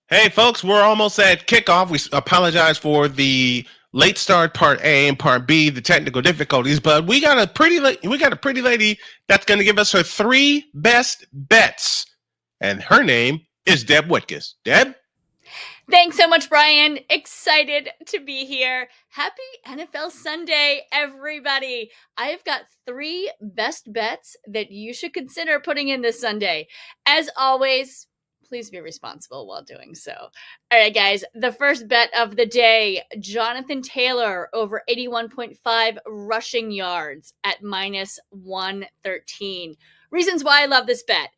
Hey, folks, we're almost at kickoff. We apologize for the late start, part A and part B, the technical difficulties, but we got a pretty lady that's going to give us her three best bets, and her name is Deb Whitkus. Deb? Thanks so much, Brian. Excited to be here. Happy NFL Sunday, everybody. I've got three best bets that you should consider putting in this Sunday. As always, please be responsible while doing so. All right, guys, the first bet of the day, Jonathan Taylor over 81.5 rushing yards at minus 113. Reasons why I love this bet.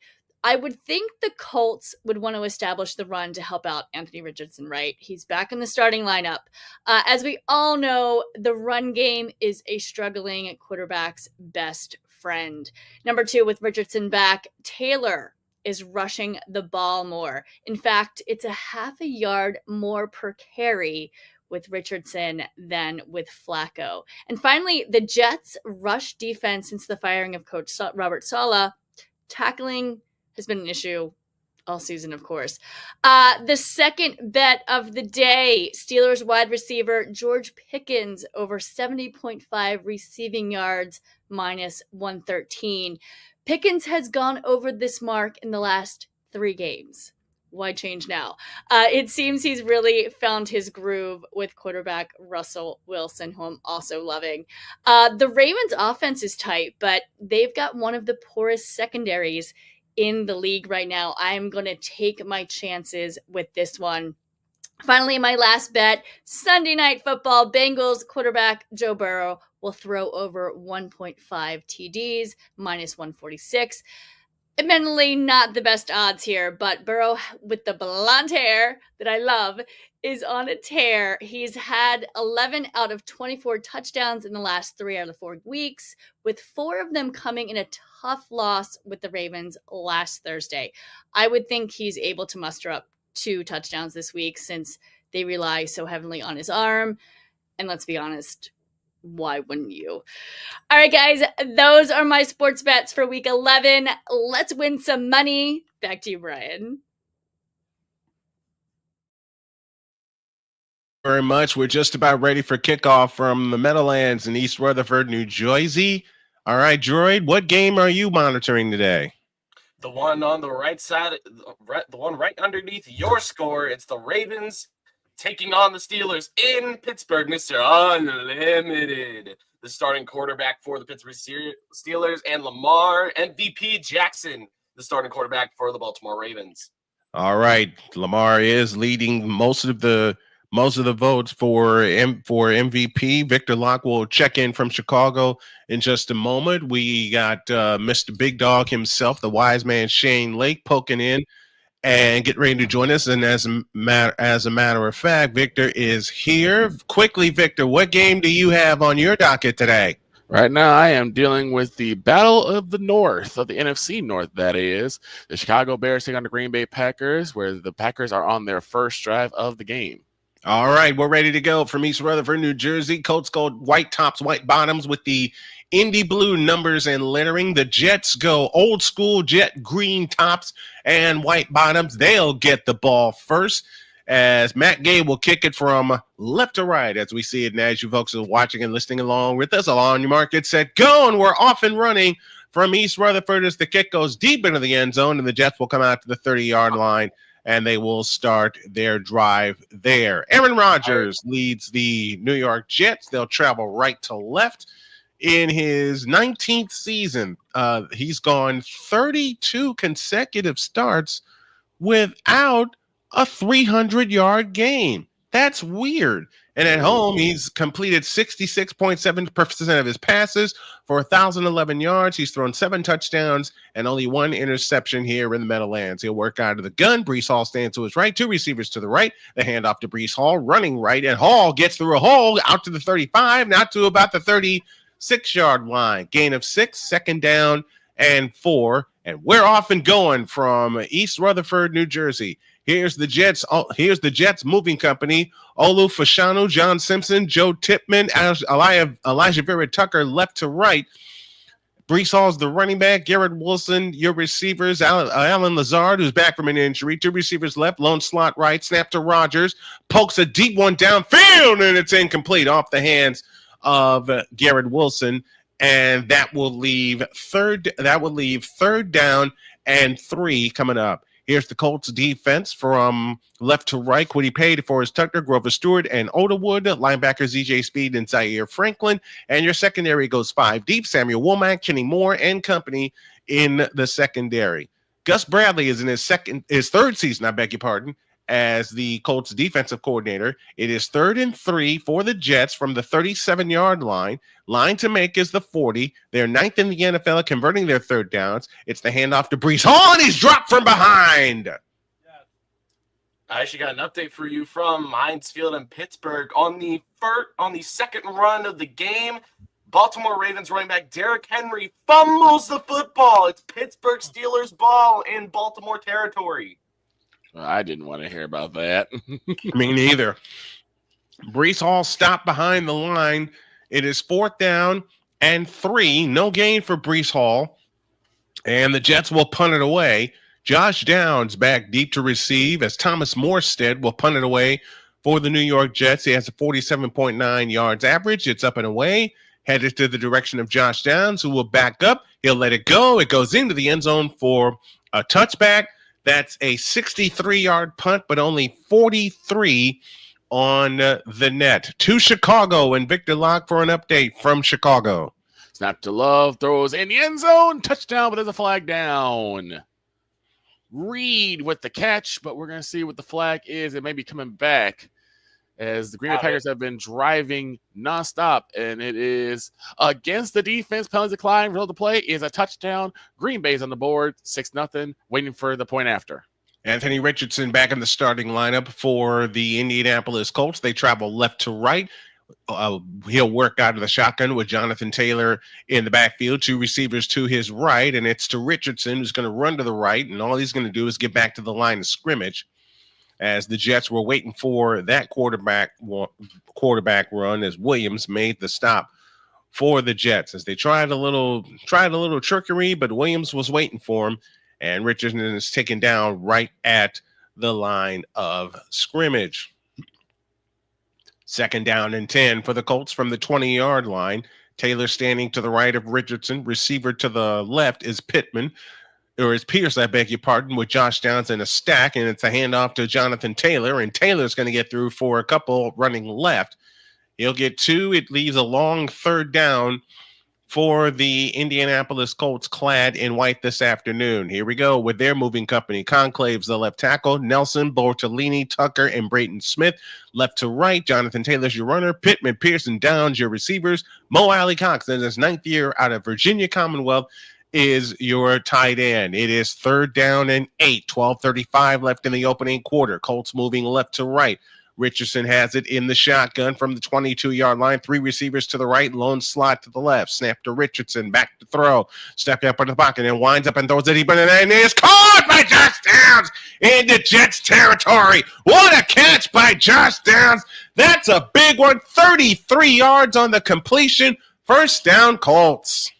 I would think the Colts would want to establish the run to help out Anthony Richardson, right? He's back in the starting lineup. As we all know, the run game is a struggling quarterback's best friend. Number two, with Richardson back, Taylor is rushing the ball more. In fact, it's a half a yard more per carry with Richardson than with Flacco. And finally, the Jets' rush defense since the firing of Coach Robert Saleh, tackling has been an issue all season, of course. The second bet of the day, Steelers wide receiver George Pickens over 70.5 receiving yards, minus 113. Pickens has gone over this mark in the last 3 games. Why change now? It seems he's really found his groove with quarterback Russell Wilson, who I'm also loving. The Ravens offense is tight, but they've got one of the poorest secondaries in the league right now. I'm going to take my chances with this one. Finally, my last bet, Sunday Night Football, Bengals quarterback Joe Burrow will throw over 1.5 TDs, minus 146. Admittedly, not the best odds here, but Burrow, with the blonde hair that I love, is on a tear. He's had 11 out of 24 touchdowns in the last 3 out of 4 weeks, with 4 of them coming in a tough loss with the Ravens last Thursday. I would think he's able to muster up 2 touchdowns this week since they rely so heavily on his arm. And let's be honest, why wouldn't you? All right, guys, those are my sports bets for week 11. Let's win some money. Back to you, Brian. Very much. We're just about ready for kickoff from the Meadowlands in East Rutherford, New Jersey. All right, Droid, what game are you monitoring today? The one on the right side, the one right underneath your score. It's the Ravens taking on the Steelers in Pittsburgh, Mr. Unlimited. The starting quarterback for the Pittsburgh Steelers, and Lamar MVP Jackson, the starting quarterback for the Baltimore Ravens. All right, Lamar is leading most of the votes for MVP. Victor Locke will check in from Chicago in just a moment. We got Mr. Big Dog himself, the wise man Shane Lake, poking in and get ready to join us. And as a matter of fact, Victor is here. Quickly, Victor, what game do you have on your docket today? Right now, I am dealing with the Battle of the North, of the NFC North, that is. The Chicago Bears take on the Green Bay Packers, where the Packers are on their first drive of the game. All right, we're ready to go from East Rutherford, New Jersey. Colts go white tops, white bottoms with the Indy blue numbers and lettering. The Jets go old school jet green tops and white bottoms. They'll get the ball first, as Matt Gay will kick it from left to right as we see it. And as you folks are watching and listening along with us, all on your mark, get set, go, and we're off and running from East Rutherford as the kick goes deep into the end zone, and the Jets will come out to the 30-yard line, and they will start their drive there. Aaron Rodgers leads the New York Jets. They'll travel right to left. In his 19th season, he's gone 32 consecutive starts without a 300-yard game. That's weird. And at home, he's completed 66.7% of his passes for 1,011 yards. He's thrown 7 touchdowns and only 1 interception here in the Meadowlands. He'll work out of the gun. Breece Hall stands to his right, 2 receivers to the right. The handoff to Breece Hall, running right, and Hall gets through a hole out to the 35, now to about the 36-yard line. Gain of 6, second down and 4. And we're off and going from East Rutherford, New Jersey. Here's the Jets. Here's the Jets moving company. Olu Fashanu, John Simpson, Joe Tipman, Elijah Vera Tucker left to right. Brees Hall's the running back. Garrett Wilson, your receivers. Alan Lazard, who's back from an injury. 2 receivers left. Lone slot right. Snap to Rogers. Pokes a deep one downfield, and it's incomplete off the hands of Garrett Wilson. And that will leave third down and 3 coming up. Here's the Colts defense from left to right. Quiddy Pay, DeForest Tucker, Grover Stewart, and Odawood. Linebackers EJ Speed and Zaire Franklin. And your secondary goes 5 deep. Samuel Womack, Kenny Moore, and company in the secondary. Gus Bradley is in his third season, I beg your pardon, as the Colts defensive coordinator. It is 3rd and 3 for the Jets from the 37-yard line. Line to make is the 40. They're 9th in the NFL at converting their third downs. It's the handoff to Brees Hall, and he's dropped from behind. I actually got an update for you from Heinz Field in Pittsburgh on the second run of the game. Baltimore Ravens running back Derrick Henry fumbles the football. It's Pittsburgh Steelers ball in Baltimore territory. I didn't want to hear about that. Me neither. Brees Hall stopped behind the line. It is 4th down and 3. No gain for Brees Hall. And the Jets will punt it away. Josh Downs back deep to receive as Thomas Morstead will punt it away for the New York Jets. He has a 47.9 yards average. It's up and away. Headed to the direction of Josh Downs, who will back up. He'll let it go. It goes into the end zone for a touchback. That's a 63-yard punt, but only 43 on the net. To Chicago, and Victor Locke for an update from Chicago. Snap to Love, throws in the end zone, touchdown, but there's a flag down. Reed with the catch, but we're going to see what the flag is. It may be coming back as the Green Bay Packers have been driving nonstop, and it is against the defense. Penalty decline, result of the play is a touchdown. Green Bay's on the board, 6-0, waiting for the point after. Anthony Richardson back in the starting lineup for the Indianapolis Colts. They travel left to right. He'll work out of the shotgun with Jonathan Taylor in the backfield, 2 receivers to his right, and it's to Richardson, who's going to run to the right, and all he's going to do is get back to the line of scrimmage as the Jets were waiting for that quarterback run as Williams made the stop for the Jets as they tried a little trickery, but Williams was waiting for him, and Richardson is taken down right at the line of scrimmage. 2nd down and 10 for the Colts from the 20-yard line. Taylor standing to the right of Richardson. Receiver to the left is Pierce, I beg your pardon, with Josh Downs in a stack, and it's a handoff to Jonathan Taylor, and Taylor's going to get through for a couple running left. He'll get 2. It leaves a long 3rd down for the Indianapolis Colts clad in white this afternoon. Here we go with their moving company. Conclave's the left tackle. Nelson, Bortolini, Tucker, and Brayton Smith. Left to right, Jonathan Taylor's your runner. Pittman, Pearson, Downs, your receivers. Mo Alley Cox, in his 9th year out of Virginia Commonwealth, is your tight end. It is 3rd down and 8. 12:35 left in the opening quarter. Colts moving left to right. Richardson has it in the shotgun from the 22-yard line. 3 receivers to the right, lone slot to the left. Snap to Richardson, back to throw. Step up in the pocket and winds up and throws it deep in, and is caught by Josh Downs into Jets territory. What a catch by Josh Downs. That's a big one. 33 yards on the completion. 1st down, Colts.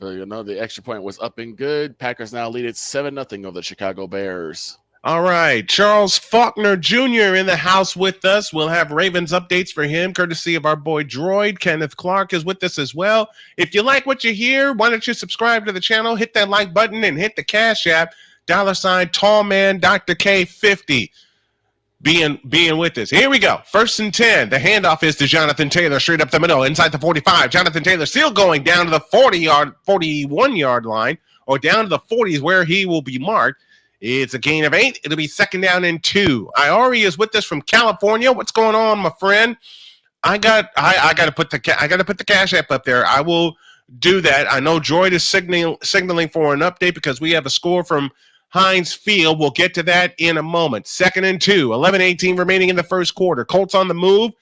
So you know the extra point was up and good. Packers now lead it 7-0 over the Chicago Bears. All right, Charles Faulkner Jr. in the house with us. We'll have Ravens updates for him, courtesy of our boy Droid. Kenneth Clark is with us as well. If you like what you hear, why don't you subscribe to the channel, hit that like button, and hit the Cash App, $ Tallman Dr. K50. Being with us. Here we go. 1st and 10. The handoff is to Jonathan Taylor straight up the middle inside the 45. Jonathan Taylor still going down to the 41-yard line, or down to the 40s where he will be marked. It's a gain of 8. It'll be 2nd down and 2. Iori is with us from California. What's going on, my friend? I got to put the Cash App up there. I will do that. I know Droid is signaling for an update because we have a score from Heinz Field. We'll get to that in a moment. 2nd and 2. 11:18 remaining in the first quarter. Colts on the move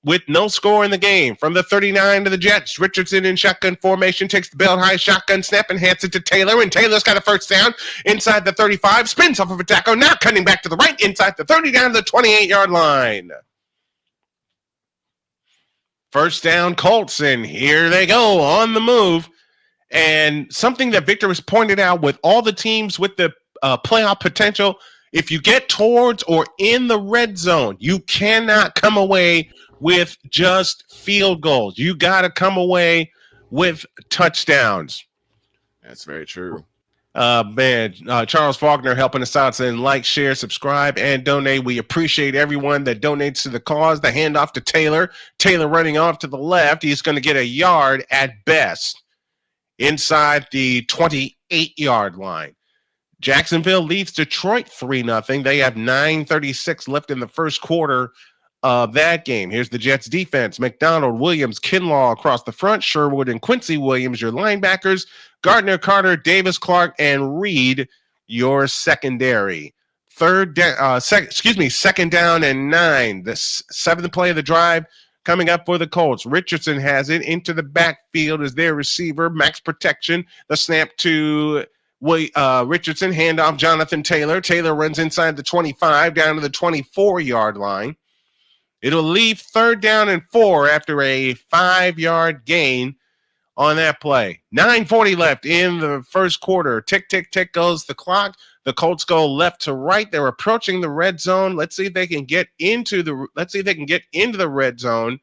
with no score in the game. From the 39 to the Jets, Richardson in shotgun formation takes the belt high shotgun snap and hands it to Taylor, and Taylor's got a 1st down inside the 35, spins off of a tackle, now cutting back to the right inside the 30 down to the 28-yard line. First down Colts, and here they go on the move. And something that Victor has pointed out with all the teams with the playoff potential, if you get towards or in the red zone, you cannot come away with just field goals. You got to come away with touchdowns. That's very true. Charles Faulkner helping us out, saying like, share, subscribe, and donate. We appreciate everyone that donates to the cause. The handoff to Taylor. Taylor running off to the left. He's going to get a yard at best inside the 28-yard line. Jacksonville leads Detroit 3-0. They have 9:36 left in the first quarter of that game. Here's the Jets defense. McDonald, Williams, Kinlaw across the front. Sherwood and Quincy Williams, your linebackers. Gardner, Carter, Davis, Clark, and Reed, your secondary. Second down and 9. The seventh play of the drive coming up for the Colts. Richardson has it into the backfield as their receiver. Max protection. The snap to Richardson. Handoff Jonathan Taylor. Taylor runs inside the 25 down to the 24-yard line. It'll leave 3rd down and 4 after a 5-yard gain on that play. 9:40 left in the first quarter. Tick, tick, tick goes the clock. The Colts go left to right. They're approaching the red zone. Let's see if they can get into the red zone.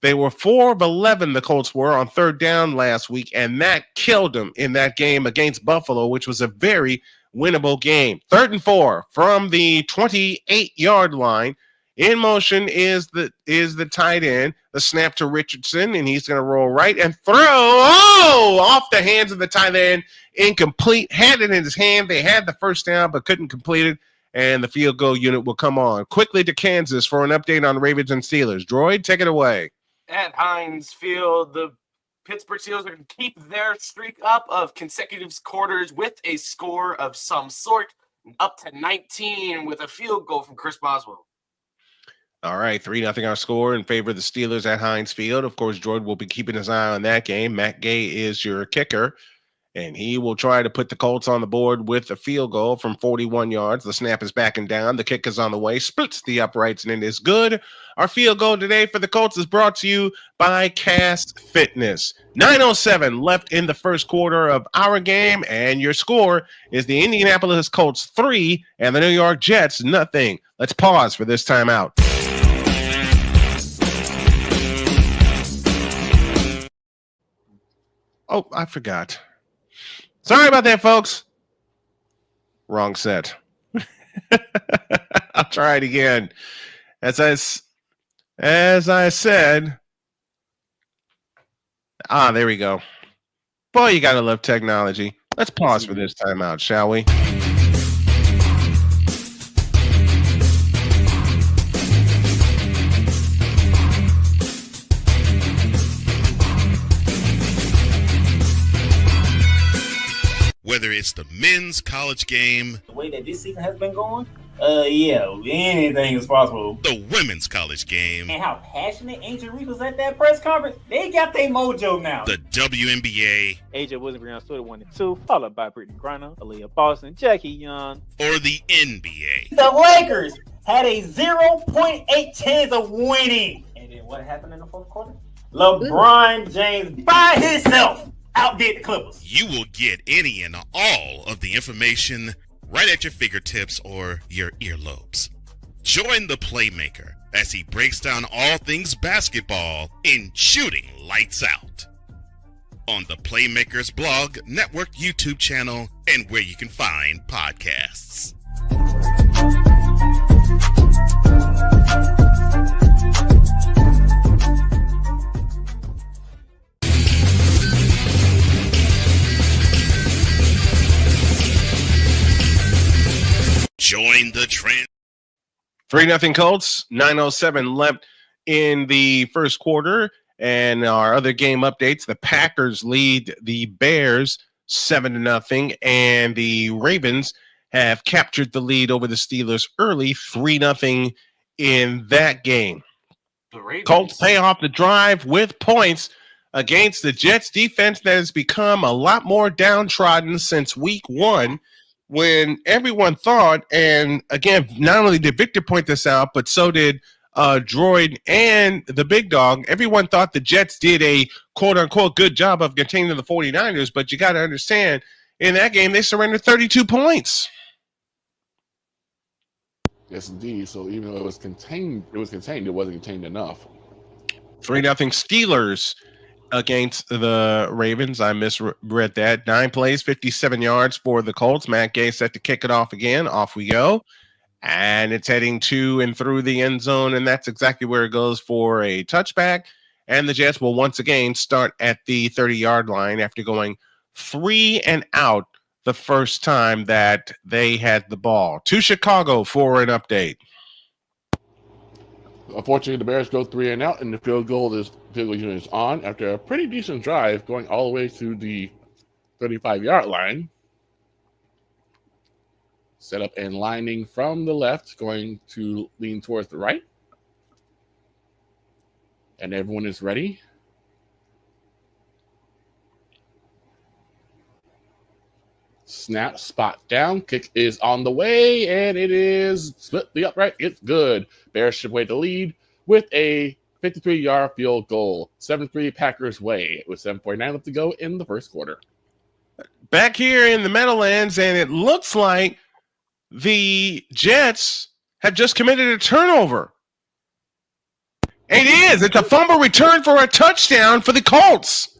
They were 4 of 11, the Colts were, on 3rd down last week, and that killed them in that game against Buffalo, which was a very winnable game. 3rd and 4 from the 28-yard line. In motion is the tight end. The snap to Richardson, and he's going to roll right and throw. Oh, off the hands of the tight end. Incomplete. Had it in his hand. They had the first down, but couldn't complete it, and the field goal unit will come on. Quickly to Kansas for an update on the Ravens and Steelers. Droid, take it away. At Heinz Field, the Pittsburgh Steelers are going to keep their streak up of consecutive quarters with a score of some sort, up to 19 with a field goal from Chris Boswell. All right, 3-0 our score in favor of the Steelers at Heinz Field. Of course, Jordan will be keeping his eye on that game. Matt Gay is your kicker, and he will try to put the Colts on the board with a field goal from 41 yards. The snap is back and down. The kick is on the way, splits the uprights, and it is good. Our field goal today for the Colts is brought to you by Cast Fitness. 9:07 left in the first quarter of our game, and your score is the Indianapolis Colts 3 and the New York Jets 0. Let's pause for this timeout. Oh, I forgot. Sorry about that, folks. Wrong set. I'll try it again. As I said. There we go. Boy, you gotta love technology. Let's pause for this timeout, shall we? Whether it's the men's college game, the way that this season has been going, anything is possible. The women's college game, And how passionate Angel Reese was at that press conference, they got their mojo now. The WNBA, AJ Wilson Brown stood 1-2, followed by Brittany Griner, Aaliyah Boston, Jackie Young, or the NBA. The Lakers had a 0.8 chance of winning. And then what happened in the fourth quarter? LeBron James by himself outdid the Clippers. You will get any and all of the information right at your fingertips or your earlobes. Join the Playmaker as he breaks down all things basketball in Shooting Lights Out on the Playmakers blog, network, YouTube channel, and where you can find podcasts. Join the trend. 3-0 Colts, 9:07 left in the first quarter. And our other game updates, the Packers lead the Bears 7-0, and the Ravens have captured the lead over the Steelers early, 3-0 in that game. The Ravens. Colts pay off the drive with points against the Jets defense that has become a lot more downtrodden since week 1, when everyone thought, and again, not only did Victor point this out, but so did Droid and the big dog, everyone thought the Jets did a quote-unquote good job of containing the 49ers, but you got to understand, in that game, they surrendered 32 points. Yes, indeed. So even though it was contained, it wasn't contained enough. 3-0 Steelers against the Ravens. I misread that. 9 plays, 57 yards for the Colts. Matt Gay set to kick it off again. Off we go. And it's heading to and through the end zone, and that's exactly where it goes for a touchback. And the Jets will once again start at the 30-yard line after going 3 and out the first time that they had the ball. To Chicago for an update. Unfortunately, the Bears go 3 and out, and the field goal unit is on after a pretty decent drive going all the way to the 35-yard line. Set up and lining from the left, going to lean towards the right. And everyone is ready. Snap, spot down, kick is on the way, and it is split the upright. It's good. Bears should wait the lead with a 53-yard field goal. 7-3 Packers way with 7:49 left to go in the first quarter. Back here in the Meadowlands, and it looks like the Jets have just committed a turnover. It is. It's a fumble return for a touchdown for the Colts.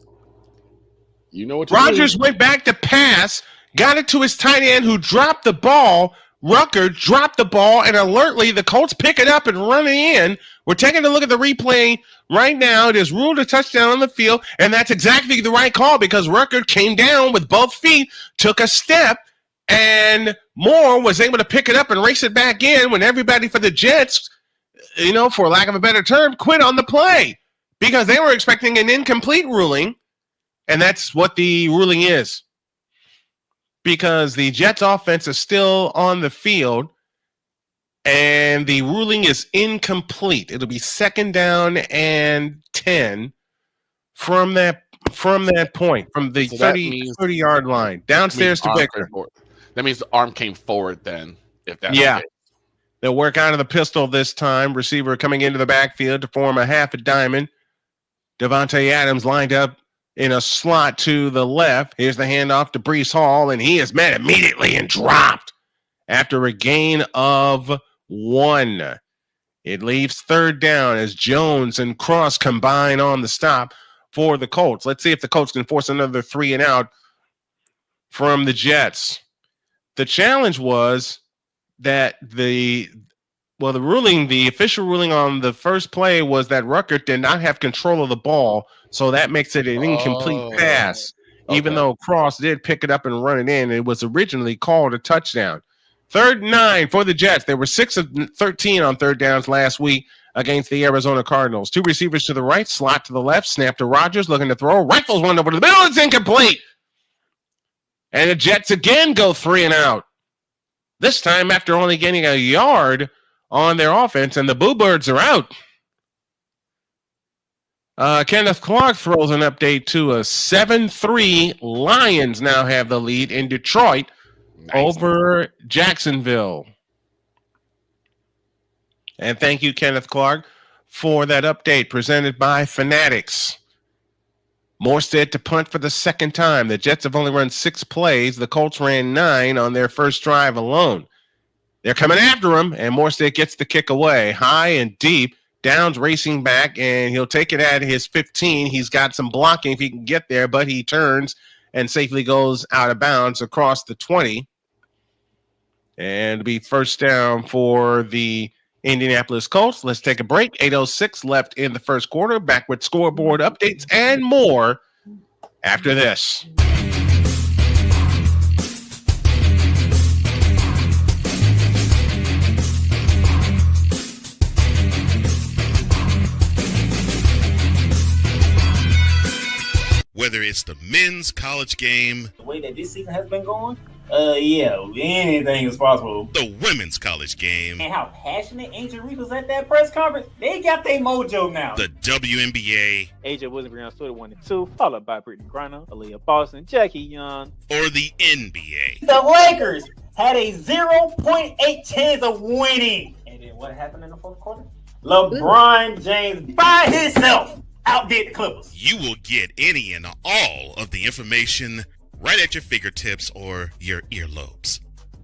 You know what? Rodgers went back to pass, got it to his tight end who dropped the ball. Rucker dropped the ball, and alertly the Colts pick it up and run it in. We're taking a look at the replay right now. It is ruled a touchdown on the field, and that's exactly the right call because Rucker came down with both feet, took a step, and Moore was able to pick it up and race it back in when everybody for the Jets, for lack of a better term, quit on the play because they were expecting an incomplete ruling, and that's what the ruling is. Because the Jets offense is still on the field, and the ruling is incomplete. It'll be 2nd down and 10 from that point, from the 30-yard line, downstairs to Victor. That means the arm came forward then. If that's yeah. Okay. They'll work out of the pistol this time. Receiver coming into the backfield to form a half a diamond. Devontae Adams lined up in a slot to the left. Here's the handoff to Breece Hall, and he is met immediately and dropped after a gain of 1. It leaves 3rd down as Jones and Cross combine on the stop for the Colts. Let's see if the Colts can force another 3 and out from the Jets. The challenge was that the official ruling on the first play was that Rucker did not have control of the ball, so that makes it an incomplete pass. Okay. Even though Cross did pick it up and run it in, it was originally called a touchdown. 3rd and 9 for the Jets. They were 6 of 13 on 3rd downs last week against the Arizona Cardinals. 2 receivers to the right, slot to the left, snap to Rodgers, looking to throw, rifles one over to the middle, it's incomplete. And the Jets again go 3 and out. This time after only getting a yard on their offense, and the Boo Birds are out. Kenneth Clark throws an update to a 7-3. Lions now have the lead in Detroit over Jacksonville. And thank you, Kenneth Clark, for that update presented by Fanatics. Morstead to punt for the 2nd time. The Jets have only run 6 plays. The Colts ran 9 on their first drive alone. They're coming after him, and Morstead gets the kick away. High and deep. Downs racing back, and he'll take it at his 15. He's got some blocking if he can get there, but he turns and safely goes out of bounds across the 20. And it'll be 1st down for the Indianapolis Colts. Let's take a break. 8:06 left in the first quarter. Back with scoreboard updates and more after this. Whether it's the men's college game, the way that this season has been going, anything is possible. The women's college game, And how passionate Angel Reese was at that press conference, they got their mojo now. The WNBA, AJ Wilson on Twitter 1 and 2, followed by Brittany Griner, Aaliyah Boston, Jackie Young, or the NBA. The Lakers had a 0.8 chance of winning. And then what happened in the fourth quarter? LeBron James by himself outdid the Clippers. You will get any and all of the information right at your fingertips or your earlobes.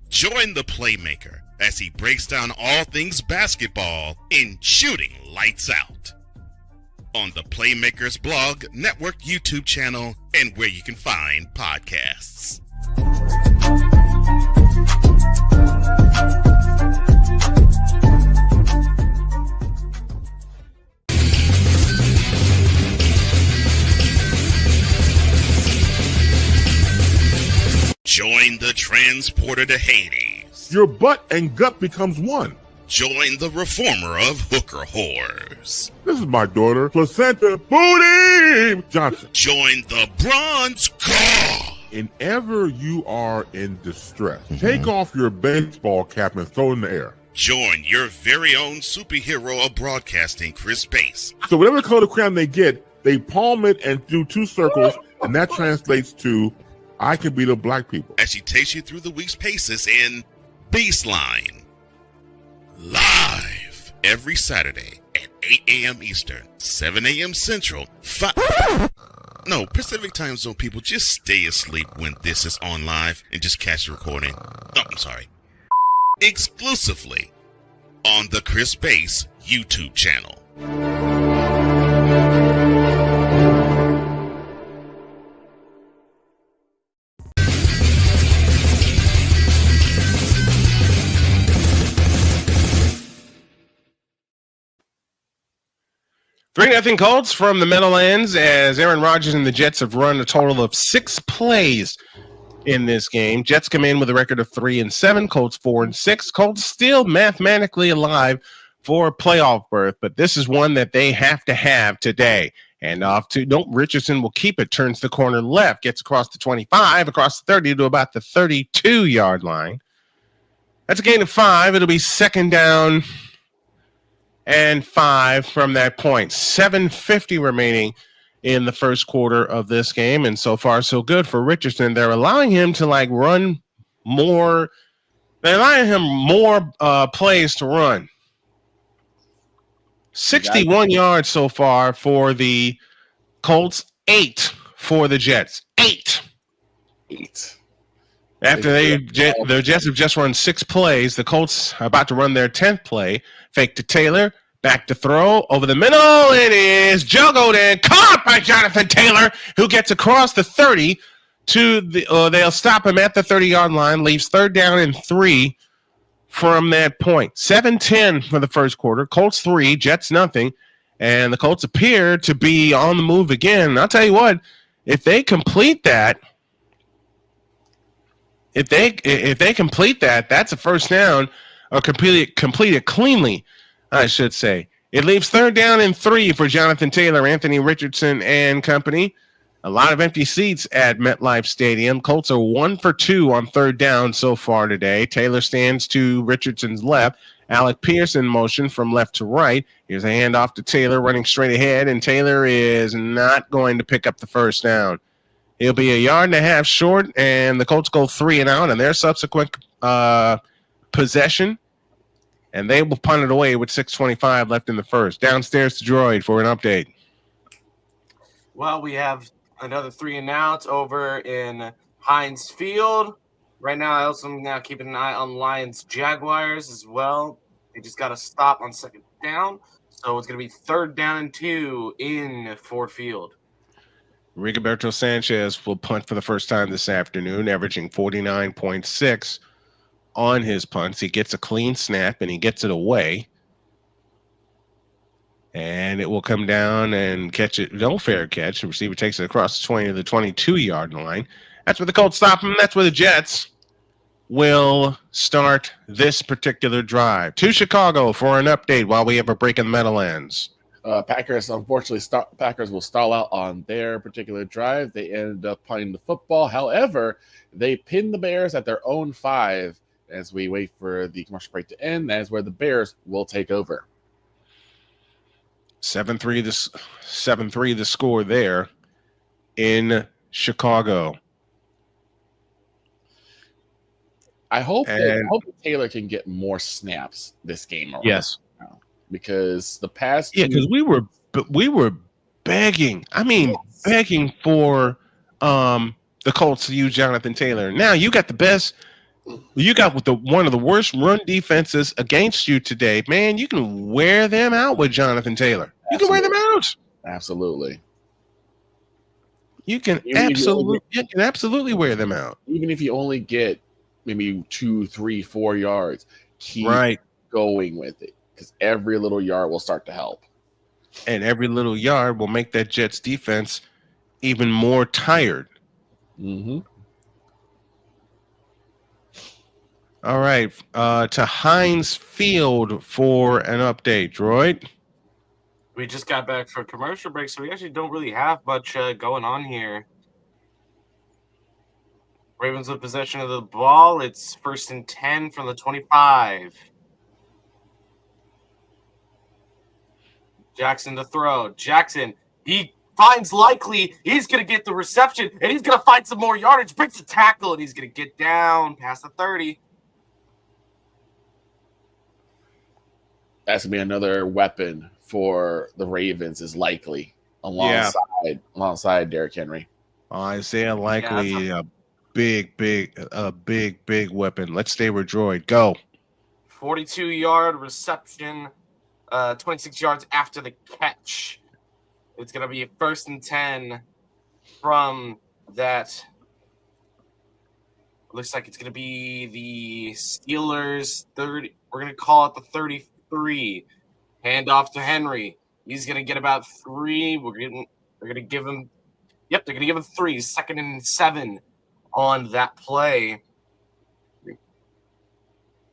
Join the Playmaker as he breaks down all things basketball in Shooting Lights Out on the Playmakers blog, network, YouTube channel, and where you can find podcasts. Join the transporter to Hades. Your butt and gut becomes one. Join the reformer of hooker whores. This is my daughter, Placenta Booty Johnson. Join the bronze car. Whenever you are in distress, take off your baseball cap and throw it in the air. Join your very own superhero of broadcasting, Chris Bass. So whatever color crayon they get, they palm it and do 2 circles, and that translates to, I can beat up black people. As she takes you through the week's paces in Baseline. Live every Saturday at 8 a.m. Eastern, 7 a.m. Central, Pacific Time Zone people, just stay asleep when this is on live and just catch the recording. Oh, I'm sorry. Exclusively on the Chris Bass YouTube channel. Three 0 Colts from the Meadowlands as Aaron Rodgers and the Jets have run a total of 6 plays in this game. Jets come in with a record of 3-7, Colts 4-6. Colts still mathematically alive for a playoff berth, but this is one that they have to have today. And off to Richardson will keep it, turns the corner left, gets across the 25, across the 30 to about the 32-yard line. That's a gain of 5. It'll be second down and 5 from that point. 7:50 remaining in the first quarter of this game, and so far so good for Richardson. They're allowing him to run more. They're allowing him more plays to run. 61 yards so far for the Colts, 8 for the Jets. 8. After the Jets have just run 6 plays, the Colts are about to run their 10th play. Fake to Taylor, back to throw, over the middle. It is juggled and caught by Jonathan Taylor, who gets across the 30 to the. They'll stop him at the 30-yard line, leaves third down and 3 from that point. 7-10 for the first quarter. Colts 3, Jets nothing, and the Colts appear to be on the move again. And I'll tell you what, if they complete that. If they complete that, that's a first down, or completed cleanly, I should say. It leaves third down and 3 for Jonathan Taylor, Anthony Richardson, and company. A lot of empty seats at MetLife Stadium. Colts are 1 for 2 on third down so far today. Taylor stands to Richardson's left. Alec Pierce in motion from left to right. Here's a handoff to Taylor running straight ahead, and Taylor is not going to pick up the first down. He'll be 1.5 yards short, and the Colts go 3 and out on their subsequent possession, and they will punt it away with 6:25 left in the first. Downstairs to Droid for an update. Well, we have another 3 and outs over in Heinz Field. Right now, I also am now keeping an eye on Lions Jaguars as well. They just got to stop on second down, so it's going to be third down and 2 in Ford Field. Rigoberto Sanchez will punt for the first time this afternoon, averaging 49.6 on his punts. He gets a clean snap, and he gets it away. And it will come down and catch it. No fair catch. The receiver takes it across the 20 to the 22-yard line. That's where the Colts stop him. That's where the Jets will start this particular drive. To Chicago for an update while we have a break in the Meadowlands. Packers, unfortunately, Packers will stall out on their particular drive. They ended up punting the football. However, they pinned the Bears at their own 5 as we wait for the commercial break to end. That is where the Bears will take over. 7-3 the score there in Chicago. I hope that Taylor can get more snaps this game. Yes. because the past because we were begging. I mean, begging for the Colts to use Jonathan Taylor. Now you got the best. You got one of the worst run defenses against you today, man. You can wear them out with Jonathan Taylor. You can wear them out. Absolutely. You can absolutely wear them out. Even if you only get maybe 2, 3, 4 yards, keep going with it, because every little yard will start to help. And every little yard will make that Jets defense even more tired. Mm-hmm. All right. To Heinz Field for an update, Droid. We just got back for a commercial break, so we actually don't really have much going on here. Ravens with possession of the ball. It's 1st and 10 from the 25. Jackson to throw. Jackson, he finds Likely. He's going to get the reception, and he's going to find some more yardage. Breaks the tackle, and he's going to get down past the 30. That's going to be another weapon for the Ravens, is Likely alongside Derrick Henry. Isaiah Likely, a big weapon. Let's stay with Droid. Go. 42-yard reception, 26 yards after the catch. It's going to be 1st and 10 from that. Looks like it's going to be the Steelers 30. We're going to call it the 33. Hand off to Henry. He's going to get about 3. They're going to give him 3. 2nd and 7 on that play.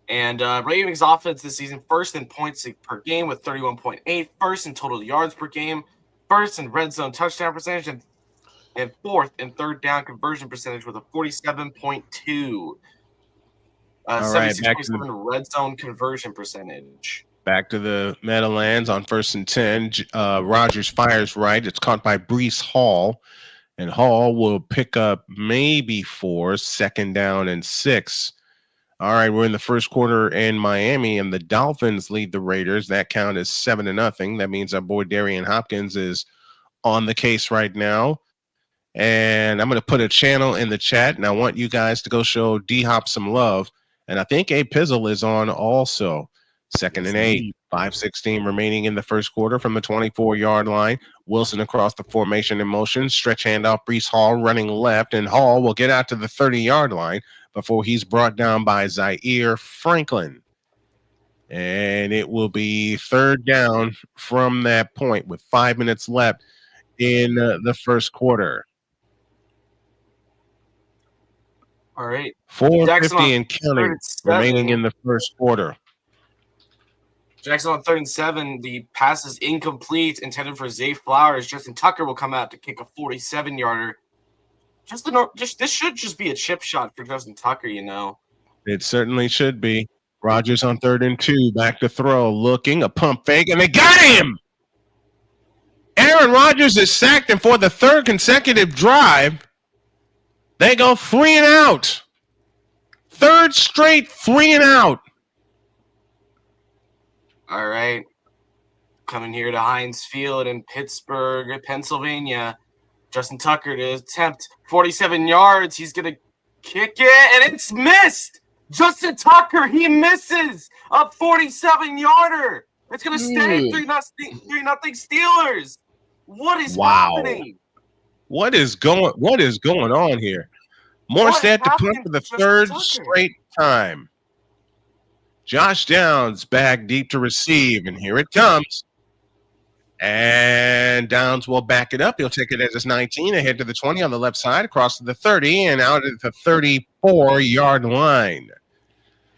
And Ravens offense this season, 1st in points per game with 31.8, 1st in total yards per game, 1st in red zone touchdown percentage, and 4th in 3rd down conversion percentage with a 47.2. 76.7 red zone conversion percentage. Back to the Meadowlands on 1st and 10. Rodgers fires right. It's caught by Breece Hall. And Hall will pick up maybe 4, 2nd down and 6. All right, we're in the first quarter in Miami, and the Dolphins lead the Raiders. That count is 7-0. That means our boy Darian Hopkins is on the case right now. And I'm going to put a channel in the chat, and I want you guys to go show D-Hop some love. And I think A Pizzle is on also. 2nd and 8, 5:16 remaining in the first quarter from the 24-yard line. Wilson across the formation in motion. Stretch handoff, Breece Hall running left, and Hall will get out to the 30-yard line before he's brought down by Zaire Franklin. And it will be 3rd down from that point with 5 minutes left in the first quarter. All right. 4:50 and counting remaining in the first quarter. Jackson on 3rd and 7. The pass is incomplete, intended for Zay Flowers. Justin Tucker will come out to kick a 47-yarder. This should just be a chip shot for Justin Tucker, you know. It certainly should be. Rodgers on 3rd and 2, back to throw, looking, a pump fake, and they got him! Aaron Rodgers is sacked, and for the 3rd consecutive drive, they go 3 and out. 3rd straight 3 and out. All right. Coming here to Heinz Field in Pittsburgh, Pennsylvania. Justin Tucker to attempt 47 yards. He's going to kick it, and it's missed. Justin Tucker, he misses a 47-yarder. It's going to stay 3-0 Steelers. What is happening? What is going on here? Morstead to punt for the 3rd straight time. Josh Downs back deep to receive, and here it comes. And Downs will back it up. He'll take it as his 19, ahead to the 20 on the left side, across to the 30, and out at the 34-yard line.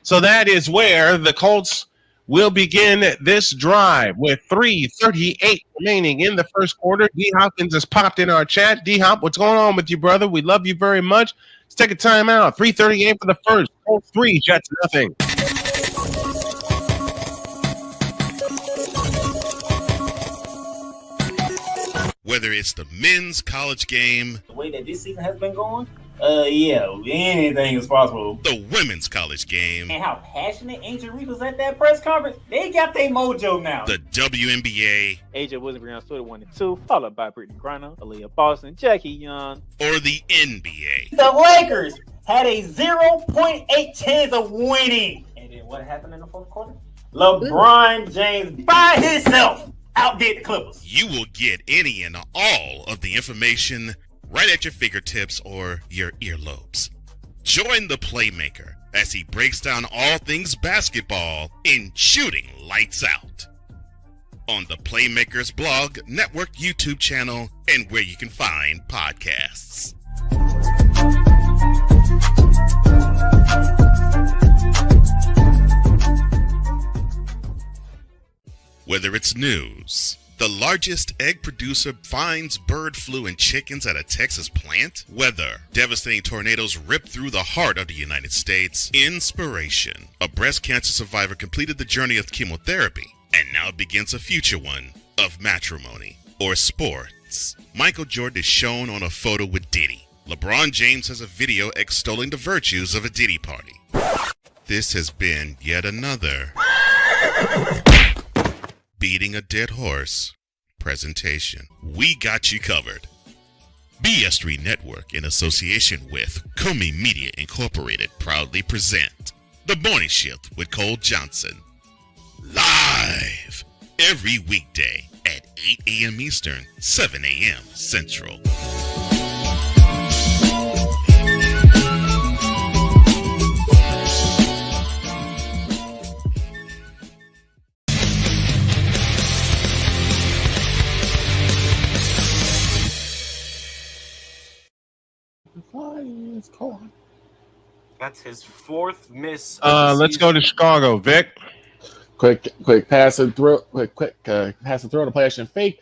So that is where the Colts will begin this drive with 3:38 remaining in the first quarter. D. Hopkins has popped in our chat. D-Hop, what's going on with you, brother? We love you very much. Let's take a timeout. 3:38 for the first. Colts 3, Jets nothing. Whether it's the men's college game, The way that this season has been going, Yeah, anything is possible. The women's college game. And how passionate Angel Reese was at that press conference. They got their mojo now. The WNBA. AJ Williams Brown stood 1-2, followed by Brittany Griner, Aaliyah Boston, Jackie Young. Or the NBA. The Lakers had a 0.8 chance of winning. And then what happened in the fourth quarter? LeBron James by himself outdid the Clippers. You will get any and all of the information right at your fingertips or your earlobes. Join the Playmaker as he breaks down all things basketball in Shooting Lights Out on the Playmaker's blog, network, YouTube channel, and where you can find podcasts. Whether it's news, the largest egg producer finds bird flu in chickens at a Texas plant, weather, devastating tornadoes rip through the heart of the United States, inspiration, a breast cancer survivor completed the journey of chemotherapy, and now begins a future one of matrimony, or sports. Michael Jordan is shown on a photo with Diddy. LeBron James has a video extolling the virtues of a Diddy party. This has been yet another Beating a Dead Horse presentation. We got you covered. BS3 Network, in association with Comey Media Incorporated, proudly present The Morning Shift with Cole Johnson. Live every weekday at 8 a.m. Eastern, 7 a.m. Central. That's his fourth miss. Let's go to Chicago, Vic. Quick pass and throw. Quick pass and throw to play action fake.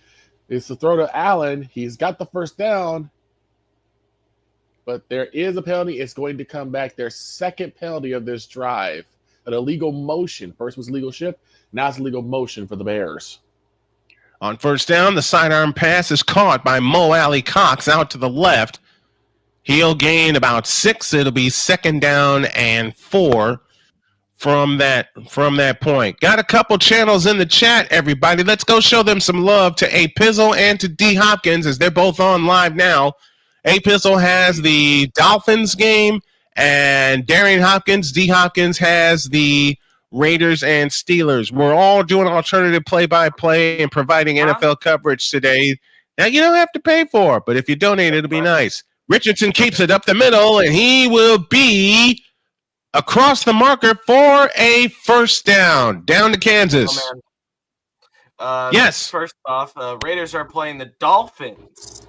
It's the throw to Allen. He's got the first down, but there is a penalty. It's going to come back. Their second penalty of this drive, an illegal motion. First was legal shift. Now it's illegal motion for the Bears. On first down, the sidearm pass is caught by Mo Alley Cox out to the left. He'll gain about 6. It'll be second down and 4 from that point. Got a couple channels in the chat, everybody. Let's go show them some love to A Pizzle and to D Hopkins, as they're both on live now. A Pizzle has the Dolphins game, and Darian Hopkins, D Hopkins, has the Raiders and Steelers. We're all doing alternative play-by-play and providing NFL coverage today. Now, you don't have to pay for it, but if you donate, it'll be nice. Richardson keeps it up the middle, and he will be across the marker for a first down. Down to Kansas. Yes. First off, Raiders are playing the Dolphins.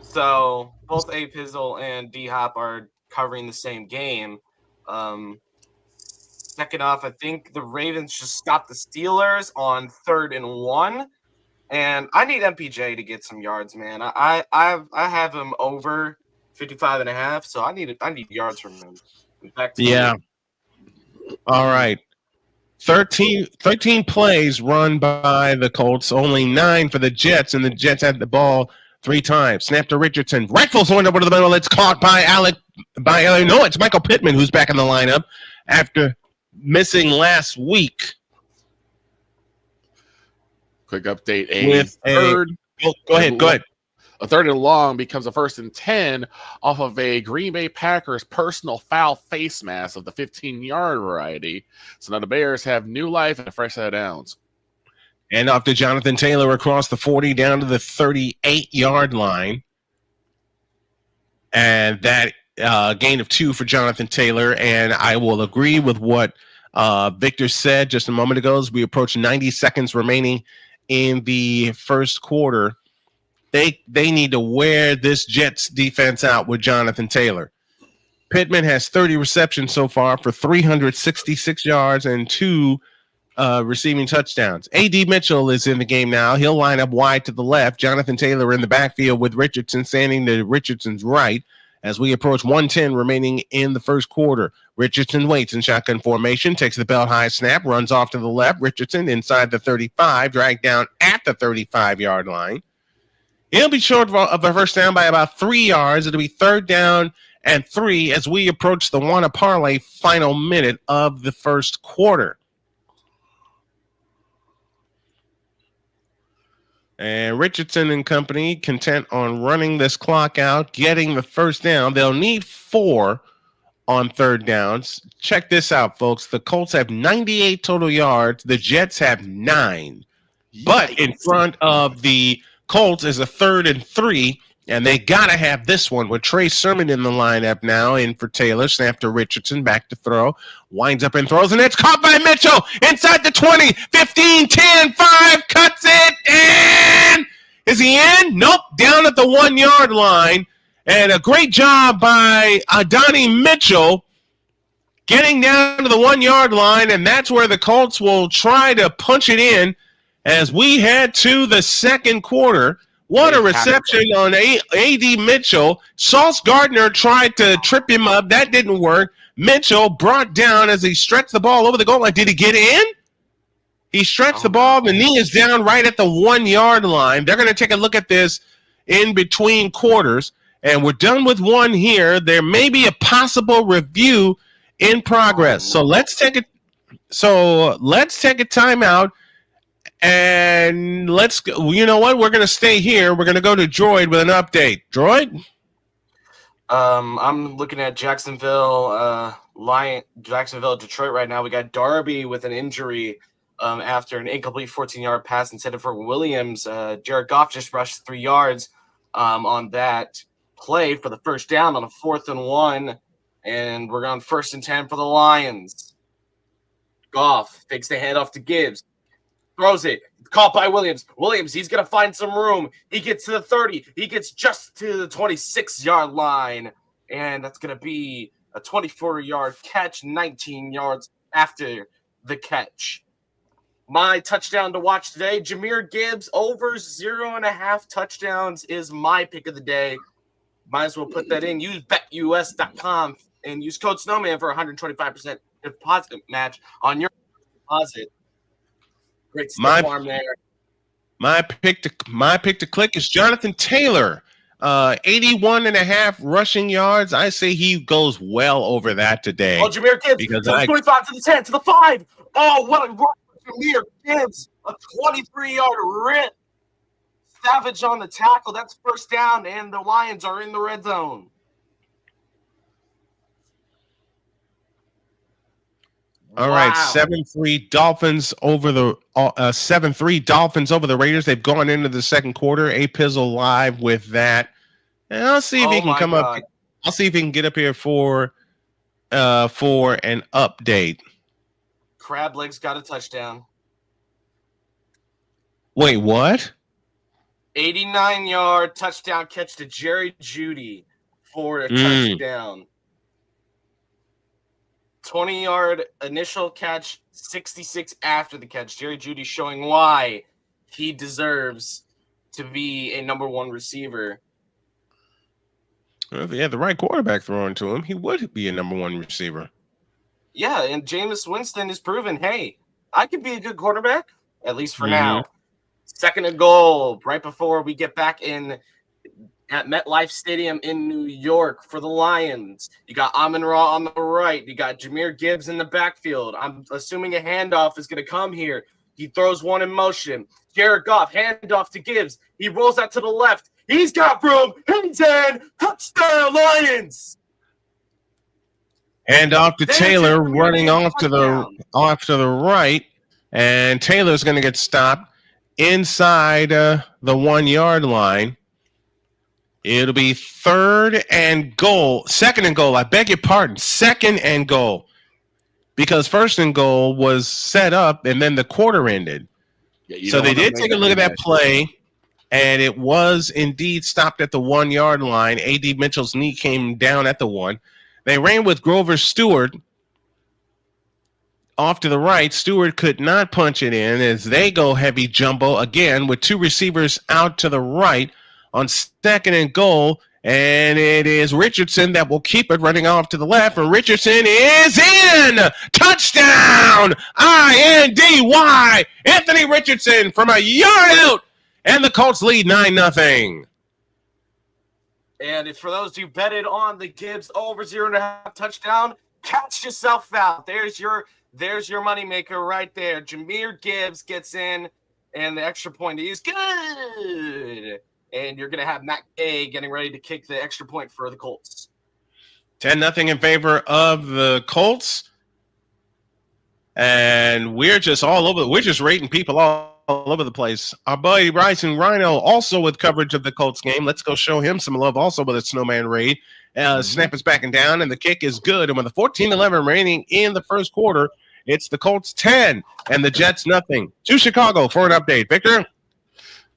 So both A Pizzle and D Hop are covering the same game. Second off, I think the Ravens just stopped the Steelers on 3rd and 1. And I need MPJ to get some yards, man. I have him over 55.5, so I need yards from him. Yeah. All right. 13 plays run by the Colts, only 9 for the Jets, and the Jets had the ball 3 times. Snap to Richardson. Rifles one over to the middle. It's caught by it's Michael Pittman who's back in the lineup after missing last week. Quick update. Go ahead. A 3rd and long becomes a 1st and 10 off of a Green Bay Packers personal foul face mask of the 15-yard variety. So now the Bears have new life and a fresh set of downs. And off to Jonathan Taylor across the 40 down to the 38-yard line. And that gain of 2 for Jonathan Taylor. And I will agree with what Victor said just a moment ago as we approach 90 seconds remaining in the first quarter. They need to wear this Jets defense out with Jonathan Taylor. Pittman has 30 receptions so far for 366 yards and 2 receiving touchdowns. A.D. Mitchell is in the game now. He'll line up wide to the left. Jonathan Taylor in the backfield with Richardson standing to Richardson's right as we approach 1:10 remaining in the first quarter. Richardson waits in shotgun formation, takes the belt high snap, runs off to the left. Richardson inside the 35, dragged down at the 35-yard line. It'll be short of a first down by about 3 yards. It'll be 3rd down and 3 as we approach the Wanna Parlay final minute of the first quarter. And Richardson and company content on running this clock out, getting the first down. They'll need 4 on 3rd downs. Check this out, folks. The Colts have 98 total yards. The Jets have 9. But in front of the Colts is a 3rd and 3, and they got to have this one with Trey Sermon in the lineup now, in for Taylor. Snap to Richardson, back to throw. Winds up and throws, and it's caught by Mitchell inside the 20, 15, 10, 5, cuts it, and is he in? Nope, down at the 1 yard line. And a great job by Adonai Mitchell getting down to the 1 yard line, and that's where the Colts will try to punch it in as we head to the second quarter. What a reception on A.D. Mitchell. Sauce Gardner tried to trip him up. That didn't work. Mitchell brought down as he stretched the ball over the goal line. Did he get in? He stretched the ball. The knee is down right at the 1 yard line. They're going to take a look at this in between quarters. And we're done with one here. There may be a possible review in progress. So let's take a timeout. And let's go. You know what? We're going to stay here. We're going to go to Droid with an update. Droid? I'm looking at Jacksonville, Detroit right now. We got Darby with an injury after an incomplete 14-yard pass intended for Williams. Jared Goff just rushed 3 yards on that play for the first down on a 4th and 1. And we're on 1st and 10 for the Lions. Goff fakes the handoff to Gibbs. Throws it. Caught by Williams. Williams, he's going to find some room. He gets to the 30. He gets just to the 26-yard line. And that's going to be a 24-yard catch, 19 yards after the catch. My touchdown to watch today, Jahmyr Gibbs, over 0.5 touchdowns is my pick of the day. Might as well put that in. Use betus.com and use code Snowman for 125% deposit match on your deposit. Great stuff farm there. My pick to click is Jonathan Taylor. 81.5 rushing yards. I say he goes well over that today. Oh, Jahmyr Gibbs. Because to the 25, to the 10, to the 5. Oh, what a run for Jahmyr Gibbs. A 23-yard rip. Savage on the tackle. That's first down, and the Lions are in the red zone. All right, 7-3 Dolphins over the 7-3 Dolphins over the Raiders. They've gone into the second quarter. A Pizzle live with that. And I'll see if he can come up. I'll see if he can get up here for an update. Crablegs got a touchdown. Wait, what? 89-yard touchdown catch to Jerry Jeudy for a touchdown. 20-yard initial catch, 66 after the catch. Jerry Jeudy showing why he deserves to be a number 1 receiver. Well, if he had the right quarterback throwing to him, he would be a number 1 receiver. Yeah, and Jameis Winston has proven, hey, I could be a good quarterback, at least for now. 2nd and goal, right before we get back in at MetLife Stadium in New York for the Lions. You got Amon-Ra on the right. You got Jahmyr Gibbs in the backfield. I'm assuming a handoff is going to come here. He throws one in motion. Jared Goff, handoff to Gibbs. He rolls out to the left. He's got room. He's in. Touchdown, Lions. Handoff to Taylor, running off to the right. And Taylor's going to get stopped inside the 1 yard line. It'll be 2nd and goal. I beg your pardon. 2nd and goal. Because 1st and goal was set up and then the quarter ended. Yeah, so they did take a look at that play, and it was indeed stopped at the 1 yard line. A.D. Mitchell's knee came down at the 1. They ran with Grover Stewart off to the right. Stewart could not punch it in as they go heavy jumbo again with 2 receivers out to the right on 2nd and goal. And it is Richardson that will keep it, running off to the left. And Richardson is in! Touchdown! I-N-D-Y! Anthony Richardson from a yard out. And the Colts lead 9-0. And if for those who betted on the Gibbs over 0.5 touchdown, catch yourself out. There's your moneymaker right there. Jahmyr Gibbs gets in, and the extra point is good. And you're going to have Matt Gay getting ready to kick the extra point for the Colts. 10-0 in favor of the Colts. And we're just all over. We're just rating people all over the place. Our buddy Rising Rhino also with coverage of the Colts game. Let's go show him some love also with a Snowman raid. Snap is backing down, and the kick is good. And with a 14-11 remaining in the first quarter, it's the Colts 10 and the Jets nothing. To Chicago for an update. Victor?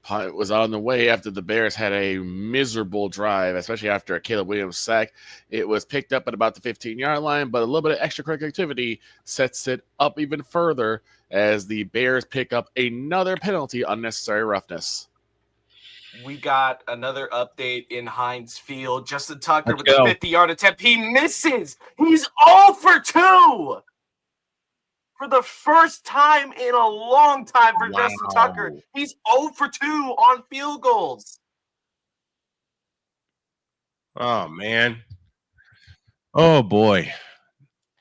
Punt was on the way after the Bears had a miserable drive, especially after a Caleb Williams sack. It was picked up at about the 15-yard line, but a little bit of extracurricular activity sets it up even further as the Bears pick up another penalty, unnecessary roughness. We got another update in Heinz Field. Justin Tucker Let's with go. the 50-yard attempt. He misses. He's 0 for 2. For the first time in a long time for Justin Tucker. He's 0 for 2 on field goals. Oh, man. Oh, boy.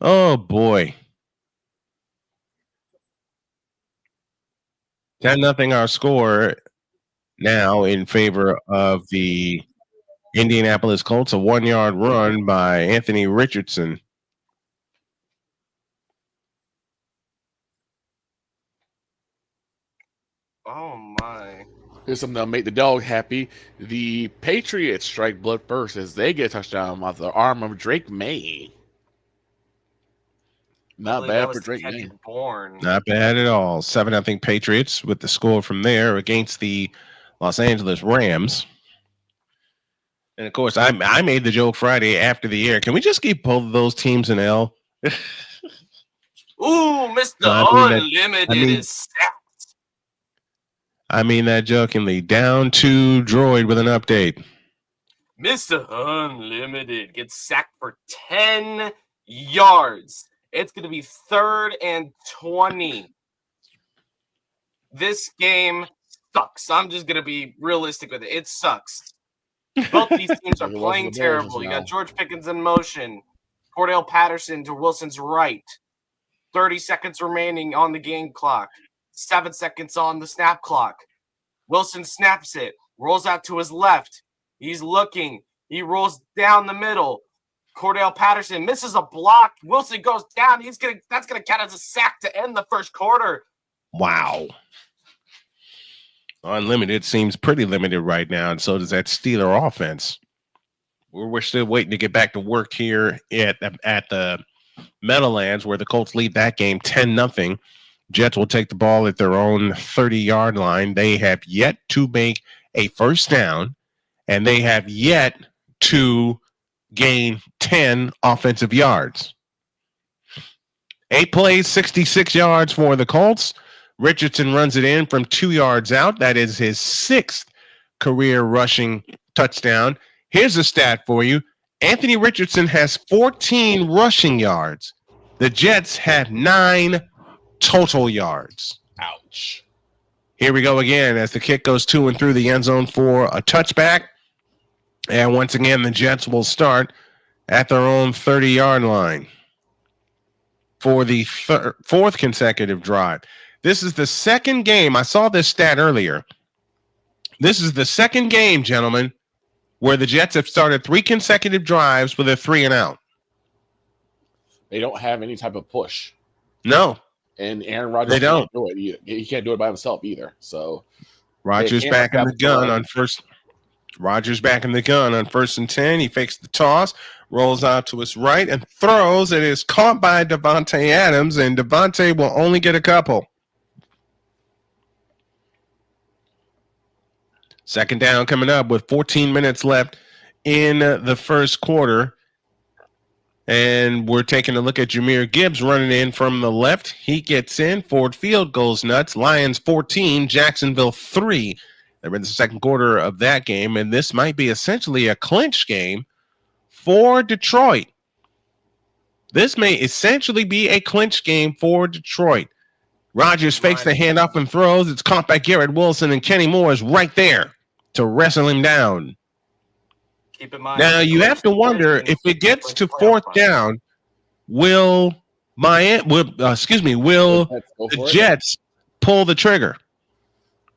Oh, boy. 10-0 our score now in favor of the Indianapolis Colts. A 1-yard run by Anthony Richardson. Oh, my. Here's something that'll make the dog happy. The Patriots strike blood first as they get a touchdown off the arm of Drake May. Not bad for Drake May. Not bad at all. 7-0 Patriots with the score from there against the Los Angeles Rams. And, of course, I made the joke Friday after the air. Can we just keep both of those teams in L? Ooh, Mr. Unlimited is sacked. I mean that jokingly. Down to Droid with an update. Mr. Unlimited gets sacked for 10 yards. It's going to be 3rd and 20. This game sucks. I'm just going to be realistic with it. It sucks. Both these teams are playing terrible. You got George Pickens in motion. Cordell Patterson to Wilson's right. 30 seconds remaining on the game clock. 7 seconds on the snap clock. Wilson snaps it. Rolls out to his left. He's looking. He rolls down the middle. Cordell Patterson misses a block. Wilson goes down. That's gonna count as a sack to end the first quarter. Wow. Unlimited seems pretty limited right now, and so does that Steeler offense. We're still waiting to get back to work here at the Meadowlands, where the Colts lead that game 10-0. Jets will take the ball at their own 30-yard line. They have yet to make a first down, and they have yet to gain 10 offensive yards. 8 plays, 66 yards for the Colts. Richardson runs it in from 2 yards out. That is his 6th career rushing touchdown. Here's a stat for you. Anthony Richardson has 14 rushing yards. The Jets have 9 total yards. Ouch. Here we go again as the kick goes to and through the end zone for a touchback. And once again, the Jets will start at their own 30-yard line for the 4th consecutive drive. This is the second game. I saw this stat earlier. This is the second game, gentlemen, where the Jets have started 3 consecutive drives with a 3-and-out. They don't have any type of push. No. And Aaron Rodgers They don't. can't do it either. He can't do it by himself either. So Rodgers back in the gun on first. Rodgers back in the gun on 1st and 10. He fakes the toss, rolls out to his right, and throws. It is caught by Devontae Adams, and Devontae will only get a couple. Second down coming up with 14 minutes left in the first quarter. And we're taking a look at Jahmyr Gibbs running in from the left. He gets in. Ford Field goes nuts. Lions 14, Jacksonville 3. They're in the second quarter of that game, and this might be essentially a clinch game for Detroit. This may essentially be a clinch game for Detroit. Rodgers fakes the handoff and throws. It's caught by Garrett Wilson, and Kenny Moore is right there to wrestle him down. Keep in mind. Now, you have to wonder, if it gets to fourth down, will the Jets pull the trigger?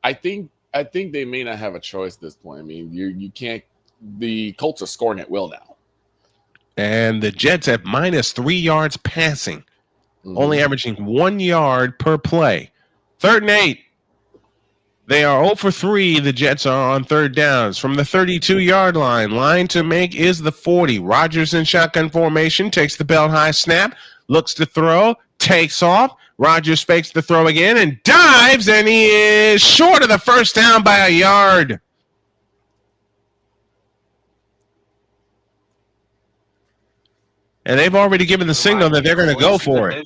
I think they may not have a choice at this point. I mean, you can't. The Colts are scoring at will now, and the Jets at -3 yards passing, only averaging 1 yard per play. 3rd and 8. They are 0 for 3. The Jets are on 3rd downs from the 32-yard line. Line to make is the 40. Rodgers in shotgun formation takes the belt high snap, looks to throw, takes off. Rodgers fakes the throw again and dives, and he is short of the first down by a yard. And they've already given the signal that they're going to go for it.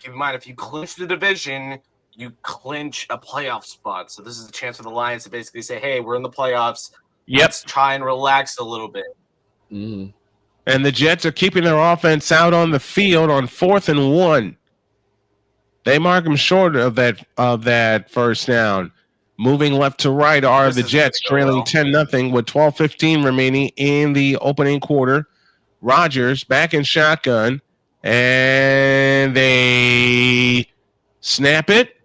Keep in mind, if you clinch the division, you clinch a playoff spot. So this is a chance for the Lions to basically say, hey, we're in the playoffs. Yep. Let's try and relax a little bit. And the Jets are keeping their offense out on the field on 4th and 1. They mark them short of that first down. Moving left to right are the Jets, trailing 10-0 with 12:15 remaining in the opening quarter. Rodgers back in shotgun, and they snap it,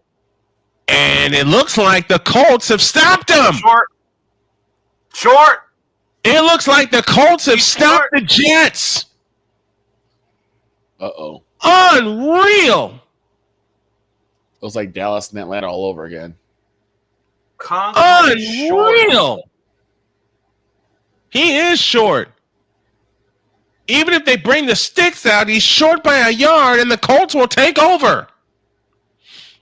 and it looks like the Colts have stopped him. Short. It looks like the Colts have stopped the Jets. Uh-oh. Unreal. It was like Dallas and Atlanta all over again. Unreal. He is short. Even if they bring the sticks out, he's short by a yard, and the Colts will take over.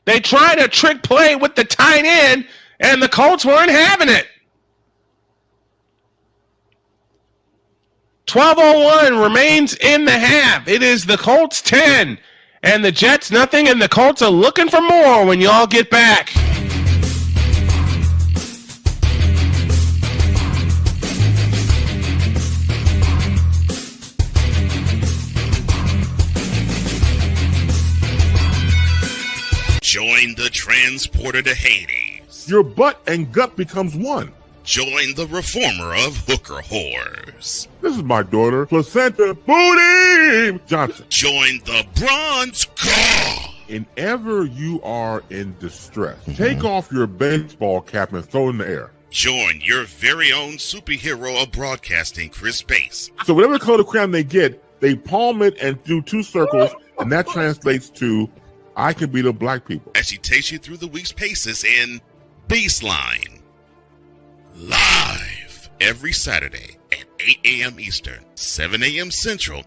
They tried a trick play with the tight end, and the Colts weren't having it. 12:01 remains in the half. It is the Colts 10, and the Jets nothing, and the Colts are looking for more when y'all get back. Join the transporter to Hades. Your butt and gut becomes one. Join the reformer of hooker whores. This is my daughter, Placenta Booty Johnson. Join the bronze god. Whenever you are in distress, take off your baseball cap and throw it in the air. Join your very own superhero of broadcasting, Chris Bass. So whatever color crayon they get, they palm it and do 2 circles, and that translates to, I can beat up black people. As she takes you through the week's paces in Baseline. Live every Saturday at 8 a.m. Eastern, 7 a.m. Central,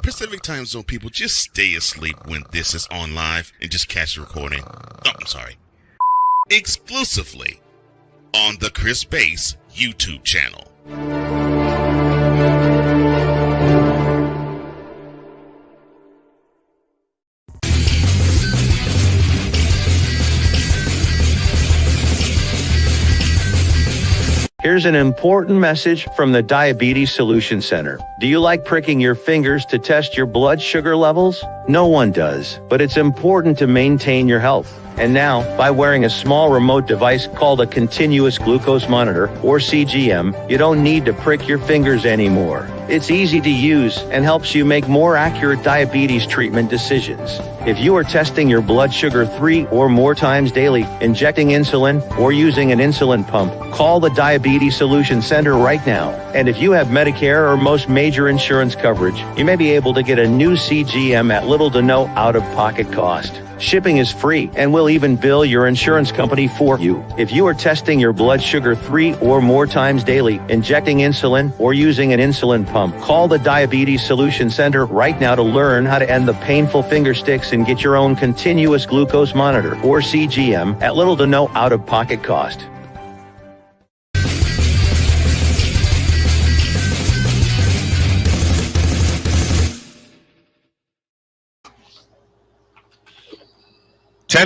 Pacific Time Zone people, just stay asleep when this is on live and just catch the recording. Oh, I'm sorry. Exclusively on the Chris Bass YouTube channel. Here's an important message from the Diabetes Solution Center. Do you like pricking your fingers to test your blood sugar levels? No one does, but it's important to maintain your health. And now, by wearing a small remote device called a continuous glucose monitor, or CGM, you don't need to prick your fingers anymore. It's easy to use and helps you make more accurate diabetes treatment decisions. If you are testing your blood sugar 3 or more times daily, injecting insulin, or using an insulin pump, call the Diabetes Solution Center right now. And if you have Medicare or most major insurance coverage, you may be able to get a new CGM at little to no out-of-pocket cost. Shipping is free and will even bill your insurance company for you. If you are testing your blood sugar 3 or more times daily, injecting insulin, or using an insulin pump, call the Diabetes Solution Center right now to learn how to end the painful finger sticks and get your own continuous glucose monitor, or CGM, at little to no out-of-pocket cost.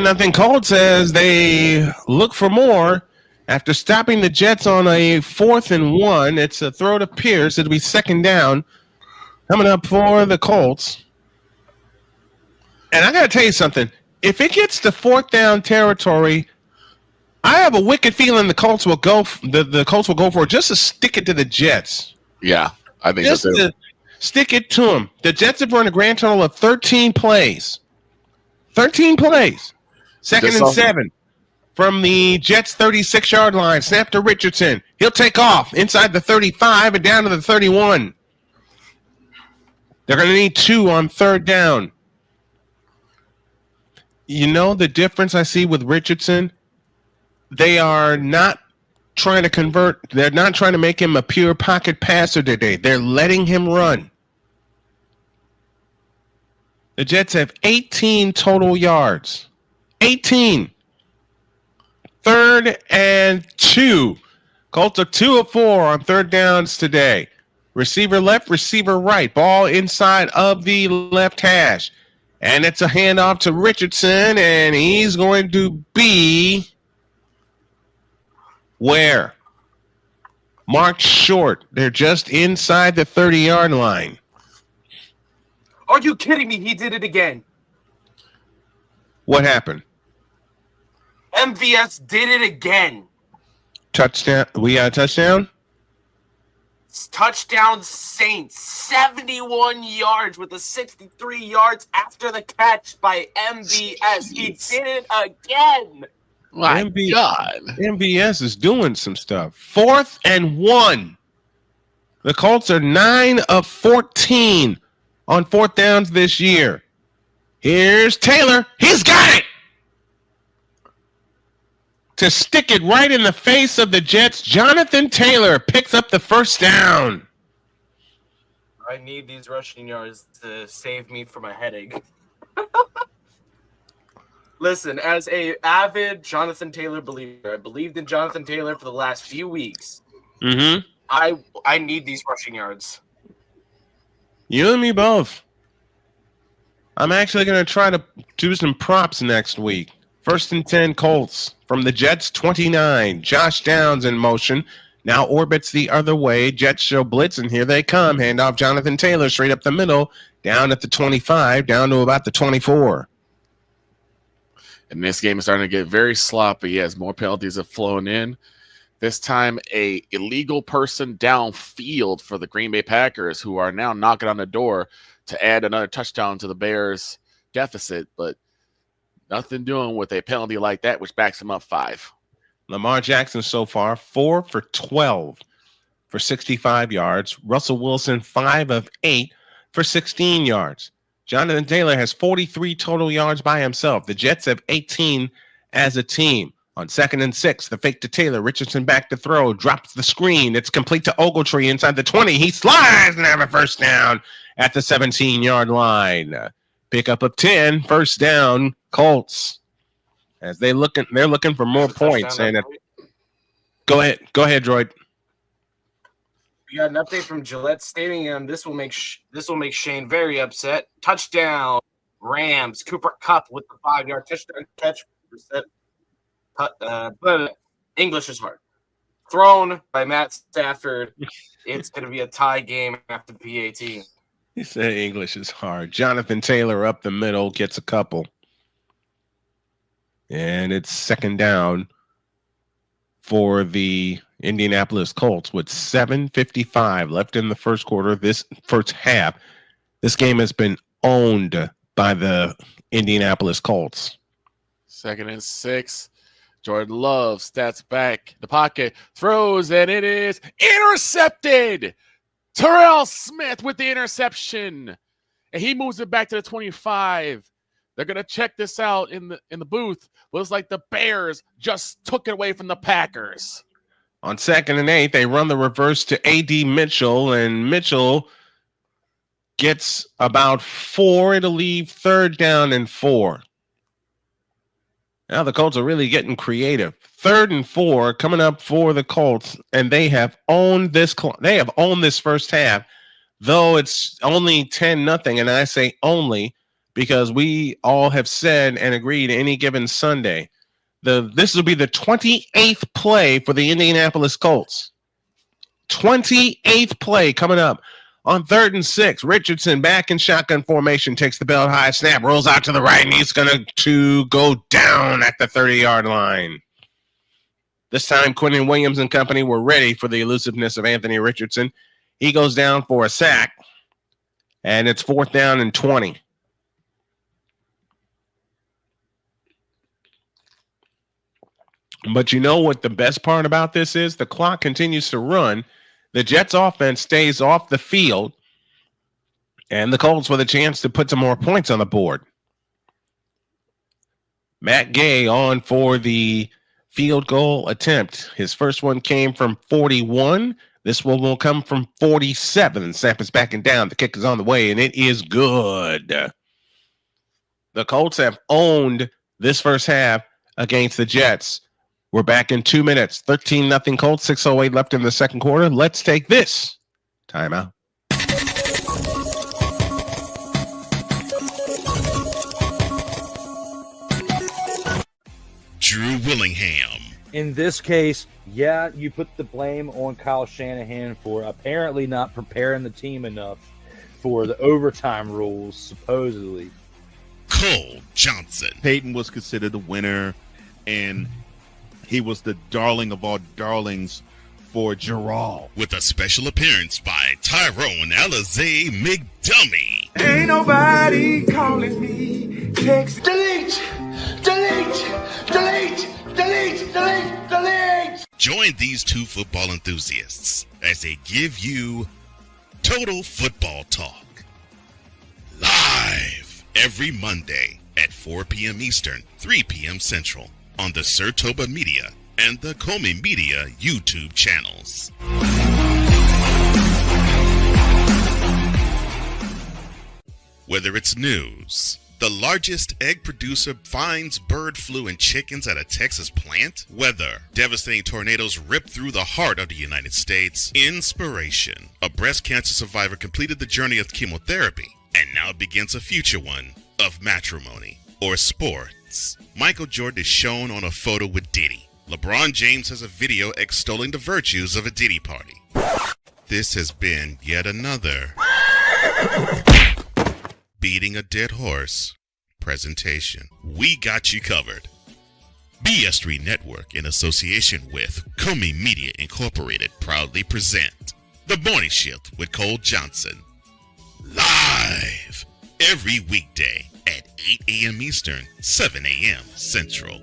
Nothing Colts as they look for more after stopping the Jets on a 4th and 1. It's a throw to Pierce. It'll be 2nd down. Coming up for the Colts. And I got to tell you something. If it gets to fourth down territory, I have a wicked feeling the Colts will go. The Colts will go for it just to stick it to the Jets. Yeah, I think Just so too. to stick it to them. The Jets have run a grand total of 13 plays. 13 plays. Second and 7 from the Jets' 36-yard line. Snap to Richardson. He'll take off inside the 35 and down to the 31. They're going to need 2 on third down. You know the difference I see with Richardson? They are not trying to convert. They're not trying to make him a pure pocket passer today. They're letting him run. The Jets have 18 total yards. 18. 3rd and 2. Colts are 2 of 4 on third downs today. Receiver left, receiver right. Ball inside of the left hash. And it's a handoff to Richardson, and he's going to be where? Marked short. They're just inside the 30-yard line. Are you kidding me? He did it again. What happened? MVS did it again. Touchdown. We got a touchdown? Touchdown Saints. 71 yards with the 63 yards after the catch by MVS. He did it again. My God. MVS is doing some stuff. 4th and 1. The Colts are 9 of 14 on fourth downs this year. Here's Taylor. He's got it! To stick it right in the face of the Jets, Jonathan Taylor picks up the first down. I need these rushing yards to save me from a headache. Listen, as a avid Jonathan Taylor believer, I believed in Jonathan Taylor for the last few weeks. Mm-hmm. I need these rushing yards. You and me both. I'm actually going to try to do some props next week. 1st and 10 Colts from the Jets 29. Josh Downs in motion. Now orbits the other way. Jets show blitz, and here they come. Handoff Jonathan Taylor straight up the middle, down at the 25, down to about the 24. And this game is starting to get very sloppy as more penalties have flown in. This time, a illegal person downfield for the Green Bay Packers, who are now knocking on the door to add another touchdown to the Bears' deficit, but nothing doing with a penalty like that, which backs him up 5. Lamar Jackson so far 4 for 12 for 65 yards. Russell Wilson 5 of 8 for 16 yards. Jonathan Taylor has 43 total yards by himself. The Jets have 18 as a team. On 2nd and 6, the fake to Taylor. Richardson back to throw. Drops the screen. It's complete to Ogletree inside the 20. He slides and have a first down at the 17-yard line. Pickup of 10. First down, Colts. As they're looking for more points. And go ahead, Droid. We got an update from Gillette Stadium. This will make Shane very upset. Touchdown, Rams. Cooper Kupp with the 5-yard touchdown catch. But English is hard. Thrown by Matt Stafford. It's going to be a tie game after PAT. He said English is hard. Jonathan Taylor up the middle gets a couple. And it's 2nd down for the Indianapolis Colts with 7:55 left in the first quarter. This first half, this game has been owned by the Indianapolis Colts. 2nd and 6. Jordan Love stats back the pocket, throws, and it is intercepted. Terrell Smith with the interception, and he moves it back to the 25. They're gonna check this out in the booth. Looks like the Bears just took it away from the Packers. On 2nd and 8, they run the reverse to A.D. Mitchell, and Mitchell gets about 4. It'll leave 3rd down and 4. Now the Colts are really getting creative. 3rd and 4 coming up for the Colts, and they have owned this. They have owned this first half, though it's only 10-0. And I say only because we all have said and agreed any given Sunday, this will be the 28th play for the Indianapolis Colts. 28th play coming up On 3rd and 6, Richardson back in shotgun formation, takes the belt high snap, rolls out to the right, and he's going to go down at the 30-yard line. This time, Quentin Williams and company were ready for the elusiveness of Anthony Richardson. He goes down for a sack, and it's 4th down and 20. But you know what the best part about this is? The clock continues to run. The Jets offense stays off the field, and the Colts with a chance to put some more points on the board. Matt Gay on for the field goal attempt. His first one came from 41. This one will come from 47. Snap is backing down. The kick is on the way, and it is good. The Colts have owned this first half against the Jets. We're back in 2 minutes. 13-0 Colts, 6:08 left in the second quarter. Let's take this timeout. Drew Willingham. In this case, yeah, you put the blame on Kyle Shanahan for apparently not preparing the team enough for the overtime rules, supposedly. Cole Johnson. Peyton was considered the winner, and he was the darling of all darlings for Gerald. With a special appearance by Tyrone Alizé McDummy. Ain't nobody calling me. Text delete, delete, delete, delete, delete, delete. Join these two football enthusiasts as they give you Total Football Talk. Live every Monday at 4 p.m. Eastern, 3 p.m. Central. On the Sertoba Media and the Comey Media YouTube channels. Whether it's news, the largest egg producer finds bird flu in chickens at a Texas plant, weather, devastating tornadoes rip through the heart of the United States, inspiration, a breast cancer survivor completed the journey of chemotherapy and now begins a future one of matrimony or sport. Michael Jordan is shown on a photo with Diddy. LeBron James has a video extolling the virtues of a Diddy party. This has been yet another Beating a Dead Horse presentation. We got you covered. BS3 Network, in association with Comey Media Incorporated, proudly present The Morning Shift with Cole Johnson. Live every weekday at 8 a.m. Eastern, 7 a.m. Central.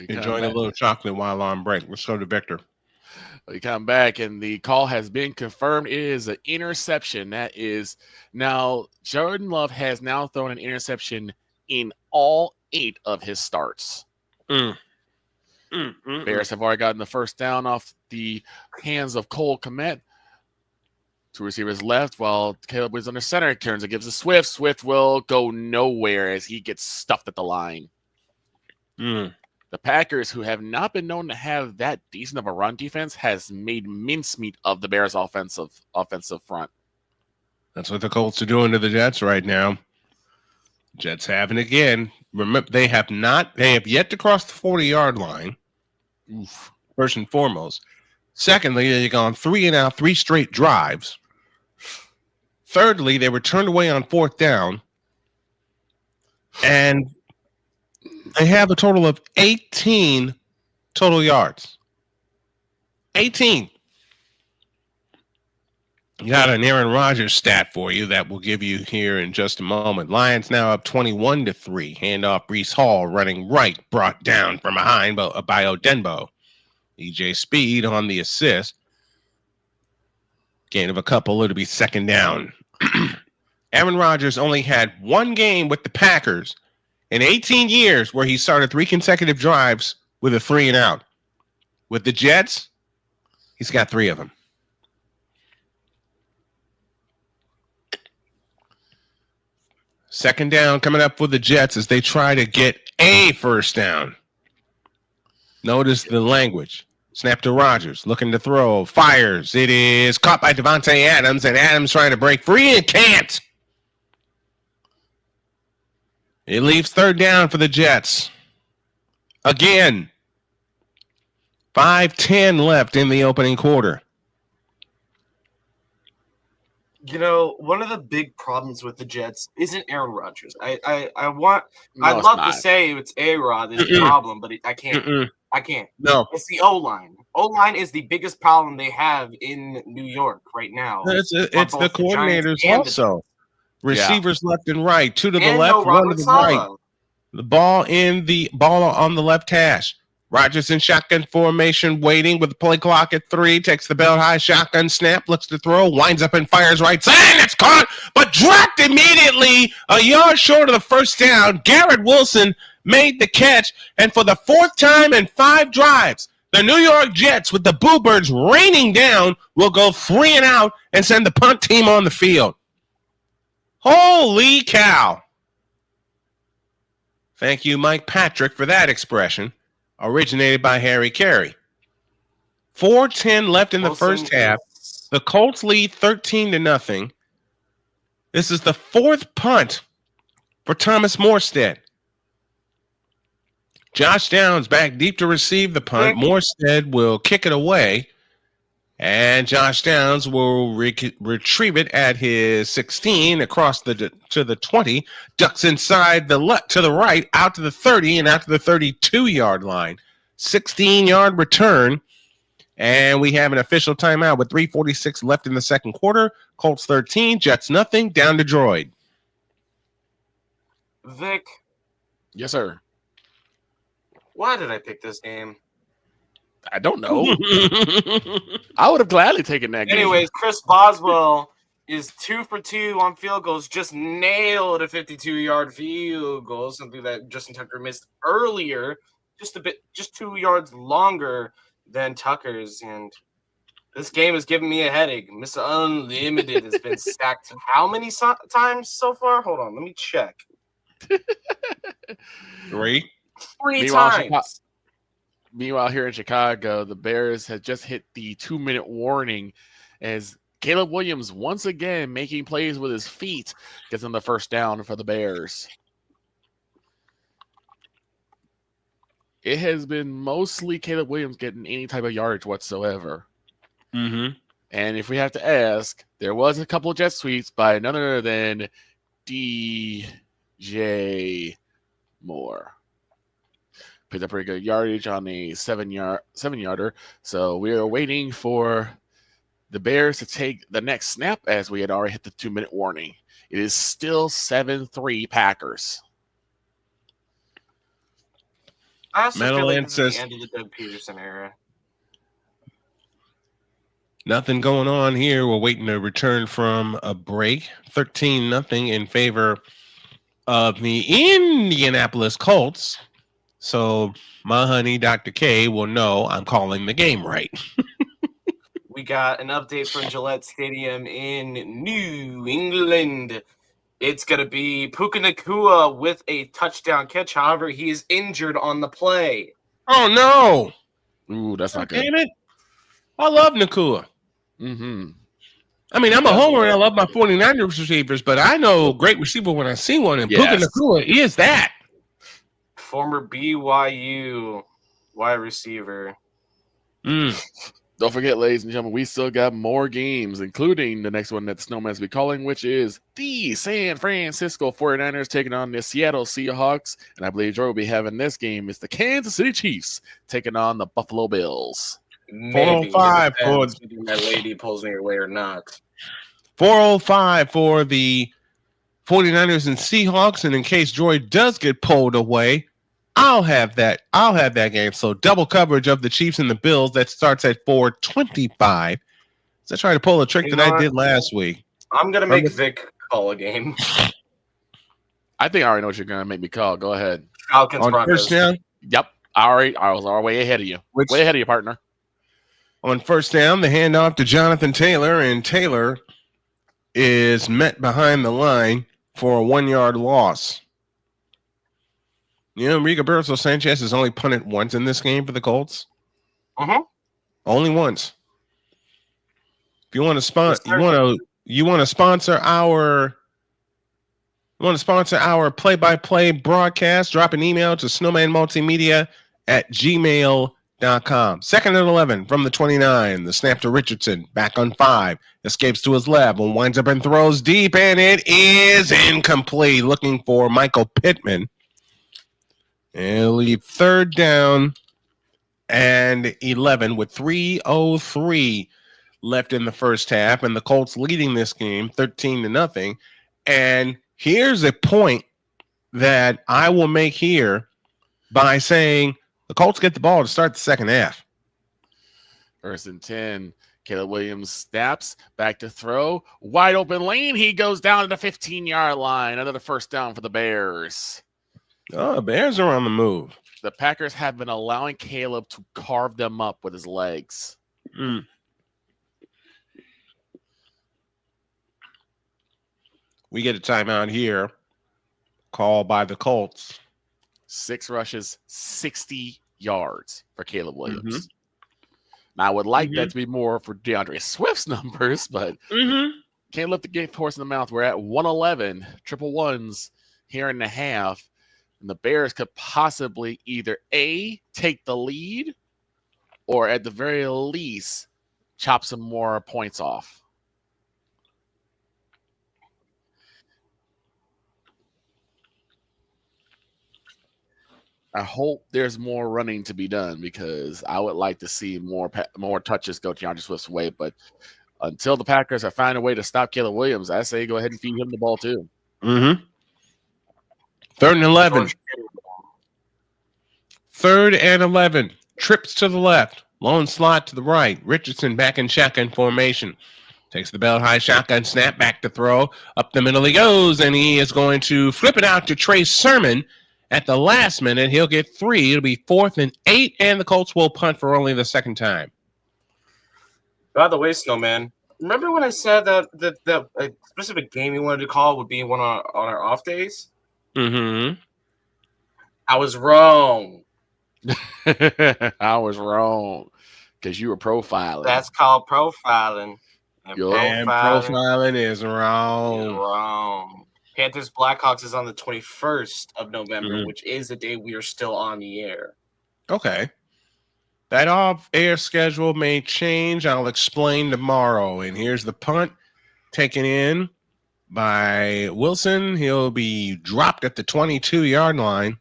Enjoying a little chocolate while on break. Let's go to Victor. We come back, and the call has been confirmed. It is an interception. That is now Jordan Love has now thrown an interception in all 8 of his starts. Bears have already gotten the first down off the hands of Cole Kmet. 2 receivers left while Caleb was under center. Turns and gives to Swift. Swift will go nowhere as he gets stuffed at the line. The Packers, who have not been known to have that decent of a run defense, has made mincemeat of the Bears' offensive front. That's what the Colts are doing to the Jets right now. Jets have it again. Remember, they have yet to cross the 40-yard line. First and foremost. Secondly, they've gone 3 and out, 3 straight drives. Thirdly, they were turned away on 4th down. And they have a total of 18 total yards. 18. Got an Aaron Rodgers stat for you that we'll give you here in just a moment. Lions now up 21-3. Handoff Breece Hall running right, brought down from behind by Odenbo. EJ Speed on the assist. Gain of a couple, it'll be 2nd down. Aaron Rodgers only had 1 game with the Packers in 18 years where he started 3 consecutive drives with a 3 and out. With the Jets, he's got 3 of them. Second down coming up for the Jets as they try to get a first down. Notice the language. Snap to Rodgers, looking to throw, fires. It is caught by Devontae Adams, and Adams trying to break free and can't. It leaves third down for the Jets. Again, 5:10 left in the opening quarter. You know, one of the big problems with the Jets isn't Aaron Rodgers. I'd love to say it's A-Rod is the problem, but I can't. I can't. No. It's the O-line. O-line is the biggest problem they have in New York right now. It's the coordinators also. Receivers left and right. Two to the left, no one to the right. The ball on the left hash. Rodgers in shotgun formation, waiting with the play clock at 3. Takes the belt high, shotgun snap, looks to throw, winds up and fires right side. That's caught, but dropped immediately a yard short of the first down. Garrett Wilson made the catch, and for the 4th time in 5 drives, the New York Jets, with the Boo Birds raining down, will go 3 and out and send the punt team on the field. Holy cow. Thank you, Mike Patrick, for that expression. Originated by Harry Carey. 4:10 left in the first half. The Colts lead 13-0. This is the 4th punt for Thomas Morstead. Josh Downs back deep to receive the punt. Morstead will kick it away, and Josh Downs will retrieve it at his 16 across to the 20, ducks inside to the right, out to the 30, and out to the 32-yard line. 16-yard return, and we have an official timeout with 3:46 left in the second quarter. Colts 13, Jets nothing, down to Droid. Vic. Yes, sir. Why did I pick this game? I don't know. I would have gladly taken that game. Anyways, Chris Boswell is 2 for 2 on field goals. Just nailed a 52-yard field goal, something that Justin Tucker missed earlier, just 2 yards longer than Tucker's. And this game is giving me a headache. Mr. Unlimited has been sacked how many times so far? Hold on, let me check. 3 times. Meanwhile, here in Chicago, the Bears have just hit the 2-minute warning as Caleb Williams once again making plays with his feet gets on the first down for the Bears. It has been mostly Caleb Williams getting any type of yardage whatsoever. Mm-hmm. And if we have to ask, there was a couple of jet sweeps by none other than DJ Moore. Picked up pretty good yardage on a 7-yarder. So we are waiting for the Bears to take the next snap as we had already hit the 2-minute warning. It is still 7-3 Packers. I also feel like this is says, the end of the Doug Peterson era. Nothing going on here. We're waiting to return from a break. 13-0 in favor of the Indianapolis Colts. So my honey, Dr. K, will know I'm calling the game right. We got an update from Gillette Stadium in New England. It's going to be Puka Nacua with a touchdown catch. However, he is injured on the play. Oh, no. Ooh, that's not good. Damn it. I love Nacua. Mm-hmm. I mean, I'm a homer and I love my 49ers receivers, but I know great receiver when I see one, and Puka Nacua is that. Former BYU wide receiver. Don't forget, ladies and gentlemen, we still got more games, including the next one that Snowman's be calling, which is the San Francisco 49ers taking on the Seattle Seahawks. And I believe Joe will be having this game. It's the Kansas City Chiefs taking on the Buffalo Bills. 405 for that lady pulls me away or not. 405 for the 49ers and Seahawks. And in case Joy does get pulled away, I'll have that game. So double coverage of the Chiefs and the Bills. That starts at 425. So I tried to pull a trick I did last week. I'm gonna make Vic call a game. I think I already know what you're gonna make me call. Go ahead. Falcons on Broncos. First down. Yep. I was already way ahead of you. Way ahead of you, partner. On first down, the handoff to Jonathan Taylor, and Taylor is met behind the line for a 1-yard loss. You know, Rigoberto Sanchez has only punted once in this game for the Colts. Uh-huh. Only once. If you want to sponsor, you want to sponsor our play-by-play broadcast, drop an email to Snowman Multimedia at gmail.com. Second and 11 from the 29. The snap to Richardson. Back on 5. Escapes to his left. And winds up and throws deep. And it is incomplete. Looking for Michael Pittman. And he'll leave third down and 11 with 3:03 left in the first half. And the Colts leading this game 13-0. And here's a point that I will make here by saying the Colts get the ball to start the second half. First and 10. Caleb Williams snaps back to throw. Wide open lane. He goes down to the 15-yard line. Another first down for the Bears. Oh, the Bears are on the move. The Packers have been allowing Caleb to carve them up with his legs. We get a timeout here. Called by the Colts. 6 rushes, 60 yards for Caleb Williams. Now, I would like that to be more for DeAndre Swift's numbers, but can't lift the game horse in the mouth. We're at 111, triple ones here in the half. And the Bears could possibly either A, take the lead, or at the very least, chop some more points off. I hope there's more running to be done because I would like to see more touches go to DeAndre Swift's way. But until the Packers have found a way to stop Caleb Williams, I say go ahead and feed him the ball too. 3rd and 11. 3rd and 11. Trips to the left. Lone slot to the right. Richardson back in shotgun formation. Takes the belt high shotgun snap back to throw. Up the middle he goes, and he is going to flip it out to Trey Sermon. At the last minute, he'll get 3. It'll be 4th and 8, and the Colts will punt for only the second time. By the way, Snowman, remember when I said that a specific game you wanted to call would be one on our off days? I was wrong. I was wrong because you were profiling. That's called profiling. And profiling is wrong. Wrong. Panthers Blackhawks is on the 21st of November, which is the day we are still on the air. Okay. That off-air schedule may change. I'll explain tomorrow. And here's the punt taken in by Wilson. He'll be dropped at the 22-yard line.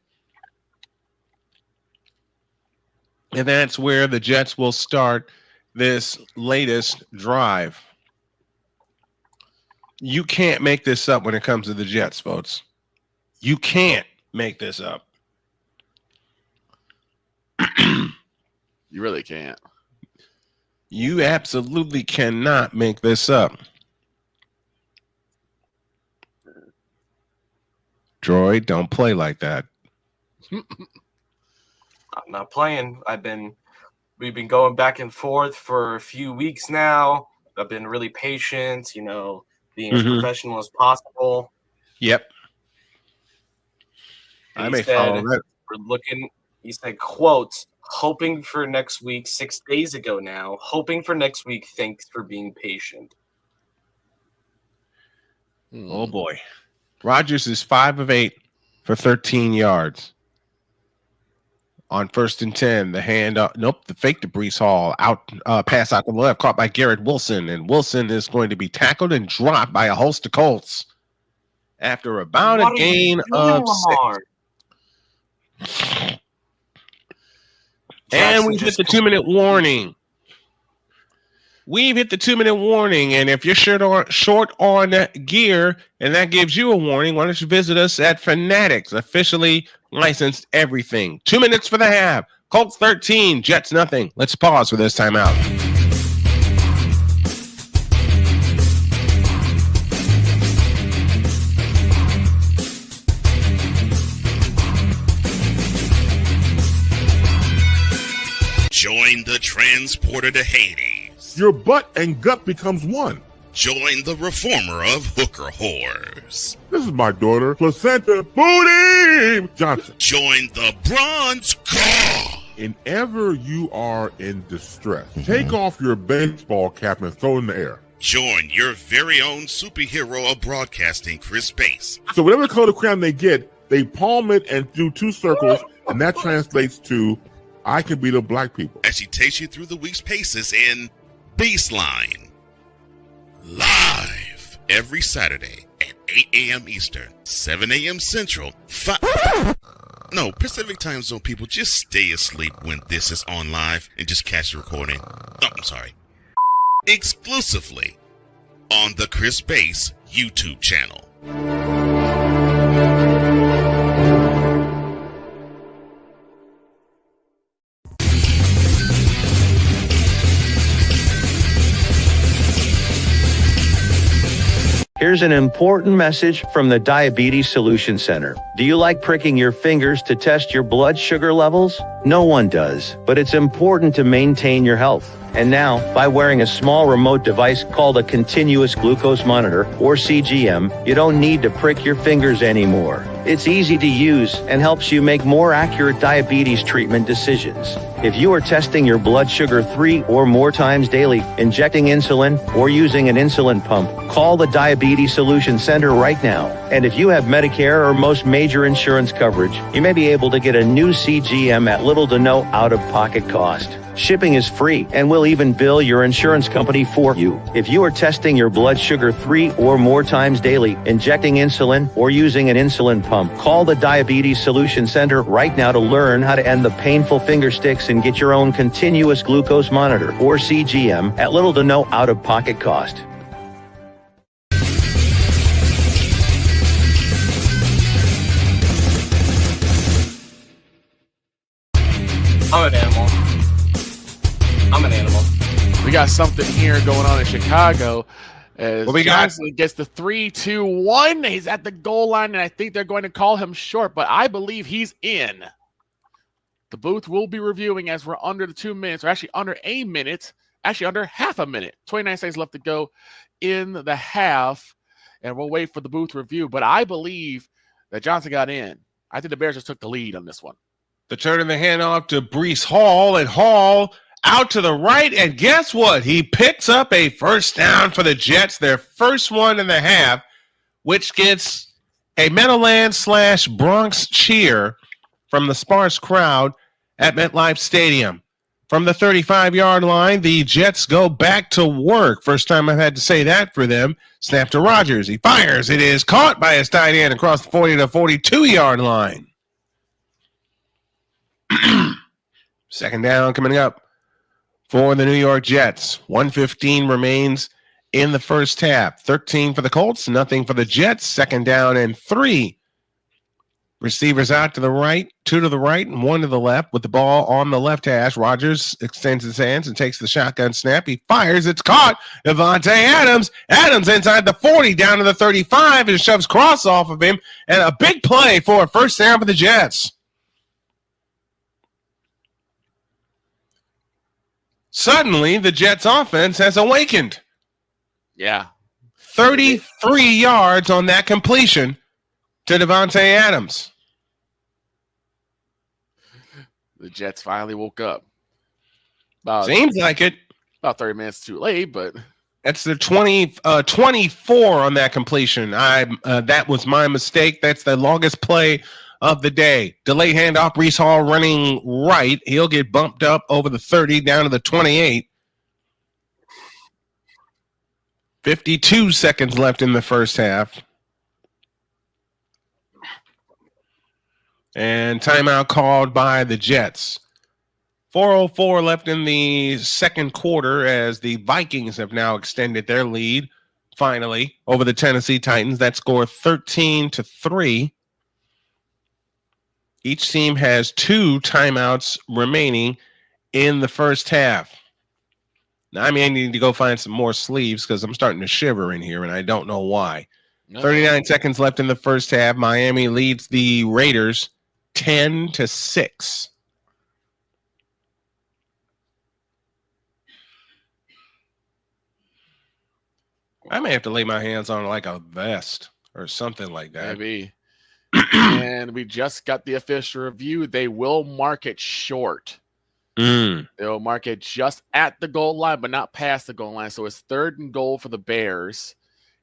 And that's where the Jets will start this latest drive. You can't make this up when it comes to the Jets, folks. You can't make this up. You really can't. You absolutely cannot make this up. Troy, don't play like that. I'm not playing. We've been going back and forth for a few weeks now. I've been really patient, being as professional as possible. Yep. And I may follow that. He said, quote, hoping for next week, 6 days ago now, hoping for next week, thanks for being patient. Oh, boy. Rodgers is 5 of 8 for 13 yards. On 1st and 10, the hand up. Nope, the fake to Breece Hall. Pass out to the left, caught by Garrett Wilson. And Wilson is going to be tackled and dropped by a host of Colts after about a gain of 6. And we've hit the 2-minute warning. We've hit the 2-minute warning. And if you're short on gear and that gives you a warning, why don't you visit us at Fanatics, officially licensed everything. 2 minutes for the half. Colts 13, Jets nothing. Let's pause for this timeout. Join the transporter to Hades. Your butt and gut becomes one. Join the reformer of hooker whores. This is my daughter, Placenta Booty Johnson. Join the bronze god Whenever you are in distress, take off your baseball cap and throw it in the air. Join your very own superhero of broadcasting, Chris Bass. So whatever color crayon they get, they palm it and do 2 circles, and that translates to, I can beat the black people. As she takes you through the week's paces in Baseline. Live every Saturday at 8 a.m. Eastern, 7 a.m. Central, Pacific time zone people, just stay asleep when this is on live and just catch the recording. Oh, I'm sorry. Exclusively on the Chris Bass YouTube channel. Here's an important message from the Diabetes Solution Center. Do you like pricking your fingers to test your blood sugar levels? No one does, but it's important to maintain your health. And now, by wearing a small remote device called a continuous glucose monitor, or CGM, you don't need to prick your fingers anymore. It's easy to use and helps you make more accurate diabetes treatment decisions. If you are testing your blood sugar 3 or more times daily, injecting insulin, or using an insulin pump, call the Diabetes Solution Center right now. And if you have Medicare or most major insurance coverage, you may be able to get a new CGM at little to no out-of-pocket cost. Shipping is free, and we'll even bill your insurance company for you. If you are testing your blood sugar 3 or more times daily, injecting insulin, or using an insulin pump, call the Diabetes Solution Center right now to learn how to end the painful finger sticks and get your own continuous glucose monitor, or CGM, at little to no out-of-pocket cost. I'm an animal. I'm an animal. We got something here going on in Chicago. As What we got? Johnson gets the 3-2-1. He's at the goal line, and I think they're going to call him short, but I believe he's in. The booth will be reviewing as we're under the 2 minutes, or actually under a minute, actually under half a minute. 29 seconds left to go in the half, and we'll wait for the booth review. But I believe that Johnson got in. I think the Bears just took the lead on this one. The turn of the handoff to Breece Hall, and Hall out to the right, and guess what? He picks up a first down for the Jets, their first one in the half, which gets a Meadowlands/Bronx cheer from the sparse crowd at MetLife Stadium. From the 35-yard line, the Jets go back to work. First time I've had to say that for them. Snap to Rodgers. He fires. It is caught by his tight end across the 40 to 42-yard line. Second down coming up for the New York Jets. 1:15 remains in the first half. 13 for the Colts, nothing for the Jets. Second down and 3. Receivers out to the right, 2 to the right, and 1 to the left with the ball on the left hash. Rodgers extends his hands and takes the shotgun snap. He fires. It's caught. Devontae Adams. Adams inside the 40, down to the 35, and shoves Cross off of him. And a big play for a first down for the Jets. Suddenly, the Jets' offense has awakened. Yeah. 33 yards on that completion to Devontae Adams. The Jets finally woke up. Seems like it. About 30 minutes too late, but that's the 24 on that completion. That was my mistake. That's the longest play of the day. Delay handoff, Breece Hall running right. He'll get bumped up over the 30 down to the 28. 52 seconds left in the first half. And timeout called by the Jets. 4:04 left in the second quarter as the Vikings have now extended their lead finally over the Tennessee Titans. That score 13-3. Each team has 2 timeouts remaining in the first half. Now, I may need to go find some more sleeves because I'm starting to shiver in here, and I don't know why. 39 seconds left in the first half. Miami leads the Raiders 10-6. I may have to lay my hands on like a vest or something like that. maybe. And we just got the official review. They will mark it short. They'll mark it just at the goal line, but not past the goal line. So it's 3rd and goal for the Bears.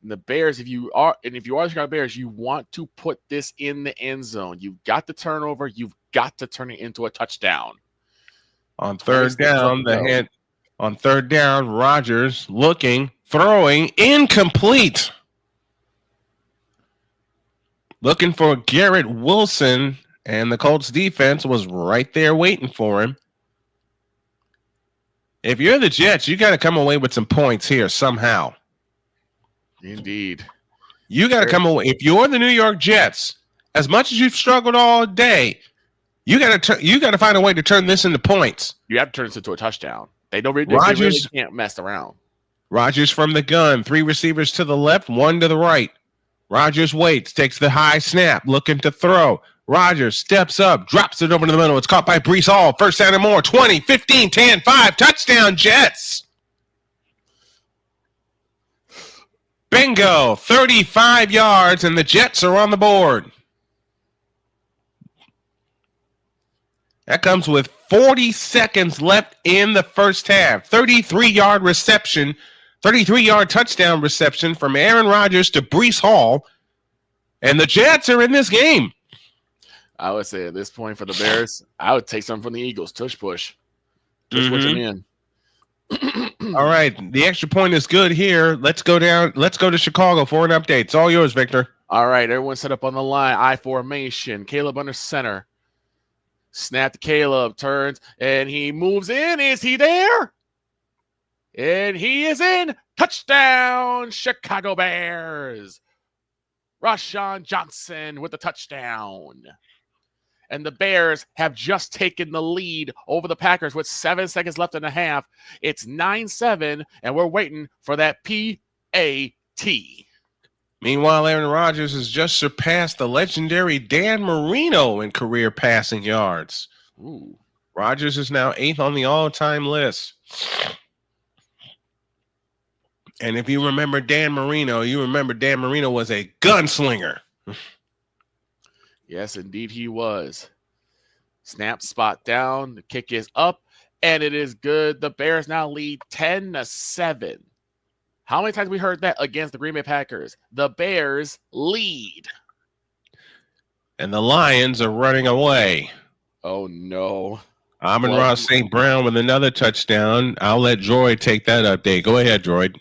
And the Bears, if you are the Chicago Bears, you want to put this in the end zone. You've got the turnover. You've got to turn it into a touchdown. On 3rd down, on 3rd down, Rodgers looking, throwing, incomplete. Looking for Garrett Wilson, and the Colts defense was right there waiting for him. If you're the Jets, you got to come away with some points here somehow. Indeed. You got to come away. If you're the New York Jets, as much as you've struggled all day, you got to find a way to turn this into points. You have to turn this into a touchdown. They really can't mess around. Rodgers from the gun, 3 receivers to the left, 1 to the right. Rodgers waits, takes the high snap, looking to throw. Rodgers steps up, drops it over to the middle. It's caught by Breece Hall. 1st down and more. 20, 15, 10, 5. Touchdown, Jets. Bingo. 35 yards, and the Jets are on the board. That comes with 40 seconds left in the first half. 33-yard reception, 33-yard touchdown reception from Aaron Rodgers to Breece Hall. And the Jets are in this game. I would say at this point for the Bears, I would take something from the Eagles. Tush push. Tush push them in. All right. The extra point is good here. Let's go down. Let's go to Chicago for an update. It's all yours, Victor. All right. Everyone set up on the line. I formation. Caleb under center. Snap to Caleb. Turns. And he moves in. Is he there? And he is in. Touchdown, Chicago Bears. Rashawn Johnson with the touchdown. And the Bears have just taken the lead over the Packers with 7 seconds left in the half. It's 9-7, and we're waiting for that PAT. Meanwhile, Aaron Rodgers has just surpassed the legendary Dan Marino in career passing yards. Ooh. Rodgers is now 8th on the all-time list. And if you remember Dan Marino, you remember Dan Marino was a gunslinger. Yes, indeed he was. Snap, spot down. The kick is up, and it is good. The Bears now lead 10-7. How many times have we heard that against the Green Bay Packers? The Bears lead. And the Lions are running away. Oh, no. Amon-Ra St. Brown with another touchdown. I'll let Droid take that update. Go ahead, Droid.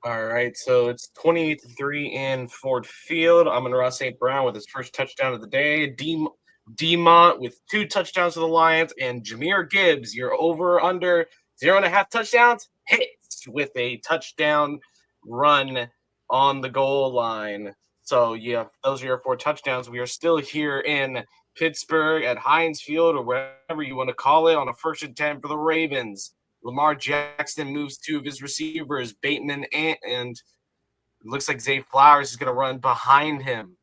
All right, so it's 28-3 in Ford Field. Amon-Ra St. Brown with his first touchdown of the day. Demont with 2 touchdowns to the Lions. And Jahmyr Gibbs, your over-under 0.5 touchdowns, hits with a touchdown run on the goal line. So, yeah, those are your 4 touchdowns. We are still here in Pittsburgh at Heinz Field or wherever you want to call it on a 1st and 10 for the Ravens. Lamar Jackson moves 2 of his receivers, Bateman and it looks like Zay Flowers is going to run behind him.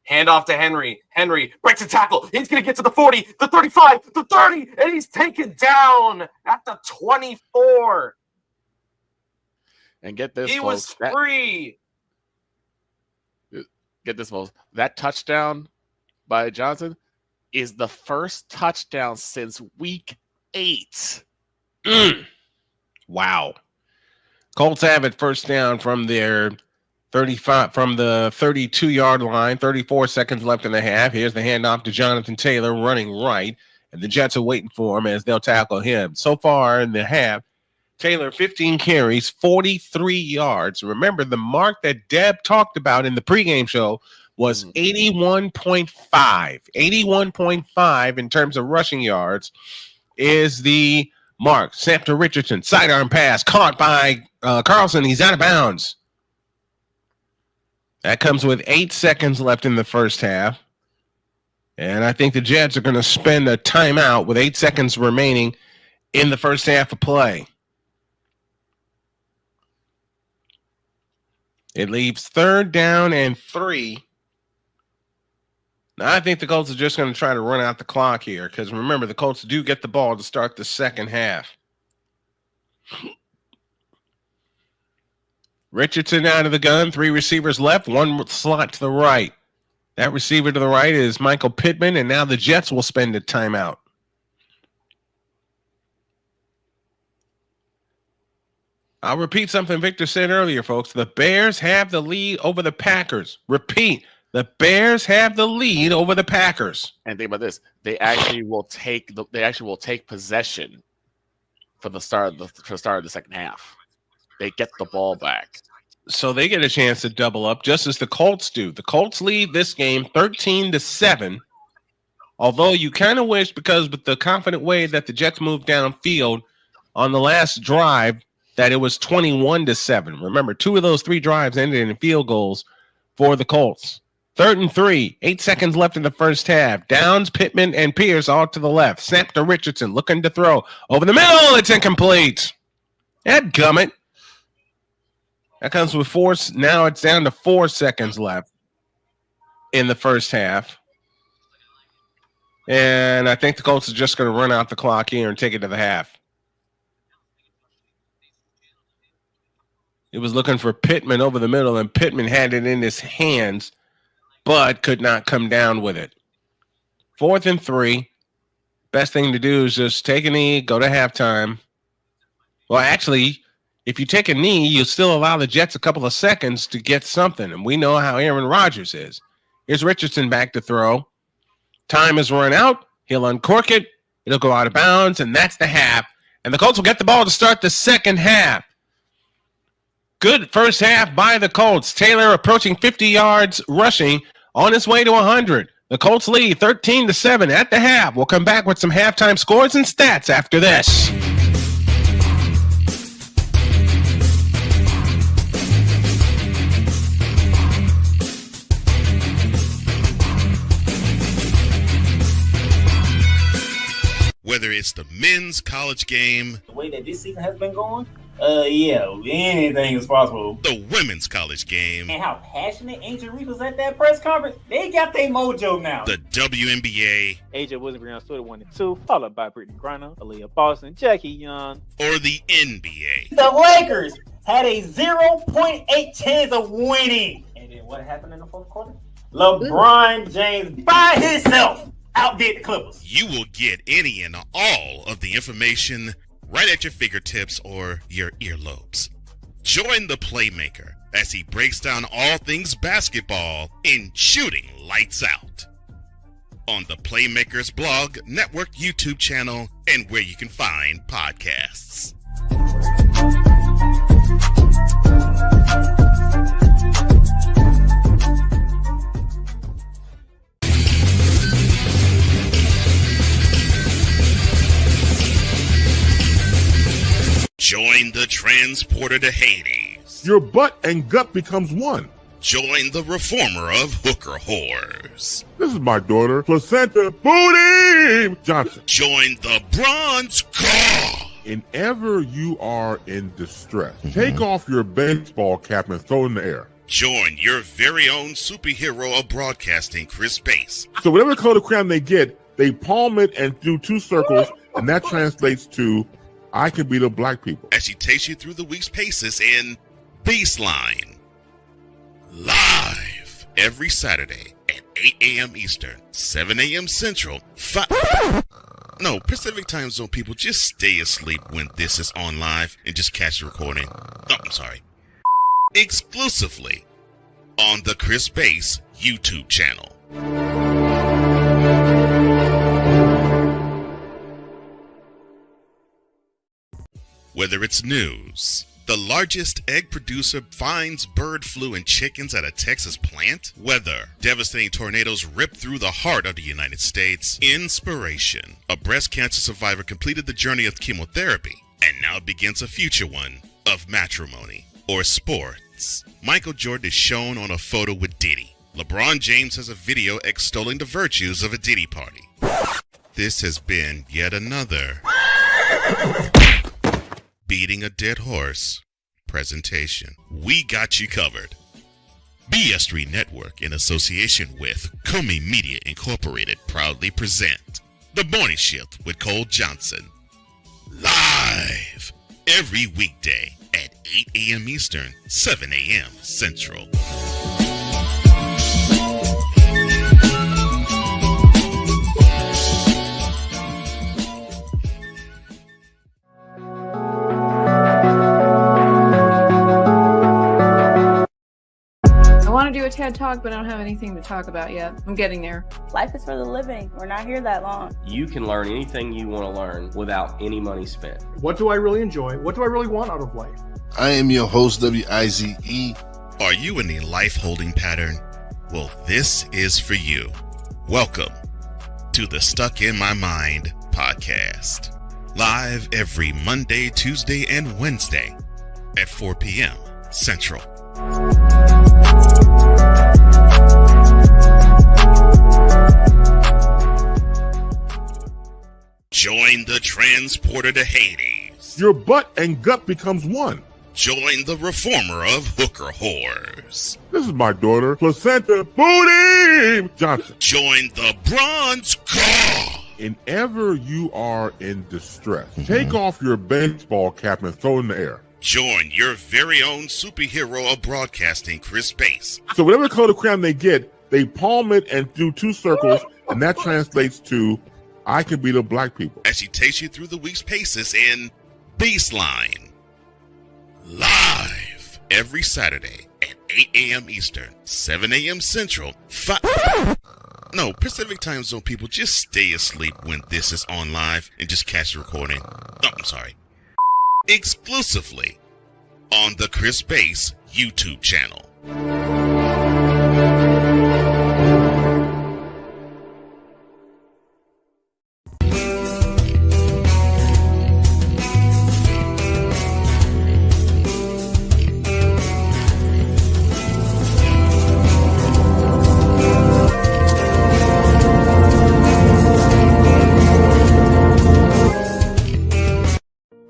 Hand off to Henry. Henry breaks a tackle. He's going to get to the 40, the 35, the 30, and he's taken down at the 24. And get this, he folks, was free. Get this, folks. That touchdown by Johnson is the first touchdown since week 8. Wow. Colts have it first down from their 35 from the 32-yard line. 34 seconds left in the half. Here's the handoff to Jonathan Taylor running right, and the Jets are waiting for him as they'll tackle him. So far in the half, Taylor 15 carries, 43 yards. Remember the mark that Deb talked about in the pregame show was 81.5. 81.5 in terms of rushing yards is the mark. Snap to Richardson, sidearm pass, caught by Carlson. He's out of bounds. That comes with 8 seconds left in the first half. And I think the Jets are going to spend a timeout with 8 seconds remaining in the first half of play. It leaves 3rd down and 3. Now, I think the Colts are just going to try to run out the clock here because, remember, the Colts do get the ball to start the second half. Richardson out of the gun, 3 receivers left, 1 slot to the right. That receiver to the right is Michael Pittman, and now the Jets will spend a timeout. I'll repeat something Victor said earlier, folks. The Bears have the lead over the Packers. Repeat, the Bears have the lead over the Packers. And think about this: they actually will take possession for the start of the second half. They get the ball back, so they get a chance to double up, just as the Colts do. The Colts lead this game 13-7. Although you kind of wish, because with the confident way that the Jets moved downfield on the last drive, that it was 21-7. Remember, 2 of those 3 drives ended in field goals for the Colts. 3rd and 3, 8 seconds left in the first half. Downs, Pittman, and Pierce all to the left. Snap to Richardson, looking to throw. Over the middle, it's incomplete. Dadgummit. That comes with 4. Now it's down to 4 seconds left in the first half. And I think the Colts are just going to run out the clock here and take it to the half. It was looking for Pittman over the middle, and Pittman had it in his hands, but could not come down with it. 4th and 3. Best thing to do is just take a knee, go to halftime. Well, actually, if you take a knee, you'll still allow the Jets a couple of seconds to get something, and we know how Aaron Rodgers is. Here's Richardson back to throw. Time has run out. He'll uncork it. It'll go out of bounds, and that's the half. And the Colts will get the ball to start the second half. Good first half by the Colts. Taylor approaching 50 yards rushing, on his way to 100. The Colts lead 13-7 at the half. We'll come back with some halftime scores and stats after this. Whether it's the men's college game, The way that this season has been going, anything is possible. the women's college game, And how passionate Angel Reese was at that press conference, they got their mojo now. the WNBA, AJ Williams on Twitter 1 and 2, followed by Brittany Griner, Aaliyah Boston, Jackie Young. or the NBA. The Lakers had a 0.8 chance of winning. And then what happened in the fourth quarter? LeBron James by himself outdid the Clippers. You will get any and all of the information right at your fingertips or your earlobes. Join the Playmaker as he breaks down all things basketball in Shooting Lights Out on the Playmakers blog, network, YouTube channel, and where you can find podcasts. Join the transporter to Hades. Your butt and gut becomes one. Join the reformer of hooker whores. This is my daughter, Placenta Booty Johnson. Join the bronze car. Whenever you are in distress, take off your baseball cap and throw it in the air. Join your very own superhero of broadcasting, Chris Bass. So whatever color crayon they get, they palm it and do 2 circles, and that translates to I can beat up black people. As she takes you through the week's paces in Baseline. Live every Saturday at 8 a.m. Eastern, 7 a.m. Central, Pacific Time Zone people, just stay asleep when this is on live and just catch the recording. Exclusively on the Chris Bass YouTube channel. Whether it's news, the largest egg producer finds bird flu in chickens at a Texas plant, weather, devastating tornadoes rip through the heart of the United States, inspiration, a breast cancer survivor completed the journey of chemotherapy, and now begins a future one of matrimony or sports. Michael Jordan is shown on a photo with Diddy. LeBron James has a video extolling the virtues of a Diddy party. This has been yet another Beating a Dead Horse presentation. We got you covered. BS3 Network, in association with Comey Media Incorporated, proudly present The Morning Shift with Cole Johnson. Live every weekday at 8 a.m. Eastern, 7 a.m. Central. TED Talk, but I don't have anything to talk about yet. I'm getting there. Life is for the living. We're not here that long. You can learn anything you want to learn without any money spent. What do I really enjoy? What do I really want out of life? I am your host, WIZE. Are you in a life holding pattern? Well, this is for you. Welcome to the Stuck in My Mind podcast. Live every Monday, Tuesday, and Wednesday at 4 p.m. Central. Join the transporter to Hades. Your butt and gut becomes one. Join the reformer of hooker whores. This is my daughter, Placenta Booty Johnson. Join the bronze car. Whenever you are in distress, take off your baseball cap and throw it in the air. Join your very own superhero of broadcasting, Chris Bass. So whatever color crayon they get, they palm it and do two circles, and that translates to, I can beat up black people. As she takes you through the week's paces in Baseline. Live every Saturday at 8 a.m. Eastern, 7 a.m. Central, Pacific Time Zone people, just stay asleep when this is on live and just catch the recording. Oh, I'm sorry. Exclusively on the Chris Bass YouTube channel.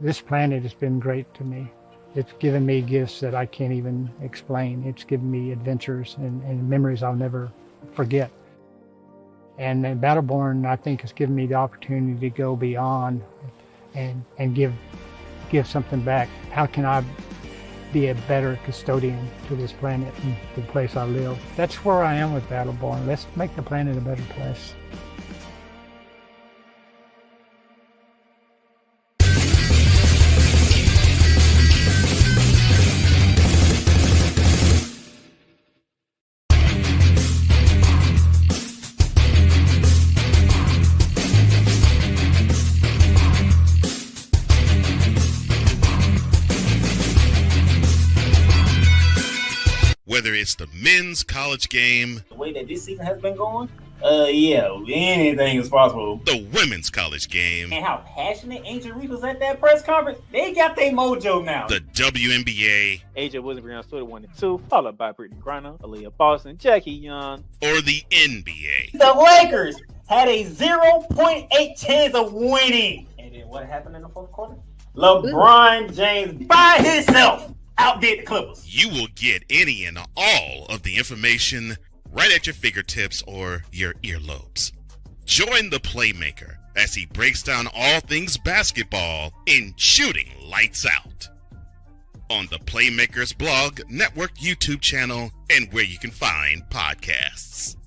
This planet has been great to me. It's given me gifts that I can't even explain. It's given me adventures and memories I'll never forget. And Battleborn, I think, has given me the opportunity to go beyond and give something back. How can I be a better custodian to this planet and the place I live? That's where I am with Battleborn. Let's make the planet a better place. Whether it's the men's college game, the way that this season has been going, anything is possible. The women's college game, and how passionate Angel Reese was at that press conference, they got their mojo now. The WNBA, AJ Wilson Brown stood 1-2, followed by Brittany Griner, Aaliyah Boston, Jackie Young, or the NBA. The Lakers had a 0.8 chance of winning. And then what happened in the fourth quarter? LeBron James by himself outdid the Clippers. You will get any and all of the information right at your fingertips or your earlobes. Join the playmaker as he breaks down all things basketball in Shooting Lights Out on the Playmakers Blog Network YouTube channel and where you can find podcasts.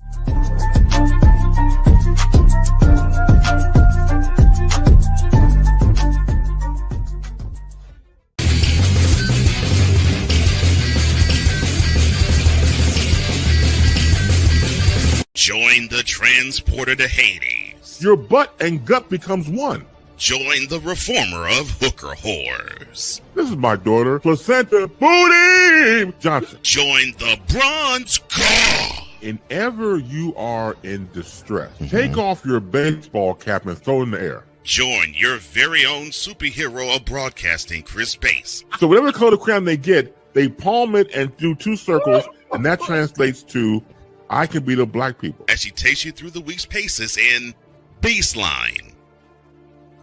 Join the transporter to Hades. Your butt and gut becomes one. Join the reformer of hooker whores. This is my daughter, Placenta Booty Johnson. Join the bronze car. Whenever you are in distress, take off your baseball cap and throw it in the air. Join your very own superhero of broadcasting, Chris Bass. So whatever color crayon they get, they palm it and do two circles, and that translates to, I can beat up black people. As she takes you through the week's paces in Baseline.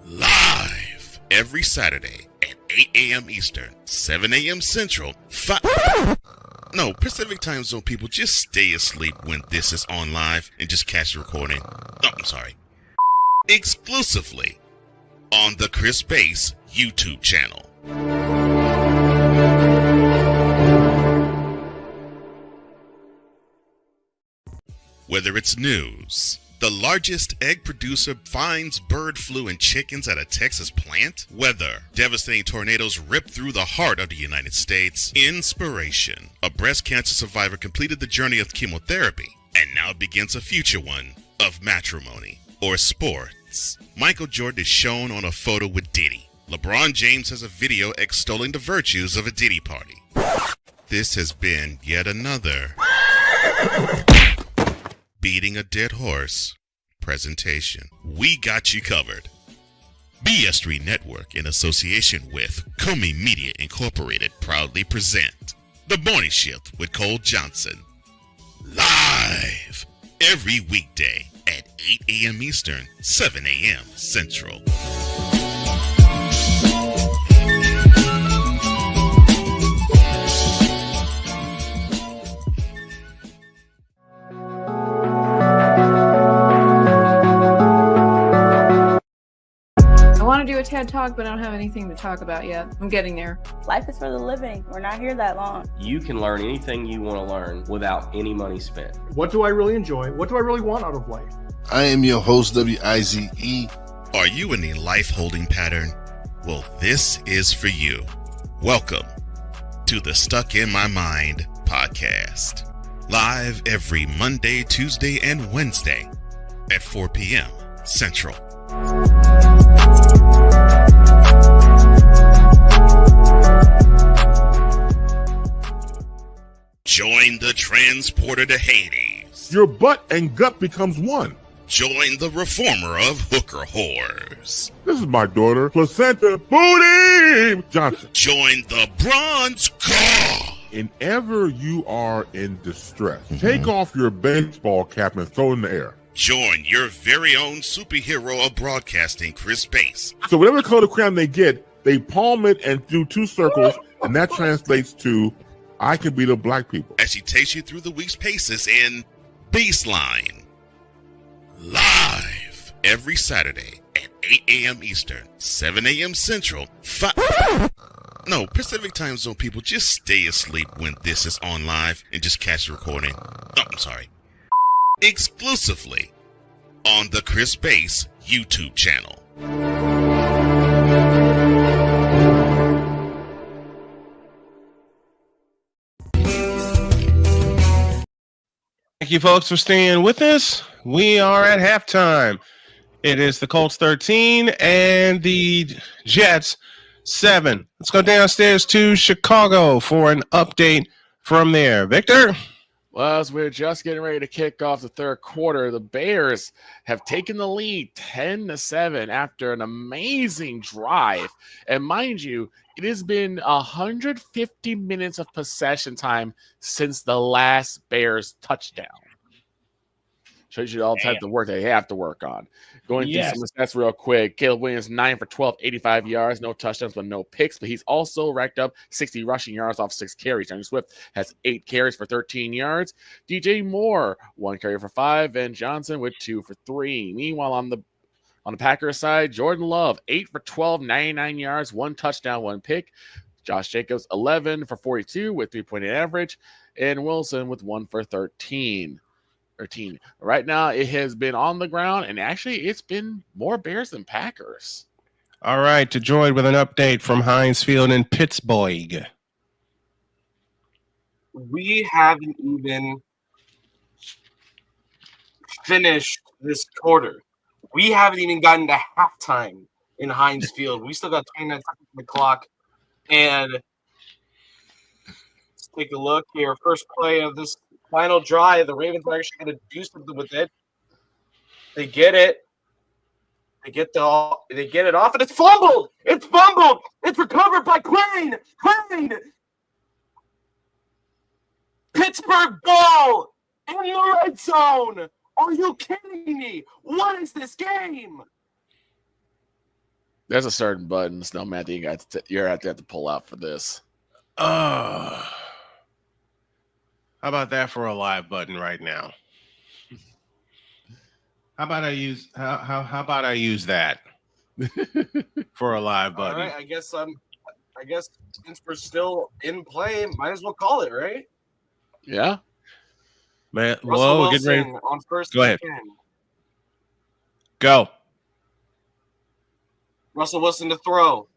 Live every Saturday at 8 a.m. Eastern, 7 a.m. Central, Pacific Time Zone people, just stay asleep when this is on live and just catch the recording. Oh, I'm sorry. Exclusively on the Chris Bass YouTube channel. Whether it's news, The largest egg producer finds bird flu in chickens at a Texas plant. Weather. Devastating tornadoes rip through the heart of the United States. Inspiration. A breast cancer survivor completed the journey of chemotherapy, and now begins a future one of matrimony or sports. Michael Jordan is shown on a photo with Diddy. LeBron James has a video extolling the virtues of a Diddy party. This has been yet another Beating a Dead Horse presentation. We got you covered. BS3 Network, in association with Comey Media Incorporated, proudly present The Morning Shift with Cole Johnson. Live every weekday at 8 a.m. Eastern, 7 a.m. Central. I want to do a TED Talk, but I don't have anything to talk about yet. I'm getting there. Life is for the living. We're not here that long. You can learn anything you want to learn without any money spent. What do I really enjoy? What do I really want out of life? I am your host, WIZE. Are you in a life holding pattern? Well, this is for you. Welcome to the Stuck in My Mind podcast. Live every Monday, Tuesday, and Wednesday at 4 p.m. Central. Join the transporter to Hades. Your butt and gut becomes one. Join the reformer of hooker whores. This is my daughter, Placenta Booty Johnson. Join the bronze car. Whenever you are in distress, take off your baseball cap and throw it in the air. Join your very own superhero of broadcasting, Chris Bass. So whatever color crayon they get, they palm it and do two circles, and that translates to, I can beat up black people. As she takes you through the week's paces in Baseline. Live every Saturday at 8 a.m. Eastern, 7 a.m. Central, No, Pacific Time Zone people, just stay asleep when this is on live and just catch the recording. Oh, I'm sorry. Exclusively on the Chris Bass YouTube channel. Thank you, folks, for staying with us. We are at halftime. It is the Colts 13 and the Jets 7. Let's go downstairs to Chicago for an update from there. Victor? Well, as we're just getting ready to kick off the third quarter, the Bears have taken the lead 10-7 after an amazing drive. And mind you, it has been 150 minutes of possession time since the last Bears touchdown. Shows you all the type of work they have to work on. Going through some of the stats real quick. Caleb Williams, 9 for 12, 85 yards, no touchdowns, but no picks. But he's also racked up 60 rushing yards off 6 carries. Johnny Swift has 8 carries for 13 yards. DJ Moore, 1 carry for 5, and Johnson with 2 for 3. Meanwhile, on the Packers side, Jordan Love, 8 for 12, 99 yards, 1 touchdown, 1 pick. Josh Jacobs, 11 for 42 with 3.8 average, and Wilson with 1 for 13. Right now, it has been on the ground, and actually, it's been more Bears than Packers. All right, to Droid with an update from Heinz Field in Pittsburgh. We haven't even finished this quarter. We haven't even gotten to halftime in Heinz Field. We still got 29 seconds on the clock. And let's take a look here. First play of this final drive. The Ravens are actually going to do something with it. They get it. They get it off, and it's fumbled. It's fumbled. It's recovered by Crane. Pittsburgh ball in the red zone. Are you kidding me? What is this game? There's a certain button, Snowman, that you're going to have to pull out for this. How about that for a live button right now? How about I use that for a live button? All right, I guess since we're still in play, might as well call it, right? Yeah. Man, Russell whoa, Wilson get ready. On first Go ahead. Go. Russell Wilson to throw.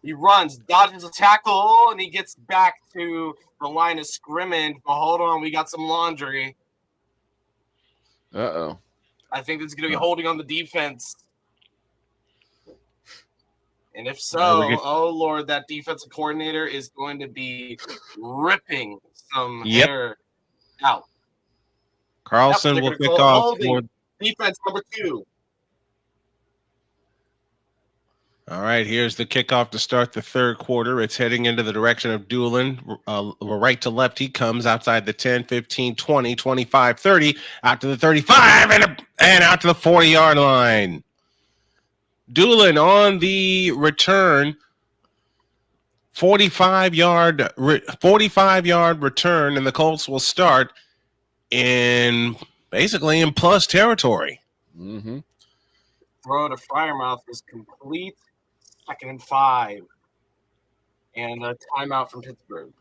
He runs, dodges a tackle, and he gets back to the line of scrimmage. But hold on, we got some laundry. Uh-oh. I think it's going to be holding on the defense. And if so, oh, Lord, that defensive coordinator is going to be ripping some hair out. Carlson will kick off. Defense number 2. All right, here's the kickoff to start the third quarter. It's heading into the direction of Doolin. Right to left, he comes outside the 10, 15, 20, 25, 30, out to the 35, and out to the 40-yard line. Doolin on the return, 45-yard return, and the Colts will start basically in plus territory. Mm-hmm. Throw to Freiermuth is complete. 2nd and 5. And a timeout from Pittsburgh.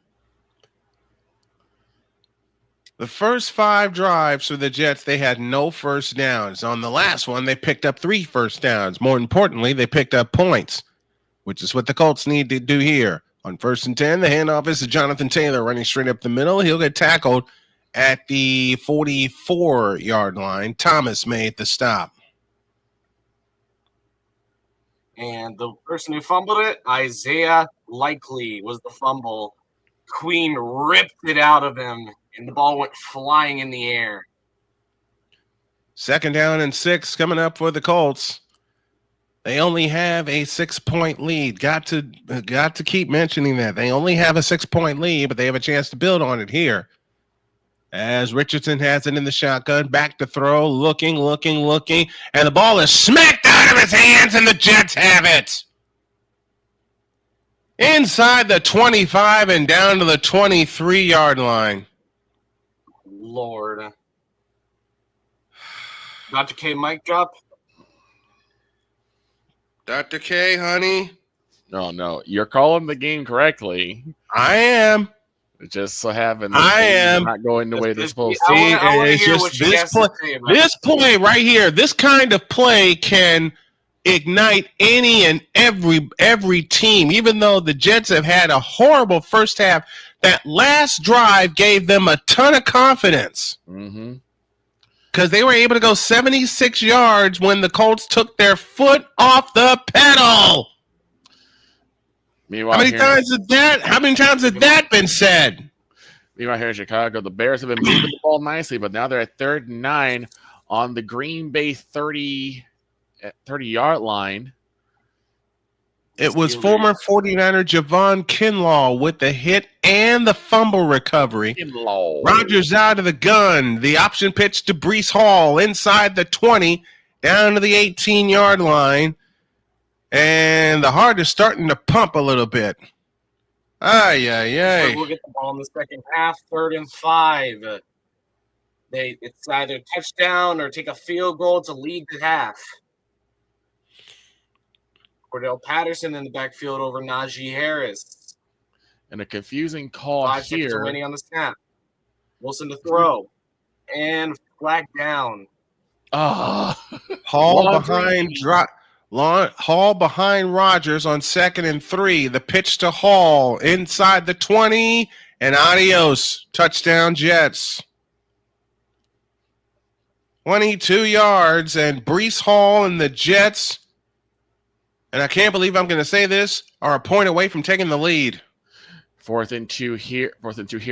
The first 5 drives for the Jets, they had no first downs. On the last one, they picked up 3 first downs. More importantly, they picked up points, which is what the Colts need to do here. On 1st and 10, the handoff is to Jonathan Taylor running straight up the middle. He'll get tackled at the 44-yard line. Thomas made the stop. And the person who fumbled it, Isaiah Likely, was the fumble. Queen ripped it out of him, and the ball went flying in the air. 2nd down and 6 coming up for the Colts. They only have a 6-point lead. Got to keep mentioning that. They only have a 6-point lead, but they have a chance to build on it here. As Richardson has it in the shotgun, back to throw, looking, and the ball is smacked out of his hands, and the Jets have it. Inside the 25 and down to the 23-yard line. Lord. Dr. K, mic drop. Dr. K, honey. No. You're calling the game correctly. I am. It just so happens I am not going the way they're supposed to. See, this play right here, this kind of play can ignite any and every team. Even though the Jets have had a horrible first half, that last drive gave them a ton of confidence. Mm-hmm. Because they were able to go 76 yards when the Colts took their foot off the pedal. Meanwhile, how many times has that been said? Meanwhile, here in Chicago, the Bears have been moving the ball nicely, but now they're at 3rd and 9 on the Green Bay 30-yard line. It was former 49er Javon Kinlaw with the hit and the fumble recovery. Rodgers out of the gun. The option pitch to Breece Hall inside the 20, down to the 18-yard line. And the heart is starting to pump a little bit. We'll get the ball in the second half, 3rd and 5. It's either touchdown or take a field goal to lead the half. Cordell Patterson in the backfield over Najee Harris. And a confusing call 5 seconds here. remaining on the snap. Wilson to throw. And flag down. Hall behind Rodgers on 2nd and 3. The pitch to Hall inside the 20, and adios. Touchdown Jets. 22 yards, and Breece Hall and the Jets, and I can't believe I'm going to say this, are a point away from taking the lead. 4th and 2 here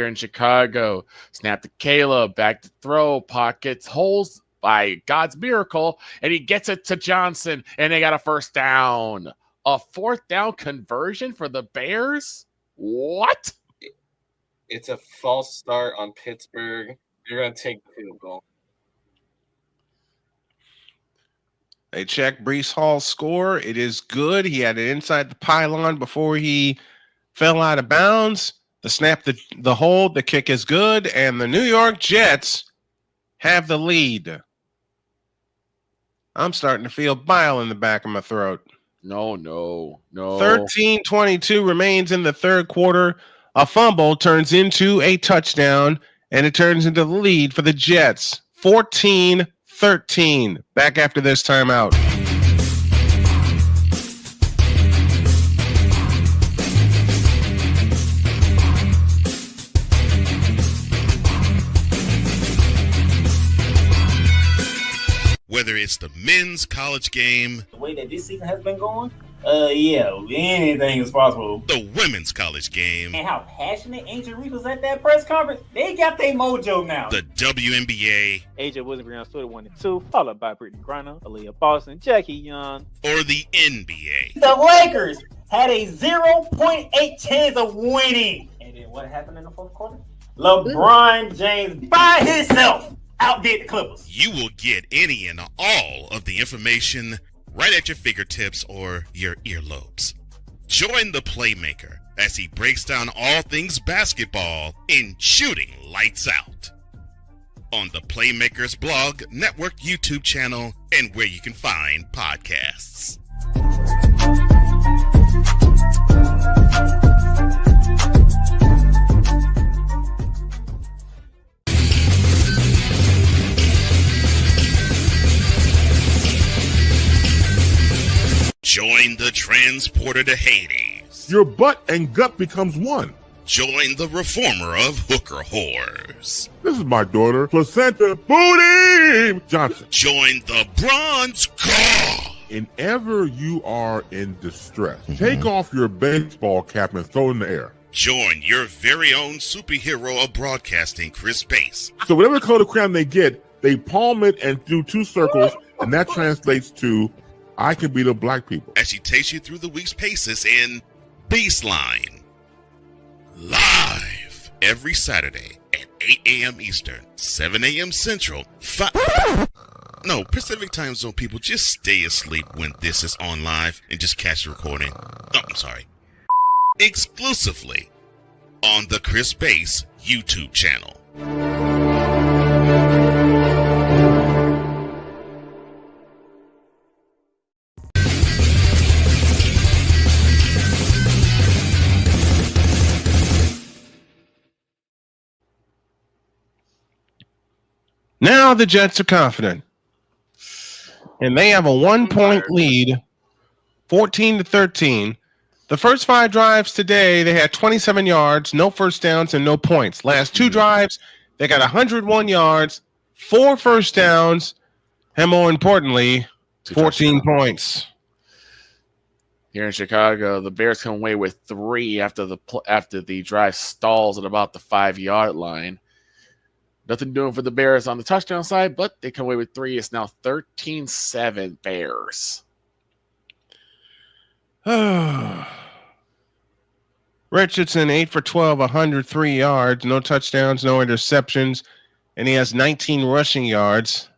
in Chicago. Snap to Caleb, back to throw, pockets, holes by God's miracle, and he gets it to Johnson, and they got a first down. A 4th down conversion for the Bears? What? It's a false start on Pittsburgh. You're going to take the field goal. They check Breece Hall's score. It is good. He had it inside the pylon before he fell out of bounds. The snap, the hold, the kick is good, and the New York Jets have the lead. I'm starting to feel bile in the back of my throat. No. 13:22 remains in the third quarter. A fumble turns into a touchdown, and it turns into the lead for the Jets. 14-13. 14-13. Back after this timeout. Whether it's the men's college game, The way that this season has been going, yeah, anything is possible. the women's college game, And how passionate Angel Reese was at that press conference, they got their mojo now. the WNBA, AJ Wilson Brown stood at 1-2, followed by Brittany Griner, Aaliyah Boston, Jackie Young. or the NBA. The Lakers had a 0.8 chance of winning. And then what happened in the fourth quarter? LeBron James by himself outdid the Clippers. You will get any and all of the information right at your fingertips or your earlobes. Join the Playmaker as he breaks down all things basketball in Shooting Lights Out on the Playmakers blog, network, YouTube channel, and where you can find podcasts. Join the transporter to Hades. Your butt and gut becomes one. Join the reformer of hooker whores. This is my daughter, Placenta Booty Johnson. Join the bronze god. Whenever you are in distress, take off your baseball cap and throw it in the air. Join your very own superhero of broadcasting, Chris Bass. So whatever color crayon they get, they palm it and do two circles, and that translates to I can beat up black people. As she takes you through the week's paces in Baseline. Live every Saturday at 8 a.m. Eastern, 7 a.m. Central, Pacific Time Zone people, just stay asleep when this is on live and just catch the recording. Oh, I'm sorry. Exclusively on the Chris Bass YouTube channel. Now the Jets are confident. And they have a 1-point lead, 14-13. The first 5 drives today, they had 27 yards, no first downs, and no points. Last 2 drives, they got 101 yards, 4 first downs, and more importantly, 14 points. Here in Chicago, the Bears come away with 3 after the drive stalls at about the 5-yard line. Nothing doing for the Bears on the touchdown side, but they come away with 3. It's now 13-7 Bears. Richardson, 8 for 12, 103 yards, no touchdowns, no interceptions, and he has 19 rushing yards.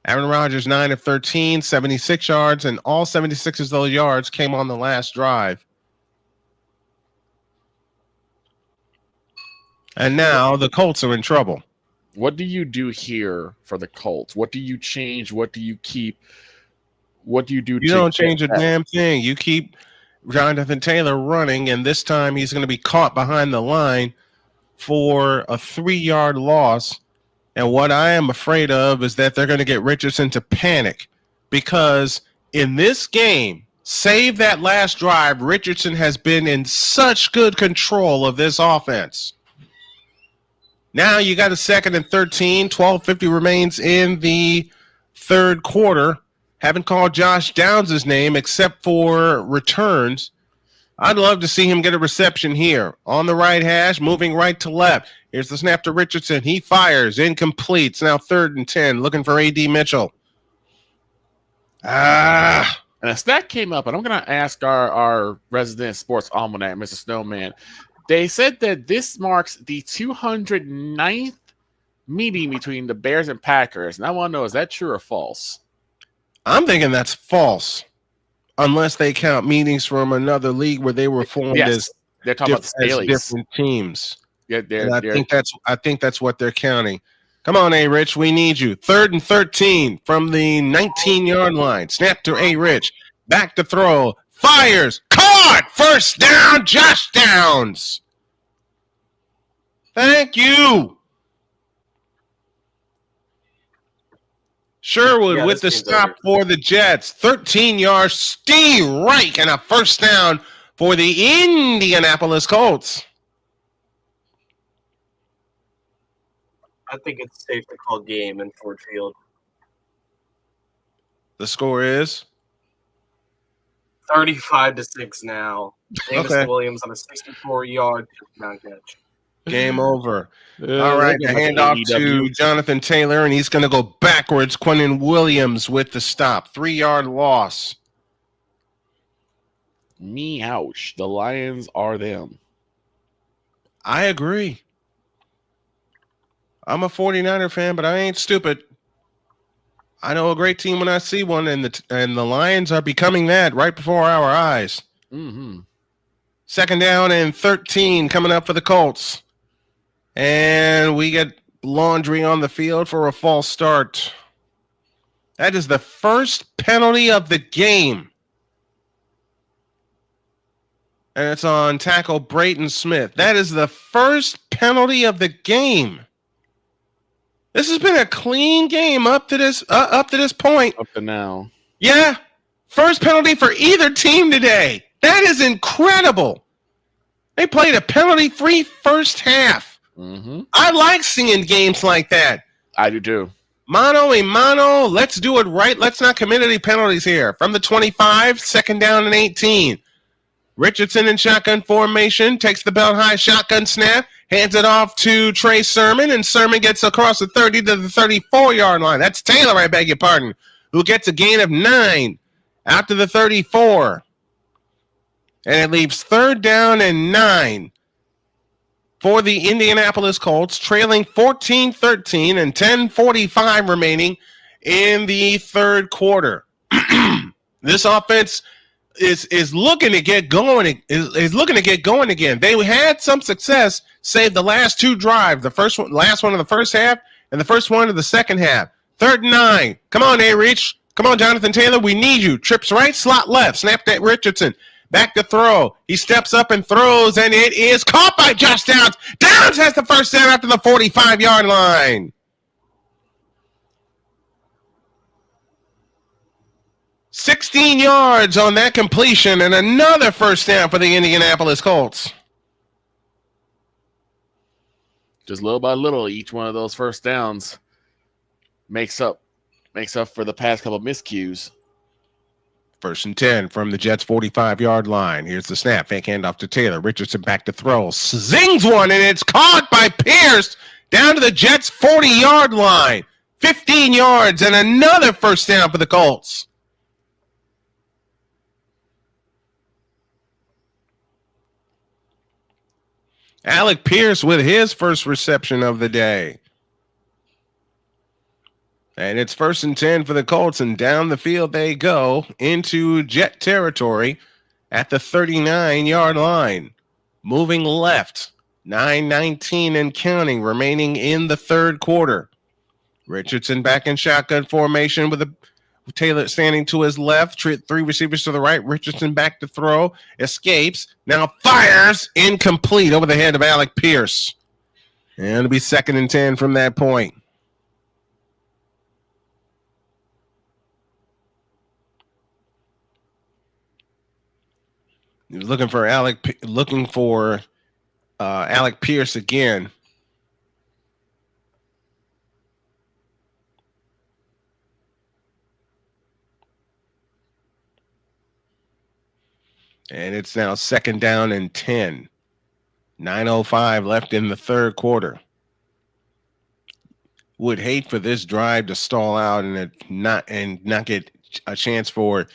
Aaron Rodgers, 9 of 13, 76 yards, and all 76 of those yards came on the last drive. And now the Colts are in trouble. What do you do here for the Colts? What do you change? What do you keep? What do you do? You don't change a damn thing. You keep Jonathan Taylor running, and this time he's going to be caught behind the line for a 3-yard loss. And what I am afraid of is that they're going to get Richardson to panic, because in this game, save that last drive, Richardson has been in such good control of this offense. Now you got a 2nd and 13, 12:50 remains in the third quarter. Haven't called Josh Downs' name except for returns. I'd love to see him get a reception here. On the right hash, moving right to left. Here's the snap to Richardson. He fires, incomplete. It's now 3rd and 10, looking for A.D. Mitchell. And a stat came up, and I'm going to ask our resident sports almanac, Mr. Snowman. They said that this marks the 209th meeting between the Bears and Packers. And I want to know, is that true or false? I'm thinking that's false, unless they count meetings from another league where they were formed as they're talking about the different teams. Yeah, I think that's what they're counting. Come on, A-Rich, we need you. 3rd and 13 from the 19-yard line. Snap to A-Rich. Back to throw. Fires. Caught. First down, Josh Downs. Thank you. Sherwood Yeah, with the this game's stop for the Jets. 13-yard Steve Reich and a first down for the Indianapolis Colts. I think it's safe to call game in Ford Field. The score is 35-6 now. Jameson Okay. Williams on a 64-yard touchdown catch. Game over. All right, the like handoff AEW. to Jonathan Taylor, and he's going to go backwards. Quentin Williams with the stop. 3-yard loss. Ouch. The Lions are them. I agree. I'm a 49er fan, but I ain't stupid. I know a great team when I see one, and the Lions are becoming that right before our eyes. Mm-hmm. 2nd down and 13 coming up for the Colts. And we get laundry on the field for a false start. That is the first penalty of the game. And it's on tackle Brayton Smith. That is the first penalty of the game. This has been a clean game up to this point. Up to now. Yeah. First penalty for either team today. That is incredible. They played a penalty-free first half. Mm-hmm. I like seeing games like that. I do too. Mano a mano. Let's do it right. Let's not commit any penalties here. From the 25, 2nd down and 18. Richardson in shotgun formation, takes the belt high shotgun snap, hands it off to Trey Sermon, and Sermon gets across the 30 to the 34-yard line. That's Taylor, I beg your pardon, who gets a gain of 9 out to the 34. And it leaves 3rd down and 9 for the Indianapolis Colts, trailing 14-13 and 10:45 remaining in the third quarter. This offense is looking to get going. Is looking to get going again. They had some success, save the last 2 drives. The last one of the first half, and the first one of the second half. 3rd and 9. Come on, A-Reach. Come on, Jonathan Taylor. We need you. Trips right, slot left. Snap that Richardson. Back to throw. He steps up and throws, and it is caught by Josh Downs. Downs has the first down after the 45-yard line. 16 yards on that completion, and another first down for the Indianapolis Colts. Just little by little, each one of those first downs makes up for the past couple of miscues. 1st and 10 from the Jets' 45-yard line. Here's the snap. Fake handoff to Taylor. Richardson back to throw. Zings one, and it's caught by Pierce down to the Jets' 40-yard line. 15 yards and another first down for the Colts. Alec Pierce with his first reception of the day. And it's 1st and 10 for the Colts, and down the field they go into Jet territory at the 39-yard line. Moving left, 9:19 and counting remaining in the third quarter. Richardson back in shotgun formation with Taylor standing to his left, 3 receivers to the right. Richardson back to throw, escapes, now fires, incomplete over the head of Alec Pierce. And it'll be 2nd and 10 from that point. He was looking for Alec Pierce again. And it's now 2nd down and 10. 9:05 left in the third quarter. Would hate for this drive to stall out and not get a chance for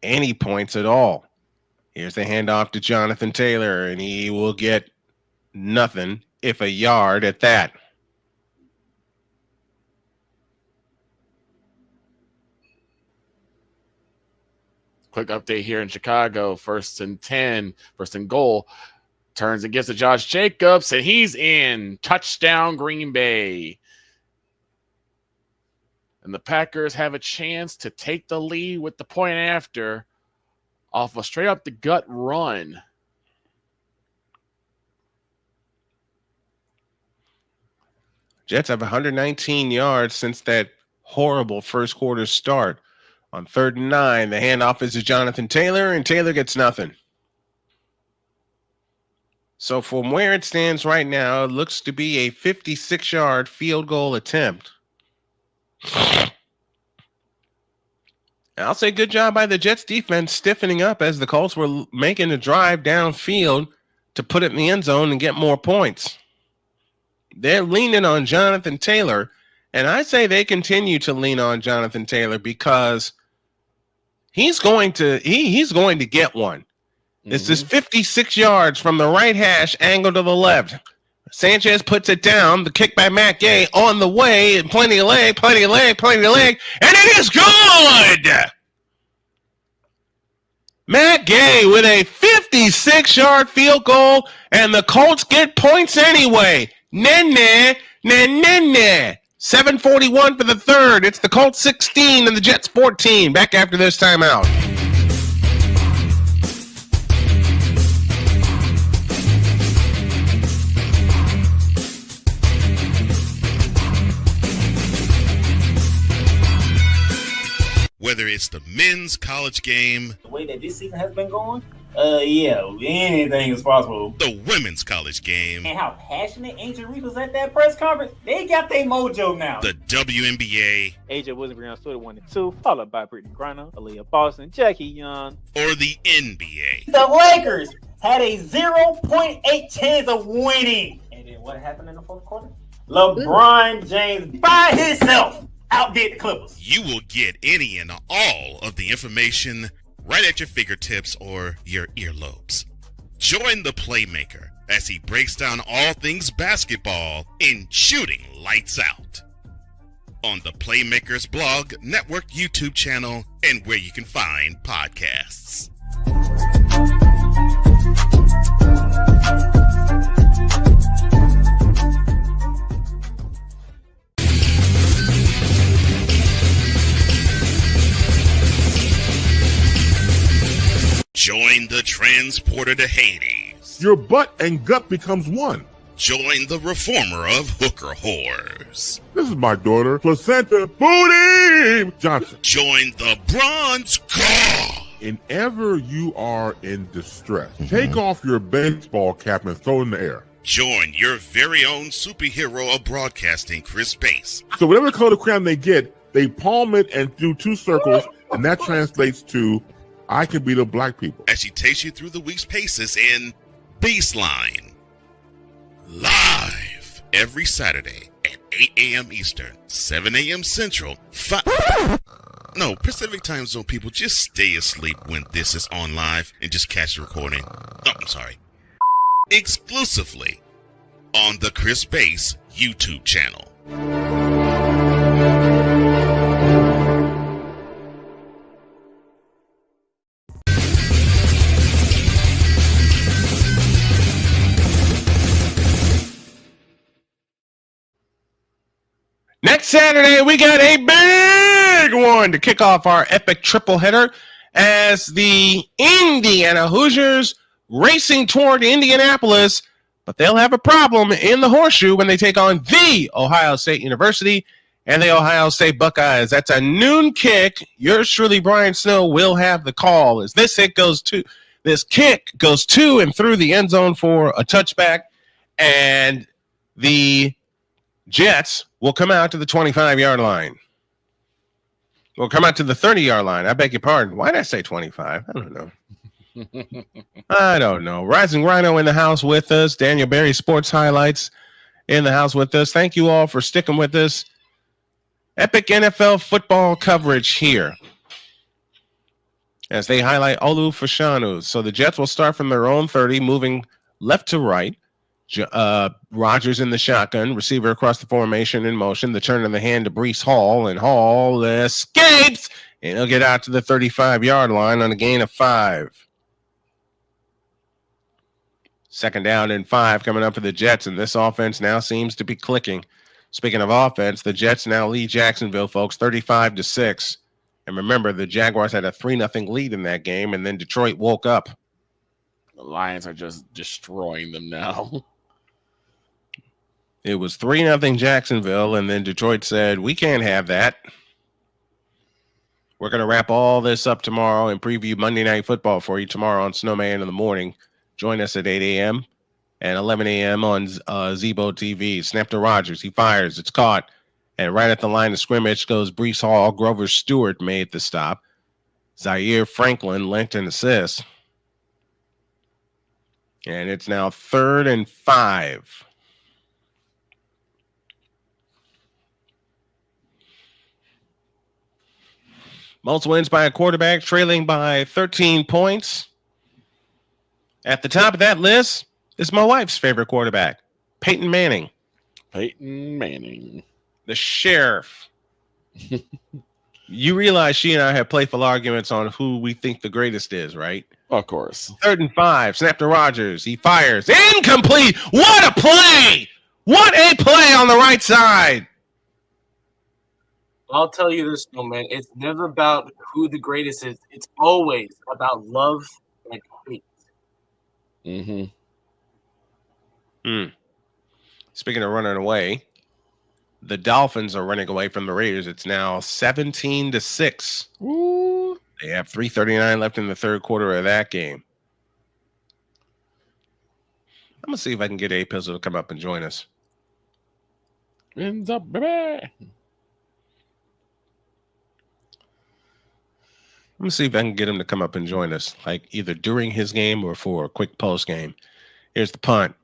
any points at all. Here's the handoff to Jonathan Taylor, and he will get nothing, if a yard at that. Quick update here in Chicago. 1st and 10, 1st and goal. Turns and gets to Josh Jacobs, and he's in. Touchdown, Green Bay. And the Packers have a chance to take the lead with the point after off a straight up the gut run. Jets have 119 yards since that horrible first quarter start. On 3rd and 9, the handoff is to Jonathan Taylor, and Taylor gets nothing. So from where it stands right now, it looks to be a 56-yard field goal attempt. I'll say good job by the Jets defense stiffening up as the Colts were making a drive downfield to put it in the end zone and get more points. They're leaning on Jonathan Taylor, and I say they continue to lean on Jonathan Taylor because he's going to get one. This is 56 yards from the right hash, angle to the left. Sanchez puts it down. The kick by Matt Gay on the way. Plenty of leg, and it is good! Matt Gay with a 56-yard field goal, and the Colts get points anyway. 7:41 for the third. It's the Colts 16 and the Jets 14. Back after this timeout. Whether it's the men's college game, the way that this season has been going, anything is possible. The women's college game, and how passionate Angel Reese was at that press conference, they got their mojo now. The WNBA, AJ Wilson on Twitter 1 and 2, followed by Brittany Griner, Aaliyah Boston, Jackie Young, or the NBA. The Lakers had a 0.8 chance of winning. And then what happened in the fourth quarter? LeBron James by himself outdid the Clippers. You will get any and all of the information right at your fingertips or your earlobes. Join the playmaker as he breaks down all things basketball in Shooting Lights Out on the Playmakers blog, network, YouTube channel, and where you can find podcasts. Join the transporter to Hades. Your butt and gut becomes one. Join the reformer of hooker whores. This is my daughter, Placenta Booty Johnson. Join the bronze car. Whenever you are in distress, take off your baseball cap and throw it in the air. Join your very own superhero of broadcasting, Chris Bass. So whatever color crayon they get, they palm it and do 2 circles, and that translates to I can beat up black people. As she takes you through the week's paces in Baseline. Live every Saturday at 8 a.m. Eastern, 7 a.m. Central, Pacific Time Zone people, just stay asleep when this is on live and just catch the recording. Exclusively on the Chris Bass YouTube channel. Next Saturday, we got a big one to kick off our epic tripleheader as the Indiana Hoosiers racing toward Indianapolis, but they'll have a problem in the horseshoe when they take on the Ohio State University and the Ohio State Buckeyes. That's a noon kick. Yours truly, Brian Snow, will have the call as this kick goes to and through the end zone for a touchback, and the Jets will come out to the 25-yard line. We'll come out to the 30-yard line. I beg your pardon. Why did I say 25? I don't know. Rising Rhino in the house with us. Daniel Berry Sports Highlights in the house with us. Thank you all for sticking with us. Epic NFL football coverage here as they highlight Olu Fashanu. So the Jets will start from their own 30, moving left to right. Rodgers in the shotgun, receiver across the formation in motion, the turn of the hand to Breece Hall, and Hall escapes, and he'll get out to the 35-yard line on a gain of 5. Second down and 5 coming up for the Jets, and this offense now seems to be clicking. Speaking of offense, the Jets now lead Jacksonville, folks, 35-6. And remember, the Jaguars had a 3-0 lead in that game, and then Detroit woke up. The Lions are just destroying them now. It was 3-0 Jacksonville, and then Detroit said, we can't have that. We're going to wrap all this up tomorrow and preview Monday Night Football for you tomorrow on Snowman in the morning. Join us at 8 a.m. and 11 a.m. on Zebo TV. Snap to Rodgers. He fires. It's caught. And right at the line of scrimmage goes Breece Hall. Grover Stewart made the stop. Zaire Franklin lent an assist. And it's now 3rd and 5. Most wins by a quarterback, trailing by 13 points. At the top of that list is my wife's favorite quarterback, Peyton Manning. Peyton Manning. The sheriff. You realize she and I have playful arguments on who we think the greatest is, right? Of course. 3rd and 5. Snap to Rodgers. He fires. Incomplete. What a play. What a play on the right side. I'll tell you this, man. It's never about who the greatest is. It's always about love and hate. Speaking of running away, the Dolphins are running away from the Raiders. It's now 17-6. Ooh. They have 3:39 left in the third quarter of that game. I'm going to see if I can get A Pizzle to come up and join us. Ends up, baby. Let me see if I can get him to come up and join us, like either during his game or for a quick post game. Here's the punt,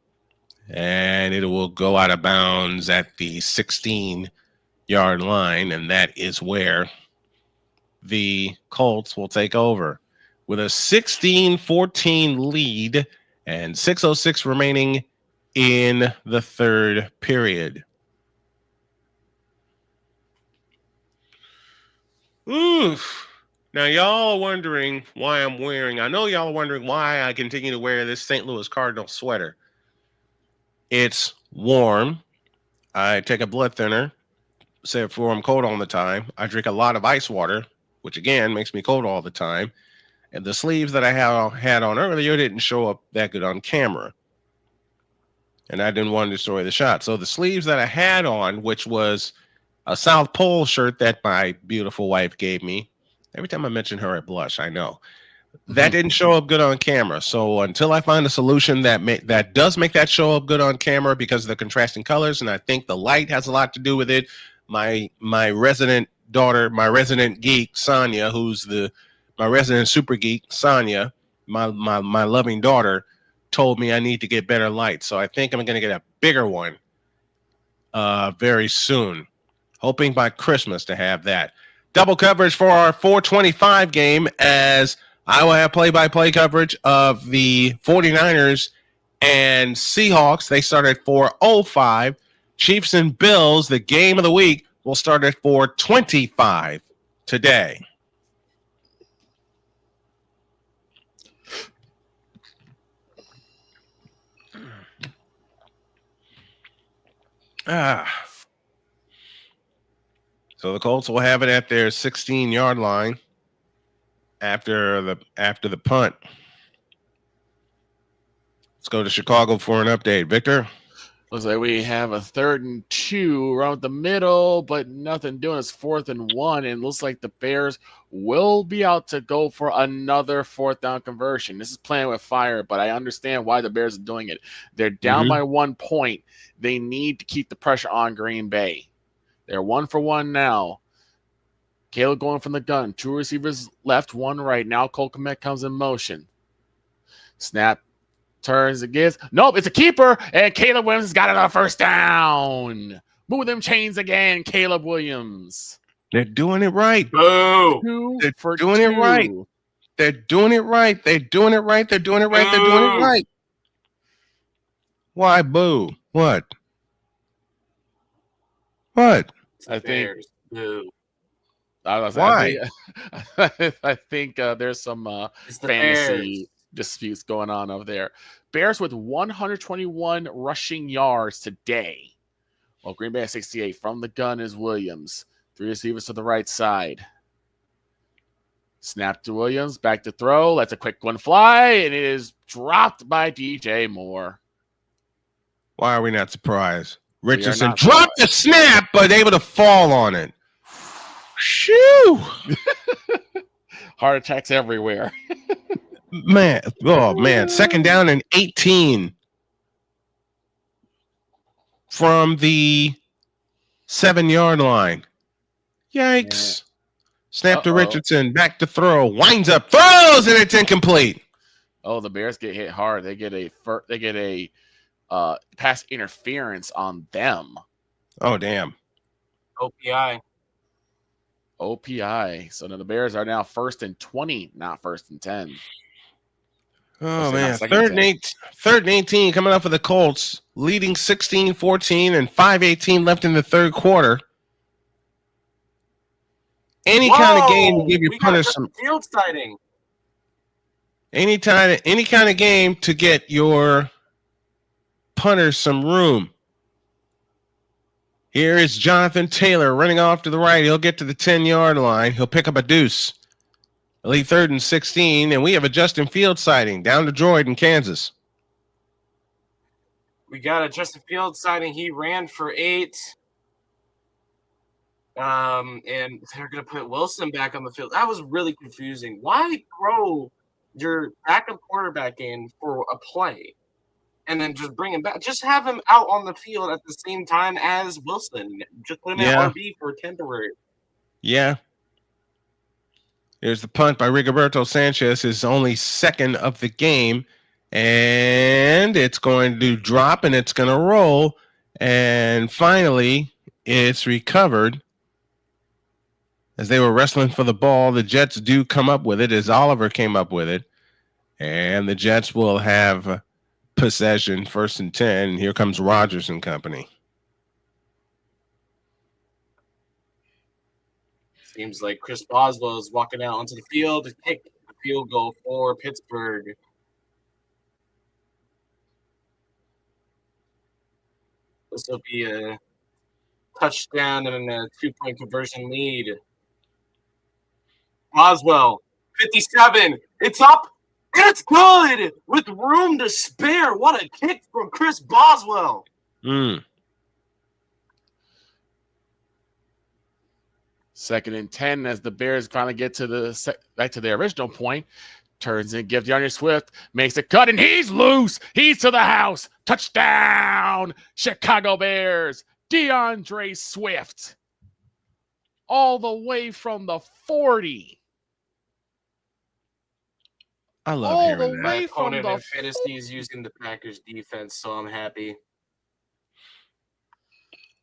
and it will go out of bounds at the 16-yard line, and that is where the Colts will take over with a 16-14 lead and 6:06 remaining in the third period. Oof. Now, y'all are wondering why I'm wearing, I know y'all are wondering why I continue to wear this St. Louis Cardinal sweater. It's warm. I take a blood thinner, except for I'm cold all the time. I drink a lot of ice water, which again makes me cold all the time. And the sleeves that I had on earlier didn't show up that good on camera. And I didn't want to destroy the shot. So the sleeves that I had on, which was a South Pole shirt that my beautiful wife gave me. Every time I mention her, I blush. I know. That didn't show up good on camera. So until I find a solution that does make that show up good on camera because of the contrasting colors, and I think the light has a lot to do with it, my resident daughter, my resident geek, Sonia, who's my resident super geek, Sonia, my loving daughter, told me I need to get better light. So I think I'm going to get a bigger one very soon, hoping by Christmas to have that. Double coverage for our 425 game as I will have play-by-play coverage of the 49ers and Seahawks. They start at 4:05. Chiefs and Bills, the game of the week, will start at 4:25 today. So the Colts will have it at their 16-yard line after the punt. Let's go to Chicago for an update. Victor? Looks like we have a 3rd and 2 around the middle, but nothing doing. It's 4th and 1, and looks like the Bears will be out to go for another 4th down conversion. This is playing with fire, but I understand why the Bears are doing it. They're down by 1 point. They need to keep the pressure on Green Bay. They're 1 for 1 now. Caleb going from the gun. 2 receivers left, 1 right. Now Cole Kmet comes in motion. Snap. Turns again. Nope, it's a keeper. And Caleb Williams has got another 1st down. Move them chains again, Caleb Williams. They're doing it right. Boo. They're doing it right. They're doing it right. They're doing it right. They're doing it right. They're doing it right. Why boo? What? I think. Boo. Why? I think there's some fantasy disputes going on over there. Bears with 121 rushing yards today. Well, Green Bay at 68. From the gun is Williams. 3 receivers to the right side. Snap to Williams. Back to throw. Lets a quick one fly. And it is dropped by DJ Moore. Why are we not surprised? Richardson dropped the snap, but able to fall on it. Shoo! Heart attacks everywhere. Man, oh man, 2nd down and 18 from the 7-yard line. Yikes. Snap to Richardson, back to throw, winds up, throws, and it's incomplete. Oh, the Bears get hit hard. They get a pass interference on them. Oh, damn. OPI. So now the Bears are now 1st and 20, not 1st and 10. Oh, man. 3rd and 18 coming up for the Colts, leading 16-14 and 5:18 left in the third quarter. Any kind of game to give your punter some field sighting. Any kind of game to get your punter some room. Here is Jonathan Taylor running off to the right. He'll get to the 10-yard line. He'll pick up a deuce. Elite 3rd and 16, and we have a Justin Fields sighting down to Droid in Kansas. We got a Justin Fields sighting. He ran for 8. And they're going to put Wilson back on the field. That was really confusing. Why throw your backup quarterback in for a play and then just bring him back? Just have him out on the field at the same time as Wilson. Just put him at RB for temporary. Yeah. Here's the punt by Rigoberto Sanchez, his only 2nd of the game. And it's going to drop and it's going to roll. And finally, it's recovered. As they were wrestling for the ball, the Jets do come up with it as Oliver came up with it. And the Jets will have possession, 1st and 10. And here comes Rodgers and company. Seems like Chris Boswell is walking out onto the field to kick the field goal for Pittsburgh. This will be a touchdown and a 2-point conversion lead. Boswell, 57. It's up. It's good with room to spare. What a kick from Chris Boswell. 2nd and 10 as the Bears finally get to back to their original point. Turns and gives DeAndre Swift, makes a cut, and he's loose. He's to the house. Touchdown, Chicago Bears. DeAndre Swift. All the way from the 40. I love hearing that. My opponent in fantasy is using the Packers defense, so I'm happy.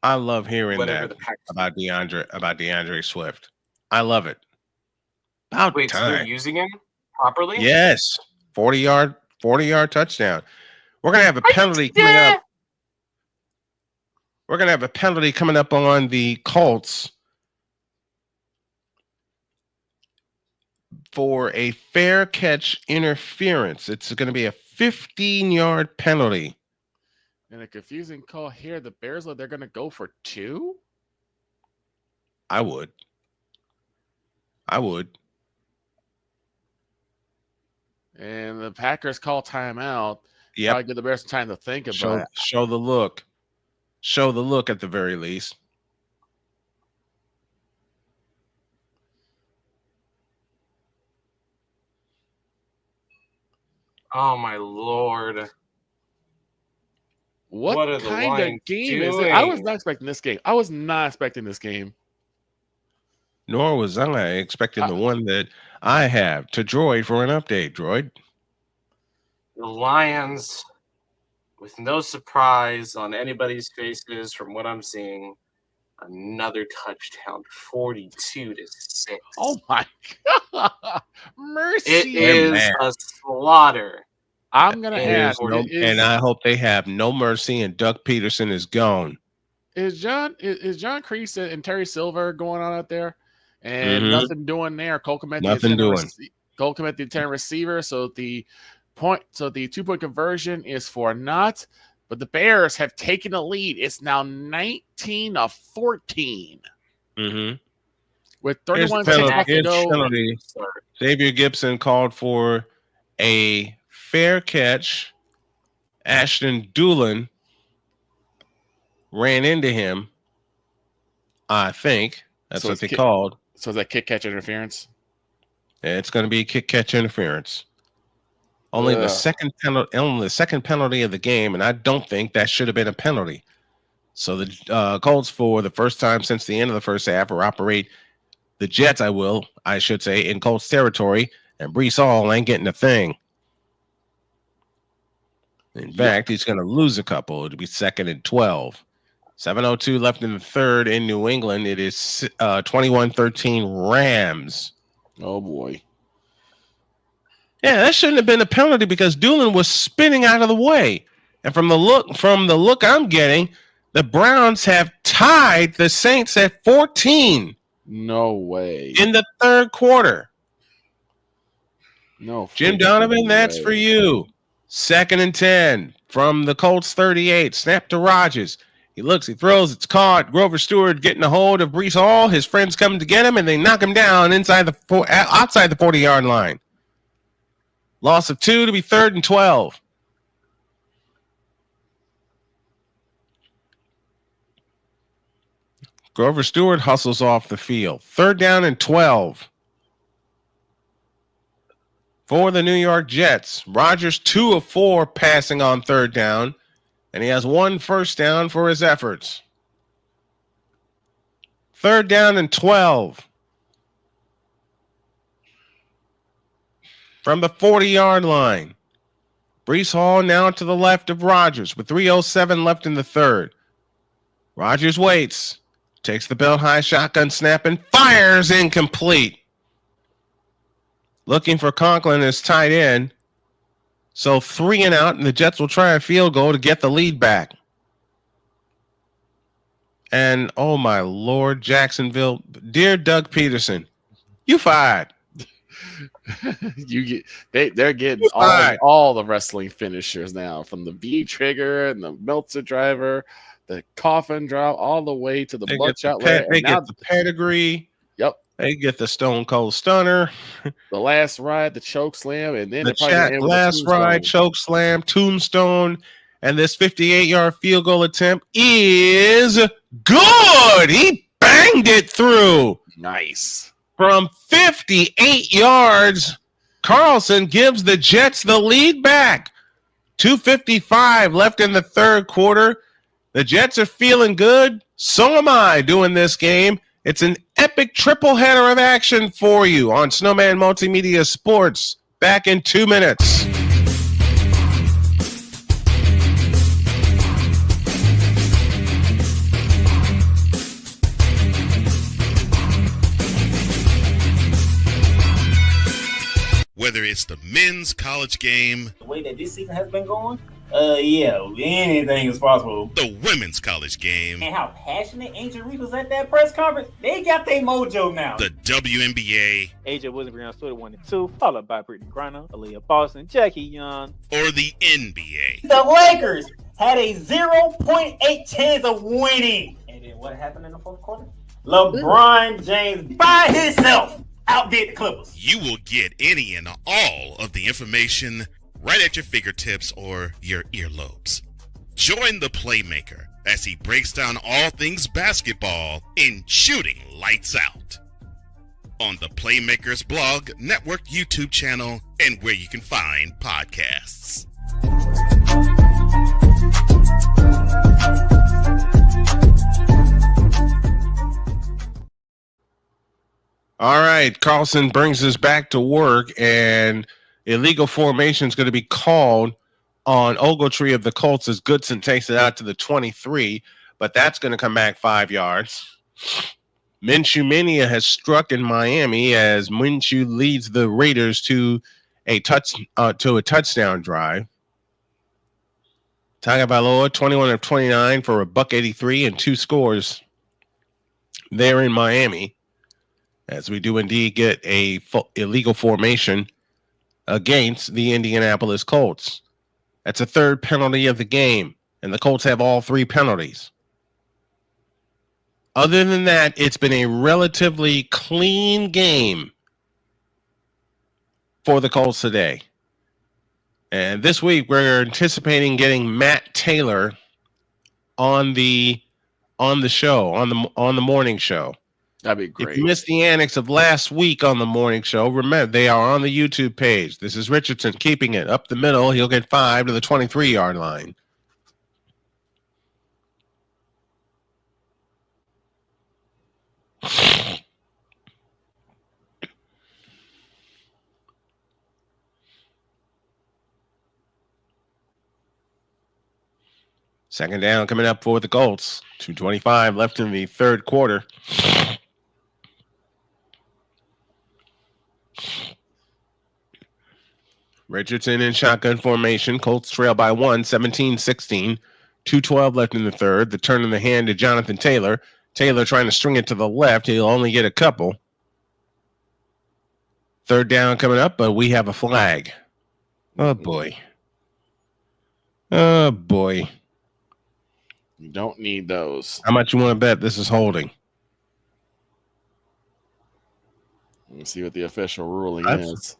I love hearing that about DeAndre Swift. I love it. Wait, so they're using him properly? Yes. 40-yard touchdown. We're going to have a penalty coming up. We're going to have a penalty coming up on the Colts for a fair catch interference. It's going to be a 15-yard penalty. And a confusing call here. The Bears, they're going to go for 2? I would. And the Packers call timeout. Yep. Probably give the Bears time to think about it. Show the look. Show the look at the very least. Oh, my Lord. What are the kind Lions of game doing? is it? I was not expecting this game. Nor was I expecting the one that I have. To Droid for an update, Droid. The Lions, with no surprise on anybody's faces from what I'm seeing, another touchdown, 42-6. Oh, my God. Mercy. It is a slaughter. I'm going to ask. And I hope they have no mercy and Doug Peterson is gone. Is John Kreese and Terry Silver going on out there? And nothing doing there. Cole Kmet, Cole Kmet, the 10 receiver. So the 2-point conversion is for naught. But the Bears have taken a lead. It's now 19-14. With 31 seconds to go. Penalty. Xavier Gibson called for a fair catch. Ashton Doolin ran into him. I think that's what they called. So is that kick catch interference? It's going to be kick catch interference. Only the second penalty of the game, and I don't think that should have been a penalty. So the Colts, for the first time since the end of the first half, will operate the Jets. I should say, in Colts territory, and Breece Hall ain't getting a thing. In fact, he's going to lose a couple. It'll be 2nd and 12. 7:02 left in the third in New England. It is 21-13 Rams. Oh boy. Yeah, that shouldn't have been a penalty because Doolin was spinning out of the way. And from the look I'm getting, the Browns have tied the Saints at 14. No way. In the third quarter. No. Jim Donovan, that's for you. 2nd and 10 from the Colts 38. Snap to Rodgers. He looks, he throws, it's caught. Grover Stewart getting a hold of Breece Hall. His friends come to get him, and they knock him down outside the 40-yard line. Loss of 2 to be 3rd and 12. Grover Stewart hustles off the field. 3rd down and 12. For the New York Jets, Rodgers 2 of 4 passing on 3rd down, and he has 1 first down for his efforts. 3rd down and 12. From the 40-yard line. Breece Hall now to the left of Rodgers with 3:07 left in the third. Rodgers waits, takes the belt high shotgun snap and fires incomplete. Looking for Conklin as tight end. So 3 and out, and the Jets will try a field goal to get the lead back. And oh my Lord, Jacksonville, dear Doug Peterson, you fired. They're getting all the wrestling finishers now, from the V trigger and the Meltzer driver, the coffin drop, all the way to the bloodshot leg. They get the pedigree. Yep. They get the Stone Cold Stunner. The last ride, the choke slam, and then the last ride, choke slam, tombstone, and this 58-yard field goal attempt is good. He banged it through. Nice. From 58 yards, Carlson gives the Jets the lead back. 2:55 left in the third quarter. The Jets are feeling good. So am I doing this game. It's an epic triple header of action for you on Snowman Multimedia Sports. Back in 2 minutes. Whether it's the men's college game, the way that this season has been going, yeah, anything is possible. The women's college game, and how passionate Angel Reese was at that press conference, they got their mojo now. The WNBA, AJ Williams stood at 1 and 2, followed by Brittany Griner, Aaliyah Boston, Jackie Young, or the NBA. The Lakers had a 0.8 chance of winning. And then what happened in the fourth quarter? LeBron James by himself outdid the Clippers. You will get any and all of the information right at your fingertips or your earlobes. Join the playmaker as he breaks down all things basketball in Shooting Lights Out on the Playmakers blog, network, YouTube channel, and where you can find podcasts. All right, Carlson brings us back to work, and illegal formation is going to be called on Ogletree of the Colts as Goodson takes it out to the 23, but that's going to come back 5 yards. Minshew Mania has struck in Miami as Minshew leads the Raiders to a touchdown drive. Tagovailoa 21 of 29 for $183 and 2 scores there in Miami, as we do indeed get a illegal formation against the Indianapolis Colts. That's a 3rd penalty of the game, and the Colts have all 3 penalties. Other than that, it's been a relatively clean game for the Colts today. And this week, we're anticipating getting Matt Taylor on the on the show, on the morning show. That'd be great. If you missed the annex of last week on the morning show, remember they are on the YouTube page. This is Richardson keeping it up the middle. He'll get 5 to the 23-yard line. Second down coming up for the Colts. 2:25 left in the third quarter. Richardson in shotgun formation. Colts trail by 1, 17-16. 2:12 left in the third. The turn in the hand to Jonathan Taylor. Taylor trying to string it to the left. He'll only get a couple. Third down coming up, but we have a flag. Oh, boy. Oh, boy. You don't need those. How much you want to bet this is holding? Let's see what the official ruling is.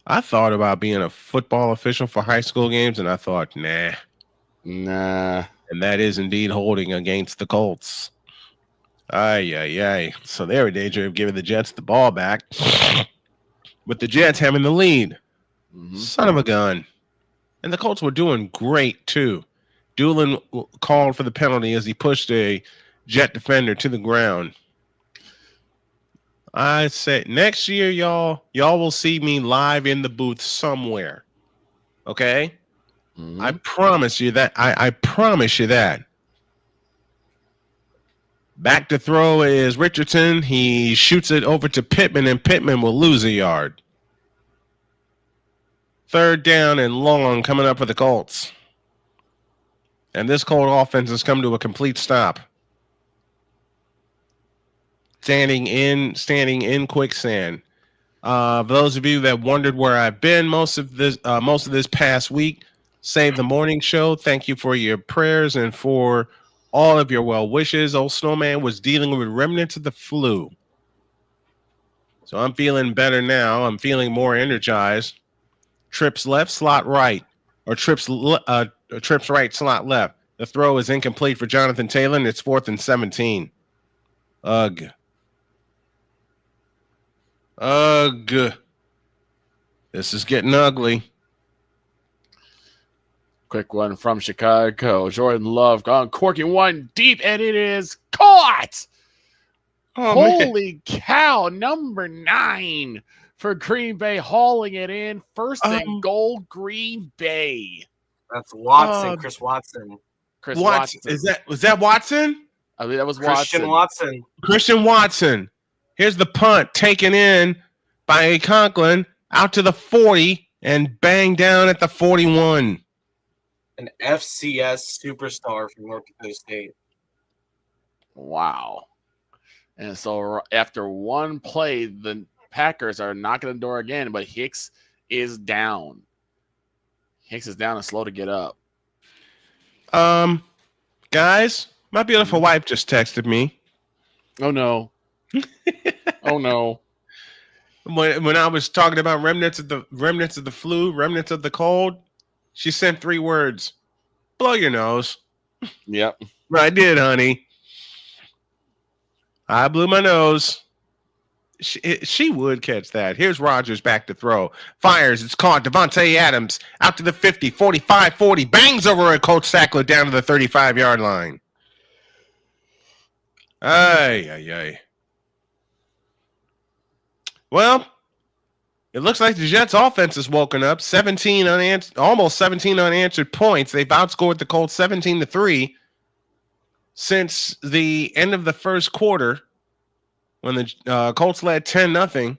I thought about being a football official for high school games, and I thought, nah. And that is indeed holding against the Colts. Ay. So they're in danger of giving the Jets the ball back, with the Jets having the lead. Son of a gun. And the Colts were doing great, too. Doolin called for the penalty as he pushed a Jet defender to the ground. I say next year, y'all will see me live in the booth somewhere. Okay? I promise you that. I promise you that. Back to throw is Richardson. He shoots it over to Pittman, and Pittman will lose a yard. Third down and long coming up for the Colts. And this Colt offense has come to a complete stop. Standing in quicksand. For those of you that wondered where I've been most of this past week, Save the Morning Show. Thank you for your prayers and for all of your well wishes. Old Snowman was dealing with remnants of the flu. So I'm feeling better now. I'm feeling more energized. Trips left, slot right. Or trips right, slot left. The throw is incomplete for Jonathan Taylor, and it's 4th and 17. Ugh. This is getting ugly. Quick one from Chicago. Jordan Love gone corking one deep, and it is caught. Holy cow. Number 9 for Green Bay, hauling it in. First and goal, Green Bay. That's Watson, Chris Watson. Watson. Was that Watson? I believe that was Christian Watson. Here's the punt taken in by Conklin out to the 40 and banged down at the 41. An FCS superstar from North Dakota State. Wow. And so after one play, the Packers are knocking the door again, but Hicks is down. Hicks is down and slow to get up. Guys, my beautiful wife just texted me. Oh no. Oh no. When I was talking about remnants of the flu, remnants of the cold, she sent 3 words. Blow your nose. Yep. I did, honey. I blew my nose. She would catch that. Here's Rodgers back to throw. Fires. It's caught. Devontae Adams out to the 50, 45, 40. Bangs over a Colt Sackler down to the 35-yard line. Ay. Well, it looks like the Jets' offense has woken up. Almost 17 unanswered points. They've outscored the Colts 17-3 since the end of the first quarter. When the Colts led 10-0,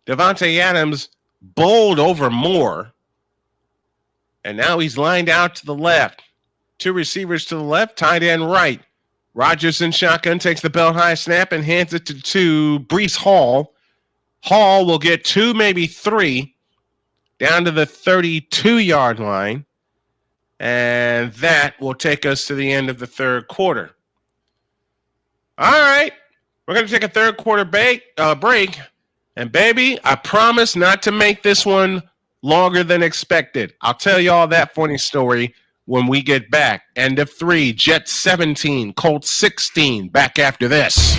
Devontae Adams bowled over Moore, and now he's lined out to the left. 2 receivers to the left, tight end right. Rodgers in shotgun takes the belt high snap and hands it to Breece Hall. Hall will get 2, maybe 3, down to the 32-yard line, and that will take us to the end of the third quarter. All right. We're going to take a third quarter break. And, baby, I promise not to make this one longer than expected. I'll tell you all that funny story when we get back. End of 3, Jets 17, Colts 16. Back after this.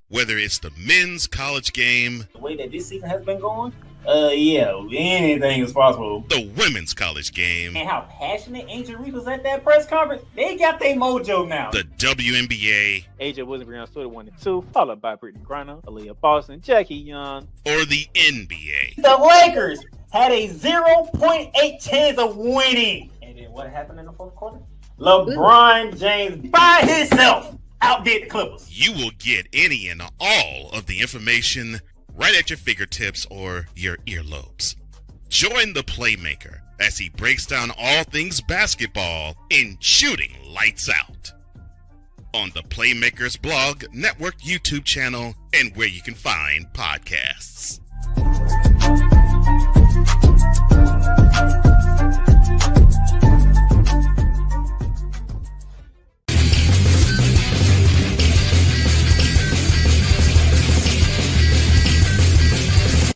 Whether it's the men's college game, The way that this season has been going, yeah, anything is possible. the women's college game, And how passionate Angel Reese was at that press conference, they got their mojo now. the WNBA, AJ Wilson, Brianna Stewart, 1 and 2, followed by Brittany Griner, Aaliyah Boston, Jackie Young. or the NBA. The Lakers had a 0.8 chance of winning. And then what happened in the fourth quarter? LeBron James by himself outdid the Clippers. You will get any and all of the information right at your fingertips or your earlobes. Join the playmaker as he breaks down all things basketball in Shooting Lights Out on the Playmakers Blog Network YouTube channel and where you can find podcasts.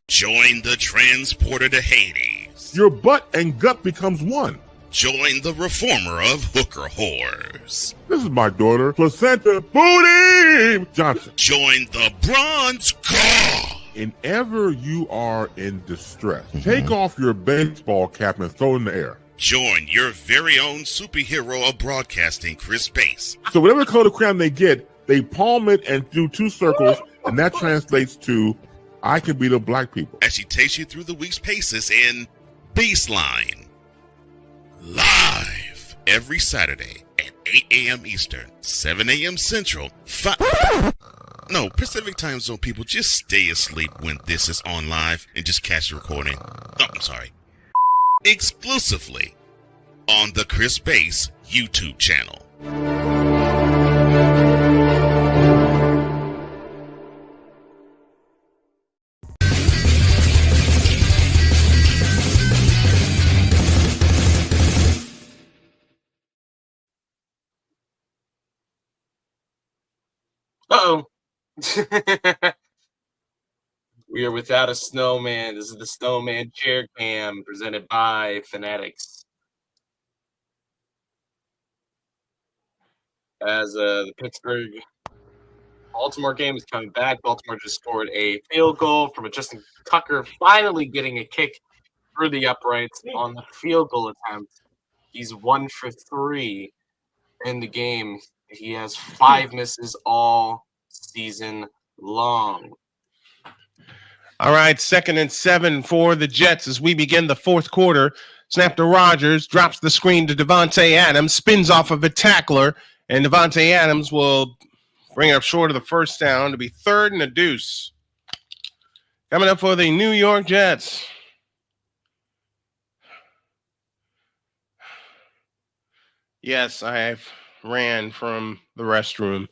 Join the transporter to Hades. Your butt and gut becomes one. Join the reformer of hooker whores. This is my daughter, Placenta Booty Johnson. Join the bronze car. Whenever you are in distress, take off your baseball cap and throw it in the air. Join your very own superhero of broadcasting, Chris Bass. So whatever color crayon they get, they palm it and do 2 circles, and that translates to I can beat up black people. As she takes you through the week's paces in Baseline. Live every Saturday at 8 a.m. Eastern, 7 a.m. Central, No, Pacific Time Zone people, just stay asleep when this is on live and just catch the recording. Oh, I'm sorry. Exclusively on the Chris Bass YouTube channel. Uh-oh. We are without a snowman. This is the Snowman Chair Cam presented by Fanatics. As the Pittsburgh Baltimore game is coming back, Baltimore just scored a field goal from Justin Tucker, finally getting a kick through the uprights on the field goal attempt. He's 1 for 3 in the game. He has 5 misses all season long. All right, 2nd and 7 for the Jets as we begin the fourth quarter. Snap to Rodgers, drops the screen to Devontae Adams, spins off of a tackler, and Devontae Adams will bring it up short of the first down to be 3rd and a deuce. Coming up for the New York Jets. Yes, I've ran from the restroom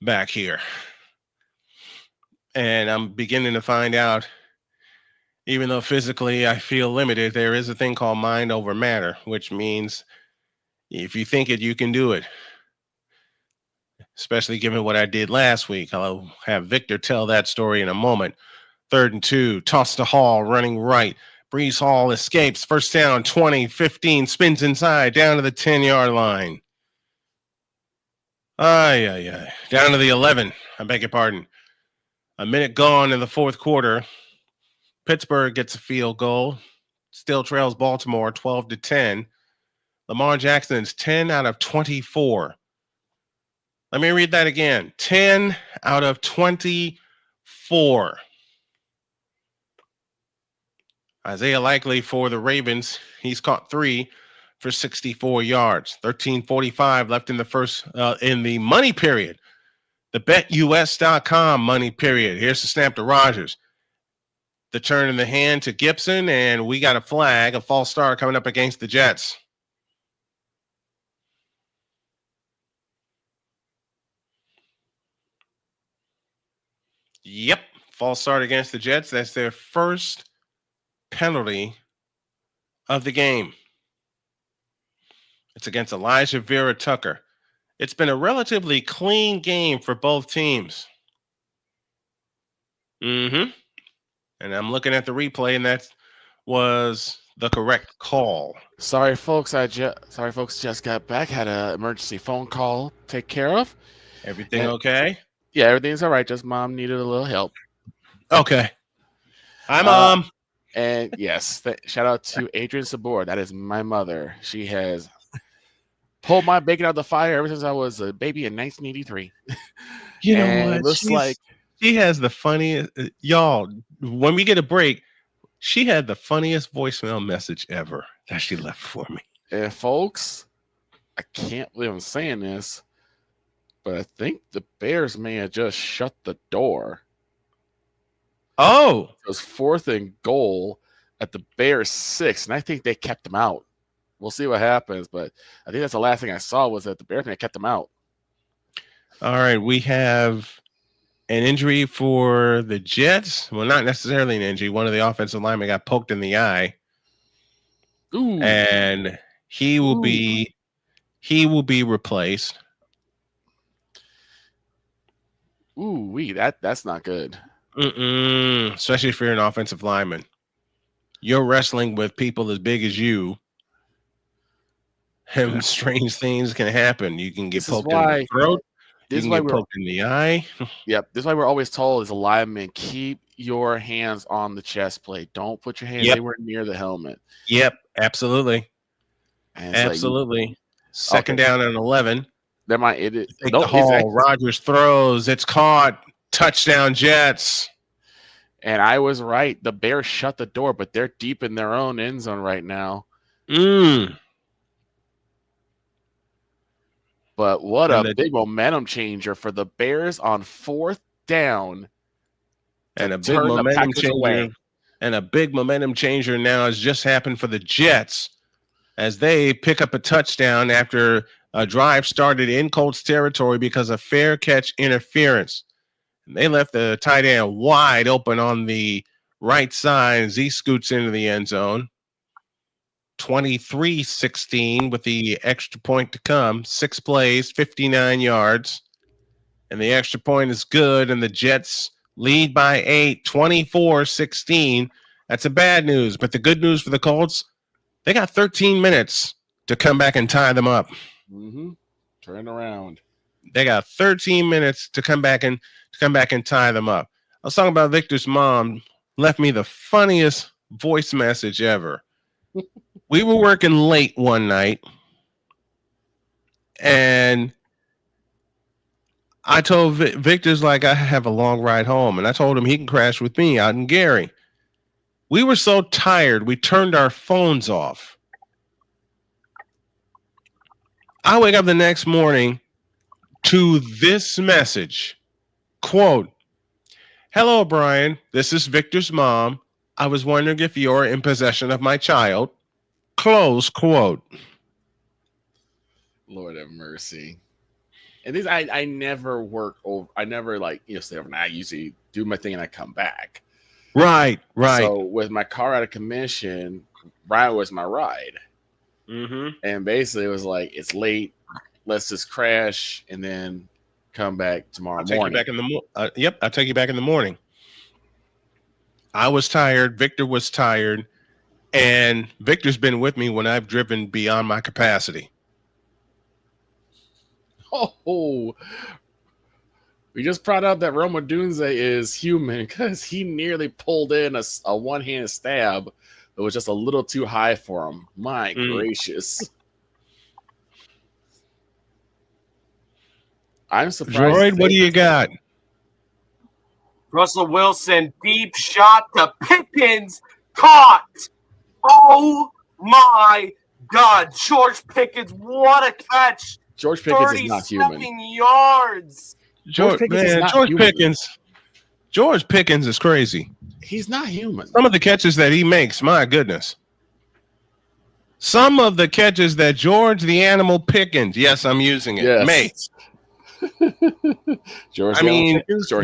back here. And I'm beginning to find out, even though physically I feel limited, there is a thing called mind over matter, which means if you think it, you can do it. Especially given what I did last week. I'll have Victor tell that story in a moment. 3rd and 2, toss to Hall, running right. Brees Hall escapes. First down, 20, 15, spins inside, down to the 10-yard line. Down to the 11. I beg your pardon. A minute gone in the fourth quarter. Pittsburgh gets a field goal. Still trails Baltimore 12-10. Lamar Jackson's 10 out of 24. Let me read that again. 10 out of 24. Isaiah Likely for the Ravens. He's caught 3 for 64 yards. 13:45 left in the first in the money period. The BetUS.com money period. Here's the snap to Rodgers. The turn in the hand to Gibson, and we got a flag, a false start coming up against the Jets. Yep, false start against the Jets. That's their first penalty of the game. It's against Elijah Vera Tucker. It's been a relatively clean game for both teams. And I'm looking at the replay, and that was the correct call. Sorry, folks. Just got back. Had an emergency phone call to take care of. Everything okay? Yeah, everything's all right. Just mom needed a little help. Okay. Hi, Mom. And yes, shout out to Adrian Sabor. That is my mother. She has pulled my bacon out of the fire ever since I was a baby in 1983. You know and what? It looks like she has the funniest. Y'all, when we get a break, she had the funniest voicemail message ever that she left for me. And folks, I can't believe I'm saying this, but I think the Bears may have just shut the door. Oh, it was 4th and goal at the Bears 6, and I think they kept them out. We'll see what happens, but I think that's the last thing I saw was that the Bears may have kept them out. All right, we have an injury for the Jets. Well, not necessarily an injury. One of the offensive linemen got poked in the eye. Ooh. And he will be replaced. Ooh, that's not good. Especially if you're an offensive lineman. You're wrestling with people as big as you. And strange things can happen. You can get poked in the throat. You can get poked in the eye. Yep. This is why we're always told as a lineman, keep your hands on the chest plate. Don't put your hands anywhere near the helmet. Yep, absolutely. Absolutely. Second down and 11. That might take the haul. Rodgers throws. It's caught. Touchdown Jets. And I was right. The Bears shut the door, but they're deep in their own end zone right now. But what a big momentum changer for the Bears on 4th down. And a big momentum changer. And a big momentum changer now has just happened for the Jets as they pick up a touchdown after a drive started in Colts territory because of fair catch interference. And they left the tight end wide open on the right side as he scoots into the end zone. 23-16 with the extra point to come. 6 plays, 59 yards. And the extra point is good, and the Jets lead by 8, 24-16. That's a bad news, but the good news for the Colts, they got 13 minutes to come back and tie them up. Turn around. They got 13 minutes to come back and tie them up. I was talking about Victor's mom left me the funniest voice message ever. We were working late one night, and I told Victor's like, I have a long ride home, and I told him he can crash with me out in Gary. We were so tired, we turned our phones off. I wake up the next morning to this message, quote, "Hello, Brian. This is Victor's mom. I was wondering if you're in possession of my child." Close quote. Lord have mercy. And these, I never work over. I never stay overnight. I usually do my thing and I come back. Right. So with my car out of commission, Brian was my ride. And basically it was like, it's late. Let's just crash and then come back tomorrow morning. I'll take you back in the morning. I was tired. Victor was tired. And Victor's been with me when I've driven beyond my capacity. Oh, we just found out that Roma Dunze is human because he nearly pulled in a one-hand stab that was just a little too high for him. My gracious. I'm surprised. Droid, what do you got? Russell Wilson, deep shot to Pickens, caught. Oh my God, George Pickens! What a catch! George Pickens is not human. Yards. George Pickens is crazy. He's not human. Some of the catches that he makes, my goodness. Some of the catches that George the Animal Pickens, yes, I'm using it, makes. We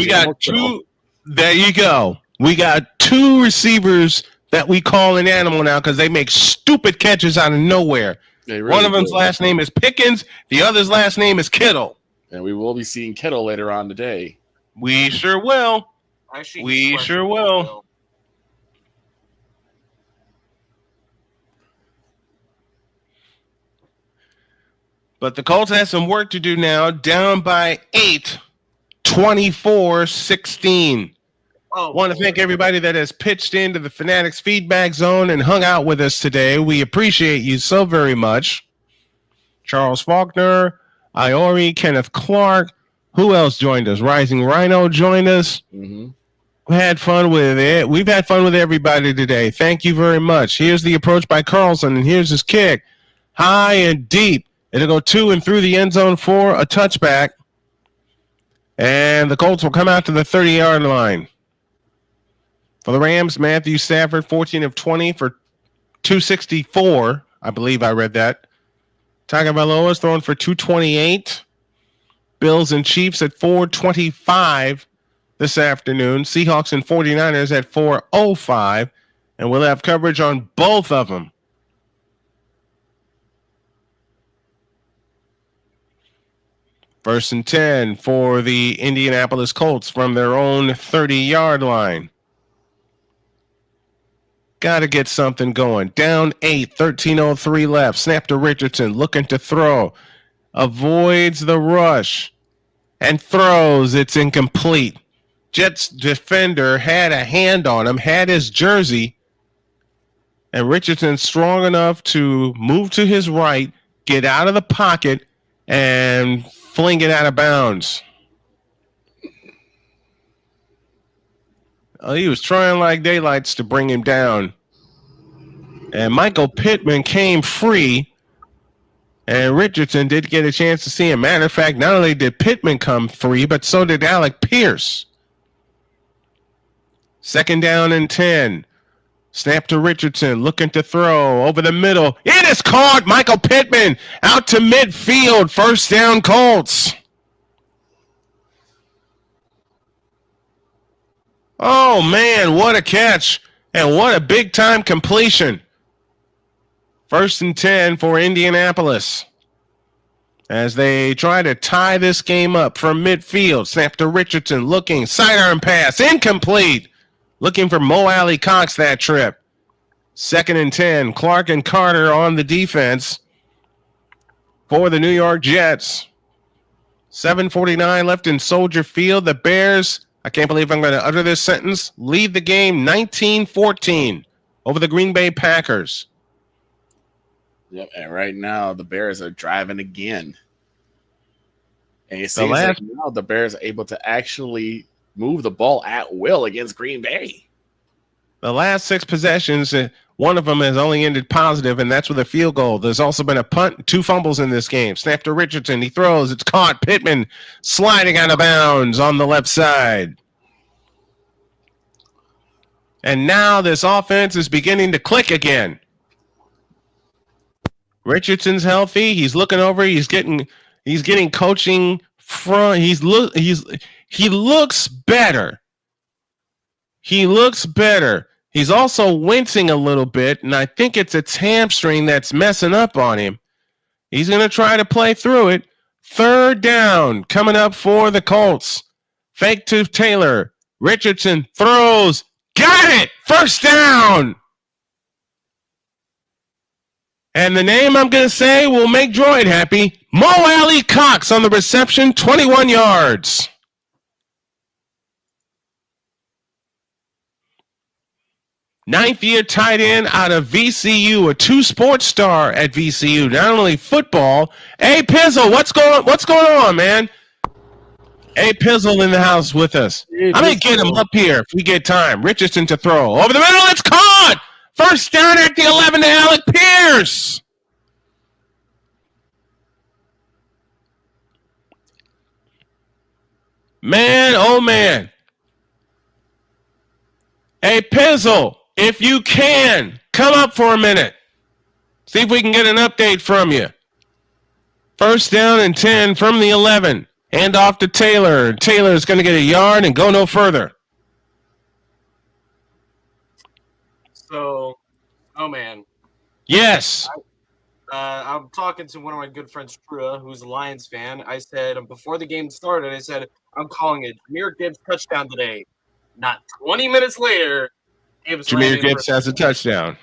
got two. There you go. We got 2 receivers that we call an animal now because they make stupid catches out of nowhere. One of them's last name is Pickens. The other's last name is Kittle. And we will be seeing Kittle later on today. We sure will. We sure will. But the Colts have some work to do now. Down by 8, 24-16. Want to thank everybody that has pitched into the Fanatics feedback zone and hung out with us today. We appreciate you so very much. Charles Faulkner, Iori, Kenneth Clark. Who else joined us? Rising Rhino joined us. Mm-hmm. We had fun with it. We've had fun with everybody today. Thank you very much. Here's the approach by Carlson, and here's his kick. High and deep. It'll go to and through the end zone for a touchback. And the Colts will come out to the 30-yard line. For the Rams, Matthew Stafford, 14 of 20 for 264. I believe I read that. Tagovailoa throwing for 228. Bills and Chiefs at 425 this afternoon. Seahawks and 49ers at 405. And we'll have coverage on both of them. First and 10 for the Indianapolis Colts from their own 30-yard line. Got to get something going. Down 8, 13:03 left. Snap to Richardson, looking to throw. Avoids the rush and throws. It's incomplete. Jets defender had a hand on him, had his jersey, and Richardson strong enough to move to his right, get out of the pocket, and fling it out of bounds. He was trying like daylights to bring him down. And Michael Pittman came free. And Richardson did get a chance to see him. Matter of fact, not only did Pittman come free, but so did Alec Pierce. Second down and 10. Snap to Richardson, looking to throw over the middle. It is caught. Michael Pittman out to midfield. First down, Colts. Oh, man, what a catch. And what a big-time completion. First and 10 for Indianapolis. As they try to tie this game up from midfield. Snap to Richardson, looking. Sidearm pass. Incomplete. Looking for Mo Alley Cox that trip. Second and 10. Clark and Carter on the defense for the New York Jets. 7:49 left in Soldier Field. The Bears, I can't believe I'm going to utter this sentence, lead the game 19-14 over the Green Bay Packers. Yep, and right now the Bears are driving again. And it seems like now the Bears are able to actually move the ball at will against Green Bay. The last 6 possessions, one of them has only ended positive, and that's with a field goal. There's also been a punt, 2 fumbles in this game. Snap to Richardson. He throws. It's caught. Pittman sliding out of bounds on the left side. And now this offense is beginning to click again. Richardson's healthy. He's looking over. He's getting coaching from. He looks better. He looks better. He's also wincing a little bit, and I think it's a hamstring that's messing up on him. He's going to try to play through it. Third down coming up for the Colts. Fake to Taylor. Richardson throws. Got it! First down! And the name I'm going to say will make Droid happy. Mo Alley Cox on the reception, 21 yards. Ninth-year tight end out of VCU, a 2-sports star at VCU. Not only football. Hey, Pizzle, what's going on, man? Hey, Pizzle in the house with us. I'm going to get him up here if we get time. Richardson to throw. Over the middle, it's caught! First down at the 11 to Alec Pierce. Man, oh, man. Hey, Pizzle, if you can, come up for a minute. See if we can get an update from you. First down and 10 from the 11. Hand off to Taylor. Taylor's going to get a yard and go no further. So, oh man. Yes. I'm talking to one of my good friends, Trua, who's a Lions fan. I said, before the game started, I said, I'm calling it Jahmyr Gibbs touchdown today. Not 20 minutes later, Gibbs Jahmyr Gibbs has a touchdown.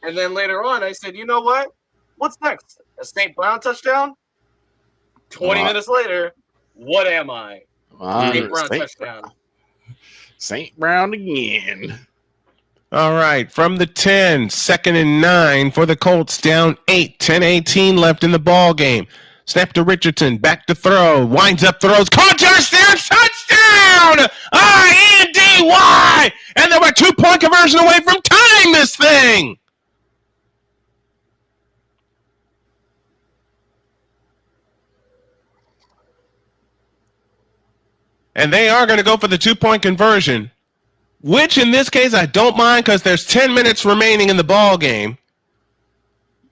And then later on, I said, you know what? What's next? A St. Brown touchdown? 20 minutes later, what am I? St. Brown touchdown. St. Brown again. All right, from the 10, 2nd and 9 for the Colts, down 8, 10-18 left in the ball game. Snap to Richardson, back to throw, winds up, throws, caught, touchdown! I-N-D-Y! And they were 2-point conversion away from tying this thing! And they are going to go for the 2-point conversion, which in this case I don't mind because there's 10 minutes remaining in the ball game.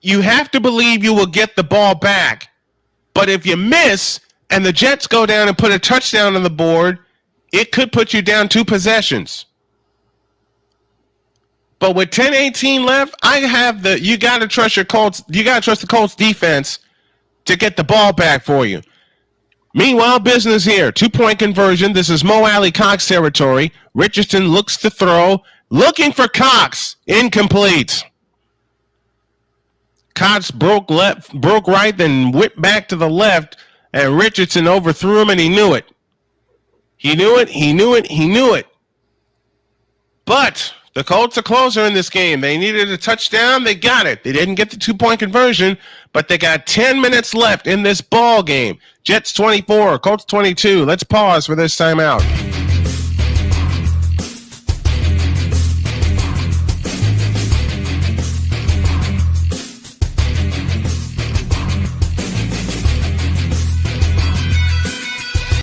You have to believe you will get the ball back. But if you miss and the Jets go down and put a touchdown on the board, it could put you down 2 possessions. But with 10-18 left, you got to trust your Colts. You got to trust the Colts defense to get the ball back for you. Meanwhile, business here. 2-point conversion. This is Mo Alley Cox territory. Richardson looks to throw. Looking for Cox. Incomplete. Cox broke right, then whipped back to the left, and Richardson overthrew him, and he knew it. He knew it. But the Colts are closer in this game. They needed a touchdown. They got it. They didn't get the 2-point conversion, but they got 10 minutes left in this ball game. Jets 24, Colts 22. Let's pause for this timeout.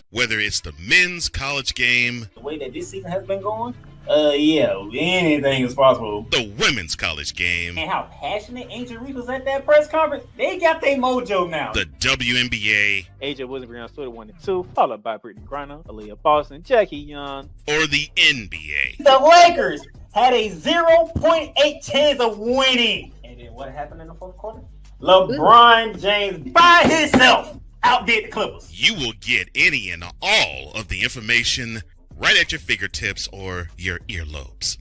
Whether it's the men's college game, The way that this season has been going, anything is possible. the women's college game, And how passionate Angel Reese was at that press conference, they got their mojo now. the WNBA, AJ Williams on Twitter 1 and 2, followed by Brittany Griner, Aaliyah Boston, Jackie Young. or the NBA. The Lakers had a 0.8 chance of winning. And then what happened in the fourth quarter? LeBron James by himself outdid the Clippers. You will get any and all of the information right at your fingertips or your earlobes.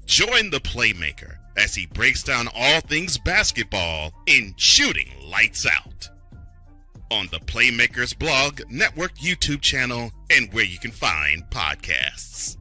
Join the Playmaker as he breaks down all things basketball in Shooting Lights Out on the Playmakers blog, network, YouTube channel, and where you can find podcasts.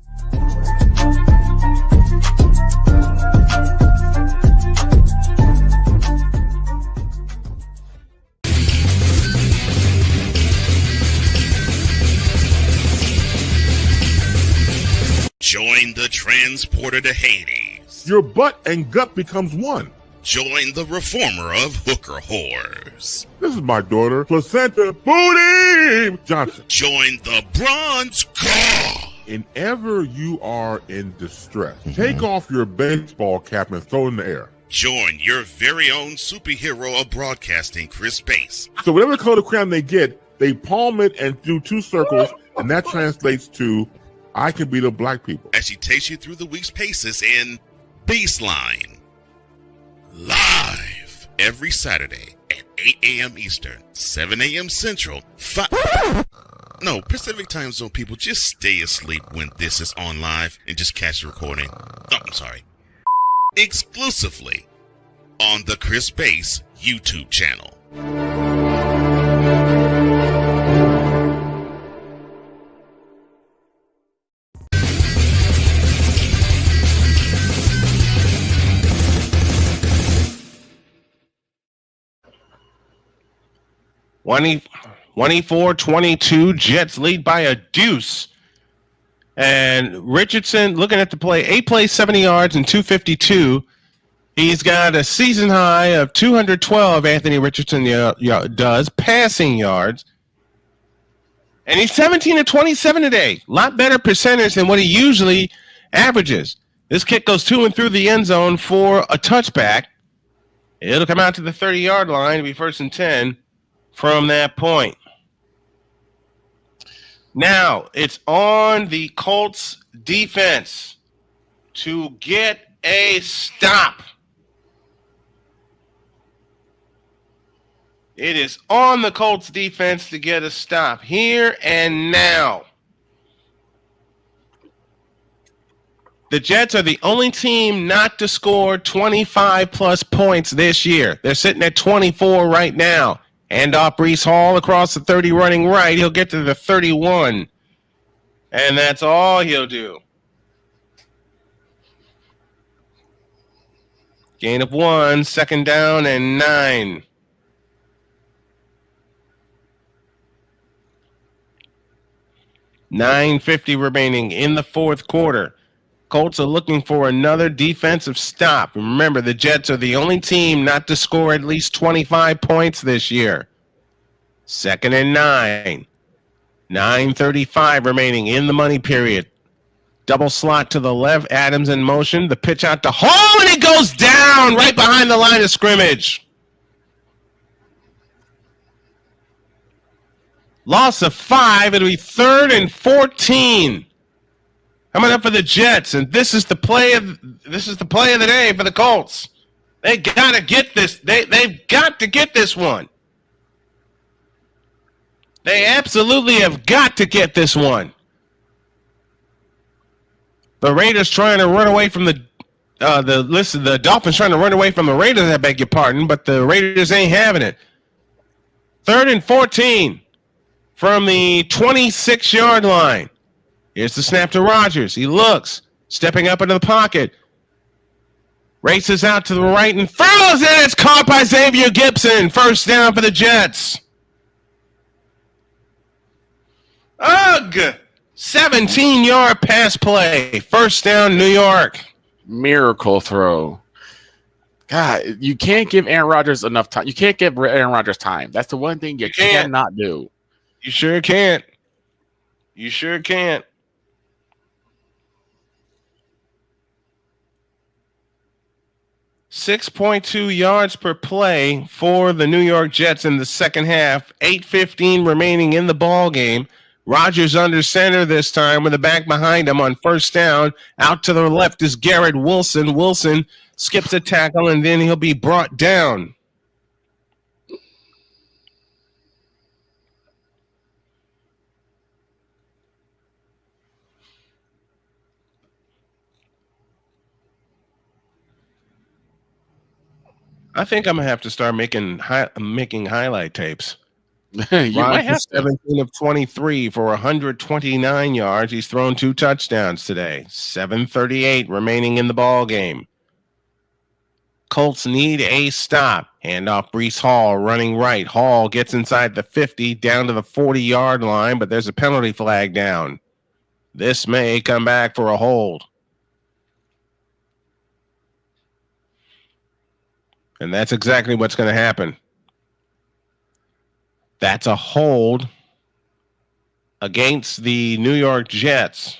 Join the transporter to Hades. Your butt and gut becomes one. Join the reformer of hooker whores. This is my daughter, Placenta Booty Johnson. Join the bronze car. Whenever you are in distress, take off your baseball cap and throw it in the air. Join your very own superhero of broadcasting, Chris Bass. So whatever color of crayon they get, they palm it and do 2 circles, and that translates to I can beat the black people. As she takes you through the week's paces in Baseline. Live every Saturday at 8 a.m. Eastern, 7 a.m. Central, Pacific Time Zone people, just stay asleep when this is on live and just catch the recording. Oh, I'm sorry. Exclusively on the Chris Bass YouTube channel. One 24-22, Jets lead by a deuce. And Richardson, looking at the play, 8 plays, 70 yards, and 252. He's got a season high of 212, Anthony Richardson does, passing yards. And he's 17-27 today. A lot better percentage than what he usually averages. This kick goes to and through the end zone for a touchback. It'll come out to the 30-yard line to be 1st and 10 from that point. Now, it's on the Colts defense to get a stop. It is on the Colts defense to get a stop here and now. The Jets are the only team not to score 25-plus points this year. They're sitting at 24 right now. Hand off Breece Hall across the 30 running right. He'll get to the 31. And that's all he'll do. Gain of 1, second down and 9. $9:50 remaining in the fourth quarter. Colts are looking for another defensive stop. Remember, the Jets are the only team not to score at least 25 points this year. Second and 9. 9:35 remaining in the money period. Double slot to the left. Adams in motion. The pitch out to Hall, and he goes down right behind the line of scrimmage. Loss of 5. It'll be 3rd and 14. Coming up for the Jets, and this is the play of the day for the Colts. They gotta get this. They've got to get this one. They absolutely have got to get this one. The Raiders trying to run away from the Dolphins trying to run away from the Raiders, I beg your pardon, but the Raiders ain't having it. 3rd and 14 from the 26-yard line. Here's the snap to Rodgers. He looks, stepping up into the pocket. Races out to the right and throws it. It's caught by Xavier Gibson. First down for the Jets. Ugh! 17-yard pass play. First down, New York. Miracle throw. God, you can't give Aaron Rodgers enough time. You can't give Aaron Rodgers time. That's the one thing you cannot do. You sure can't. You sure can't. 6.2 yards per play for the New York Jets in the second half. 8:15 remaining in the ball game. Rodgers under center this time with the back behind him on first down. Out to the left is Garrett Wilson. Wilson skips a tackle, and then he'll be brought down. I think I'm gonna have to start making highlight tapes. You might have 17 of 23 for 129 yards. He's thrown 2 touchdowns today. 7:38 remaining in the ball game. Colts need a stop. Hand off Breece Hall running right. Hall gets inside the 50 down to the 40-yard line, but there's a penalty flag down. This may come back for a hold. And that's exactly what's going to happen. That's a hold against the New York Jets.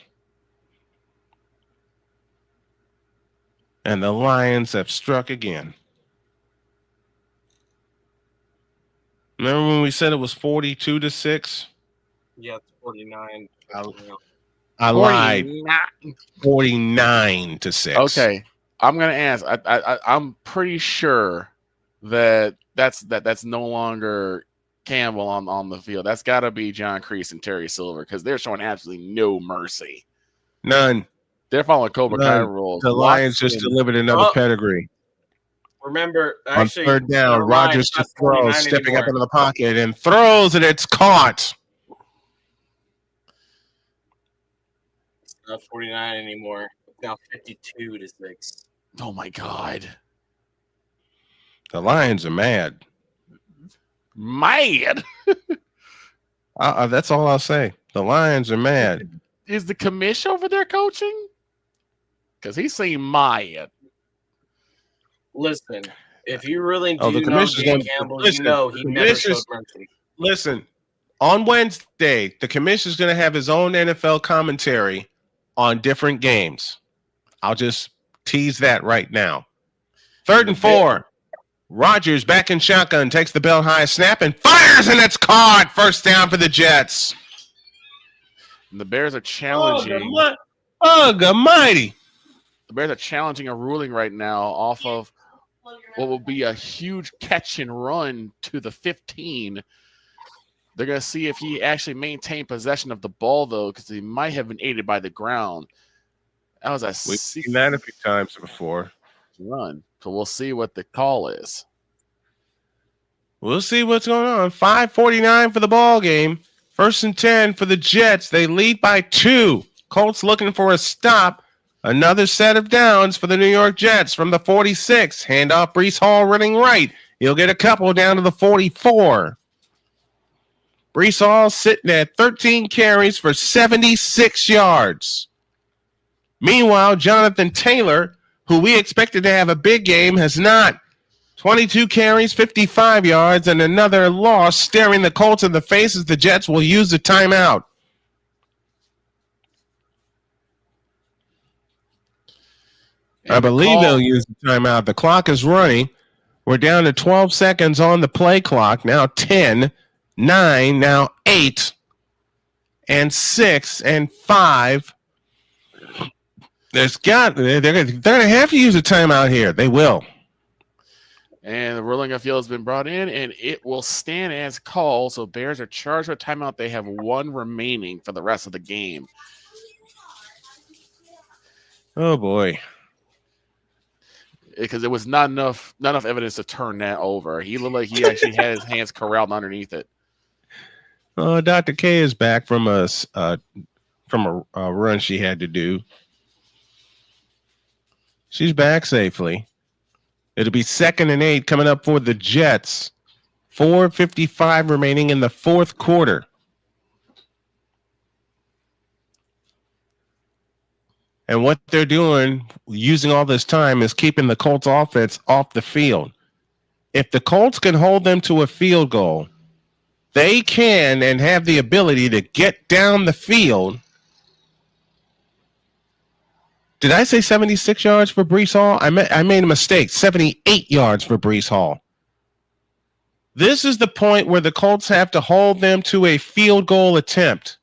And the Lions have struck again. Remember when we said it was 42-6? Yeah, it's 49. I lied. 49-6. Okay. I'm gonna ask. I'm pretty sure that's no longer Campbell on the field. That's got to be John Kreese and Terry Silver because they're showing absolutely no mercy. None. They're following Cobra Kai rules. The Lions just delivered another pedigree. Remember, on third down, Rodgers just throws, stepping up into the pocket and throws, and it's caught. It's not 49 anymore. It's now 52-6. Oh my God. The Lions are mad. Mad? That's all I'll say. The Lions are mad. Is the commish over there coaching? Because he seemed mad. Listen, if you really do the know commissioner's Dan Campbell, you know he never showed mercy. Listen, on Wednesday, the commissioner's going to have his own NFL commentary on different games. I'll just tease that right now. 3rd and 4. Rodgers back in shotgun, takes the belt high snap and fires, and it's caught. First down for the Jets. And the Bears are challenging. Almighty. The Bears are challenging a ruling right now off of what will be a huge catch and run to the 15. They're going to see if he actually maintained possession of the ball, though, because he might have been aided by the ground. That was We've seen that a few times before. Run. So we'll see what the call is. We'll see what's going on. 5:49 for the ball game. 1st and 10 for the Jets. They lead by 2. Colts looking for a stop. Another set of downs for the New York Jets from the 46. Handoff, Breece Hall running right. He'll get a couple down to the 44. Breece Hall sitting at 13 carries for 76 yards. Meanwhile, Jonathan Taylor, who we expected to have a big game, has not. 22 carries, 55 yards, and another loss staring the Colts in the face as the Jets will use the timeout. I believe they'll use the timeout. The clock is running. We're down to 12 seconds on the play clock. Now 10, 9, now 8, and 6, and 5. They're going to have to use a timeout here. They will. And the ruling of field has been brought in, and it will stand as called. So Bears are charged with timeout. They have 1 remaining for the rest of the game. Oh, boy. Because it was not enough evidence to turn that over. He looked like he actually had his hands corralled underneath it. Oh, Dr. K is back from a run she had to do. She's back safely. It'll be 2nd and 8 coming up for the Jets. 4:55 remaining in the 4th quarter. And what they're doing, using all this time, is keeping the Colts offense off the field. If the Colts can hold them to a field goal, they can and have the ability to get down the field. Did I say 76 yards for Breece Hall? I made a mistake. 78 yards for Breece Hall. This is the point where the Colts have to hold them to a field goal attempt.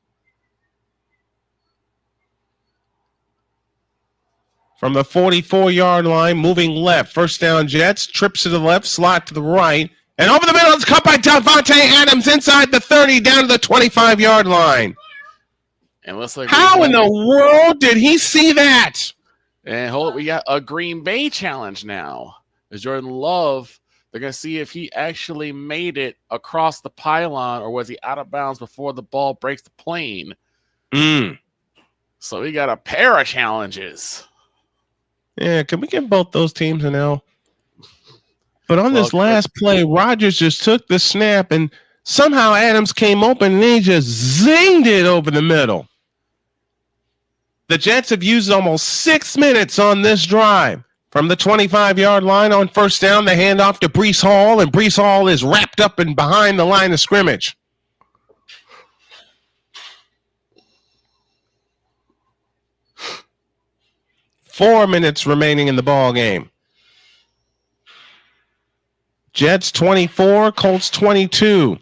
From the 44-yard line, moving left. 1st down, Jets. Trips to the left, slot to the right. And over the middle, it's caught by Davante Adams inside the 30, down to the 25-yard line. And looks like how in the world did he see that? And hold it, we got a Green Bay challenge now. As Jordan Love, they're going to see if he actually made it across the pylon or was he out of bounds before the ball breaks the plane. So we got a pair of challenges. Yeah, can we give both those teams an L? But on this last play, Rodgers just took the snap and somehow Adams came open and he just zinged it over the middle. The Jets have used almost 6 minutes on this drive. From the 25-yard line on 1st down, the handoff to Breece Hall, and Breece Hall is wrapped up and behind the line of scrimmage. Four minutes remaining in the ball game. Jets 24, Colts 22.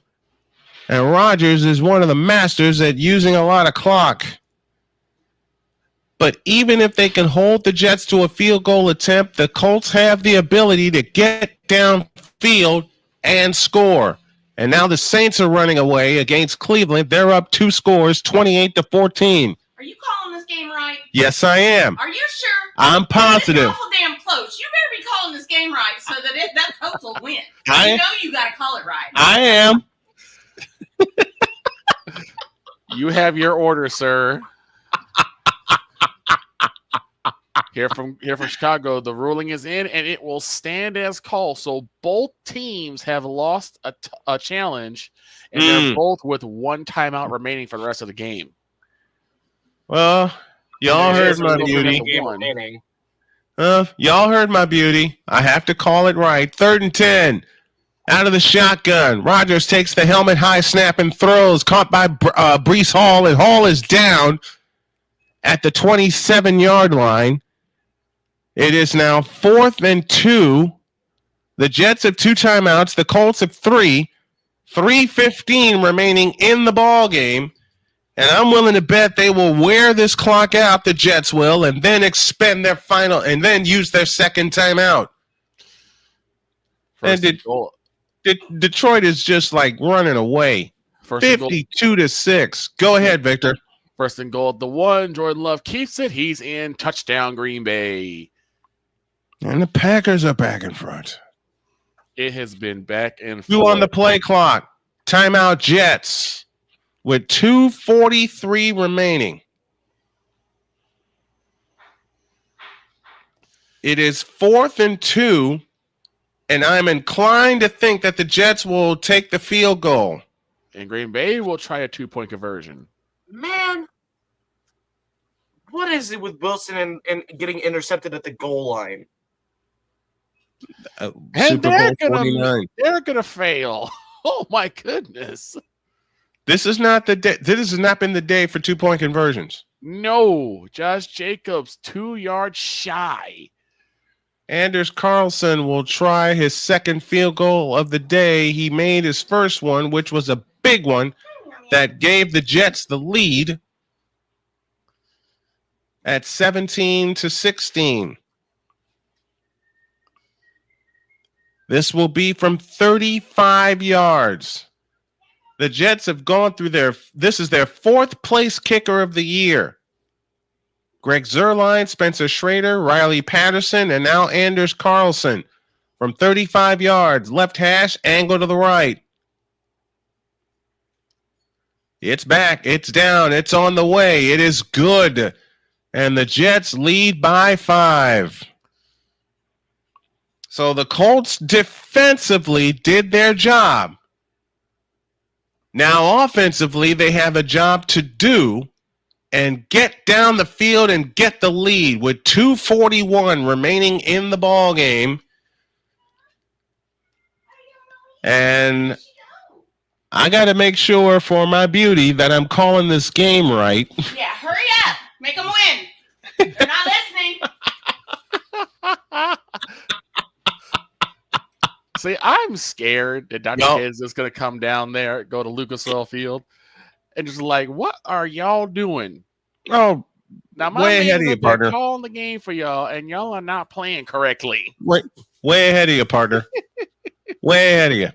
And Rodgers is one of the masters at using a lot of clock. But even if they can hold the Jets to a field goal attempt, the Colts have the ability to get downfield and score. And now the Saints are running away against Cleveland. They're up 2 scores, 28-14. Are you calling this game right? Yes, I am. Are you sure? I'm positive. It's awful damn close. You better be calling this game right so that that Colts will win. I You know you got to call it right. I am. You have your order, sir. Here from Chicago, the ruling is in, and it will stand as called. So both teams have lost a challenge, and they're both with 1 timeout remaining for the rest of the game. Well, y'all heard my beauty. Y'all heard my beauty. I have to call it right. 3rd and 10. Out of the shotgun. Rodgers takes the helmet high snap and throws. Caught by Breece Hall, and Hall is down at the 27-yard line. It is now 4th and 2. The Jets have 2 timeouts. The Colts have 3. 3:15 remaining in the ball game. And I'm willing to bet they will wear this clock out, the Jets will, and then expend their final, and then use their 2nd timeout. And Detroit is just like running away. 52-6. Go ahead, Victor. First and goal at the 1. Jordan Love keeps it. He's in. Touchdown, Green Bay. And the Packers are back in front. It has been back and forth. 2 on the play clock. Timeout Jets with 2:43 remaining. It is 4th and 2, and I'm inclined to think that the Jets will take the field goal. And Green Bay will try a 2-point conversion. Man, what is it with Wilson and getting intercepted at the goal line? And they're gonna fail. Oh my goodness! This is not the day. This has not been the day for 2-point conversions. No, Josh Jacobs 2 yards shy. Anders Carlson will try his second field goal of the day. He made his first one, which was a big one that gave the Jets the lead at 17-16. This will be from 35 yards. The Jets have gone through this is their 4th place kicker of the year. Greg Zuerlein, Spencer Schrader, Riley Patterson, and now Anders Carlson from 35 yards, left hash, angle to the right. It's back, it's down, it's on the way, it is good. And the Jets lead by 5. So the Colts defensively did their job. Now offensively, they have a job to do and get down the field and get the lead with 2:41 remaining in the ball game. And I got to make sure for my beauty that I'm calling this game right. Yeah, hurry up. Make them win. They're not listening. See, I'm scared that Dr. Kids is going to come down there, go to Lucas Oil Field, and just like, what are y'all doing? Oh, now my way ahead of you, partner. Calling the game for y'all, and y'all are not playing correctly. Way ahead of you, partner. Way ahead of you.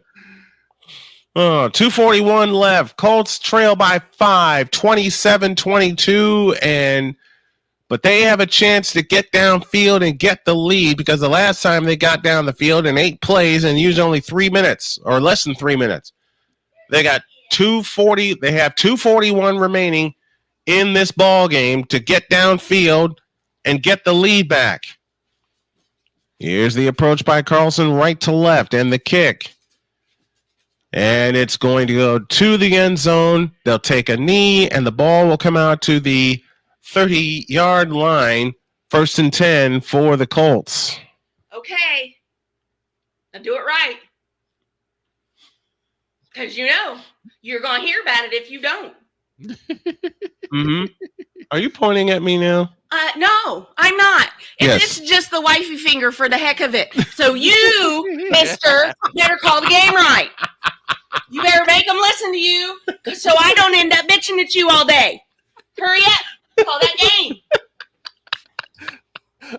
2:41 left. Colts trail by 5, 27-22, but they have a chance to get downfield and get the lead because the last time they got down the field in 8 plays and used only 3 minutes or less than 3 minutes. They got 2:40. They have 2:41 remaining in this ball game to get downfield and get the lead back. Here's the approach by Carlson, right to left, and the kick. And it's going to go to the end zone. They'll take a knee, and the ball will come out to the 30-yard line, 1st and 10 for the Colts. Okay. Now do it right. Because you're going to hear about it if you don't. Mm-hmm. Are you pointing at me now? No, I'm not. Yes. It's just the wifey finger for the heck of it. So you, mister, better call the game right. You better make them listen to you so I don't end up bitching at you all day. Hurry up. Call that game.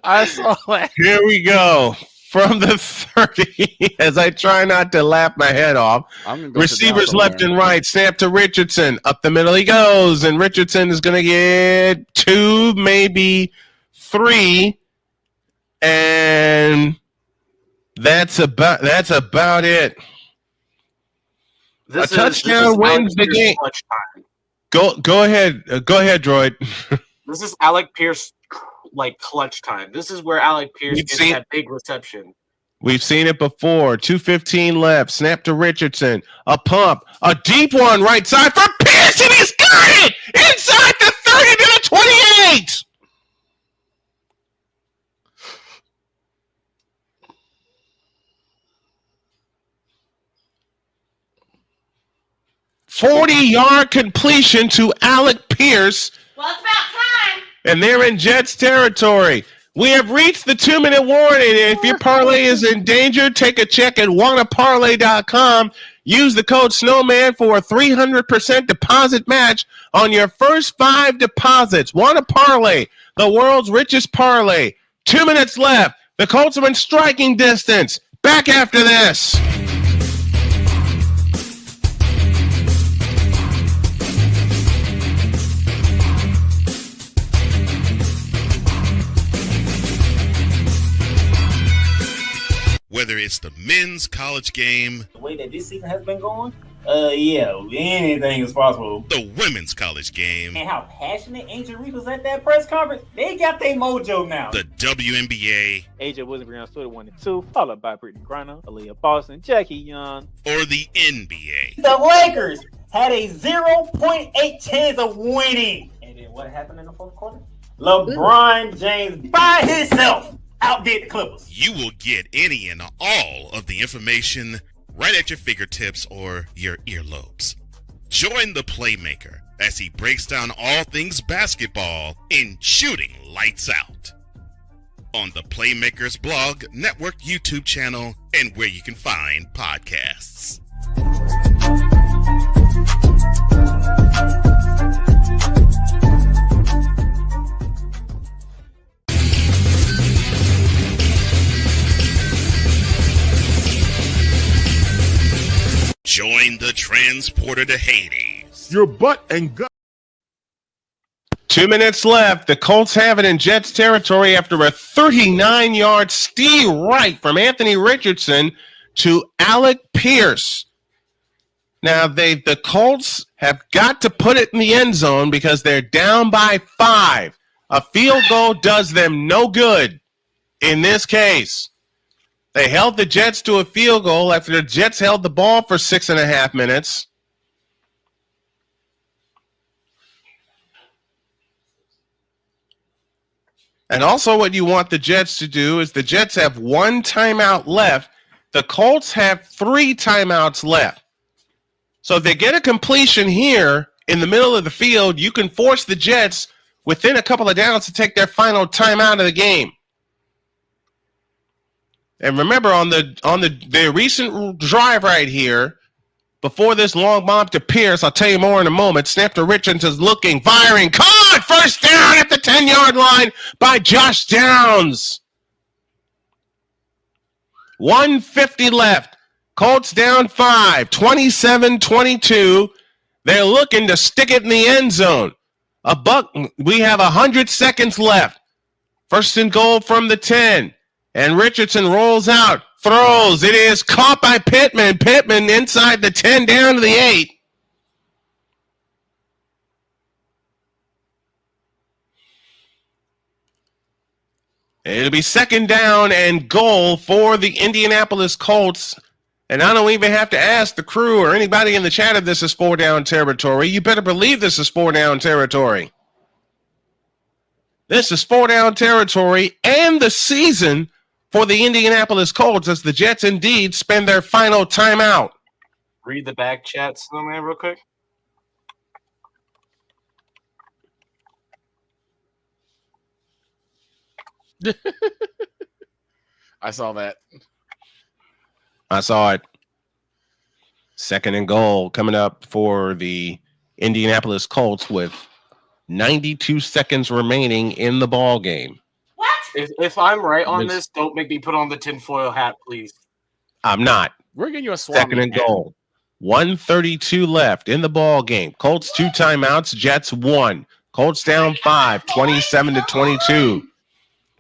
I saw that. Here we go. From the 30, as I try not to laugh my head off. Receivers left and right. Snap to Richardson. Up the middle he goes. And Richardson is going to get 2, maybe 3. And that's about it. A touchdown wins the game. Go ahead. Go ahead, Droid. This is Alec Pierce clutch time. This is where Alec Pierce gets that big reception. We've seen it before. 2:15 left. Snap to Richardson. A pump. A deep one right side for Pierce, and he's got it! Inside the 30 to the 28! "40-yard completion to Alec Pierce." Well, it's about time. And they're in Jets territory. We have reached the 2-minute warning. If your parlay is in danger, take a check at wannaparlay.com. Use the code Snowman for a 300% deposit match on your first 5 deposits. Wanna Parlay, the world's richest parlay. 2 minutes left. The Colts are in striking distance. Back after this. Whether it's the men's college game, The way that this season has been going, yeah, anything is possible. the women's college game, And how passionate Angel Reese was at that press conference, they got their mojo now. the WNBA, AJ Wilson on Twitter 1 and 2, followed by Brittany Griner, Aaliyah Boston, Jackie Young. or the NBA. The Lakers had a 0.8 chance of winning. And then what happened in the fourth quarter? LeBron James by himself outdid the Clippers. You will get any and all of the information right at your fingertips or your earlobes. Join the Playmaker as he breaks down all things basketball in Shooting Lights Out on the Playmakers blog, network, YouTube channel, and where you can find podcasts. Join the transporter to Hades. Your butt and gut. 2 minutes left. The Colts have it in Jets territory after a 39-yard steal right from Anthony Richardson to Alec Pierce. Now, the Colts have got to put it in the end zone because they're down by 5. A field goal does them no good in this case. They held the Jets to a field goal after the Jets held the ball for 6.5 minutes. And also what you want the Jets to do is the Jets have 1 timeout left. The Colts have 3 timeouts left. So if they get a completion here in the middle of the field, you can force the Jets within a couple of downs to take their final timeout of the game. And remember, on the recent drive right here, before this long bomb to Pierce, I'll tell you more in a moment, snap to Richardson's looking, firing, caught, first down at the 10-yard line by Josh Downs. 1:50 left. Colts down 5, 27-22. They're looking to stick it in the end zone. We have 100 seconds left. First and goal from the 10. And Richardson rolls out, throws. It is caught by Pittman. Pittman inside the 10, down to the 8. It'll be second down and goal for the Indianapolis Colts. And I don't even have to ask the crew or anybody in the chat if this is 4-down territory. You better believe this is 4-down territory. This is 4-down territory and the season for the Indianapolis Colts as the Jets indeed spend their final timeout. Read the back chat, Snowman, real quick. I saw that. I saw it. Second and goal coming up for the Indianapolis Colts with 92 seconds remaining in the ball game. If I'm right on this, don't make me put on the tinfoil hat, please. I'm not. We're getting you a swap. Second and goal. 1:32 left in the ball game. Colts 2 timeouts, Jets 1. Colts down 5, 27-22.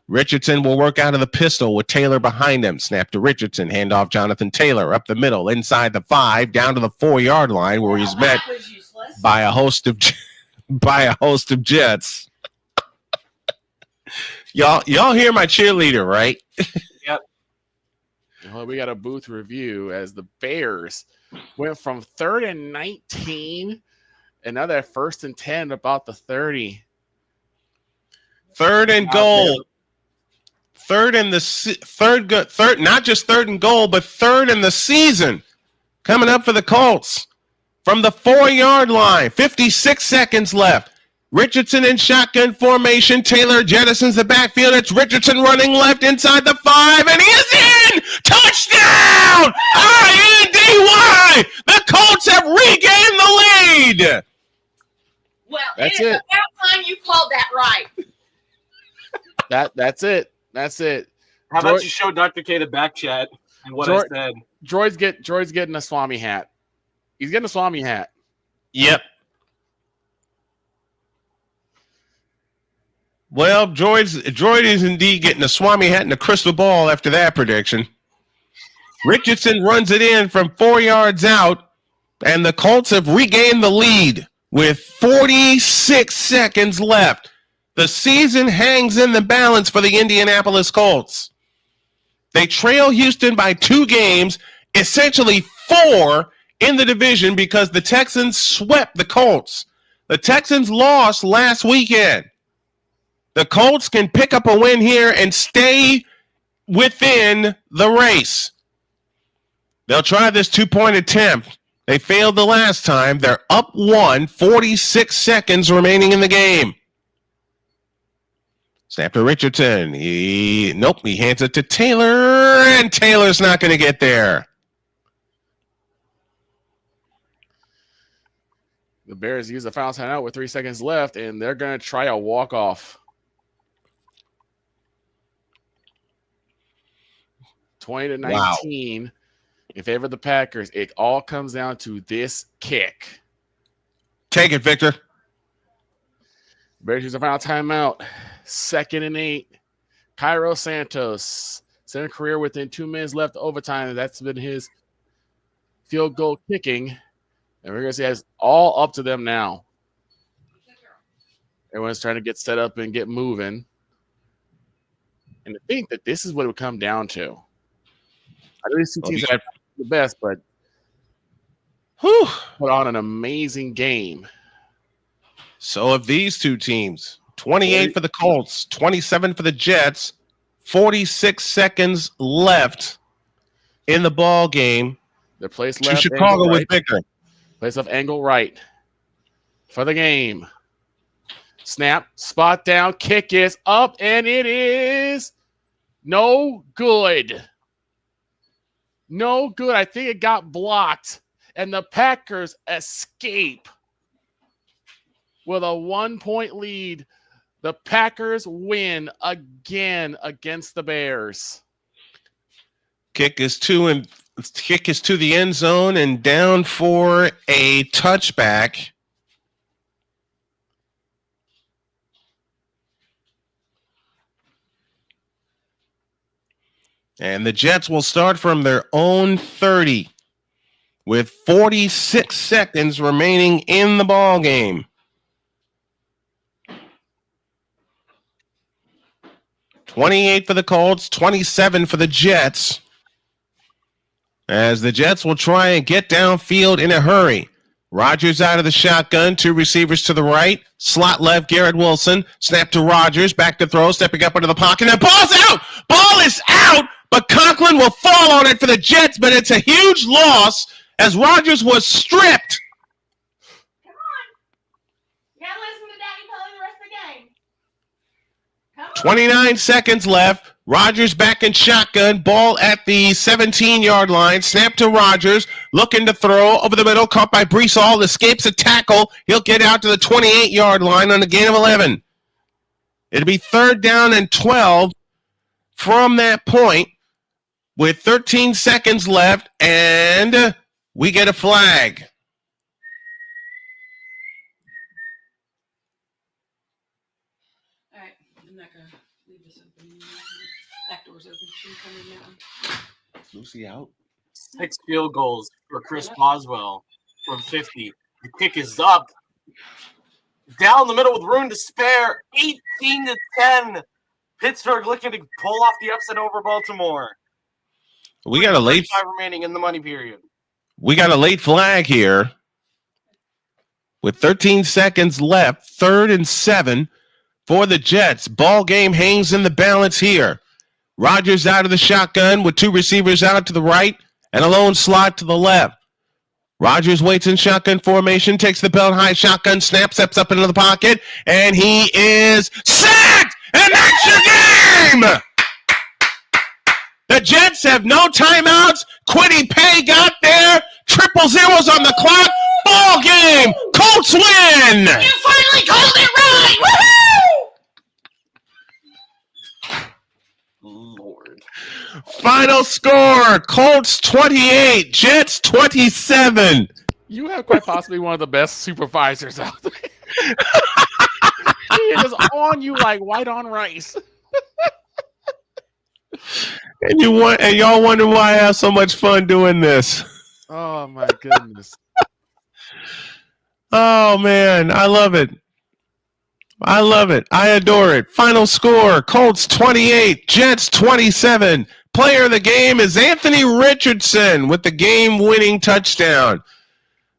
Richardson will work out of the pistol with Taylor behind him. Snap to Richardson, handoff Jonathan Taylor up the middle, inside the 5, down to the 4-yard line where he's met by a host of Jets. Y'all hear my cheerleader, right? Yep. Well, we got a booth review as the Bears went from 3rd and 19, and now they're 1st and 10, about the 30. Third and goal. Third, not just third and goal, but third in the season. Coming up for the Colts from the 4-yard line. 56 seconds left. Richardson in shotgun formation. Taylor jettisons the backfield. It's Richardson running left inside the 5, and he is in! Touchdown! INDY! The Colts have regained the lead! Well, That's it is it. about time you called that right. That's it. That's it. How about you show Dr. K the back chat? And what I said. Droid's getting a Swami hat. He's getting a Swami hat. Yep. Well, Droid is indeed getting a Swami hat and a crystal ball after that prediction. Richardson runs it in from 4 yards out, and the Colts have regained the lead with 46 seconds left. The season hangs in the balance for the Indianapolis Colts. They trail Houston by 2 games, essentially 4 in the division because the Texans swept the Colts. The Texans lost last weekend. The Colts can pick up a win here and stay within the race. They'll try this 2-point attempt. They failed the last time. They're up 1, 46 seconds remaining in the game. Snap to Richardson. He hands it to Taylor, and Taylor's not going to get there. The Bears use the foul timeout with 3 seconds left, and they're going to try a walk-off. 20-19 in favor of the Packers. It all comes down to this kick. Take it, Victor. Bears use a final timeout. 2nd and 8. Cairo Santos. 7th career within 2 minutes left overtime. That's been his field goal kicking. And we're going to see it's all up to them now. Everyone's trying to get set up and get moving. And to think that this is what it would come down to. I know these 2 teams are the best, but put on an amazing game. So of these 2 teams, 28 for the Colts, 27 for the Jets, 46 seconds left in the ball game. Their place to left. Chicago with Victor. Place of angle right for the game. Snap, spot down, kick is up, and it is no good. No good. I think it got blocked, and the Packers escape with a 1-point lead. The Packers win again against the Bears. Kick is to the end zone and down for a touchback. And the Jets will start from their own 30 with 46 seconds remaining in the ball game. 28 for the Colts, 27 for the Jets. As the Jets will try and get downfield in a hurry. Rodgers out of the shotgun, 2 receivers to the right. Slot left, Garrett Wilson. Snap to Rodgers, back to throw, stepping up into the pocket. And ball's out! Ball is out, but Conklin will fall on it for the Jets, but it's a huge loss as Rodgers was stripped. Come on. You gotta listen to Daddy calling the rest of the game. 29 seconds left. Rodgers back in shotgun. Ball at the 17-yard line. Snap to Rodgers. Looking to throw over the middle. Caught by Brees Hall. Escapes a tackle. He'll get out to the 28-yard line on a gain of 11. It'll be 3rd down and 12 from that point with 13 seconds left, and we get a flag. All right, I'm not gonna leave this open. Back door's open. She can come in now. Lucy out. 6 field goals for Chris Boswell from 50. The kick is up. Down the middle with room to spare. 18-10. Pittsburgh looking to pull off the upset over Baltimore. We got a late 5 remaining in the money period. We got a late flag here with 13 seconds left. 3rd and 7 for the Jets. Ball game hangs in the balance here. Rodgers out of the shotgun with 2 receivers out to the right and a lone slot to the left. Rodgers waits in shotgun formation, takes the belt high shotgun snap, steps up into the pocket, and he is sacked! And that's your game! The Jets have no timeouts. Quiddy Pay got there. 000s on the clock. Ball game. Colts win! You finally called it right! Woohoo! Lord. Final score, Colts 28, Jets 27. You have quite possibly one of the best supervisors out there. He is just on you like white on rice. And y'all wonder why I have so much fun doing this. Oh my goodness. Oh man, I love it. I love it. I adore it. Final score, Colts 28, Jets 27. Player of the game is Anthony Richardson with the game-winning touchdown.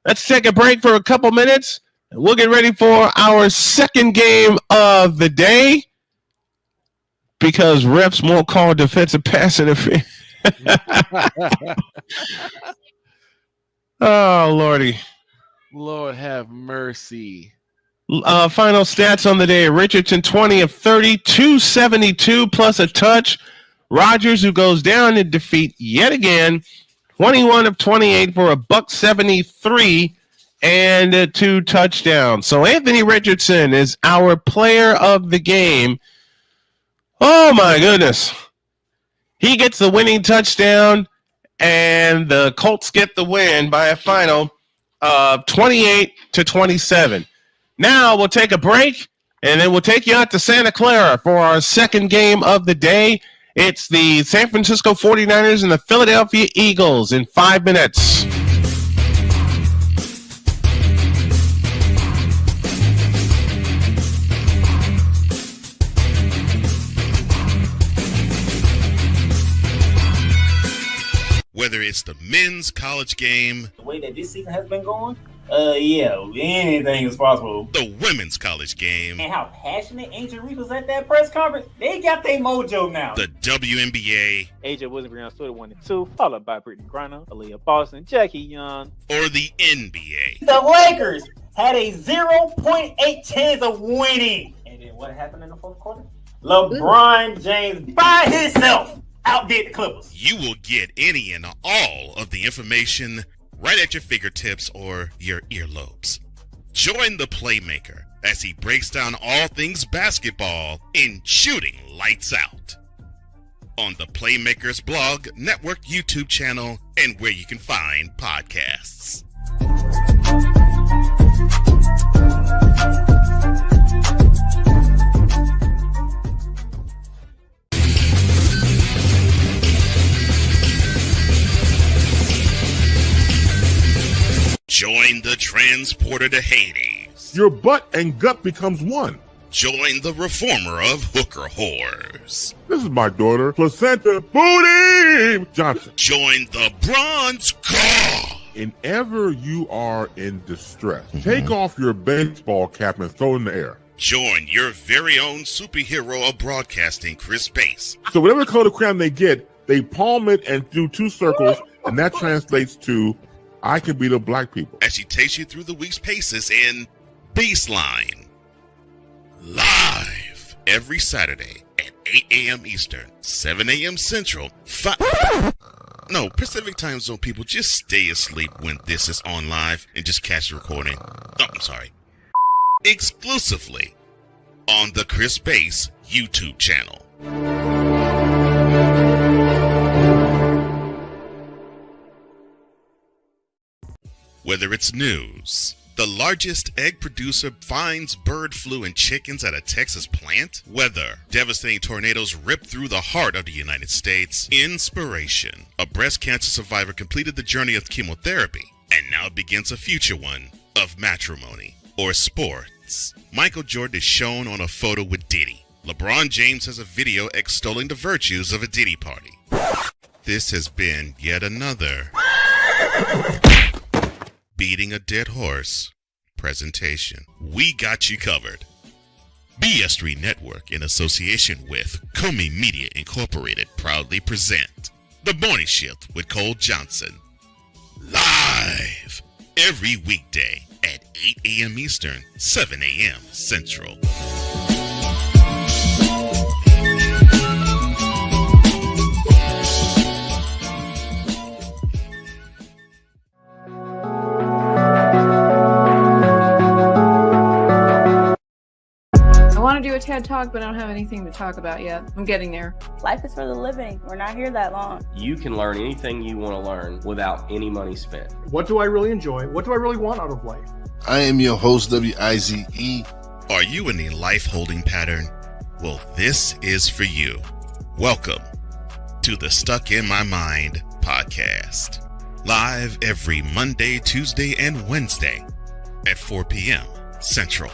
Let's take a break for a couple minutes. And we'll get ready for our second game of the day because refs won't call defensive pass interference. Oh, Lordy. Lord have mercy. Final stats on the day. Richardson 20 of 30, 272 plus a touch. Rodgers, who goes down in defeat yet again, 21 of 28 for a $173 and 2 touchdowns. So Anthony Richardson is our player of the game. Oh my goodness. He gets the winning touchdown and the Colts get the win by a final of 28-27. Now we'll take a break and then we'll take you out to Santa Clara for our second game of the day. It's the San Francisco 49ers and the Philadelphia Eagles in 5 minutes. Whether it's the men's college game, The way that this season has been going, yeah, anything is possible. the women's college game, And how passionate Angel Reese was at that press conference, they got their mojo now. the WNBA, AJ Wilson, Brianna Stewart, 1 and 2, followed by Brittany Griner, Aaliyah Boston, Jackie Young. or the NBA. The Lakers had a 0.8 chance of winning. And then what happened in the fourth quarter? LeBron James by himself outdid the Clippers. You will get any and all of the information right at your fingertips or your earlobes. Join the Playmaker as he breaks down all things basketball in Shooting Lights Out on the Playmaker's blog, network, YouTube channel, and where you can find podcasts. Join the transporter to Hades. Your butt and gut becomes one. Join the reformer of hooker whores. This is my daughter, Placenta Booty Johnson. Join the bronze car. Whenever you are in distress, take off your baseball cap and throw it in the air. Join your very own superhero of broadcasting, Chris Bass. So whatever color crayon they get, they palm it and do 2 circles, and that translates to I can beat up black people. As she takes you through the week's paces in Baseline. Live every Saturday at 8 a.m. Eastern, 7 a.m. Central, No, Pacific Time Zone people, just stay asleep when this is on live and just catch the recording. Oh, I'm sorry. Exclusively on the Chris Bass YouTube channel. Whether it's news, the largest egg producer finds bird flu in chickens at a Texas plant, weather, devastating tornadoes rip through the heart of the United States, inspiration, a breast cancer survivor completed the journey of chemotherapy, and now begins a future one of matrimony or sports. Michael Jordan is shown on a photo with Diddy. LeBron James has a video extolling the virtues of a Diddy party. This has been yet another Beating a Dead Horse presentation. We got you covered. BS3 Network, in association with Comey Media Incorporated, proudly present The Morning Shift with Cole Johnson. Live every weekday at 8 a.m. Eastern, 7 a.m. Central. want to do a TED Talk, but I don't have anything to talk about yet. I'm getting there. Life is for the living. We're not here that long. You can learn anything you want to learn without any money spent. What do I really enjoy? What do I really want out of life? I am your host, WIZE. Are you in a life holding pattern? Well, this is for you. Welcome to the Stuck in My Mind podcast. Live every Monday, Tuesday, and Wednesday at 4 p.m. Central.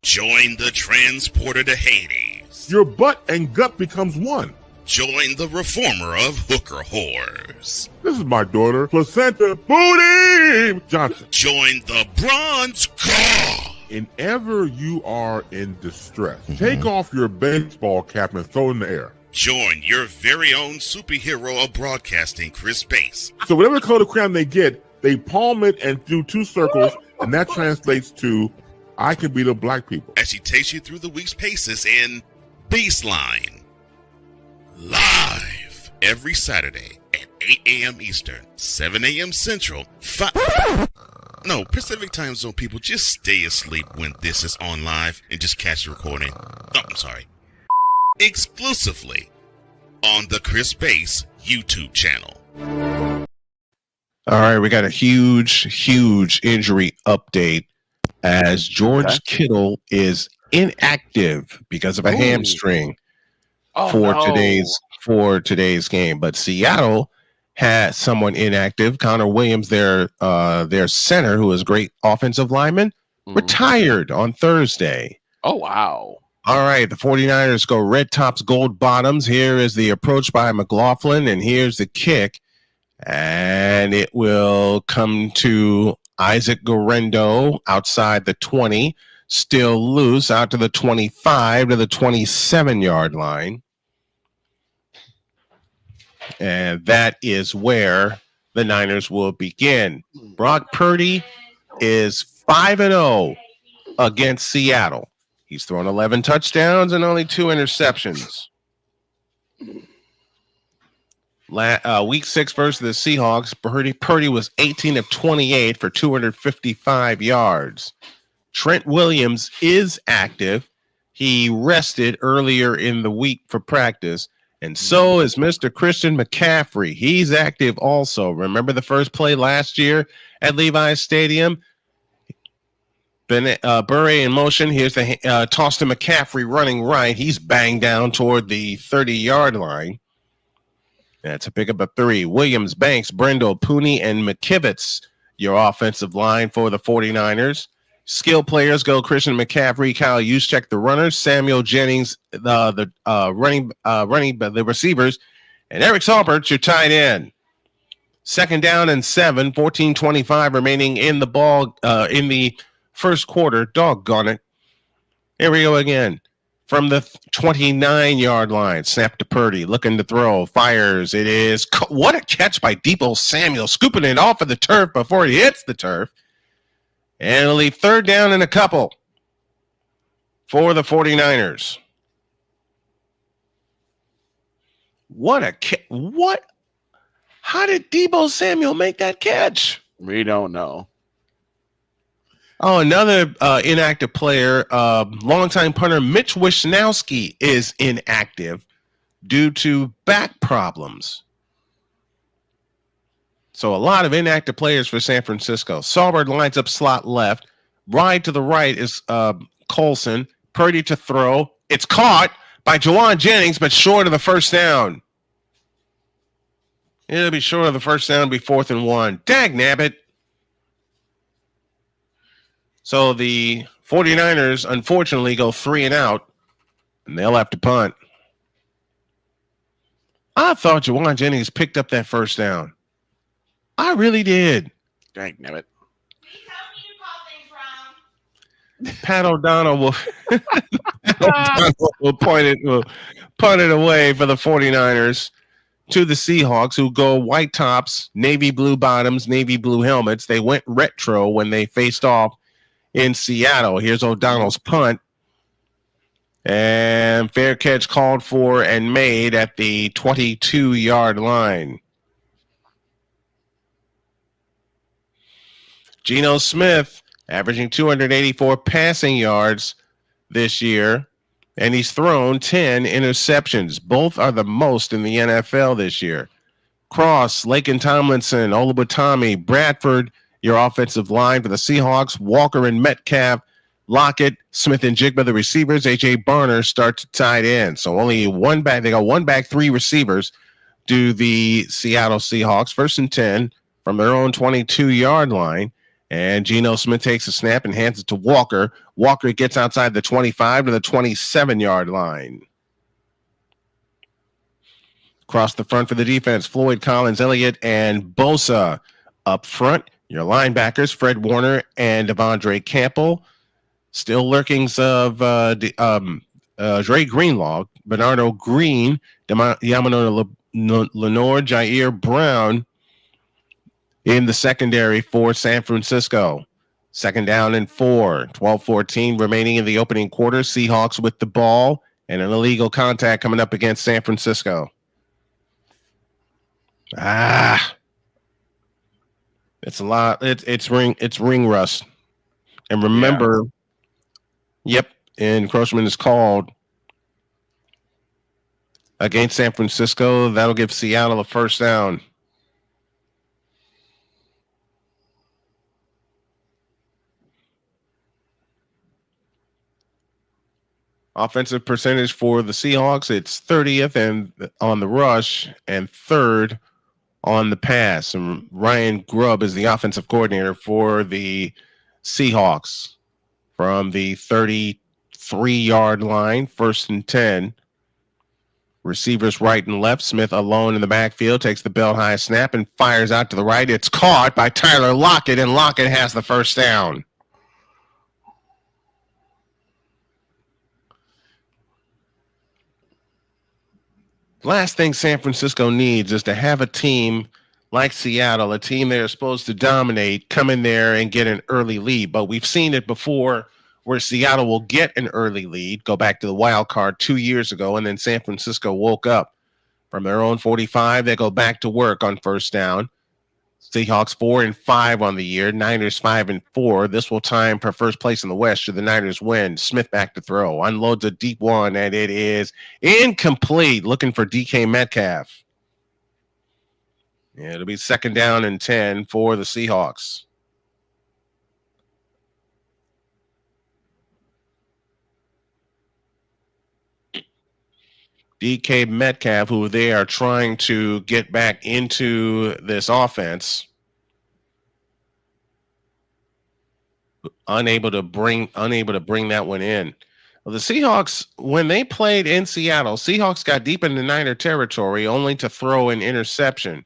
Join the transporter to Hades. Your butt and gut becomes one. Join the reformer of hooker whores. This is my daughter, Placenta Booty Johnson. Join the bronze car. Whenever you are in distress, take off your baseball cap and throw it in the air. Join your very own superhero of broadcasting, Chris Bass. So whatever color crayon they get, they palm it and do two circles, and that translates to, I can beat up black people. As she takes you through the week's paces in Baseline. Live every Saturday at 8 a.m. Eastern, 7 a.m. Central, Pacific time zone people, just stay asleep when this is on live and just catch the recording. Oh, I'm sorry. Exclusively on the Chris Bass YouTube channel. All right, we got a huge injury update as George Kittle is inactive because of a hamstring for today's game. But Seattle had someone inactive. Connor Williams, their center, who is a great offensive lineman, retired on Thursday. Oh, wow. All right, the 49ers go red tops, gold bottoms. Here is the approach by McLaughlin, and here's the kick. And it will come to Isaac Guerrero outside the 20, still loose, out to the 25 to the 27-yard line. And that is where the Niners will begin. Brock Purdy is 5-0 against Seattle. He's thrown 11 touchdowns and only 2 interceptions. Week 6 versus the Seahawks, Purdy was 18 of 28 for 255 yards. Trent Williams is active. He rested earlier in the week for practice, and so is Mr. Christian McCaffrey. He's active also. Remember the first play last year at Levi's Stadium? Bure in motion. Here's the toss to McCaffrey running right. He's banged down toward the 30-yard line. That's a pickup of 3. Williams, Banks, Brendel, Pooney, and McKivitz, your offensive line for the 49ers. Skill players go Christian McCaffrey, Kyle Juszczyk, the runners, Samuel Jennings, the receivers, and Eric Saubert, your tight end. 2nd down and 7, 14:25 remaining in the ball in the first quarter. Doggone it. Here we go again. From the 29-yard line, snap to Purdy, looking to throw, fires. It is, what a catch by Deebo Samuel, scooping it off of the turf before it hits the turf. And it'll leave 3rd down and a couple for the 49ers. What? How did Deebo Samuel make that catch? We don't know. Oh, another inactive player, longtime punter Mitch Wishnowsky is inactive due to back problems. So a lot of inactive players for San Francisco. Saubert lines up slot left. Wide to the right is Colson. Purdy to throw. It's caught by Juwan Jennings, but short of the first down. It'll be short of the first down, be 4th and 1. Dagnabbit. So the 49ers, unfortunately, go 3 and out, and they'll have to punt. I thought Juwan Jennings picked up that first down. I really did. Dagnabbit. Pat O'Donnell will punt it away for the 49ers to the Seahawks, who go white tops, navy blue bottoms, navy blue helmets. They went retro when they faced off in Seattle. Here's O'Donnell's punt. And fair catch called for and made at the 22-yard line. Geno Smith averaging 284 passing yards this year, and he's thrown 10 interceptions. Both are the most in the NFL this year. Cross, Laken Tomlinson, Oluwatimi, Bradford, your offensive line for the Seahawks. Walker and Metcalf, Lockett, Smith and Jigba, the receivers. A.J. Barner starts to tight end. So only one back. They got one back, three receivers. Do the Seattle Seahawks. 1st and 10 from their own 22-yard line. And Geno Smith takes a snap and hands it to Walker. Walker gets outside the 25 to the 27-yard line. Across the front for the defense, Floyd, Collins, Elliott, and Bosa. Up front, your linebackers, Fred Warner and Devondre Campbell. Still lurkings of Dre Greenlaw, Bernardo Green, Yamano Lenore, Jair Brown in the secondary for San Francisco. 2nd down and 4, 12-14 remaining in the opening quarter. Seahawks with the ball and an illegal contact coming up against San Francisco. It's a lot. It's ring rust. And remember, encroachment is called against San Francisco. That'll give Seattle a 1st down. Offensive percentage for the Seahawks, it's 30th and on the rush and 3rd on the pass. And Ryan Grubb is the offensive coordinator for the Seahawks from the 33-yard line, 1st and 10. Receivers right and left. Smith alone in the backfield, takes the belt high snap and fires out to the right. It's caught by Tyler Lockett, and Lockett has the 1st down. Last thing San Francisco needs is to have a team like Seattle, a team they're supposed to dominate, come in there and get an early lead. But we've seen it before where Seattle will get an early lead, go back to the wild card 2 years ago, and then San Francisco woke up from their own 45. They go back to work on 1st down. Seahawks 4-5 on the year, Niners 5-4. This will time for 1st place in the West should the Niners win. Smith back to throw, unloads a deep one, and it is incomplete. Looking for DK Metcalf. Yeah, it'll be 2nd down and 10 for the Seahawks. DK Metcalf, who they are trying to get back into this offense, unable to bring that one in. Well, the Seahawks, when they played in Seattle, Seahawks got deep into Niner territory only to throw an interception.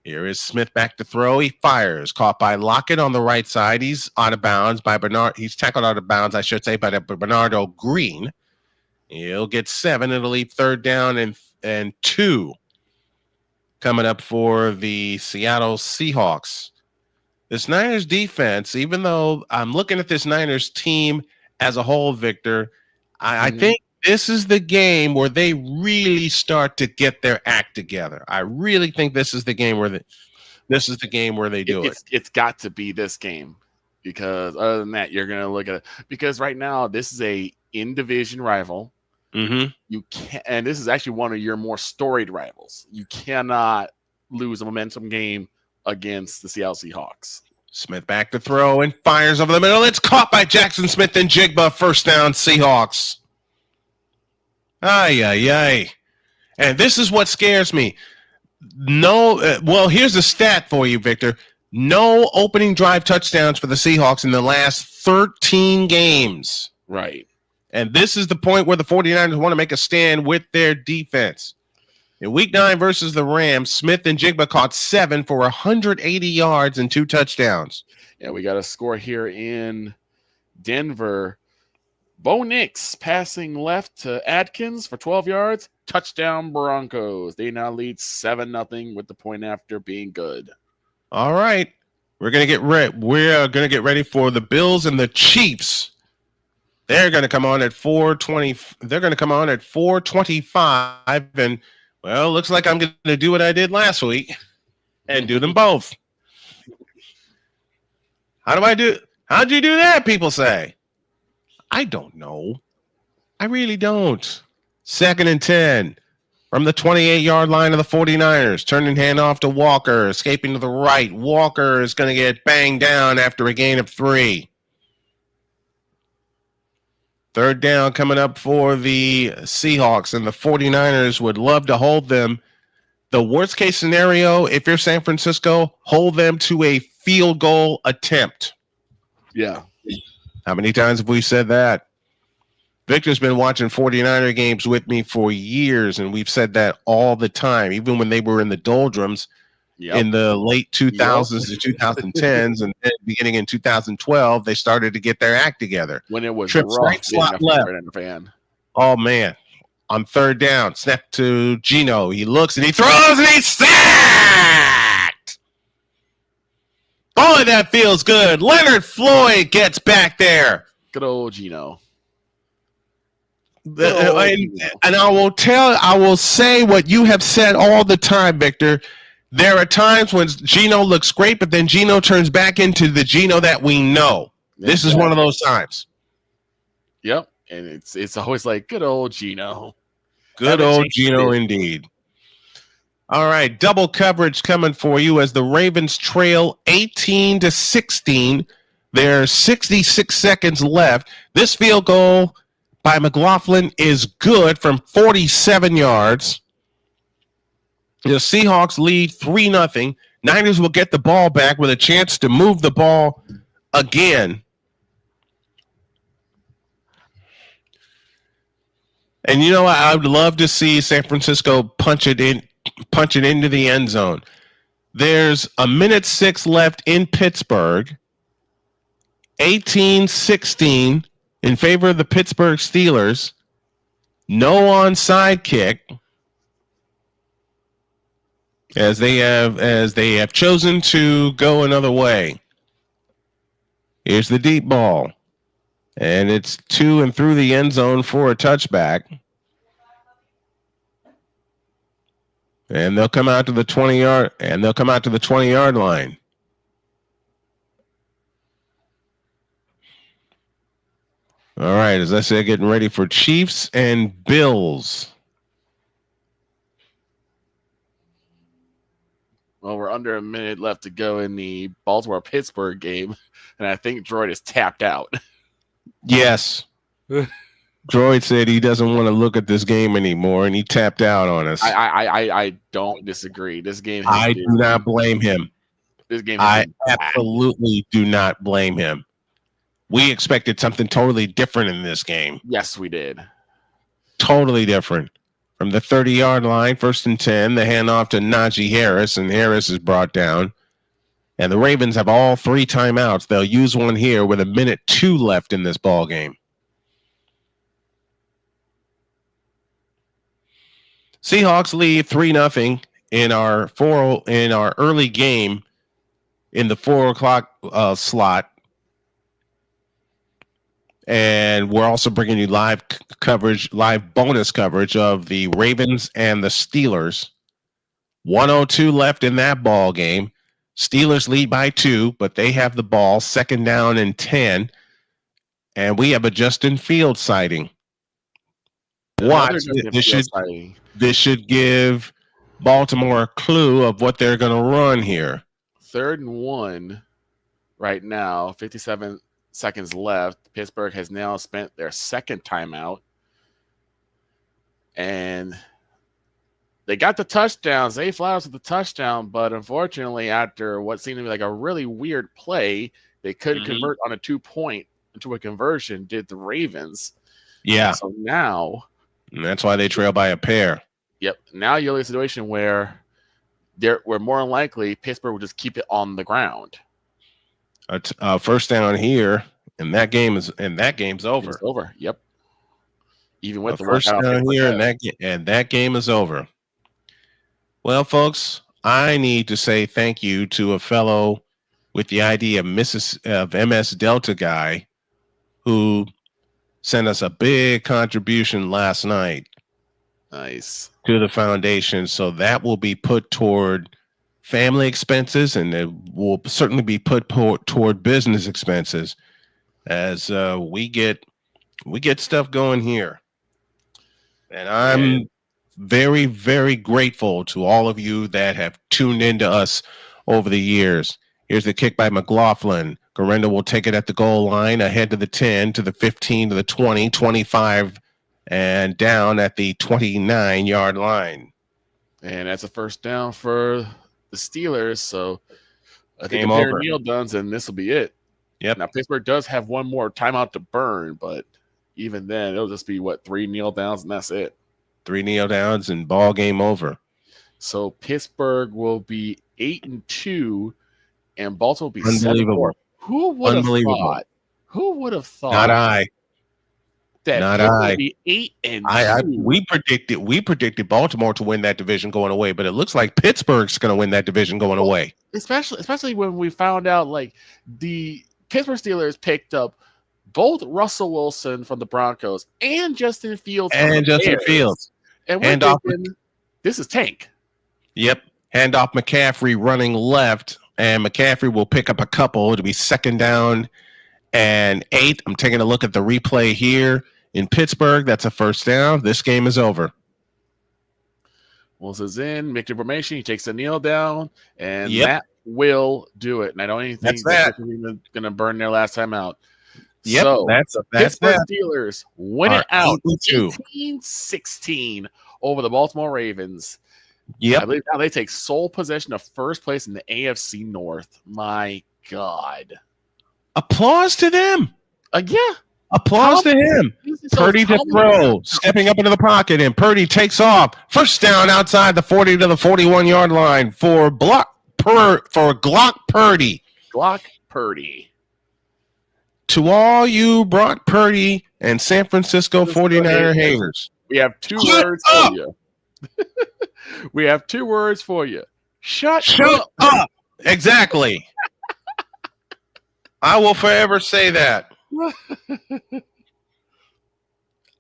Here is Smith back to throw. He fires, caught by Lockett on the right side. He's out of bounds by He's tackled out of bounds, I should say, by Bernardo Green. He'll get 7. It'll leave 3rd down and 2 coming up for the Seattle Seahawks. This Niners defense, even though I'm looking at this Niners team as a whole, Victor, I think this is the game where they really start to get their act together. I really think this is the game where they do it. It's got to be this game, because other than that, you're going to look at it. Because right now, this is a in-division rival. Mm-hmm. You can't, and this is actually one of your more storied rivals. You cannot lose a momentum game against the Seattle Seahawks. Smith back to throw and fires over the middle. It's caught by Jackson Smith and Jigba. 1st down, Seahawks. Ay. And this is what scares me. Here's a stat for you, Victor. No opening drive touchdowns for the Seahawks in the last 13 games. Right. And this is the point where the 49ers want to make a stand with their defense. In Week 9 versus the Rams, Smith and Jigba caught 7 for 180 yards and 2 touchdowns. Yeah, we got a score here in Denver. Bo Nix passing left to Atkins for 12 yards. Touchdown Broncos. They now lead 7-0 with the point after being good. All right. We're going to get ready for the Bills and the Chiefs. They're going to come on at 4:20. They're going to come on at 4:25, and well, looks like I'm going to do what I did last week and do them both. How'd you do that? People say. I don't know. I really don't. 2nd and 10 from the 28-yard line of the 49ers. Turning handoff to Walker. Escaping to the right. Walker is going to get banged down after a gain of 3. 3rd down coming up for the Seahawks, and the 49ers would love to hold them. The worst case scenario, if you're San Francisco, hold them to a field goal attempt. Yeah. How many times have we said that? Victor's been watching 49er games with me for years, and we've said that all the time, even when they were in the doldrums in the late 2000s to 2010s, and then beginning in 2012, they started to get their act together. When it was Trips right, slot left. Oh, man. On 3rd down, snap to Gino. He looks, and he throws, and he's sacked! Boy, that feels good. Leonard Floyd gets back there. Good old Gino. And I will say what you have said all the time, Victor. There are times when Gino looks great, but then Gino turns back into the Gino that we know. This is one of those times. Yep. And it's always like, good old Gino. Good old Gino indeed. All right, double coverage coming for you as the Ravens trail 18-16. There's 66 seconds left. This field goal by McLaughlin is good from 47 yards. The Seahawks lead 3-0. Niners will get the ball back with a chance to move the ball again. And you know what? I would love to see San Francisco punch it into the end zone. There's 1:06 left in Pittsburgh. 18-16 in favor of the Pittsburgh Steelers. No onside kick, as they have chosen to go another way. Here's the deep ball, and it's to and through the end zone for a touchback. And they'll come out to the 20-yard line. All right, as I said, getting ready for Chiefs and Bills. Well, we're under a minute left to go in the Baltimore-Pittsburgh game, and I think Droid is tapped out. Yes. Droid said he doesn't want to look at this game anymore, and he tapped out on us. I don't disagree. This game. I do not blame him. This game. I absolutely do not blame him. We expected something totally different in this game. Yes, we did. Totally different. From the 30-yard line, 1st and 10, the handoff to Najee Harris, and Harris is brought down. And the Ravens have all 3 timeouts. They'll use one here with 1:02 left in this ball game. Seahawks lead 3-0 in our early game in the 4 o'clock slot. And we're also bringing you live bonus coverage of the Ravens and the Steelers. 1:02 left in that ball game. Steelers lead by 2, but they have the ball, 2nd down and 10. And we have a Justin Fields sighting. Watch. This should give Baltimore a clue of what they're going to run here. 3rd and 1 right now, 57 seconds left. Pittsburgh has now spent their 2nd timeout. And they got the touchdowns. Zay Flowers with the touchdown, but unfortunately, after what seemed to be like a really weird play, they couldn't convert on a 2-point into a conversion, did the Ravens. Yeah. So now. And that's why they trail by a pair. Yep. Now you're in a situation where we're more than likely Pittsburgh will just keep it on the ground. 1st down here, and that game's over. It's over. Yep. Even with the 1st down here, and that game is over. Well, folks, I need to say thank you to a fellow with the ID of MS Delta guy who sent us a big contribution last night. Nice. To the foundation. So that will be put toward family expenses, and it will certainly be put toward business expenses as we get stuff going here. And I'm very, very grateful to all of you that have tuned into us over the years. Here's the kick by McLaughlin. Garenda will take it at the goal line, ahead to the 10, to the 15, to the 20, 25, and down at the 29-yard line. And that's a first down for the Steelers. So I think Game a pair over. of kneel downs, and this will be it. Yep. Now Pittsburgh does have one more timeout to burn, but even then, it'll just be 3 kneel downs, and that's it. 3 kneel downs and ball game over. So Pittsburgh will be 8-2, and Baltimore will be Unbelievable. 7-4. Who would have thought? Who would have thought? Not I. That Not Pittsburgh I. would be 8-2. We predicted Baltimore to win that division going away, but it looks like Pittsburgh's going to win that division going away. Especially when we found out the Pittsburgh Steelers picked up both Russell Wilson from the Broncos and Justin Fields from the Bears. And we're thinking, this is tank. Yep. Hand off McCaffrey running left, and McCaffrey will pick up a couple. It'll be 2nd down and 8. I'm taking a look at the replay here in Pittsburgh. That's a first down. This game is over. Wilson's in, make the formation. He takes a kneel down, and that will do it. And I don't even think that's going to burn their last time out. Yep, so that's Pittsburgh that. Steelers win it out 18-16 over the Baltimore Ravens. Yep. I believe now they take sole possession of first place in the AFC North. My God. Applause to them. Yeah. Applause to him. Purdy to throw, stepping up into the pocket, and Purdy takes off. First down outside the 40 to the 41-yard line for Glock Purdy. Glock Purdy. To all you Brock Purdy and San Francisco 49er haters. We have 2 words for you. We have 2 words for you. Shut up. Exactly. I will forever say that.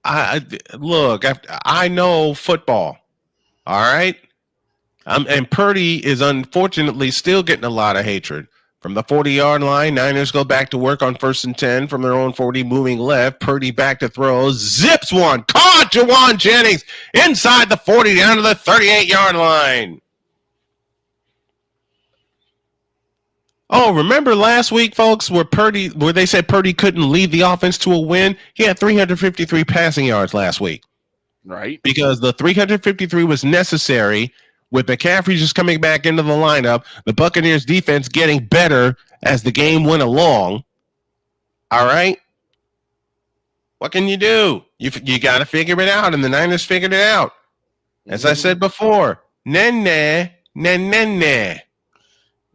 I know football. All right. And Purdy is unfortunately still getting a lot of hatred. From the 40-yard line, Niners go back to work on 1st and 10 from their own 40, moving left. Purdy back to throw. Zips one. Caught Jawan Jennings inside the 40 down to the 38-yard line. Oh, remember last week, folks, where they said Purdy couldn't lead the offense to a win? He had 353 passing yards last week. Right. Because the 353 was necessary with McCaffrey just coming back into the lineup, the Buccaneers defense getting better as the game went along. All right. What can you do? You got to figure it out, and the Niners figured it out. As I said before, nah.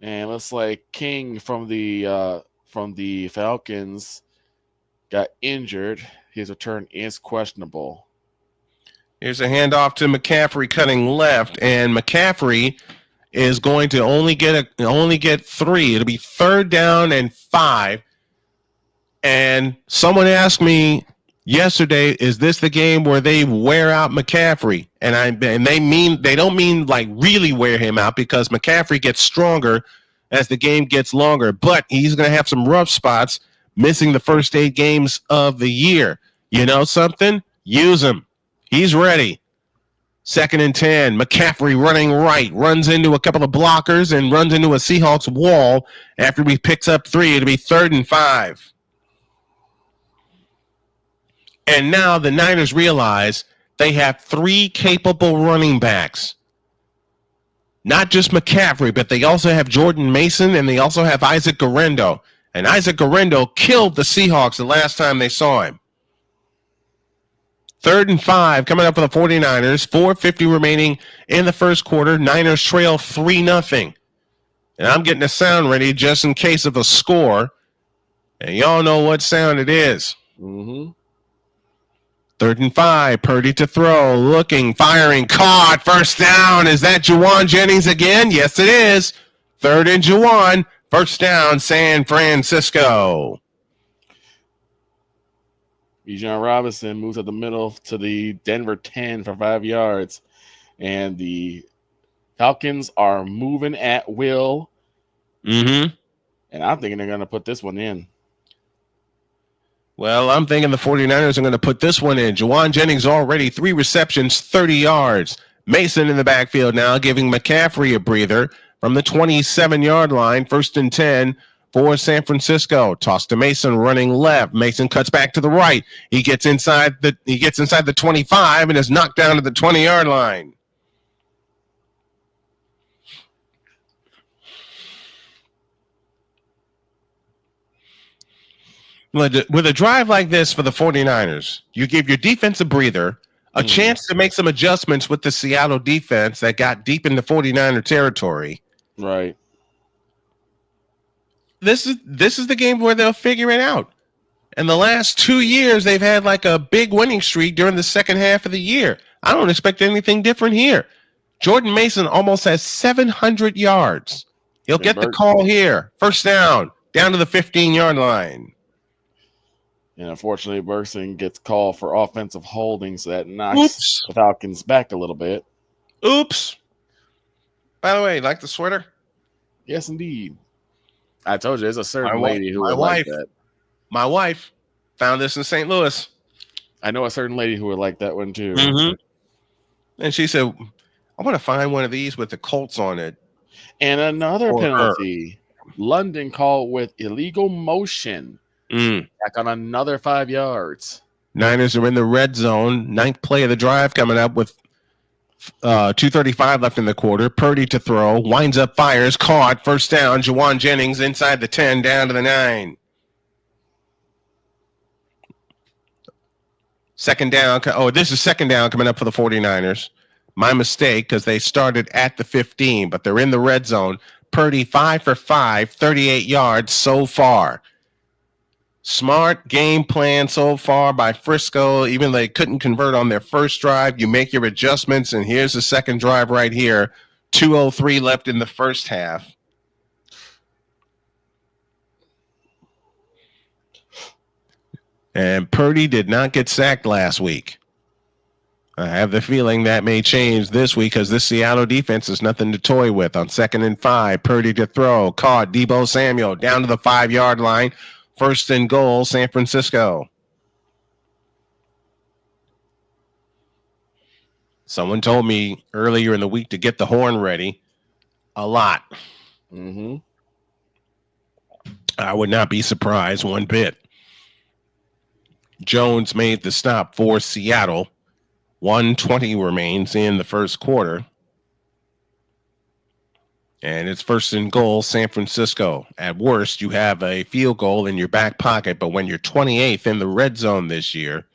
And looks like King from the Falcons got injured. His return is questionable. Here's a handoff to McCaffrey cutting left, and McCaffrey is going to only get 3. It'll be 3rd down and 5. And someone asked me yesterday, is this the game where they wear out McCaffrey? And they don't mean like really wear him out, because McCaffrey gets stronger as the game gets longer, but he's going to have some rough spots missing the first 8 games of the year. You know something? Use him. He's ready. 2nd and 10. McCaffrey running right. Runs into a couple of blockers and runs into a Seahawks wall. After he picks up 3, it'll be 3rd and 5. And now the Niners realize they have 3 capable running backs. Not just McCaffrey, but they also have Jordan Mason, and they also have Isaac Guerendo. And Isaac Guerendo killed the Seahawks the last time they saw him. 3rd and 5 coming up for the 49ers. 4:50 remaining in the first quarter. Niners trail 3-0. And I'm getting the sound ready just in case of a score. And y'all know what sound it is. 3rd and 5. Purdy to throw. Looking. Firing. Caught. First down. Is that Jawan Jennings again? Yes, it is. 3rd and Jawan. First down, San Francisco. Bijan Robinson moves up the middle to the Denver 10 for 5 yards. And the Falcons are moving at will. Mm-hmm. And I'm thinking they're going to put this one in. Well, I'm thinking the 49ers are going to put this one in. Juwan Jennings already 3 receptions, 30 yards. Mason in the backfield now, giving McCaffrey a breather from the 27-yard line. 1st and 10 for San Francisco. Toss to Mason running left. Mason cuts back to the right. He gets inside the 25 and is knocked down to the 20-yard line. With a drive like this for the 49ers, you give your defense a breather, a chance to make some adjustments with the Seattle defense that got deep into 49er territory. Right. This is the game where they'll figure it out. In the last 2 years, they've had like a big winning streak during the second half of the year. I don't expect anything different here. Jordan Mason almost has 700 yards. He'll get the call here. 1st down to the 15-yard line. And unfortunately, Burson gets called for offensive holding, so that knocks the Falcons back a little bit. Oops. By the way, like the sweater? Yes, indeed. I told you, there's a certain lady who would like that. My wife found this in St. Louis. I know a certain lady who would like that one, too. Mm-hmm. And she said, I want to find one of these with the Colts on it. And another penalty. London called with illegal motion. Back on another 5 yards. Niners are in the red zone. 9th play of the drive coming up with 2:35 left in the quarter. Purdy to throw. Winds up, fires. Caught. 1st down. Juwan Jennings inside the 10, down to the 9. 2nd down. Oh, this is 2nd down coming up for the 49ers. My mistake, because they started at the 15, but they're in the red zone. Purdy 5 for 5, 38 yards so far. Smart game plan so far by Frisco. Even though they couldn't convert on their first drive, you make your adjustments, and here's the second drive right here. 2:03 left in the first half. And Purdy did not get sacked last week. I have the feeling that may change this week because this Seattle defense is nothing to toy with. On 2nd and 5, Purdy to throw. Caught. Deebo Samuel down to the 5-yard line. 1st and goal, San Francisco. Someone told me earlier in the week to get the horn ready. A lot. Mm-hmm. I would not be surprised one bit. Jones made the stop for Seattle. 1:20 remains in the first quarter. And it's 1st and goal, San Francisco. At worst, you have a field goal in your back pocket, but when you're 28th in the red zone this year,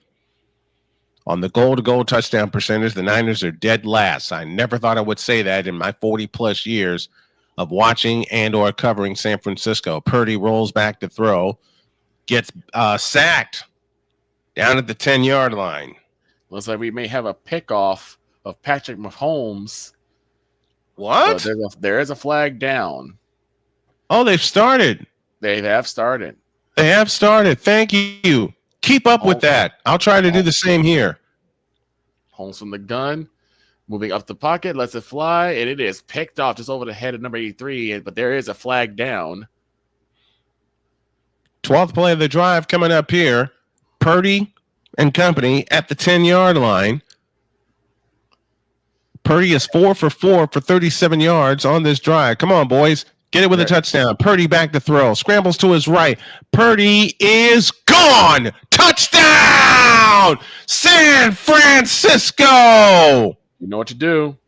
on the goal-to-goal touchdown percentage, the Niners are dead last. I never thought I would say that in my 40-plus years of watching and or covering San Francisco. Purdy rolls back to throw, gets sacked down at the 10-yard line. Looks like we may have a pickoff of Patrick Mahomes. What? There is a flag down. Oh, they've started. They have started. They have started. Thank you. Keep up with that. I'll try to do the same here. Holmes from the gun. Moving up the pocket. Lets it fly. And it is picked off just over the head of number 83. But there is a flag down. 12th play of the drive coming up here. Purdy and company at the 10-yard line. Purdy is 4 for 4 for 37 yards on this drive. Come on, boys. Get it with a touchdown. Purdy back to throw. Scrambles to his right. Purdy is gone. Touchdown! San Francisco! You know what to do.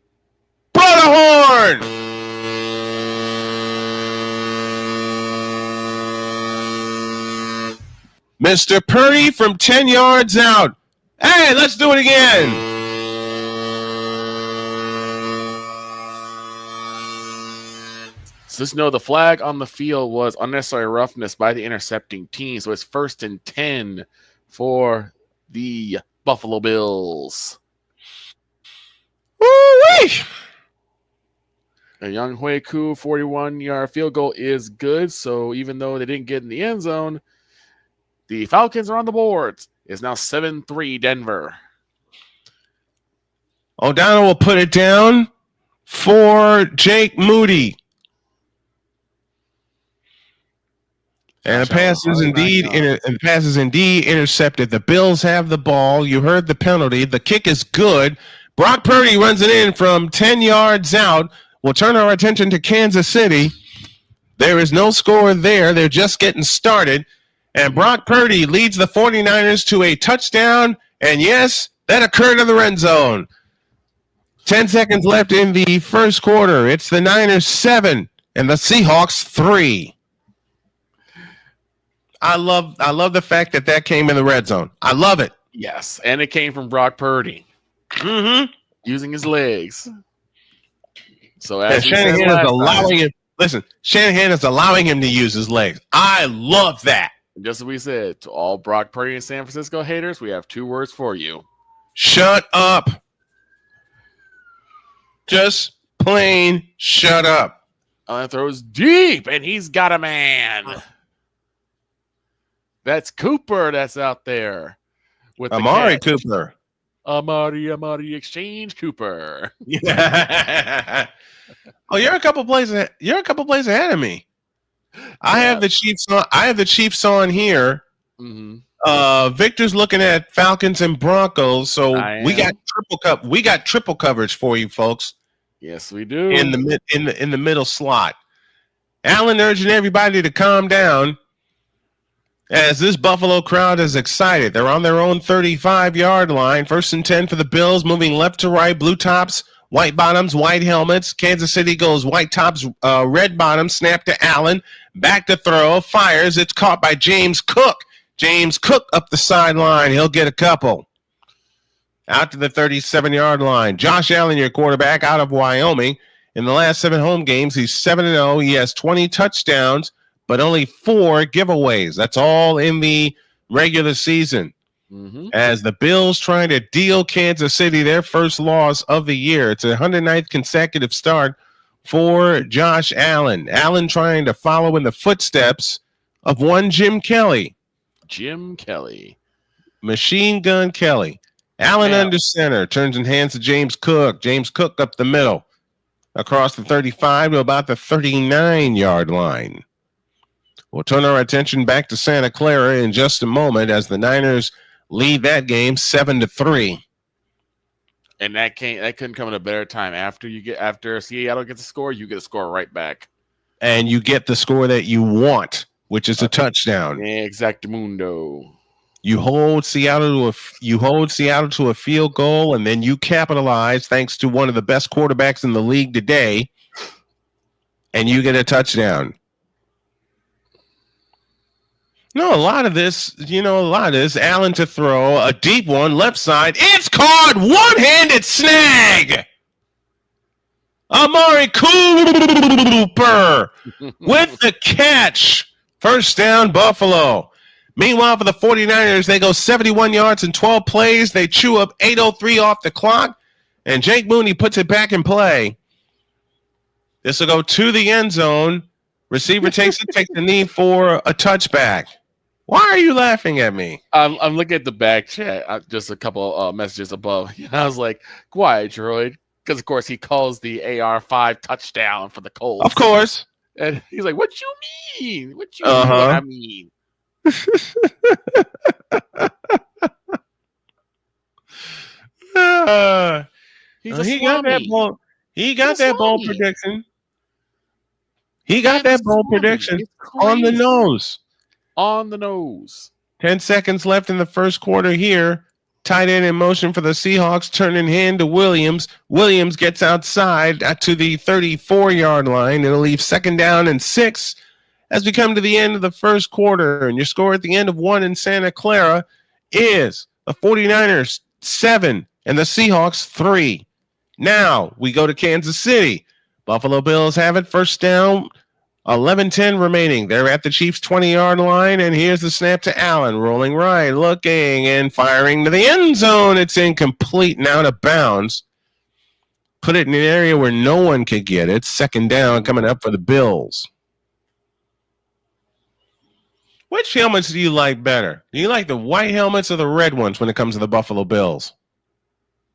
Blow the horn! Mr. Purdy from 10 yards out. Hey, let's do it again. So just know the flag on the field was unnecessary roughness by the intercepting team. So it's 1st and 10 for the Buffalo Bills. Woo-wee! A Young Hui Koo 41-yard field goal is good. So even though they didn't get in the end zone, the Falcons are on the board. It's now 7-3 Denver. O'Donnell will put it down for Jake Moody. And the pass is indeed intercepted. The Bills have the ball. You heard the penalty. The kick is good. Brock Purdy runs it in from 10 yards out. We'll turn our attention to Kansas City. There is no score there. They're just getting started. And Brock Purdy leads the 49ers to a touchdown. And yes, that occurred in the red zone. 10 seconds left in the first quarter. It's the Niners 7 and the Seahawks 3. I love the fact that came in the red zone. I love it. Yes, and it came from Brock Purdy. Using his legs. So as Shanahan is allowing him. Listen, Shanahan is allowing him to use his legs. I love that. Just as we said, to all Brock Purdy and San Francisco haters, we have 2 words for you. Shut up. Just plain shut up. Throws deep, and he's got a man. That's Cooper that's out there. With Amari Cooper. Amari Exchange Cooper. Yeah. Oh, you're a couple plays ahead of me. I have the Chiefs on here. Victor's looking at Falcons and Broncos, so we got triple coverage for you folks. Yes, we do. In the middle slot. Allen urging everybody to calm down as this Buffalo crowd is excited. They're on their own 35-yard line. 1st and 10 for the Bills, moving left to right. Blue tops, white bottoms, white helmets. Kansas City goes white tops, red bottoms. Snap to Allen. Back to throw. Fires. It's caught by James Cook. James Cook up the sideline. He'll get a couple. Out to the 37-yard line. Josh Allen, your quarterback, out of Wyoming. In the last 7 home games, he's 7-0. He has 20 touchdowns, but only 4 giveaways. That's all in the regular season. As the Bills trying to deal Kansas City their first loss of the year. It's a 109th consecutive start for Josh Allen. Allen trying to follow in the footsteps of one Jim Kelly. Machine Gun Kelly. Allen under center. Turns and hands to James Cook. James Cook up the middle. Across the 35 to about the 39-yard line. We'll turn our attention back to Santa Clara in just a moment as the Niners lead that game 7-3. And that couldn't come at a better time. After Seattle gets a score, you get a score right back. And you get the score that you want, which is a touchdown. Exactamundo. You hold Seattle to a field goal, and then you capitalize thanks to one of the best quarterbacks in the league today, and you get a touchdown. No, a lot of this, Allen to throw, a deep one, left side. It's caught, one-handed snag. Amari Cooper with the catch. First down, Buffalo. Meanwhile, for the 49ers, they go 71 yards in 12 plays. They chew up 8:03 off the clock, and Jake Mooney puts it back in play. This will go to the end zone. Receiver takes the knee for a touchback. Why are you laughing at me? I'm looking at the back chat, just a couple messages above. I was like, quiet, droid. Because, of course, he calls the AR5 touchdown for the Colts. Of course. And he's like, what you mean? What you mean what I mean? He got that ball. He got that ball prediction. He got that ball prediction on the nose. On the nose. 10 seconds left in the first quarter here. Tight end in motion for the Seahawks, turning hand to Williams. Williams gets outside to the 34-yard line. It'll leave 2nd down and 6 as we come to the end of the first quarter. And your score at the end of 1 in Santa Clara is the 49ers 7 and the Seahawks 3. Now we go to Kansas City. Buffalo Bills have it. First down, 11-10 remaining. They're at the Chiefs' 20-yard line, and here's the snap to Allen. Rolling right, looking, and firing to the end zone. It's incomplete and out of bounds. Put it in an area where no one could get it. 2nd down coming up for the Bills. Which helmets do you like better? Do you like the white helmets or the red ones when it comes to the Buffalo Bills?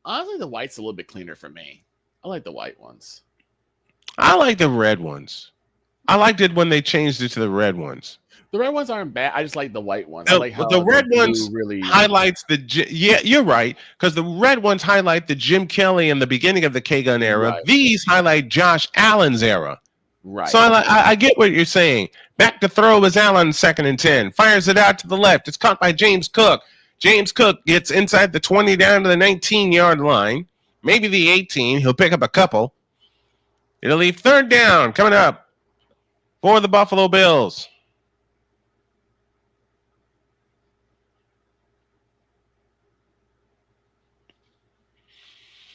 Honestly, the white's a little bit cleaner for me. I like the white ones. I like the red ones. I liked it when they changed it to the red ones. The red ones aren't bad. I just like the white ones. I like how the red ones really highlights yeah, you're right, because the red ones highlight the Jim Kelly and the beginning of the K-Gun era. Right. These highlight Josh Allen's era. Right. So I get what you're saying. Back to throw is Allen, 2nd and 10. Fires it out to the left. It's caught by James Cook. James Cook gets inside the 20 down to the 19-yard line, maybe the 18. He'll pick up a couple. It'll leave 3rd down coming up for the Buffalo Bills.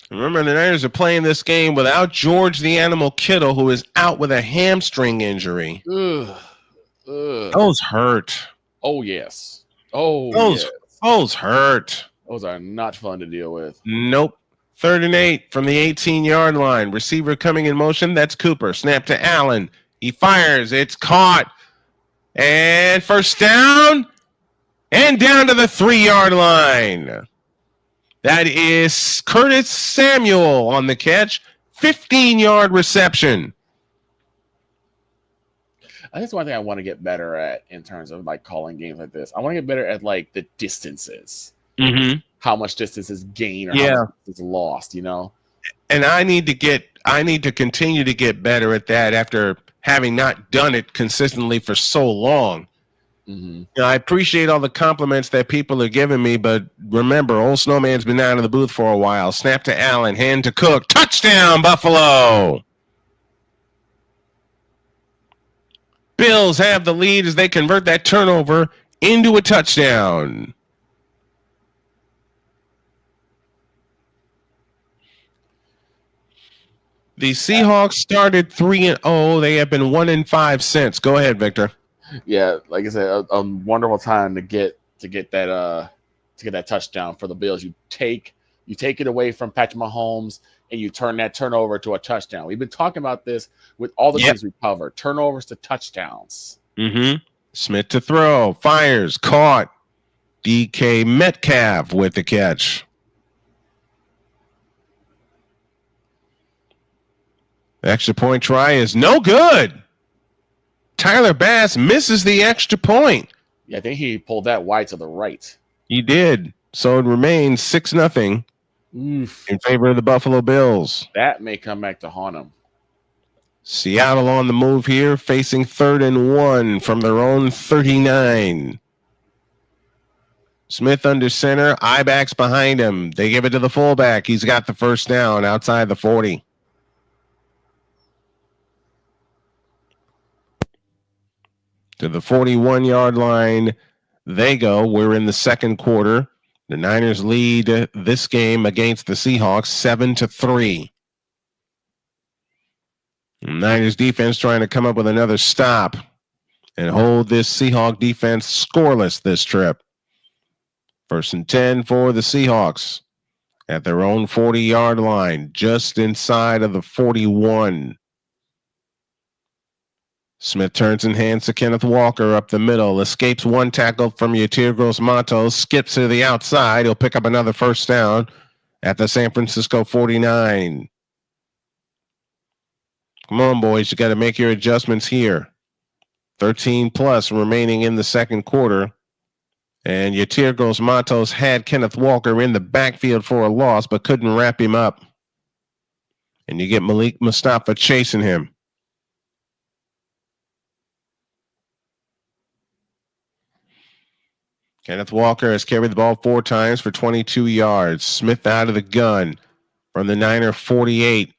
Remember, the Niners are playing this game without George the Animal Kittle, who is out with a hamstring injury. Ugh. Those hurt. Oh, yes. Oh, those hurt. Those are not fun to deal with. Nope. 3rd and 8 from the 18-yard line. Receiver coming in motion. That's Cooper. Snap to Allen. He fires. It's caught. And 1st down. And down to the 3-yard line. That is Curtis Samuel on the catch. 15-yard reception. That's one thing I want to get better at in terms of like calling games like this. I want to get better at like the distances. Mm-hmm. How much distance is gained or how much is lost, you know? And I need to continue to get better at that after having not done it consistently for so long. Mm-hmm. You know, I appreciate all the compliments that people are giving me, but remember, old Snowman's been out of the booth for a while. Snap to Allen, hand to Cook. Touchdown, Buffalo! Bills have the lead as they convert that turnover into a touchdown. The Seahawks started 3-0. They have been 1-5 since. Go ahead, Victor. Yeah, like I said, a wonderful time to get that touchdown for the Bills. You take it away from Patrick Mahomes and you turn that turnover to a touchdown. We've been talking about this with all the things we cover. Turnovers to touchdowns. Mm-hmm. Smith to throw. Fires. Caught. DK Metcalf with the catch. The extra point try is no good. Tyler Bass misses the extra point. Yeah, I think he pulled that wide to the right. He did. So it remains 6-0 in favor of the Buffalo Bills. That may come back to haunt him. Seattle on the move here, facing 3rd and 1 from their own 39. Smith under center, I-backs behind him. They give it to the fullback. He's got the 1st down outside the 40. To the 41-yard line they go. We're in the 2nd quarter. The Niners lead this game against the Seahawks 7-3. The Niners defense trying to come up with another stop and hold this Seahawk defense scoreless this trip. 1st and 10 for the Seahawks at their own 40-yard line, just inside of the 41. Smith turns and hands to Kenneth Walker up the middle. Escapes one tackle from Yatir Gross-Matos. Skips to the outside. He'll pick up another 1st down at the San Francisco 49. Come on, boys. You got to make your adjustments here. 13+ remaining in the 2nd quarter. And Yatir Gross-Matos had Kenneth Walker in the backfield for a loss, but couldn't wrap him up. And you get Malik Mustafa chasing him. Kenneth Walker has carried the ball 4 times for 22 yards. Smith out of the gun from the Niner 48.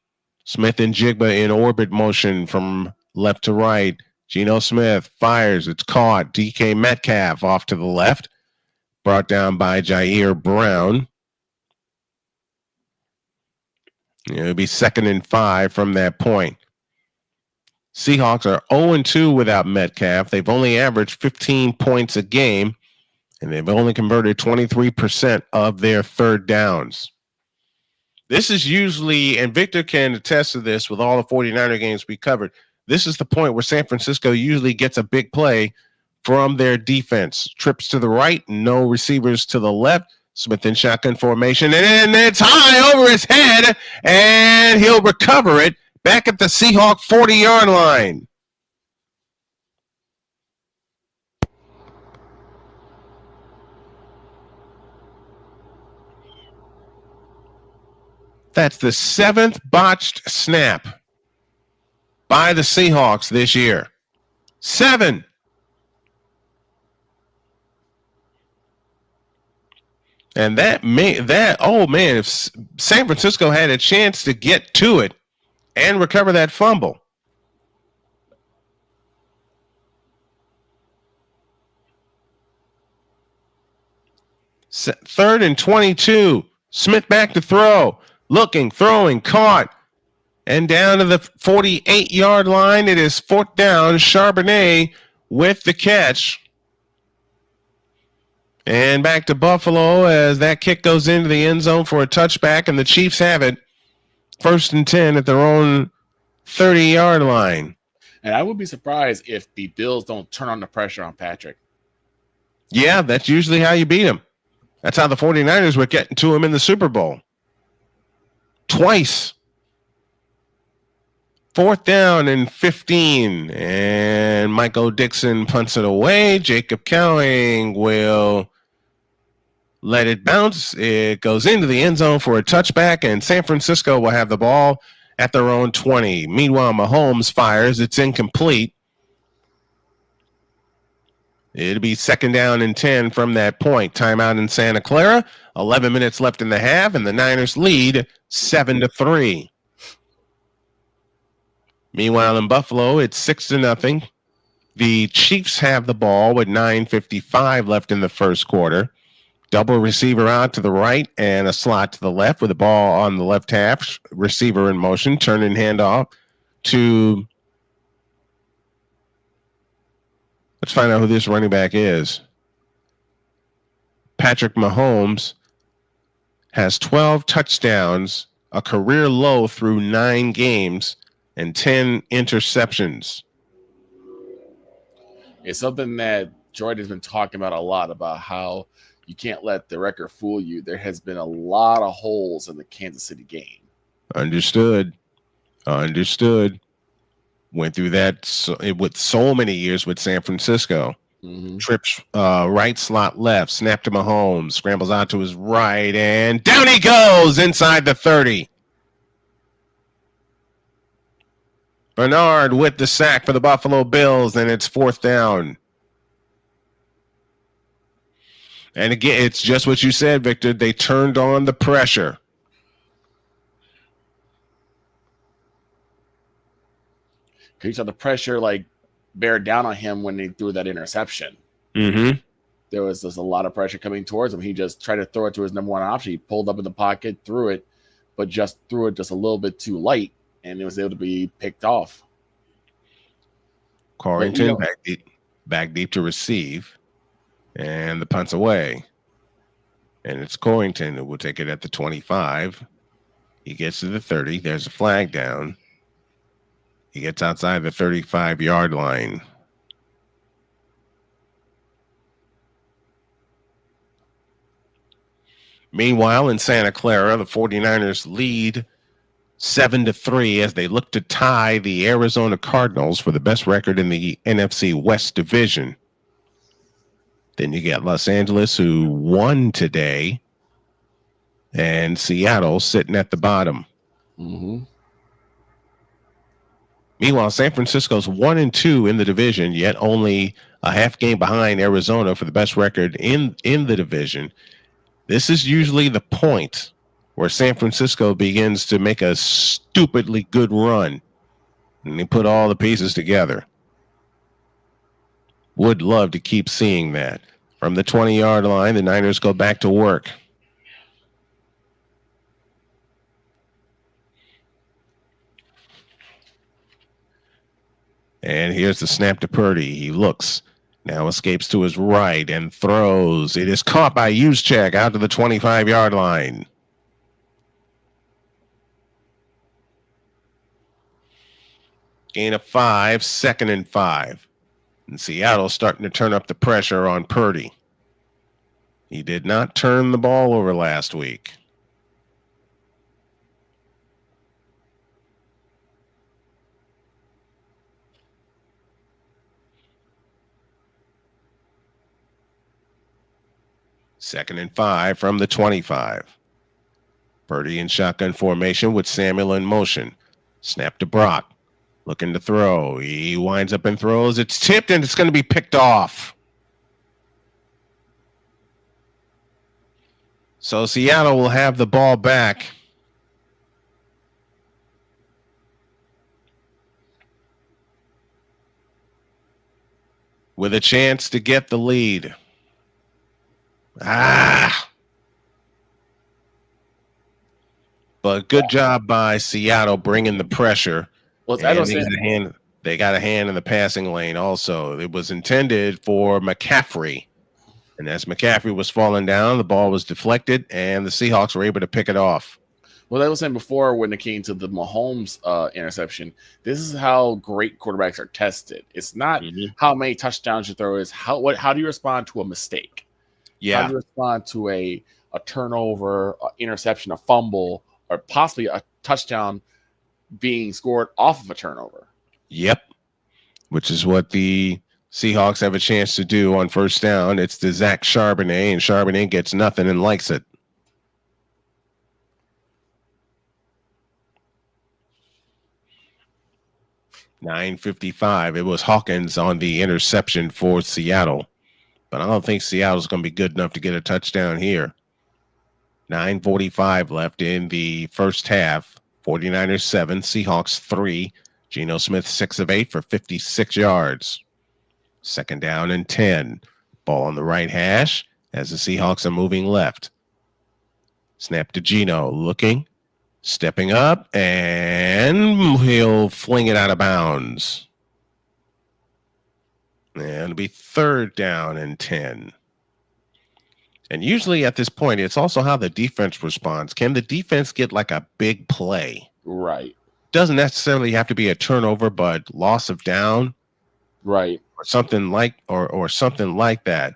Smith and Jigba in orbit motion from left to right. Geno Smith fires. It's caught. DK Metcalf off to the left. Brought down by Jair Brown. It'll be 2nd and 5 from that point. Seahawks are 0-2 without Metcalf. They've only averaged 15 points a game. And they've only converted 23% of their 3rd downs. This is usually, and Victor can attest to this with all the 49er games we covered, this is the point where San Francisco usually gets a big play from their defense. Trips to the right, no receivers to the left. Smith in shotgun formation, and it's high over his head, and he'll recover it back at the Seahawks 40-yard line. That's the 7th botched snap by the Seahawks this year. 7. And if San Francisco had a chance to get to it and recover that fumble. Third and 22. Smith back to throw. Looking, throwing, caught. And down to the 48-yard line. It is 4th down. Charbonnet with the catch. And back to Buffalo as that kick goes into the end zone for a touchback, and the Chiefs have it. 1st and 10 at their own 30-yard line. And I would be surprised if the Bills don't turn on the pressure on Patrick. Yeah, that's usually how you beat him. That's how the 49ers were getting to him in the Super Bowl. Twice. 4th down and 15. And Michael Dixon punts it away. Jacob Cowing will let it bounce. It goes into the end zone for a touchback, and San Francisco will have the ball at their own 20. Meanwhile, Mahomes fires. It's incomplete. It'll be 2nd down and 10 from that point. Timeout in Santa Clara. 11 minutes left in the half, and the Niners lead 7-3. Meanwhile, in Buffalo, it's 6-0. The Chiefs have the ball with 9:55 left in the first quarter. Double receiver out to the right and a slot to the left with the ball on the left half. Receiver in motion, turn and hand off to... Let's find out who this running back is. Patrick Mahomes has 12 touchdowns, a career low through 9 games, and 10 interceptions. It's something that Jordan's been talking about a lot, about how you can't let the record fool you. There has been a lot of holes in the Kansas City game. Understood. Went through that with so many years with San Francisco. Mm-hmm. Trips right slot left, snap to Mahomes, scrambles out to his right, and down he goes inside the 30. Bernard with the sack for the Buffalo Bills, and it's 4th down. And again, it's just what you said, Victor. They turned on the pressure. You saw the pressure bear down on him when they threw that interception. Mm-hmm. There was just a lot of pressure coming towards him. He just tried to throw it to his number one option. He pulled up in the pocket, threw it, but just threw it just a little bit too light, and it was able to be picked off. Corrington back deep to receive, and the punt's away. And it's Corrington who will take it at the 25. He gets to the 30. There's a flag down. He gets outside the 35-yard line. Meanwhile, in Santa Clara, the 49ers lead 7-3 as they look to tie the Arizona Cardinals for the best record in the NFC West division. Then you get Los Angeles, who won today, and Seattle sitting at the bottom. Mm-hmm. Meanwhile, San Francisco's 1-2 in the division, yet only a half game behind Arizona for the best record in the division. This is usually the point where San Francisco begins to make a stupidly good run, and they put all the pieces together. Would love to keep seeing that. From the 20-yard line, the Niners go back to work. And here's the snap to Purdy. He looks, now escapes to his right and throws. It is caught by Juszczyk out to the 25-yard line. Gain of 5, 2nd and 5. And Seattle starting to turn up the pressure on Purdy. He did not turn the ball over last week. 2nd and 5 from the 25. Purdy in shotgun formation with Samuel in motion. Snap to Brock. Looking to throw. He winds up and throws. It's tipped, and it's going to be picked off. So Seattle will have the ball back. With a chance to get the lead. But good job by Seattle bringing the pressure. Well, they got a hand in the passing lane also. It was intended for McCaffrey. And as McCaffrey was falling down, the ball was deflected, and the Seahawks were able to pick it off. Well, I was saying before when it came to the Mahomes interception, this is how great quarterbacks are tested. It's not how many touchdowns you throw, it's how do you respond to a mistake? Yeah. How do you respond to a turnover, a interception, a fumble, or possibly a touchdown being scored off of a turnover? Yep. Which is what the Seahawks have a chance to do on first down. It's the Zach Charbonnet, and Charbonnet gets nothing and likes it. .955. It was Hawkins on the interception for Seattle. But I don't think Seattle's going to be good enough to get a touchdown here. 9:45 left in the first half. 49ers 7, Seahawks 3. Geno Smith 6 of 8 for 56 yards. 2nd down and 10. Ball on the right hash as the Seahawks are moving left. Snap to Geno, looking, stepping up, and he'll fling it out of bounds. And it'll be 3rd down and 10. And usually at this point, it's also how the defense responds. Can the defense get like a big play? Right. Doesn't necessarily have to be a turnover, but loss of down. Right. Or something like something like that.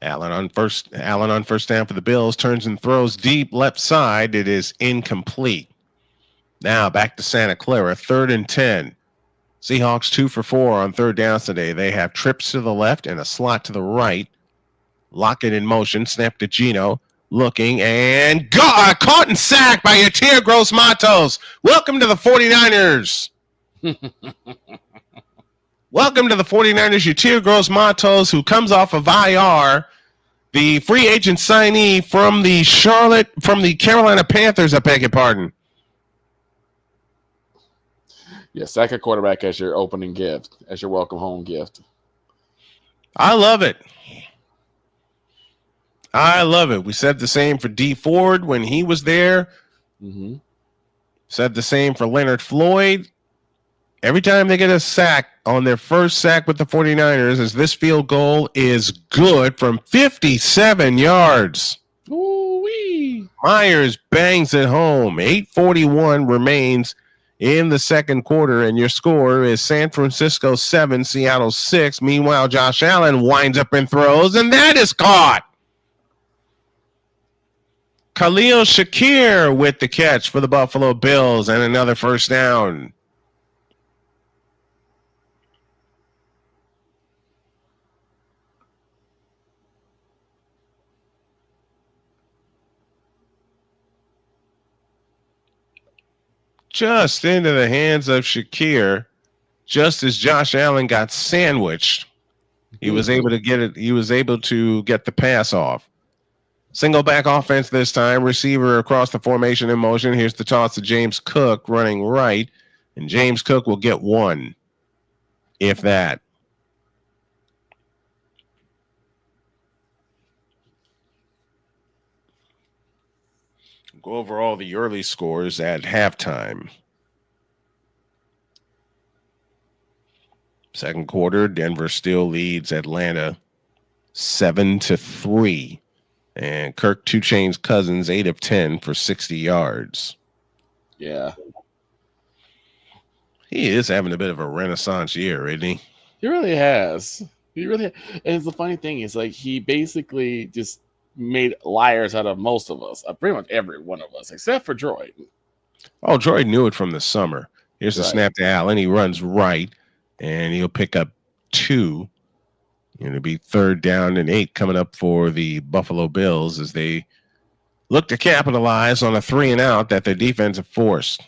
Allen on first down for the Bills, turns and throws deep left side. It is incomplete. Now back to Santa Clara, 3rd and 10. Seahawks 2 for 4 on 3rd downs today. They have trips to the left and a slot to the right. Lockett in motion, snap to Geno, looking, and caught and sacked by Yatir Gross-Matos. Welcome to the 49ers. Welcome to the 49ers, Yatir Gross-Matos, who comes off of IR, the free agent signee from the Carolina Panthers, I beg your pardon. Yeah, sack a quarterback as your opening gift, as your welcome home gift. I love it. I love it. We said the same for D Ford when he was there. Mm-hmm. Said the same for Leonard Floyd. Every time they get a sack on their first sack with the 49ers, as this field goal is good from 57 yards. Ooh-wee. Myers bangs it home. 8:41 remains in the second quarter, and your score is San Francisco 7, Seattle 6. Meanwhile, Josh Allen winds up and throws, and that is caught. Khalil Shakir with the catch for the Buffalo Bills and another first down. Just into the hands of Shakir, just as Josh Allen got sandwiched. He was able to get it. He was able to get the pass off. Single back offense this time. Receiver across the formation in motion. Here's the toss to James Cook running right. And James Cook will get 1, if that. Go over all the early scores at halftime. Second quarter, Denver still leads Atlanta 7-3. And Kirk Two Chainz Cousins 8 of 10 for 60 yards. Yeah. He is having a bit of a renaissance year, isn't he? He really has. And it's the funny thing is, like, he basically just made liars out of most of us, pretty much every one of us, except for Droid. Oh, Droid knew it from the summer. Here's the snap to Allen. He runs right, and he'll pick up 2. It'll be 3rd down and 8 coming up for the Buffalo Bills as they look to capitalize on a 3-and-out that their defense have forced.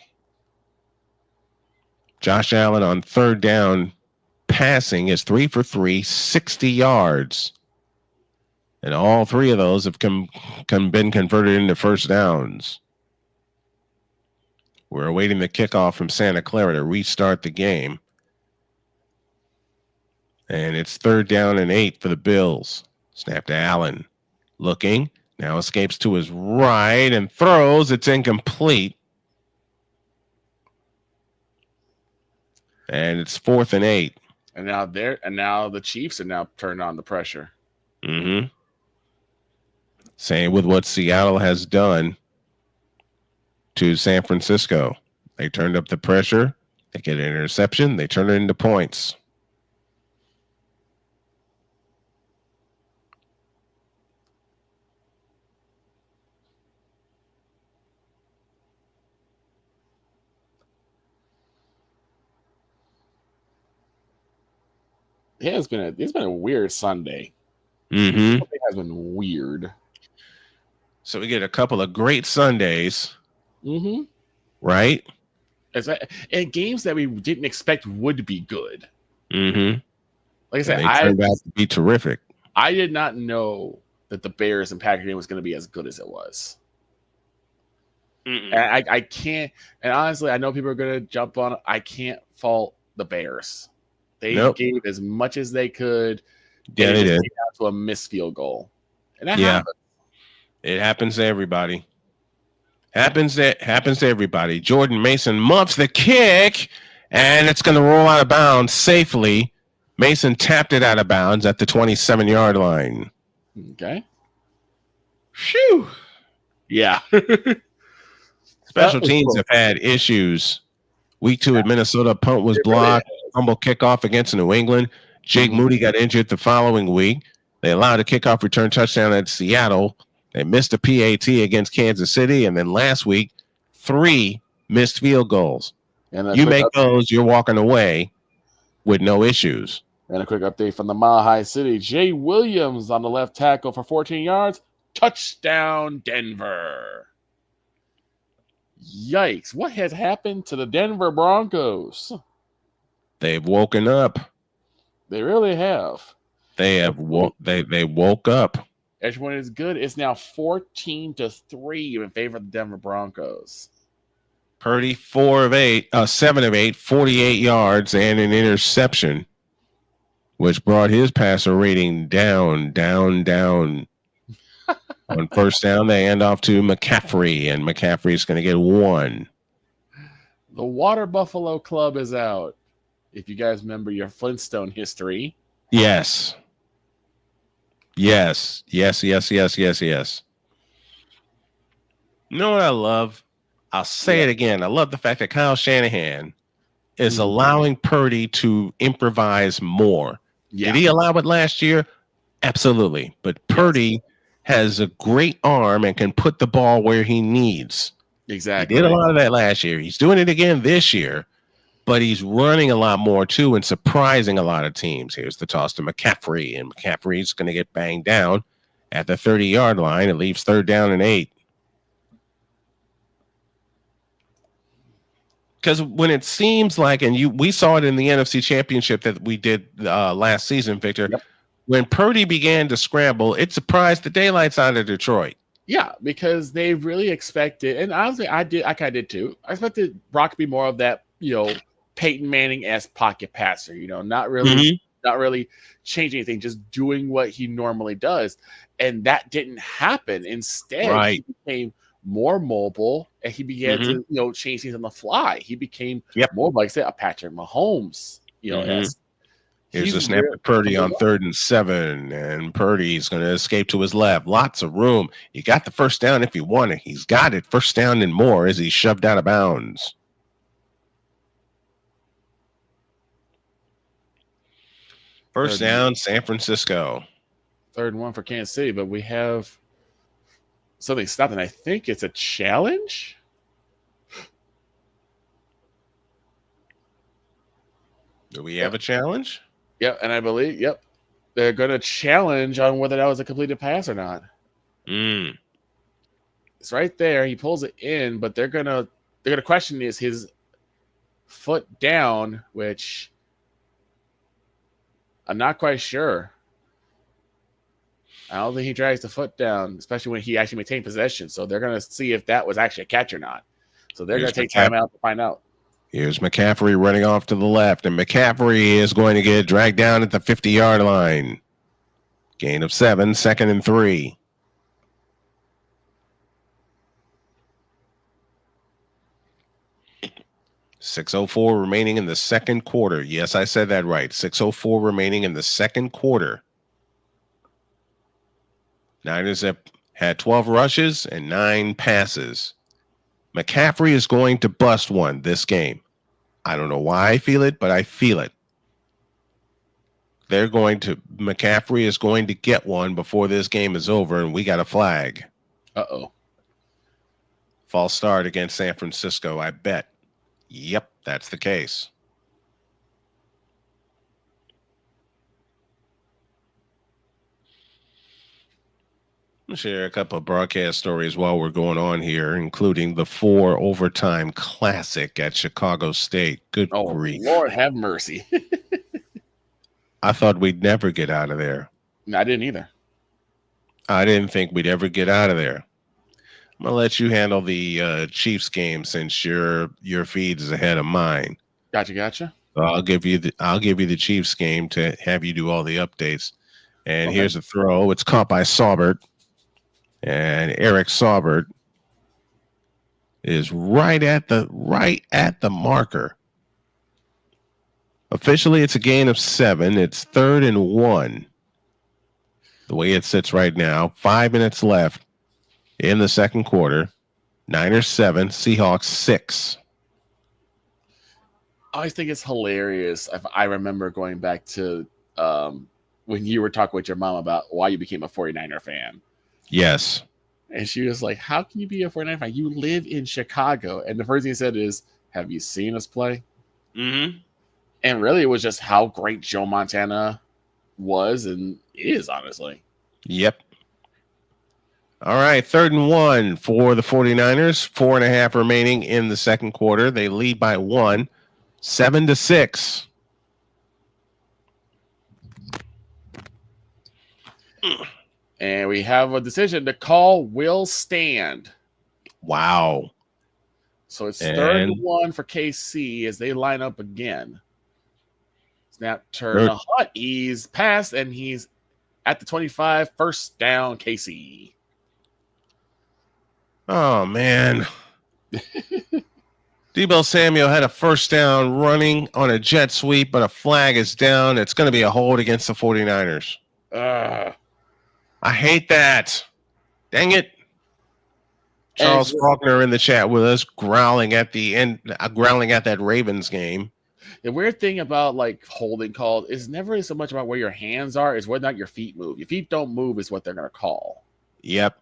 Josh Allen on 3rd down passing is 3 for 3, 60 yards. And all 3 of those have been converted into first downs. We're awaiting the kickoff from Santa Clara to restart the game. And it's 3rd down and 8 for the Bills. Snap to Allen. Looking. Now escapes to his right and throws. It's incomplete. And it's 4th and 8. And now the Chiefs are now turned on the pressure. Mm-hmm. Same with what Seattle has done to San Francisco. They turned up the pressure. They get an interception. They turn it into points. Yeah, it's been a weird Sunday. Mm-hmm. It has been weird. So we get a couple of great Sundays. Mm-hmm. Right? And games that we didn't expect would be good. Mm-hmm. Like I said, they turned out to be terrific. I did not know that the Bears and Packers game was going to be as good as it was. And I can't, and honestly, I know people are going to jump on it. I can't fault the Bears. They gave as much as they could. Yeah, they did. Down to a missed field goal. And that yeah. happens. It happens to everybody. Happens to everybody. Jordan Mason muffs the kick, and it's going to roll out of bounds safely. Mason tapped it out of bounds at the 27-yard line. Okay. Phew. Yeah. Special teams have had issues. Week 2 at Minnesota, punt was blocked. Fumble kickoff against New England. Jake Moody got injured the following week. They allowed a kickoff return touchdown at Seattle. They missed a PAT against Kansas City. And then last week, 3 missed field goals. And you make those, you're walking away with no issues. And a quick update from the Mile High City. Jay Williams on the left tackle for 14 yards. Touchdown, Denver. Yikes. What has happened to the Denver Broncos? They've woken up. They really have. They have they woke up. Everyone is good. It's now 14-3 in favor of the Denver Broncos. Purdy 7 of 8, 48 yards and an interception, which brought his passer rating down. On first down, they hand off to McCaffrey, and McCaffrey's going to get 1. The Water Buffalo Club is out. If you guys remember your Flintstone history. Yes. You know what I love? I'll say it again. I love the fact that Kyle Shanahan is allowing Purdy to improvise more. Yeah. Did he allow it last year? Absolutely. But Purdy has a great arm and can put the ball where he needs. Exactly. He did a lot of that last year. He's doing it again this year, but he's running a lot more too and surprising a lot of teams. Here's the toss to McCaffrey, and McCaffrey's going to get banged down at the 30-yard line. It leaves 3rd down and 8. Because when it seems like, and we saw it in the NFC Championship that we did last season, Victor, when Purdy began to scramble, it surprised the daylights out of Detroit. Yeah, because they really expected, and honestly, I kind of did too. I expected Brock to be more of that, Peyton Manning-esque pocket passer, not really changing anything, just doing what he normally does. And that didn't happen. Instead, he became more mobile, and he began to, change things on the fly. He became more, like I said, a Patrick Mahomes, Here's a snap to Purdy on 3rd and 7, and Purdy's going to escape to his left. Lots of room. You got the first down if you want it. He's got it. First down and more as he's shoved out of bounds. First down, San Francisco. 3rd and 1 for Kansas City, but we have something stopped, and I think it's a challenge. Do we have a challenge? Yep, and I believe, they're going to challenge on whether that was a completed pass or not. It's right there. He pulls it in, but they're gonna question is his foot down, which I'm not quite sure. I don't think he drags the foot down, especially when he actually maintained possession. So they're gonna see if that was actually a catch or not. So they're gonna take time out to find out. Here's McCaffrey running off to the left, and McCaffrey is going to get dragged down at the 50-yard line. Gain of 7, 2nd and 3. .604 remaining in the second quarter. Yes, I said that right. 6:04 remaining in the second quarter. Niners have had 12 rushes and 9 passes. McCaffrey is going to bust one this game. I don't know why I feel it, but I feel it. McCaffrey is going to get one before this game is over, and we got a flag. Uh-oh. False start against San Francisco, I bet. Yep, that's the case. I'll share a couple of broadcast stories while we're going on here, including the 4 overtime classic at Chicago State. Good grief. Lord have mercy. I thought we'd never get out of there. I didn't either. I didn't think we'd ever get out of there. I'm gonna let you handle the Chiefs game since your feed is ahead of mine. Gotcha. So I'll give you the Chiefs game to have you do all the updates. And Okay. Here's a throw. It's caught by Saubert, and Eric Saubert is right at the marker. Officially, it's a gain of 7. It's 3rd and 1. The way it sits right now, 5 minutes left in the second quarter. Niners 7, Seahawks 6. I always think it's hilarious. I remember going back to when you were talking with your mom about why you became a 49er fan. Yes. And she was like, how can you be a 49er fan? You live in Chicago. And the first thing he said is, have you seen us play? Mm-hmm. And really, it was just how great Joe Montana was and is, honestly. Yep. All right, 3rd and 1 for the 49ers. 4.5 remaining in the second quarter. They lead by 1, 7-6. And we have a decision. The call will stand. Wow. So it's 3rd and 1 for KC as they line up again. Snap, turn, a hut. He's passed, and he's at the 25. First down, KC. Oh, man. Deebo Samuel had a first down running on a jet sweep, but a flag is down. It's going to be a hold against the 49ers. I hate that. Dang it. Charles Faulkner in the chat with us growling at that Ravens game. The weird thing about like holding calls is never so much about where your hands are, is whether or not your feet move. Your feet don't move is what they're going to call. Yep.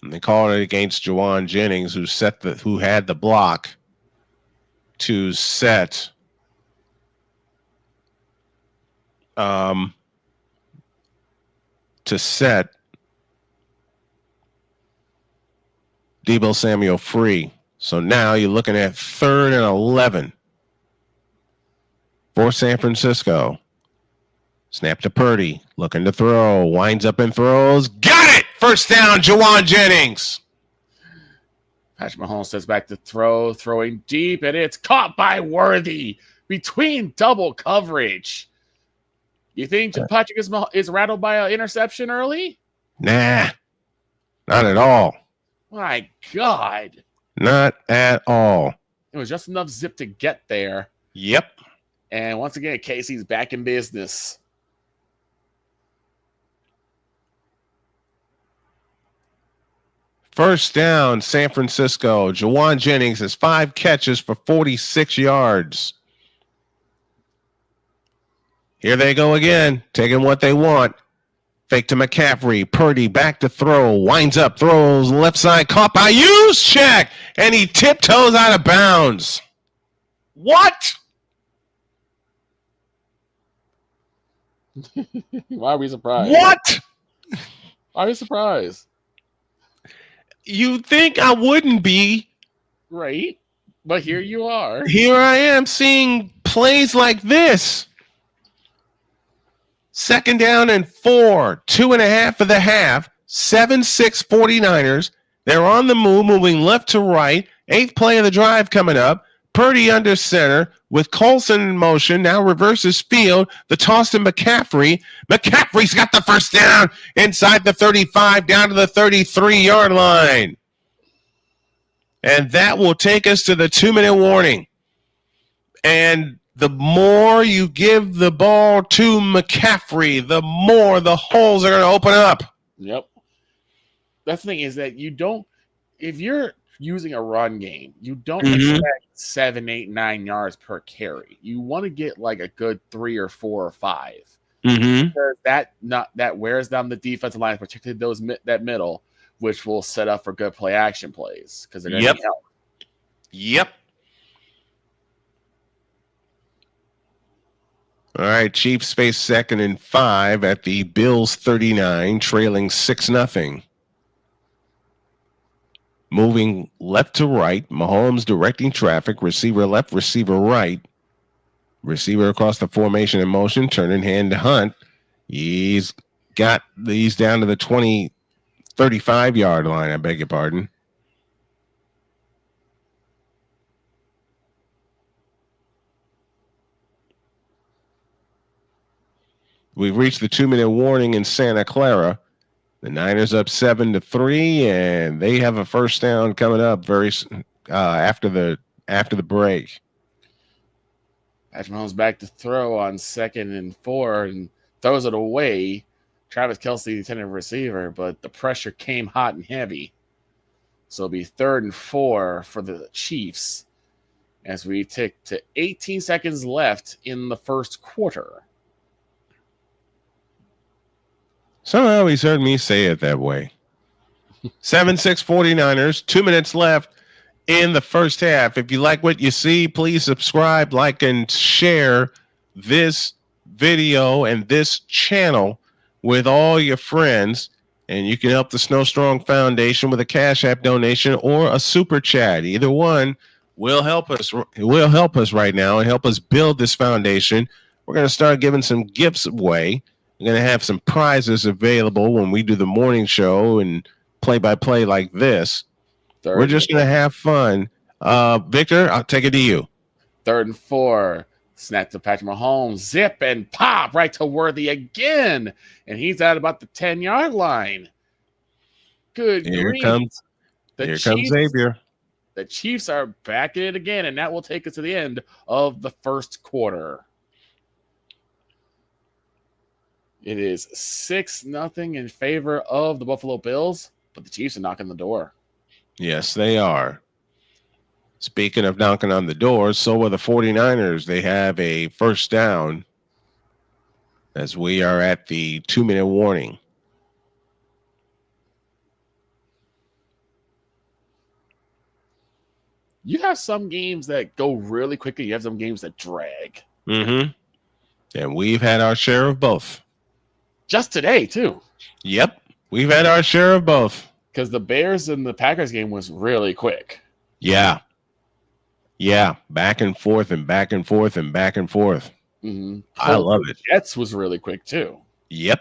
And they called it against Jawan Jennings, who had the block to set Deebo Samuel free. So now you're looking at 3rd and 11 for San Francisco. Snap to Purdy, looking to throw, winds up and throws. Got it! First down, Jawan Jennings. Patrick Mahomes sets back to throw, throwing deep, and it's caught by Worthy between double coverage. You think Patrick is rattled by an interception early? Nah, not at all. My God. Not at all. It was just enough zip to get there. Yep. And once again, Casey's back in business. First down, San Francisco. Jawan Jennings has 5 catches for 46 yards. Here they go again, taking what they want. Fake to McCaffrey. Purdy back to throw. Winds up, throws left side. Caught by Juszczyk. And he tiptoes out of bounds. What? Why are we surprised? What? Why are you surprised? You think I wouldn't be? Right. But here you are. Here I am seeing plays like this. 2nd down and 4, 2.5 of the half, 7-6 49ers. They're on the move, moving left to right. 8th play of the drive coming up. Purdy under center with Colson in motion. Now reverses field. The toss to McCaffrey. McCaffrey's got the first down inside the 35 down to the 33-yard line. And that will take us to the 2-minute warning. And the more you give the ball to McCaffrey, the more the holes are going to open up. Yep. That's the thing is that you don't, if you're using a run game, you don't expect 7, 8, 9 yards per carry. You want to get like a good 3 or 4 or 5. Because that wears down the defensive line, particularly that middle, which will set up for good play action plays because they're going to need help. Yep. All right, Chiefs face 2nd and 5 at the Bills 39, trailing 6-0. Moving left to right, Mahomes directing traffic, receiver left, receiver right. Receiver across the formation in motion, turning hand to Hunt. He's got these down to the 35-yard line, I beg your pardon. We've reached the 2-minute warning in Santa Clara. The Niners up 7-3, and they have a first down coming up after the break. Patrick Mahomes back to throw on 2nd and 4 and throws it away. Travis Kelce, the intended receiver, but the pressure came hot and heavy. So it'll be 3rd and 4 for the Chiefs as we take to 18 seconds left in the first quarter. Somehow he's heard me say it that way. 7-6 49ers, 2 minutes left in the first half. If you like what you see, please subscribe, like, and share this video and this channel with all your friends. And you can help the Snow Strong Foundation with a Cash App donation or a super chat. Either one will help us. It will help us right now and help us build this foundation. We're going to start giving some gifts away. We're going to have some prizes available when we do the morning show and play-by-play like this. We're just going to have fun. Victor, I'll take it to you. 3rd and 4. Snap to Patrick Mahomes. Zip and pop right to Worthy again. And he's at about the 10-yard line. Good grief. Here comes Xavier. The Chiefs are back in it again, and that will take us to the end of the first quarter. It is 6-0 in favor of the Buffalo Bills, but the Chiefs are knocking on the door. Yes, they are. Speaking of knocking on the door, so are the 49ers. They have a first down as we are at the 2-minute warning. You have some games that go really quickly. You have some games that drag. And we've had our share of both. Just today, too. Yep. We've had our share of both. Because the Bears and the Packers game was really quick. Yeah. Yeah. Back and forth and back and forth and back and forth. I love it. Jets was really quick, too. Yep.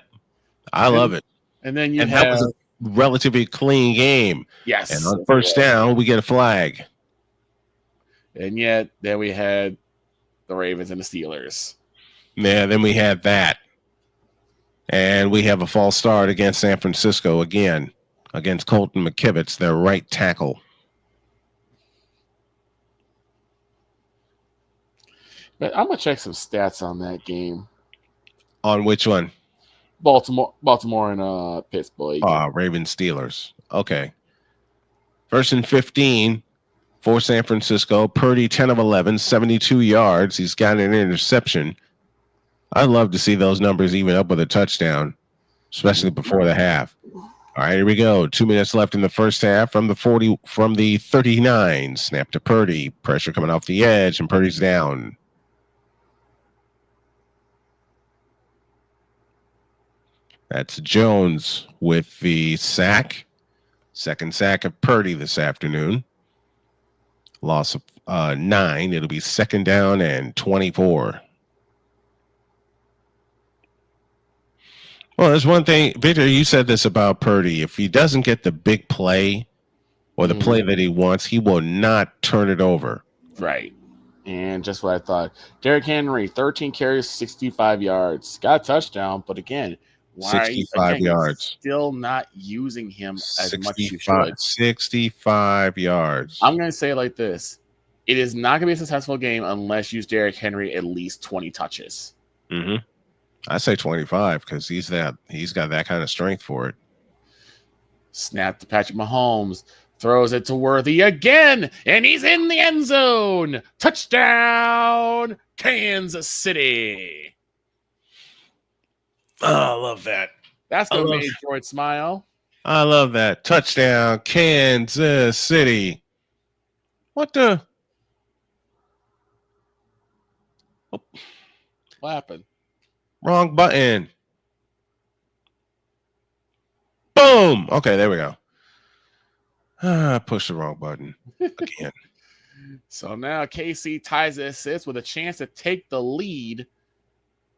I love it. And then you and have... that was a relatively clean game. Yes. And on first down, we get a flag. And yet, then we had the Ravens and the Steelers. Yeah, then we had that. And we have a false start against San Francisco again, against Colton McKivitz, their right tackle. But I'm going to check some stats on that game. On which one? Baltimore and Pittsburgh. Ravens Steelers. Okay. 1st and 15 for San Francisco. Purdy 10 of 11, 72 yards. He's got an interception. I'd love to see those numbers even up with a touchdown, especially before the half. All right, here we go. 2 minutes left in the first half from the 39. Snap to Purdy. Pressure coming off the edge, and Purdy's down. That's Jones with the sack. Second sack of Purdy this afternoon. Loss of 9. It'll be second down and 24. Well, there's one thing, Victor, you said this about Purdy. If he doesn't get the big play or the play that he wants, he will not turn it over. Right. And just what I thought. Derrick Henry, 13 carries, 65 yards. Got a touchdown, but again, why 65 yards. Still not using him as much as you should. 65 yards. I'm going to say it like this. It is not going to be a successful game unless you use Derrick Henry at least 20 touches. Mm-hmm. I say 25 because he's got that kind of strength for it. Snap to Patrick Mahomes. Throws it to Worthy again, and he's in the end zone. Touchdown, Kansas City. Oh, I love that. That's going to make George smile. I love that. Touchdown, Kansas City. What the? Oh. What happened? Wrong button. Boom. Okay, there we go. I pushed the wrong button again. So now KC ties the assist with a chance to take the lead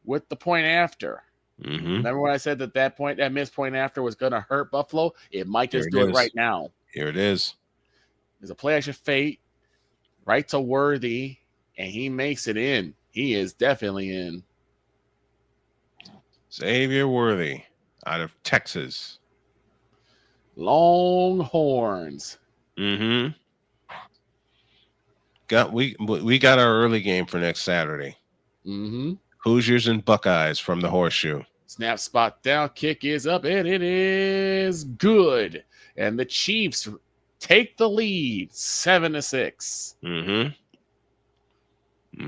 with the point after. Mm-hmm. Remember when I said that missed point after was going to hurt Buffalo? It might just do it right now. Here it is. There's a play action fake right to Worthy, and he makes it in. He is definitely in. Xavier Worthy out of Texas. Longhorns. Mm-hmm. We got our early game for next Saturday. Mm-hmm. Hoosiers and Buckeyes from the Horseshoe. Snap spot down, kick is up, and it is good. And the Chiefs take the lead, 7-6. Mm-hmm.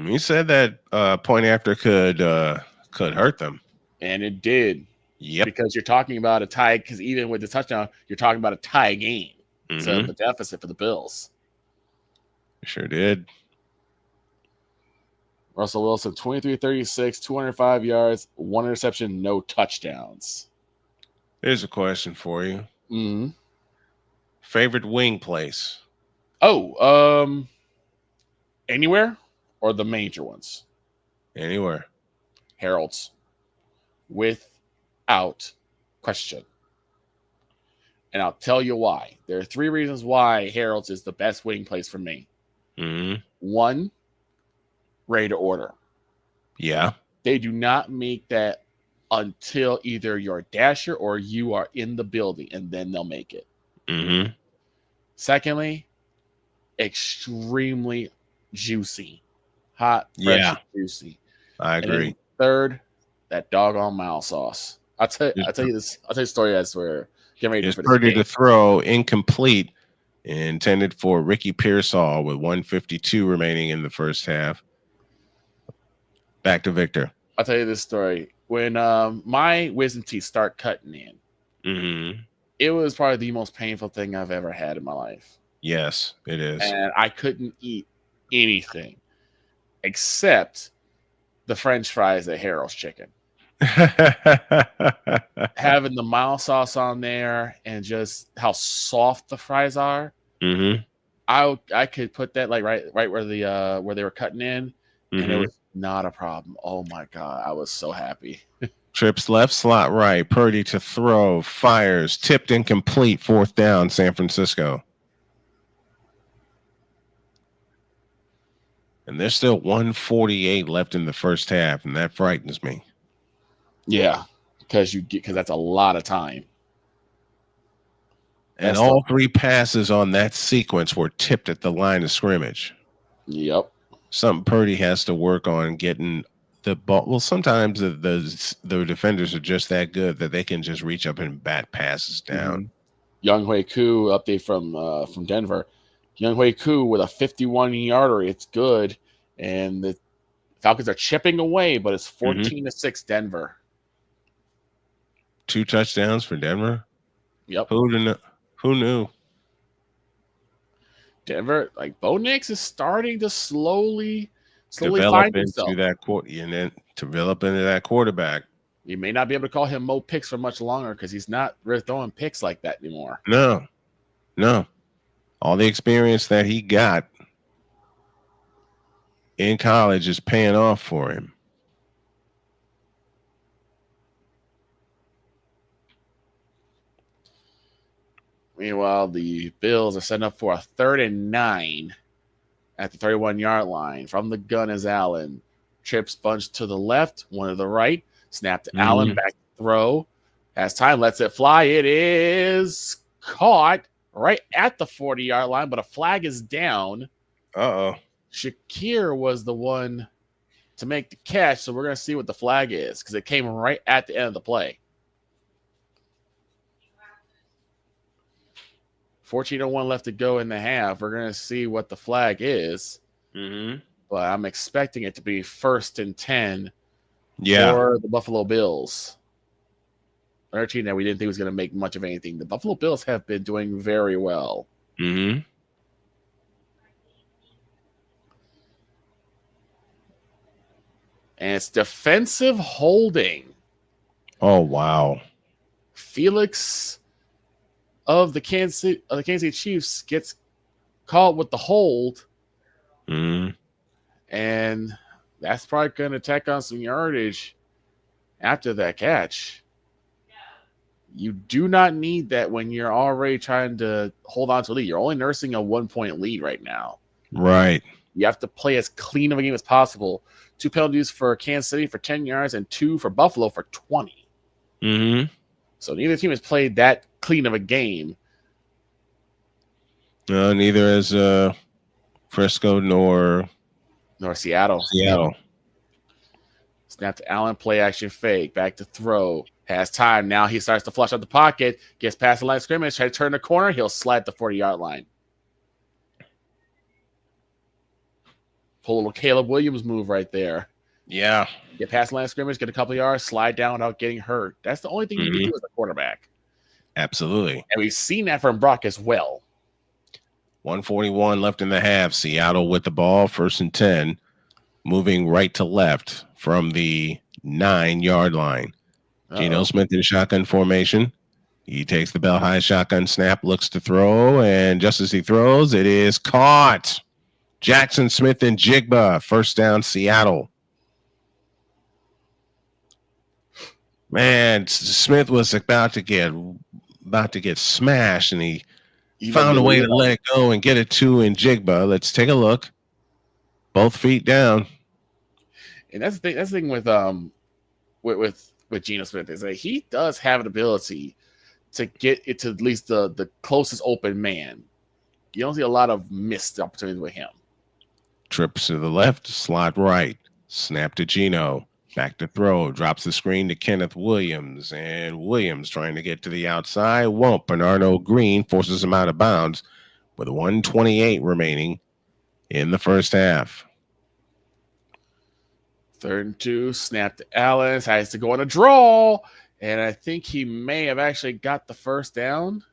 You said that point after could hurt them, and it did. Yep. Because you're talking about a tie. Because even with the touchdown, you're talking about a tie game. Mm-hmm. So the deficit for the Bills. Sure did. Russell Wilson, 23-36, 205 yards, 1 interception, no touchdowns. Here's a question for you. Mm-hmm. Favorite wing place? Oh, anywhere or the major ones? Anywhere. Harold's. Without question. And I'll tell you why. There are 3 reasons why Harold's is the best wing place for me. Mm-hmm. 1, ready to order. Yeah. They do not make that until either you're a dasher or you are in the building, and then they'll make it. Mm-hmm. Secondly, extremely juicy. Hot, fresh, juicy. I agree. And third, that doggone mild sauce. I'll tell you this. I'll tell you a story. I swear. Get ready It's for Purdy to throw, incomplete, intended for Ricky Pearsall with 1:52 remaining in the first half. Back to Victor. I'll tell you this story. When my wisdom teeth start cutting in, mm-hmm. it was probably the most painful thing I've ever had in my life. Yes, it is. And I couldn't eat anything except the French fries at Harold's Chicken. Having the mild sauce on there and just how soft the fries are. Mm-hmm. I could put that like right where the where they were cutting in, mm-hmm. and it was not a problem. Oh my God, I was so happy. Trips left, slot right. Purdy to throw, fires, tipped incomplete, 4th down, San Francisco. And there's still 1:48 left in the first half, and that frightens me. Yeah, because that's a lot of time. And all 3 passes on that sequence were tipped at the line of scrimmage. Yep. Something Purdy has to work on getting the ball. Well, sometimes the defenders are just that good that they can just reach up and bat passes down. Young Hui Koo update from Denver. Young Hui Koo with a 51-yarder. It's good, and the Falcons are chipping away, but it's 14-6 Denver. 2 touchdowns for Denver. Yep. Who knew? Denver, like Bo Nix is starting to slowly develop find himself. into that and then develop into that quarterback. You may not be able to call him Mo Picks for much longer because he's not really throwing picks like that anymore. No. All the experience that he got in college is paying off for him. Meanwhile, the Bills are setting up for a 3rd and 9 at the 31-yard line. From the gun is Allen. Trips bunch to the left, one to the right. Snap to Allen, back throw. Has time, lets it fly. It is caught right at the 40-yard line, but a flag is down. Uh-oh. Shakir was the one to make the catch, so we're going to see what the flag is because it came right at the end of the play. 14:01 left to go in the half. We're going to see what the flag is. But I'm expecting it to be 1st and 10 for the Buffalo Bills. Another team that we didn't think was going to make much of anything. The Buffalo Bills have been doing very well. And it's defensive holding. Oh, wow. Felix of the Kansas City Chiefs gets caught with the hold. And that's probably going to tack on some yardage after that catch. You do not need that when you're already trying to hold on to a lead. You're only nursing a 1-point lead right now. Right. You have to play as clean of a game as possible. 2 penalties for Kansas City for 10 yards and 2 for Buffalo for 20. So neither team has played that clean of a game. Neither has Frisco nor Seattle. Snap to Allen, play action fake, back to throw. Has time. Now he starts to flush out the pocket, gets past the line of scrimmage, try to turn the corner. He'll slide the 40-yard line. Pull a little Caleb Williams move right there. Yeah. Get past the line of scrimmage, get a couple of yards, slide down without getting hurt. That's the only thing you can do as a quarterback. Absolutely. And we've seen that from Brock as well. 1:41 left in the half. Seattle with the ball, 1st and 10, moving right to left from the 9-yard line. Geno Smith in shotgun formation. He takes the bell high shotgun snap, looks to throw, and just as he throws, it is caught. Jackson Smith and Jigba, 1st down, Seattle. Man, Smith was about to get smashed, and he found a way to let it go and get it to Njigba. Let's take a look. Both feet down. And that's the thing with Geno Smith is that he does have an ability to get it to at least the closest open man. You don't see a lot of missed opportunities with him. Trips to the left, slot right. Snap to Geno. Back to throw. Drops the screen to Kenneth Williams. And Williams trying to get to the outside. Won't. Bernardo Green forces him out of bounds with 1:28 remaining in the first half. 3rd and 2. Snap to Allen. Has to go on a draw. And I think he may have actually got the 1st down.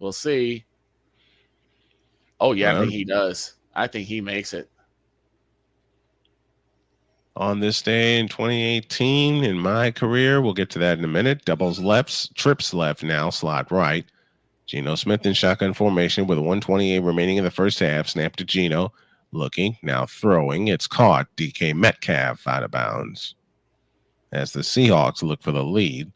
We'll see. Oh, yeah, I think he does. I think he makes it. On this day in 2018 in my career, we'll get to that in a minute. Doubles lefts, trips left now, slot right. Geno Smith in shotgun formation with 1:28 remaining in the first half. Snap to Geno. Looking, now throwing. It's caught. DK Metcalf out of bounds. As the Seahawks look for the lead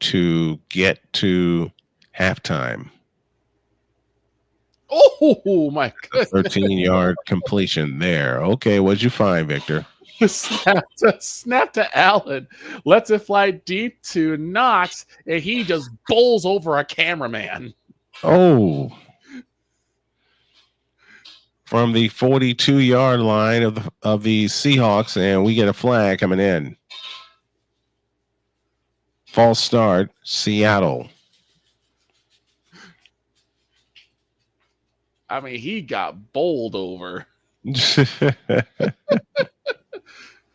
to get to halftime. Oh, my goodness. 13-yard completion there. Okay, what'd you find, Victor? Snap to Allen. Lets it fly deep to Knox, and he just bowls over a cameraman. Oh. From the 42-yard line of the Seahawks, and we get a flag coming in. False start, Seattle. I mean, he got bowled over.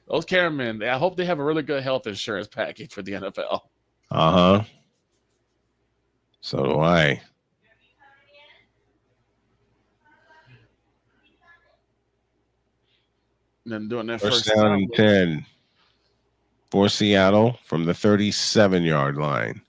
Those cameramen, I hope they have a really good health insurance package for the NFL. Uh-huh. So do I. And then doing that First first down and 10 for Seattle from the 37-yard line.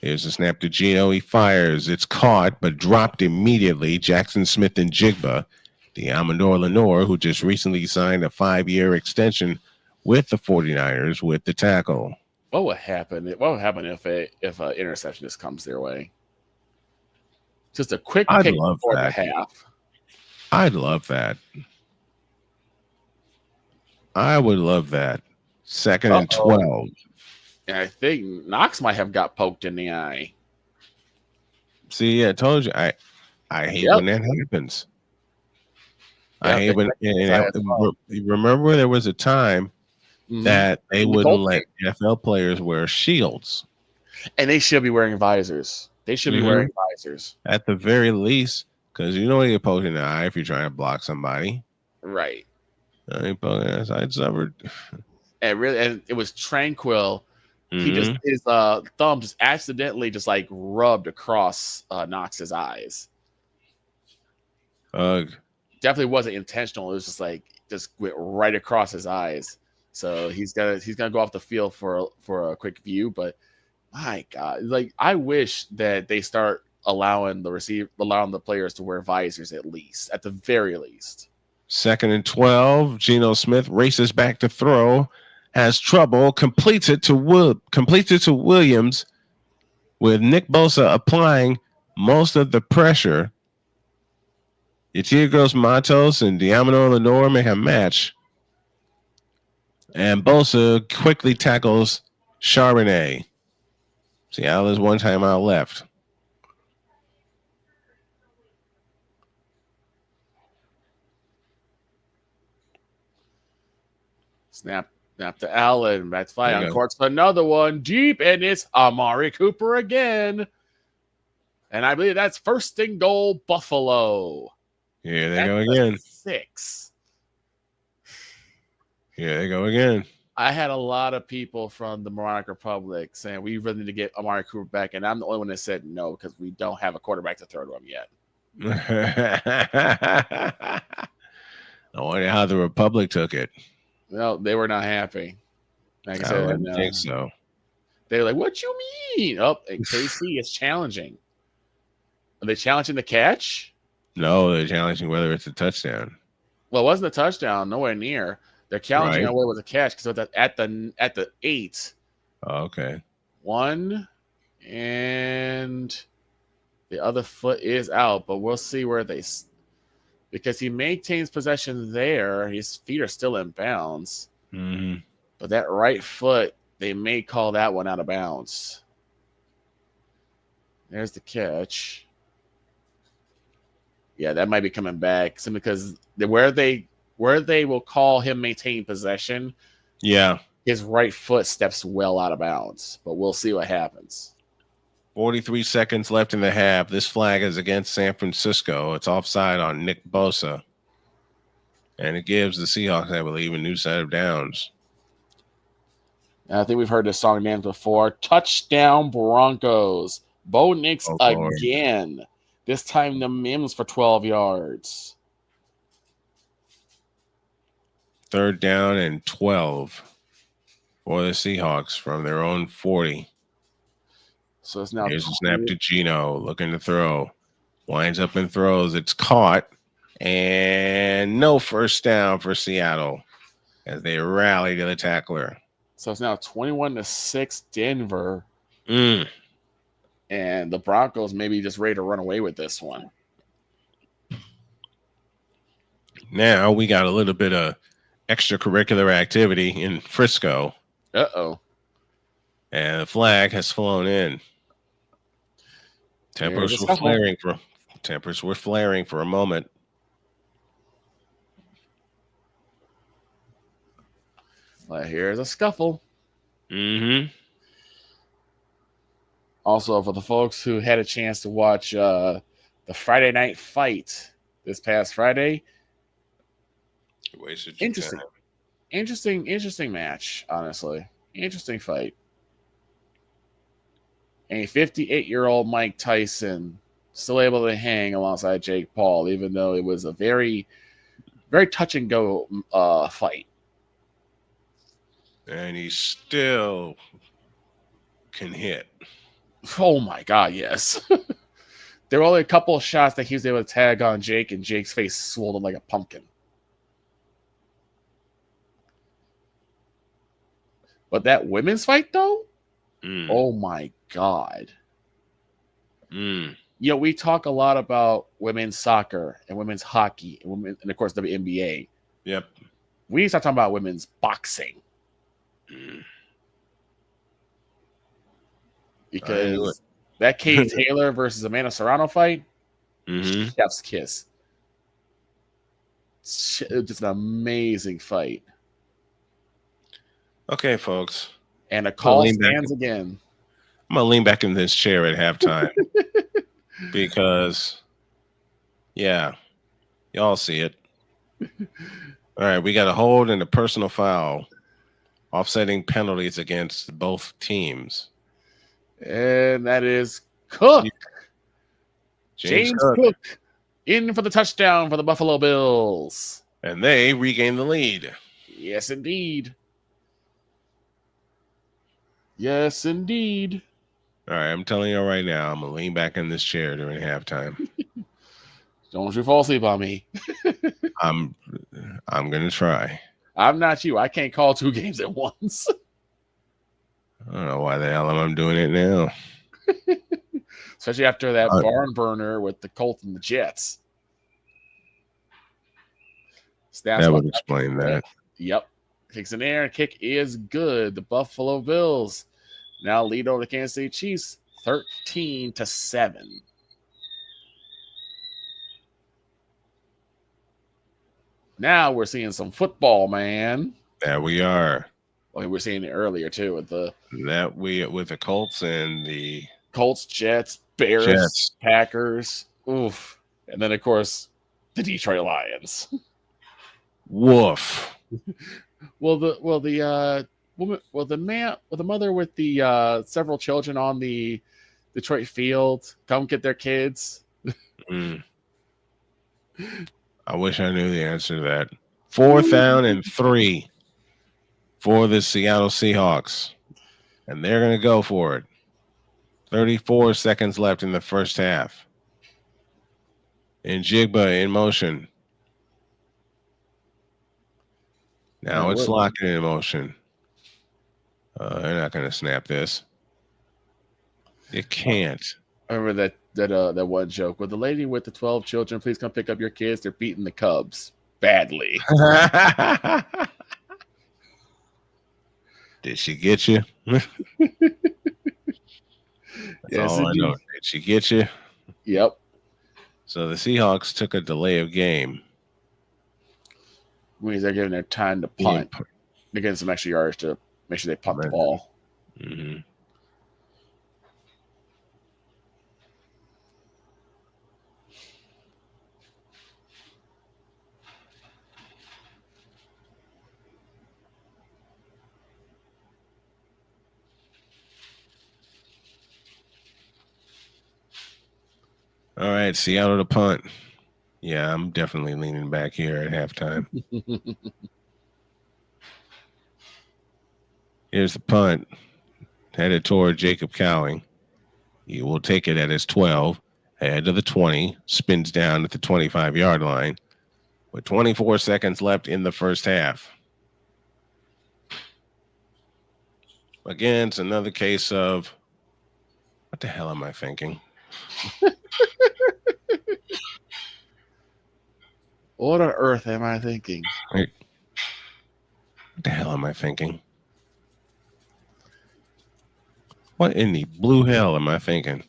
Here's a snap to Gino. He fires. It's caught, but dropped immediately. Jackson Smith and Jigba, the Amador Lenore, who just recently signed a 5-year extension with the 49ers with the tackle. What would happen? What would happen if an interception just comes their way? Just a quick I'd pick love before the that. half. I'd love that. I would love that. Second and 12. And I think Knox might have got poked in the eye. See, I told you. I hate when that happens. I hate when. Remember, there was a time that they wouldn't let NFL players wear shields, and they should be wearing visors. They should be wearing visors at the very least, because you know you get poked in the eye if you're trying to block somebody. Right. I suffered. And it was tranquil. He just his thumb just accidentally just like rubbed across Knox's eyes. Definitely wasn't intentional. It was just like just went right across his eyes. So he's gonna go off the field for a quick view. But my God, like I wish that they start allowing the players to wear visors at the very least. Second and 12. Geno Smith races back to throw. Has trouble, completes it to Williams, with Nick Bosa applying most of the pressure. Etiagros Matos and Diamond Lenore make a match. And Bosa quickly tackles Charbonnet. Seattle has one timeout left. Snap to Allen. That's fine. On course, another one deep, and it's Amari Cooper again. And I believe that's first and goal, Buffalo. Here they go again. 6. Here they go again. I had a lot of people from the Moronic Republic saying we really need to get Amari Cooper back, and I'm the only one that said no because we don't have a quarterback to throw to him yet. I wonder how the Republic took it. No, they were not happy. Like I said, don't think so. They were like, "What you mean?" Oh, and KC is challenging. Are they challenging the catch? No, they're challenging whether it's a touchdown. Well, it wasn't a touchdown. Nowhere near. They're challenging on whether it was a catch because at the 8. Oh, okay. 1 and the other foot is out, but we'll see where because he maintains possession there. His feet are still in bounds. Mm-hmm. But that right foot, they may call that one out of bounds. There's the catch. Yeah, that might be coming back simply because where they will call him maintain possession. Yeah. His right foot steps well out of bounds, but we'll see what happens. 43 seconds left in the half. This flag is against San Francisco. It's offside on Nick Bosa. And it gives the Seahawks, I believe, a new set of downs. I think we've heard this song named before. Touchdown Broncos. Bo Nix again. This time the Mims for 12 yards. 3rd down and 12 for the Seahawks from their own 40. So it's now here's a snap to Gino, looking to throw. Winds up and throws. It's caught. And no first down for Seattle as they rally to the tackler. So it's now 21-6 Denver. And the Broncos may be just ready to run away with this one. Now we got a little bit of extracurricular activity in Frisco. Uh-oh. And the flag has flown in. Tempers were flaring for a moment. Well, here's a scuffle. Mm-hmm. Also, for the folks who had a chance to watch the Friday night fight this past Friday, interesting match, honestly. Interesting fight. A 58-year-old Mike Tyson still able to hang alongside Jake Paul, even though it was a very very touch and go fight. And he still can hit. Oh my God, yes. There were only a couple of shots that he was able to tag on Jake, and Jake's face swollen like a pumpkin. But that women's fight, though, oh my God. You know, we talk a lot about women's soccer and women's hockey and of course, WNBA. Yep. We need to start talking about women's boxing. Because that Katie Taylor versus Amanda Serrano fight, chef's kiss. Just an amazing fight. Okay, folks. And a call stands again. I'm going to lean back in this chair at halftime because, yeah, y'all see it. All right, we got a hold and a personal foul, offsetting penalties against both teams. And that is Cook. James Cook in for the touchdown for the Buffalo Bills. And they regain the lead. Yes, indeed. Yes, indeed. All right, I'm telling you right now, I'm going to lean back in this chair during halftime. Don't you fall asleep on me. I'm going to try. I'm not you. I can't call 2 games at once. I don't know why the hell I'm doing it now. Especially after that barn burner with the Colts and the Jets. That would explain that. Yep. Kicks in the air. Kick is good. The Buffalo Bills now lead over the Kansas City Chiefs 13-7. Now we're seeing some football, man. There we are. Well, we were seeing it earlier too with the Colts and the Colts, Jets, Bears, Packers. Oof. And then of course the Detroit Lions. Woof. The mother with the several children on the Detroit field come get their kids. I wish I knew the answer to that. 4th down and 3 for the Seattle Seahawks. And they're going to go for it. 34 seconds left in the first half. And Jigba in motion. Now it's locking in motion. They're not going to snap this. You can't. I remember that one joke. With the lady with the 12 children, please come pick up your kids. They're beating the Cubs badly. Did she get you? That's yes, all I know. Did she get you? Yep. So the Seahawks took a delay of game. Means they're giving their time to punt. They're getting some extra yards to make sure they punt the ball. Mm-hmm. All right, Seattle to punt. Yeah, I'm definitely leaning back here at halftime. Here's the punt. Headed toward Jacob Cowing. He will take it at his 12. Head to the 20. Spins down at the 25-yard line. With 24 seconds left in the first half. Again, it's another case of, what the hell am I thinking? What on earth am I thinking? What the hell am I thinking? What in the blue hell am I thinking?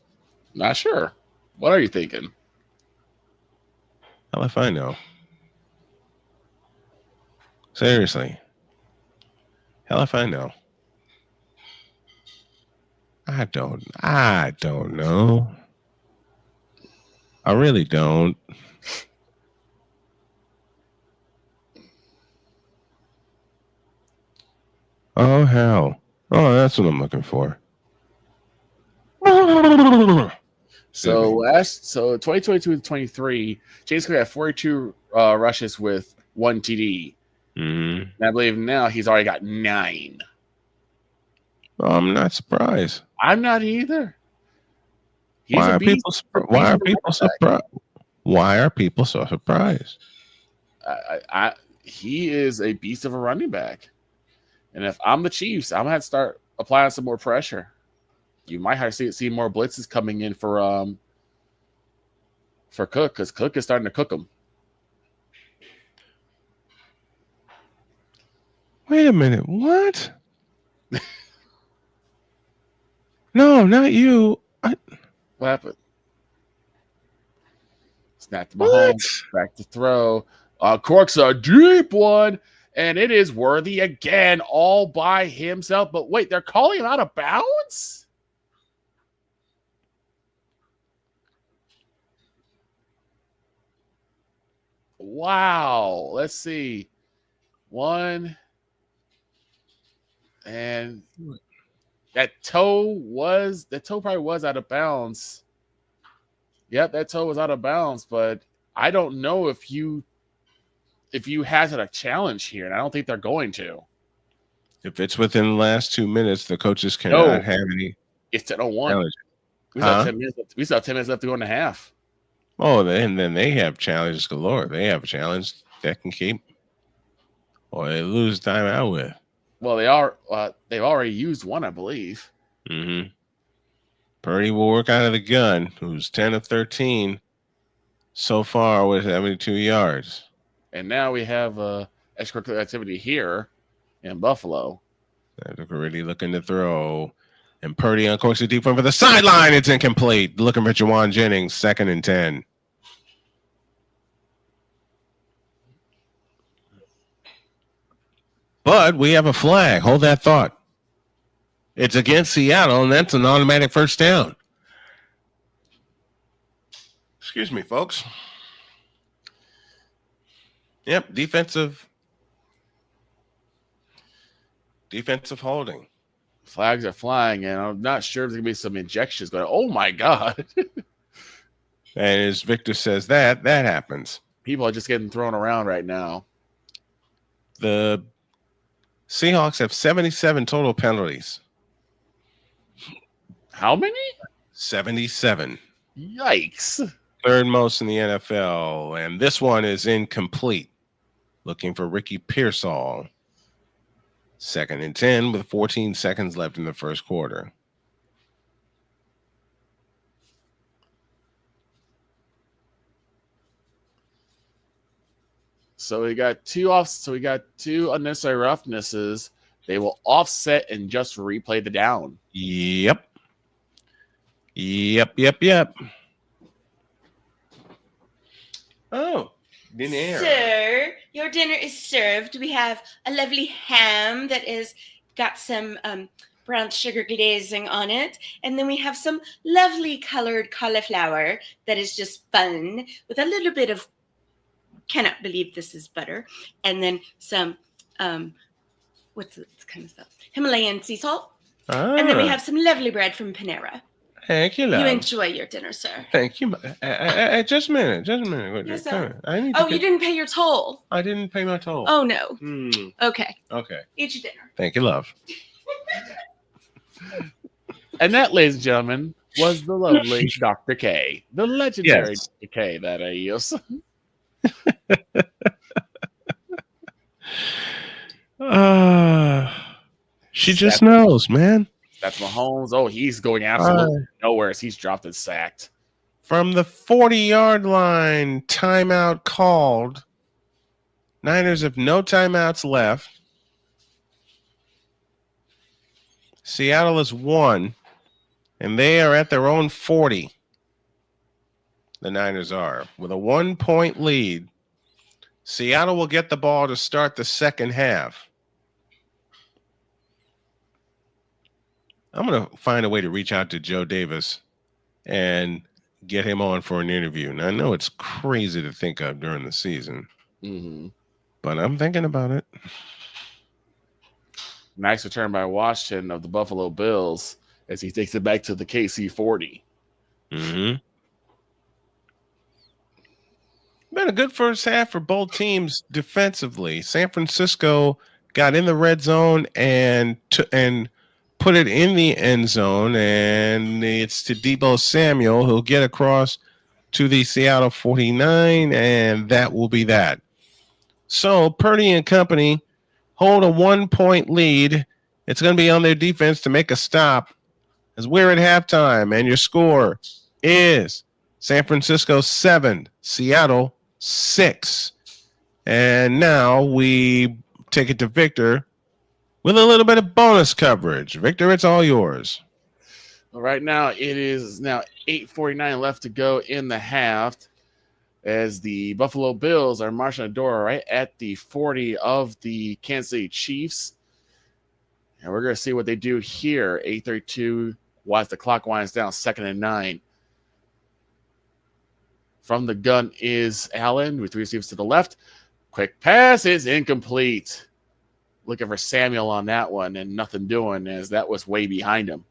Not sure. What are you thinking? Hell if I know. Seriously. Hell if I know. I don't know. I really don't. Oh, hell. Oh, that's what I'm looking for. So 2022-23, James Cook had 42 rushes with 1 TD. Mm-hmm. And I believe now he's already got 9. Well, I'm not surprised. I'm not either. Why are people surprised? Why are people so surprised? He is a beast of a running back. And if I'm the Chiefs, I'm going to have to start applying some more pressure. You might have to see more blitzes coming in for Cook, because Cook is starting to cook them. Wait a minute. What? No, not you. What happened? Snap to Mahomes, back to throw. Cork's a deep one, and it is Worthy again, all by himself. But wait, they're calling him out of bounds? Wow. Let's see. 1. And that toe probably was out of bounds. Yep, that toe was out of bounds, but I don't know if you hazard a challenge here, and I don't think they're going to. If it's within the last 2 minutes, the coaches cannot have any. It's 10:01. Challenge. We still have 10 minutes left. We still have 10 minutes left to go in a half. Oh, and then they have challenges galore. They have a challenge that can keep, or they lose time out with. Well, they've already used one, I believe. Mm-hmm. Purdy will work out of the gun, who's 10 of 13 so far with 72 yards. And now we have extracurricular activity here in Buffalo. They're really looking to throw. And Purdy on course to deep one for the sideline. It's incomplete. Looking for Jawan Jennings, 2nd and 10. But we have a flag. Hold that thought. It's against Seattle, and that's an automatic first down. Excuse me, folks. Yep, defensive holding. Flags are flying, and I'm not sure if there's going to be some injections going. Oh, my God. And as Victor says that happens. People are just getting thrown around right now. The Seahawks have 77 total penalties. How many? 77. Yikes. 3rd most in the NFL. And this one is incomplete. Looking for Ricky Pearsall. 2nd and 10 with 14 seconds left in the first quarter. So we got two unnecessary roughnesses. They will offset and just replay the down. Yep. Oh, dinner. Sir, your dinner is served. We have a lovely ham that is got some brown sugar glazing on it. And then we have some lovely colored cauliflower that is just fun with a little bit of, cannot believe this is butter. And then some, what's this kind of stuff? Himalayan sea salt. And then we have some lovely bread from Panera. Thank you, love. You enjoy your dinner, sir. Thank you. Just a minute. Yes, sir. You you didn't pay your toll. I didn't pay my toll. Oh, no. Okay. Eat your dinner. Thank you, love. And that, ladies and gentlemen, was the lovely Dr. K, the legendary Dr. K that I use. She just knows, man. That's Mahomes. Oh, he's going absolutely nowhere as he's dropped and sacked. From the 40-yard line, timeout called. Niners have no timeouts left. Seattle is 1, and they are at their own 40. The Niners are. With a 1-point lead, Seattle will get the ball to start the second half. I'm going to find a way to reach out to Joe Davis and get him on for an interview. And I know it's crazy to think of during the season, but I'm thinking about it. Nice return by Washington of the Buffalo Bills as he takes it back to the KC 40. Been a good first half for both teams defensively. San Francisco got in the red zone and put it in the end zone, and it's to Deebo Samuel, who'll get across to the Seattle 49, and that will be that. So Purdy and company hold a 1-point lead. It's going to be on their defense to make a stop as we're at halftime, and your score is San Francisco 7, Seattle 6. And now we take it to Victor with a little bit of bonus coverage. Victor, it's all yours. Well, right now, it is now 8:49 left to go in the half as the Buffalo Bills are marching the door right at the 40 of the Kansas City Chiefs. And we're going to see what they do here. 8:32 as the clock winds down, 2nd and 9. From the gun is Allen with 3 receivers to the left. Quick pass is incomplete. Looking for Samuel on that one and nothing doing as that was way behind him.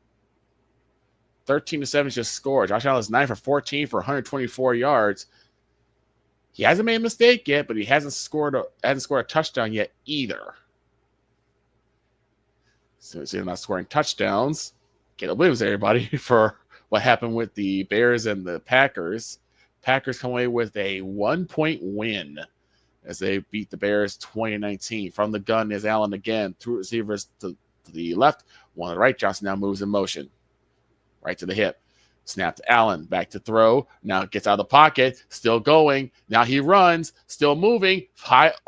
13-7 just scored. Josh Allen is 9 for 14 for 124 yards. He hasn't made a mistake yet, but he hasn't scored a touchdown yet either. So he's not scoring touchdowns. Caleb Williams, everybody, for what happened with the Bears and the Packers. Packers come away with a 1-point win as they beat the Bears 20-19. From the gun is Allen again. 2 receivers to the left, 1 to the right. Johnson now moves in motion. Right to the hip. Snap to Allen. Back to throw. Now gets out of the pocket. Still going. Now he runs. Still moving.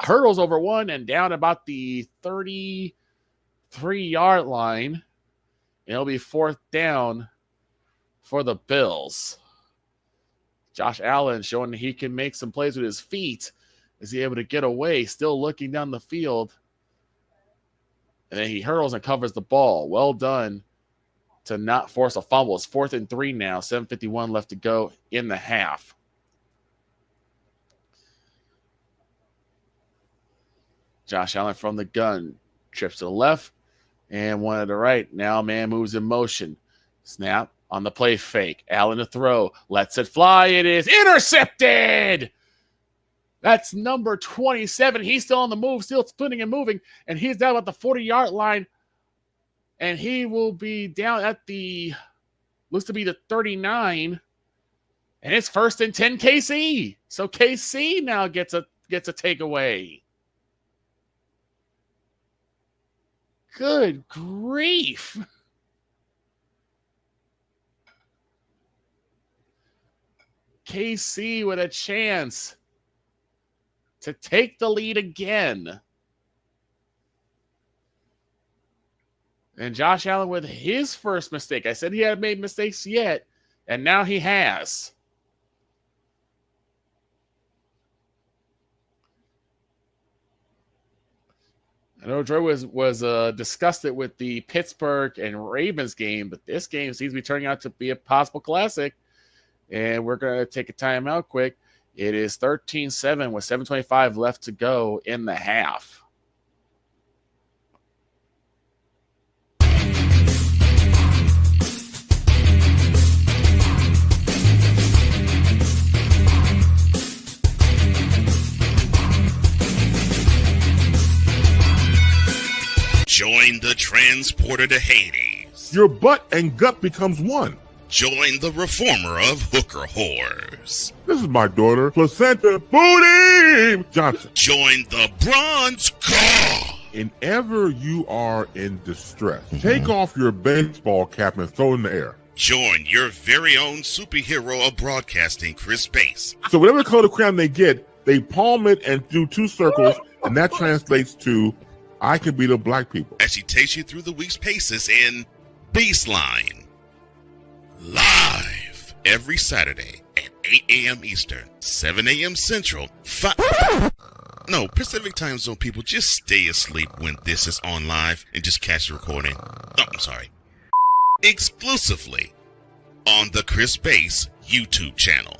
Hurdles over 1 and down about the 33-yard line. And it'll be 4th down for the Bills. Josh Allen showing that he can make some plays with his feet. Is he able to get away? Still looking down the field. And then he hurdles and covers the ball. Well done to not force a fumble. It's 4th and 3 now. 7:51 left to go in the half. Josh Allen from the gun. Trips to the left and 1 to the right. Now man moves in motion. Snap on the play fake. Allen to throw. Lets it fly. It is intercepted. That's number 27. He's still on the move, still spinning and moving, and he's down at the 40-yard line. And he will be down at the, looks to be the 39. And it's 1st and 10 KC. So KC now gets a takeaway. Good grief. KC with a chance to take the lead again. And Josh Allen with his first mistake. I said he hadn't made mistakes yet, and now he has. I know Dre was disgusted with the Pittsburgh and Ravens game, but this game seems to be turning out to be a possible classic. And we're going to take a timeout quick. It is 13-7 with 7:25 left to go in the half. Join the transporter to Hades. Your butt and gut becomes one. Join the reformer of hooker whores. This is my daughter, Placenta Booty Johnson. Join the bronze car. Whenever you are in distress, take off your baseball cap and throw it in the air. Join your very own superhero of broadcasting, Chris Bass. So whatever color crown they get, they palm it and do 2 circles, and that translates to, I can beat up black people. As she takes you through the week's paces in Baseline. Live every Saturday at 8 a.m. Eastern, 7 a.m. Central, Pacific time zone people, just stay asleep when this is on live and just catch the recording. Exclusively on the Chris Bass YouTube channel.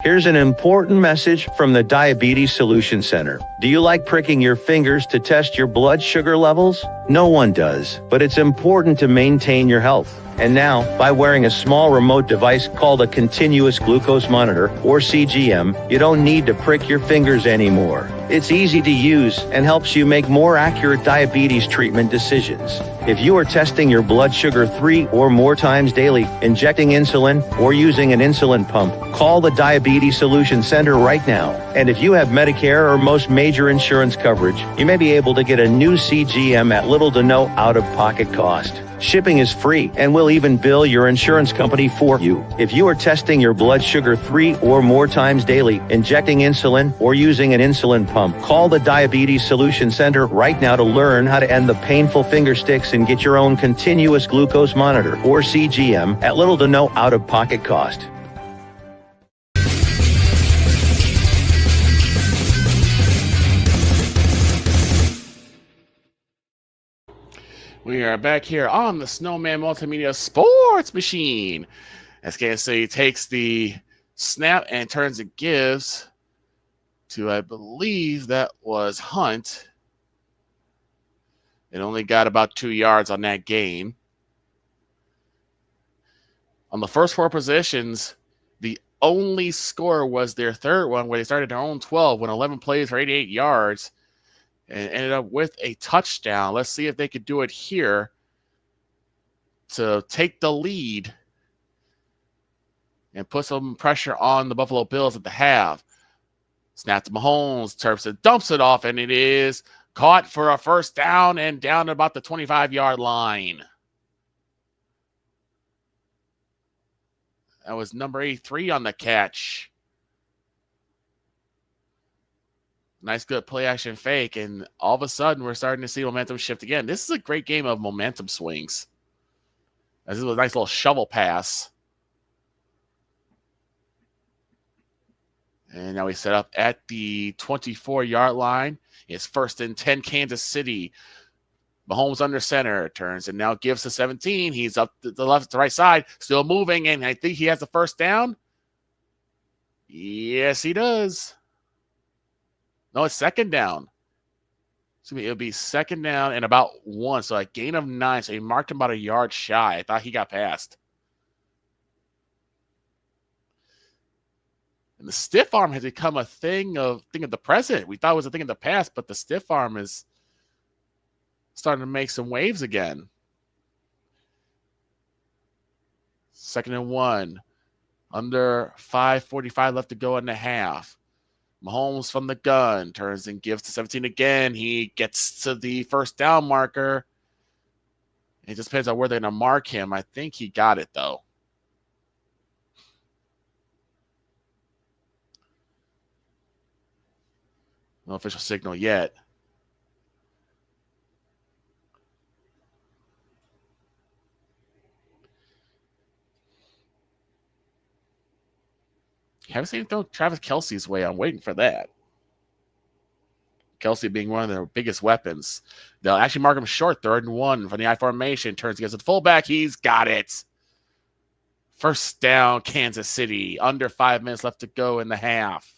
Here's Here's an important message from the Diabetes Solution Center. Do you like pricking your fingers to test your blood sugar levels? No one does, but it's important to maintain your health. And now, by wearing a small remote device called a continuous glucose monitor, or CGM, you don't need to prick your fingers anymore. It's easy to use and helps you make more accurate diabetes treatment decisions. If you are testing your blood sugar 3 or more times daily, injecting insulin, or using an insulin pump, call the Diabetes Solution Center right now. And if you have Medicare or most major insurance coverage, you may be able to get a new CGM at little to no out-of-pocket cost. Shipping is free, and we'll even bill your insurance company for you. If you are testing your blood sugar 3 or more times daily, injecting insulin, or using an insulin pump, call the Diabetes Solution Center right now to learn how to end the painful finger sticks and get your own continuous glucose monitor, or CGM, at little to no out-of-pocket cost. We are back here on the Snowman Multimedia Sports Machine. As Kansas City takes the snap and turns and gives to, I believe that was Hunt. It only got about 2 yards on that gain. On the first 4 positions, the only score was their third one where they started their own 12, went 11 plays for 88 yards. And ended up with a touchdown. Let's see if they could do it here to take the lead and put some pressure on the Buffalo Bills at the half. Snap to Mahomes, turps it, dumps it off, and it is caught for a first down and down about the 25-yard line. That was number 83 on the catch. Nice, good play-action fake, and all of a sudden, we're starting to see momentum shift again. This is a great game of momentum swings. This is a nice little shovel pass. And now we set up at the 24-yard line. It's 1st and 10, Kansas City. Mahomes under center, turns and now gives to 17. He's up to the left, to the right side, still moving, and I think he has the first down. Yes, he does. No, it's second down. It'll be second down and about 1. So a gain of 9. So he marked him about a yard shy. I thought he got past. And the stiff arm has become a thing of the present. We thought it was a thing of the past, but the stiff arm is starting to make some waves again. 2nd and 1. Under 5:45 left to go in the half. Mahomes from the gun, turns and gives to 17 again. He gets to the first down marker. It just depends on where they're going to mark him. I think he got it, though. No official signal yet. Haven't seen him throw Travis Kelce's way. I'm waiting for that. Kelce being one of their biggest weapons. They'll actually mark him short, 3rd and 1 from the I formation. Turns against the fullback. He's got it. First down, Kansas City. Under 5 minutes left to go in the half.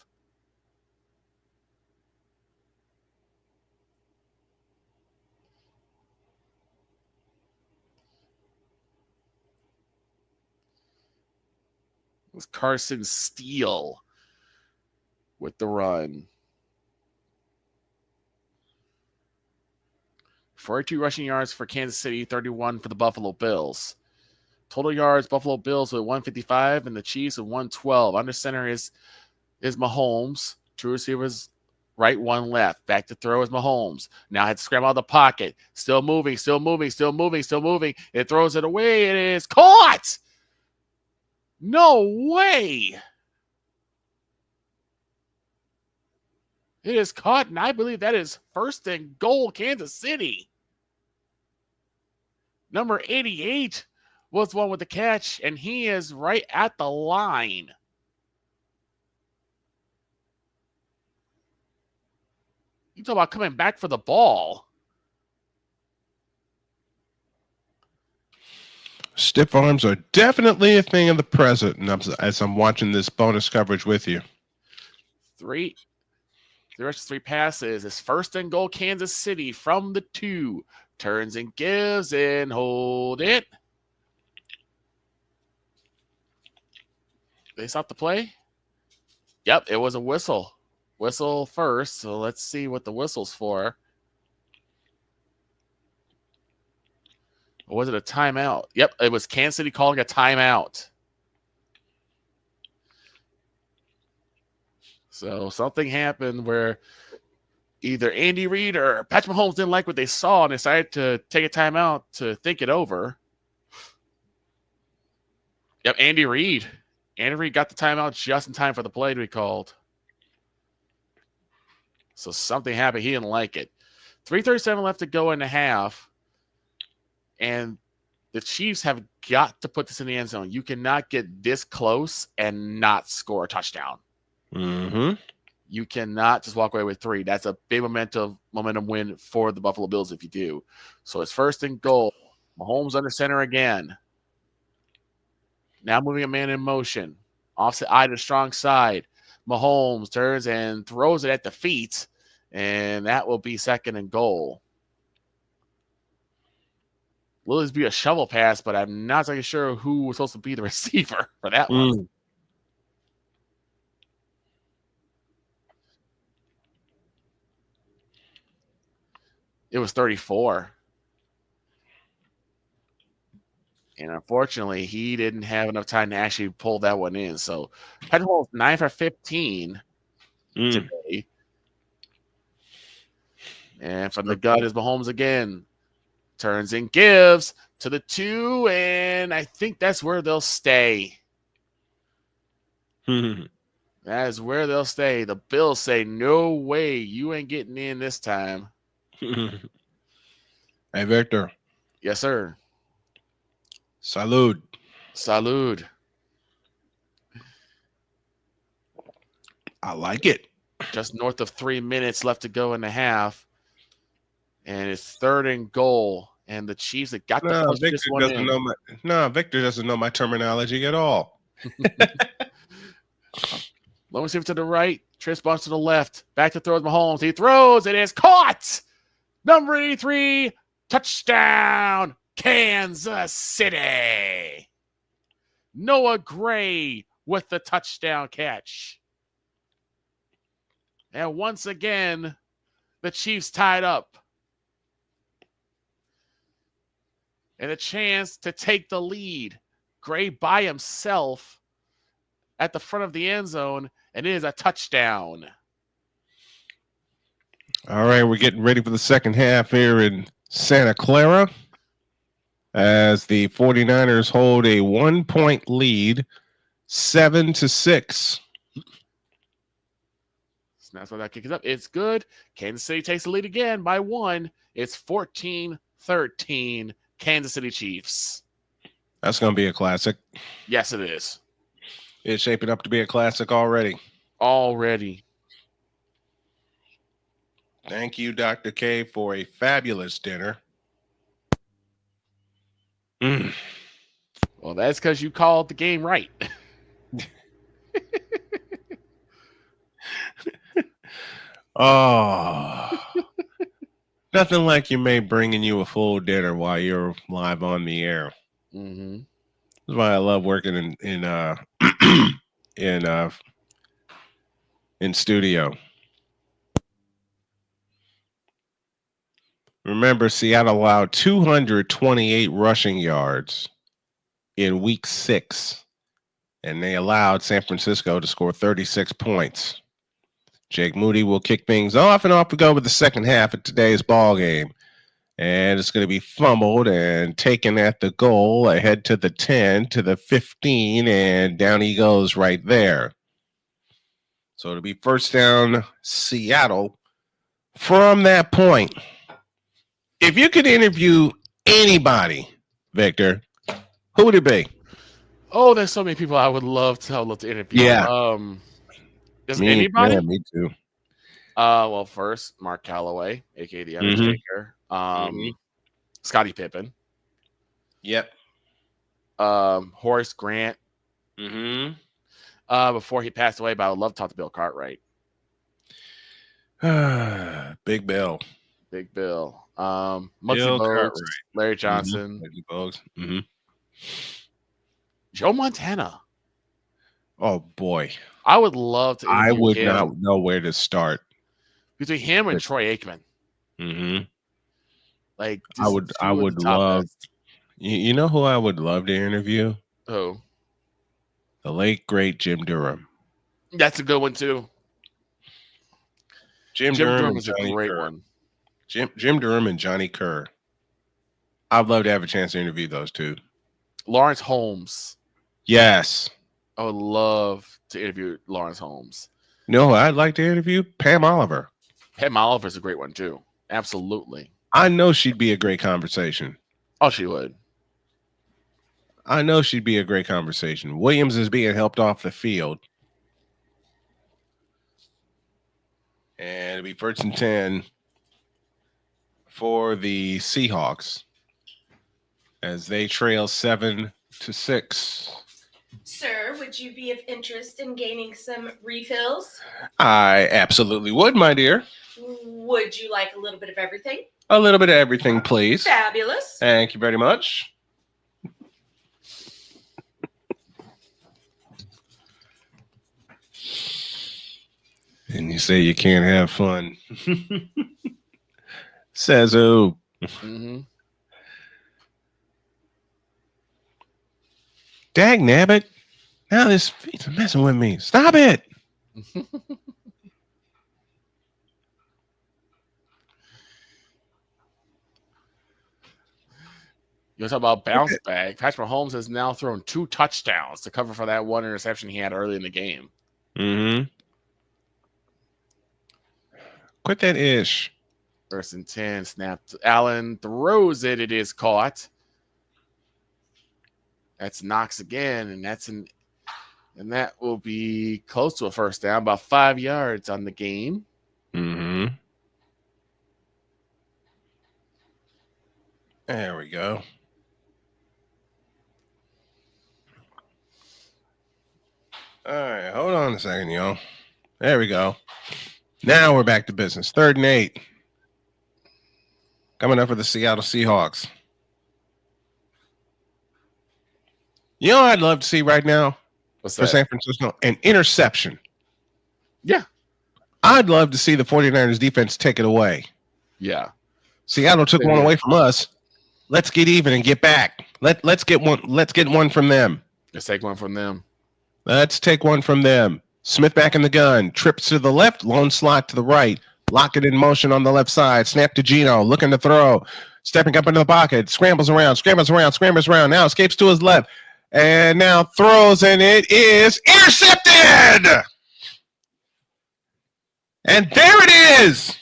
It was Carson Steele with the run. 42 rushing yards for Kansas City, 31 for the Buffalo Bills. Total yards, Buffalo Bills with 155 and the Chiefs with 112. Under center is Mahomes. 2 receivers, right, 1 left. Back to throw is Mahomes. Now had to scramble out of the pocket. Still moving. It throws it away. It is caught. No way. It is caught, and I believe that is 1st and goal, Kansas City. Number 88 was the one with the catch, and he is right at the line. You talk about coming back for the ball. Stiff arms are definitely a thing of the present, and as I'm watching this bonus coverage with you. The rest of 3 passes is first and goal, Kansas City from the 2. Turns and gives and hold it. They stopped the play? Yep, it was a whistle. Whistle first, so let's see what the whistle's for. Or was it a timeout? Yep, it was Kansas City calling a timeout. So something happened where either Andy Reid or Patrick Mahomes didn't like what they saw and decided to take a timeout to think it over. Yep, Andy Reid. Andy Reid got the timeout just in time for the play to be called. So something happened. He didn't like it. 3:37 left to go in the half. And the Chiefs have got to put this in the end zone. You cannot get this close and not score a touchdown. Mm-hmm. You cannot just walk away with 3. That's a big momentum win for the Buffalo Bills if you do. So it's first and goal. Mahomes under center again. Now moving a man in motion. Offset eye to the strong side. Mahomes turns and throws it at the feet. And that will be second and goal. Will this be a shovel pass, but I'm not exactly sure who was supposed to be the receiver for that one. It was 34. And unfortunately, he didn't have enough time to actually pull that one in. So Patrick Mahomes 9 for 15 today. And from the gut is Mahomes again. Turns and gives to the 2, and I think that's where they'll stay. That is where they'll stay. The Bills say, no way, you ain't getting in this time. Hey, Victor. Yes, sir. Salud. Salud. I like it. Just north of 3 minutes left to go in the half. And it's 3rd and goal. And the Chiefs have got to push this one in. Victor doesn't know my terminology at all. Low to the right. Tris bunch to the left. Back to throws Mahomes. He throws. It is caught. Number 83. Touchdown. Kansas City. Noah Gray with the touchdown catch. And once again, the Chiefs tied up. And a chance to take the lead. Gray by himself at the front of the end zone, and it is a touchdown. All right, we're getting ready for the second half here in Santa Clara as the 49ers hold a 1-point lead, 7-6. That's why that kick is up. It's good. Kansas City takes the lead again by 1. It's 14-13. Kansas City Chiefs. That's going to be a classic. Yes, it is. It's shaping up to be a classic already. Thank you, Dr. K, for a fabulous dinner. Well, that's because you called the game right. Oh. Nothing like your mate bringing you a full dinner while you're live on the air. Mm-hmm. That's why I love working in studio. Remember, Seattle allowed 228 rushing yards in week 6, and they allowed San Francisco to score 36 points. Jake Moody will kick things off, and off we go with the second half of today's ball game. And it's going to be fumbled and taken at the goal, ahead to the 10, to the 15, and down he goes right there. So it'll be first down, Seattle. From that point, if you could interview anybody, Victor, who would it be? Oh, there's so many people I would love to interview. Yeah. Does anybody? Yeah, me too. Well, first, Mark Calloway, aka the Undertaker. Scottie Pippen. Yep. Horace Grant. Before he passed away, but I would love to talk to Bill Cartwright. Big Bill. Big Bill. Muggsy Bill Bogues, Cartwright. Larry Johnson. Muggsy Bogues. Joe Montana. Oh boy. I would love to. I would him. not know where to start. Between him and Troy Aikman. Like I would love. You know who I would love to interview? Who? The late great Jim Durham. That's a good one too. Jim Durham is a great one. Jim Durham and Johnny Kerr. I'd love to have a chance to interview those two. Lawrence Holmes. Yes. I would love to interview Lawrence Holmes. No, I'd like to interview Pam Oliver. Pam Oliver's a great one too. Absolutely. I know she'd be a great conversation. Oh, she would. I know she'd be a great conversation. Williams is being helped off the field. And it'll be 1st and 10 for the Seahawks as they trail 7-6. Sir, would you be of interest in gaining some refills? I absolutely would, my dear. Would you like a little bit of everything? A little bit of everything, please. Fabulous. Thank you very much. And you say you can't have fun. Says who? Dag nabbit. Now this feet's messing with me. Stop it. You're talking about bounce back. Patrick Mahomes has now thrown 2 touchdowns to cover for that 1 interception he had early in the game. Quit that ish. 1st and 10, snap. Allen throws it. It is caught. That's Knox again, and that will be close to a 1st down, about 5 yards on the game. There we go. All right, hold on a second, y'all. There we go. Now we're back to business. 3rd and 8. Coming up for the Seattle Seahawks. You know what I'd love to see right now? What's for that? San Francisco? An interception. Yeah. I'd love to see the 49ers defense take it away. Yeah. Seattle took one away from us. Let's get even and get back. Let's get one. Let's get one from them. Let's take one from them. Let's take one from them. Smith back in the gun. Trips to the left. Lone slot to the right. Lock it in motion on the left side. Snap to Geno. Looking to throw. Stepping up into the pocket. Scrambles around. Now escapes to his left. And now throws, and it is intercepted. And there it is.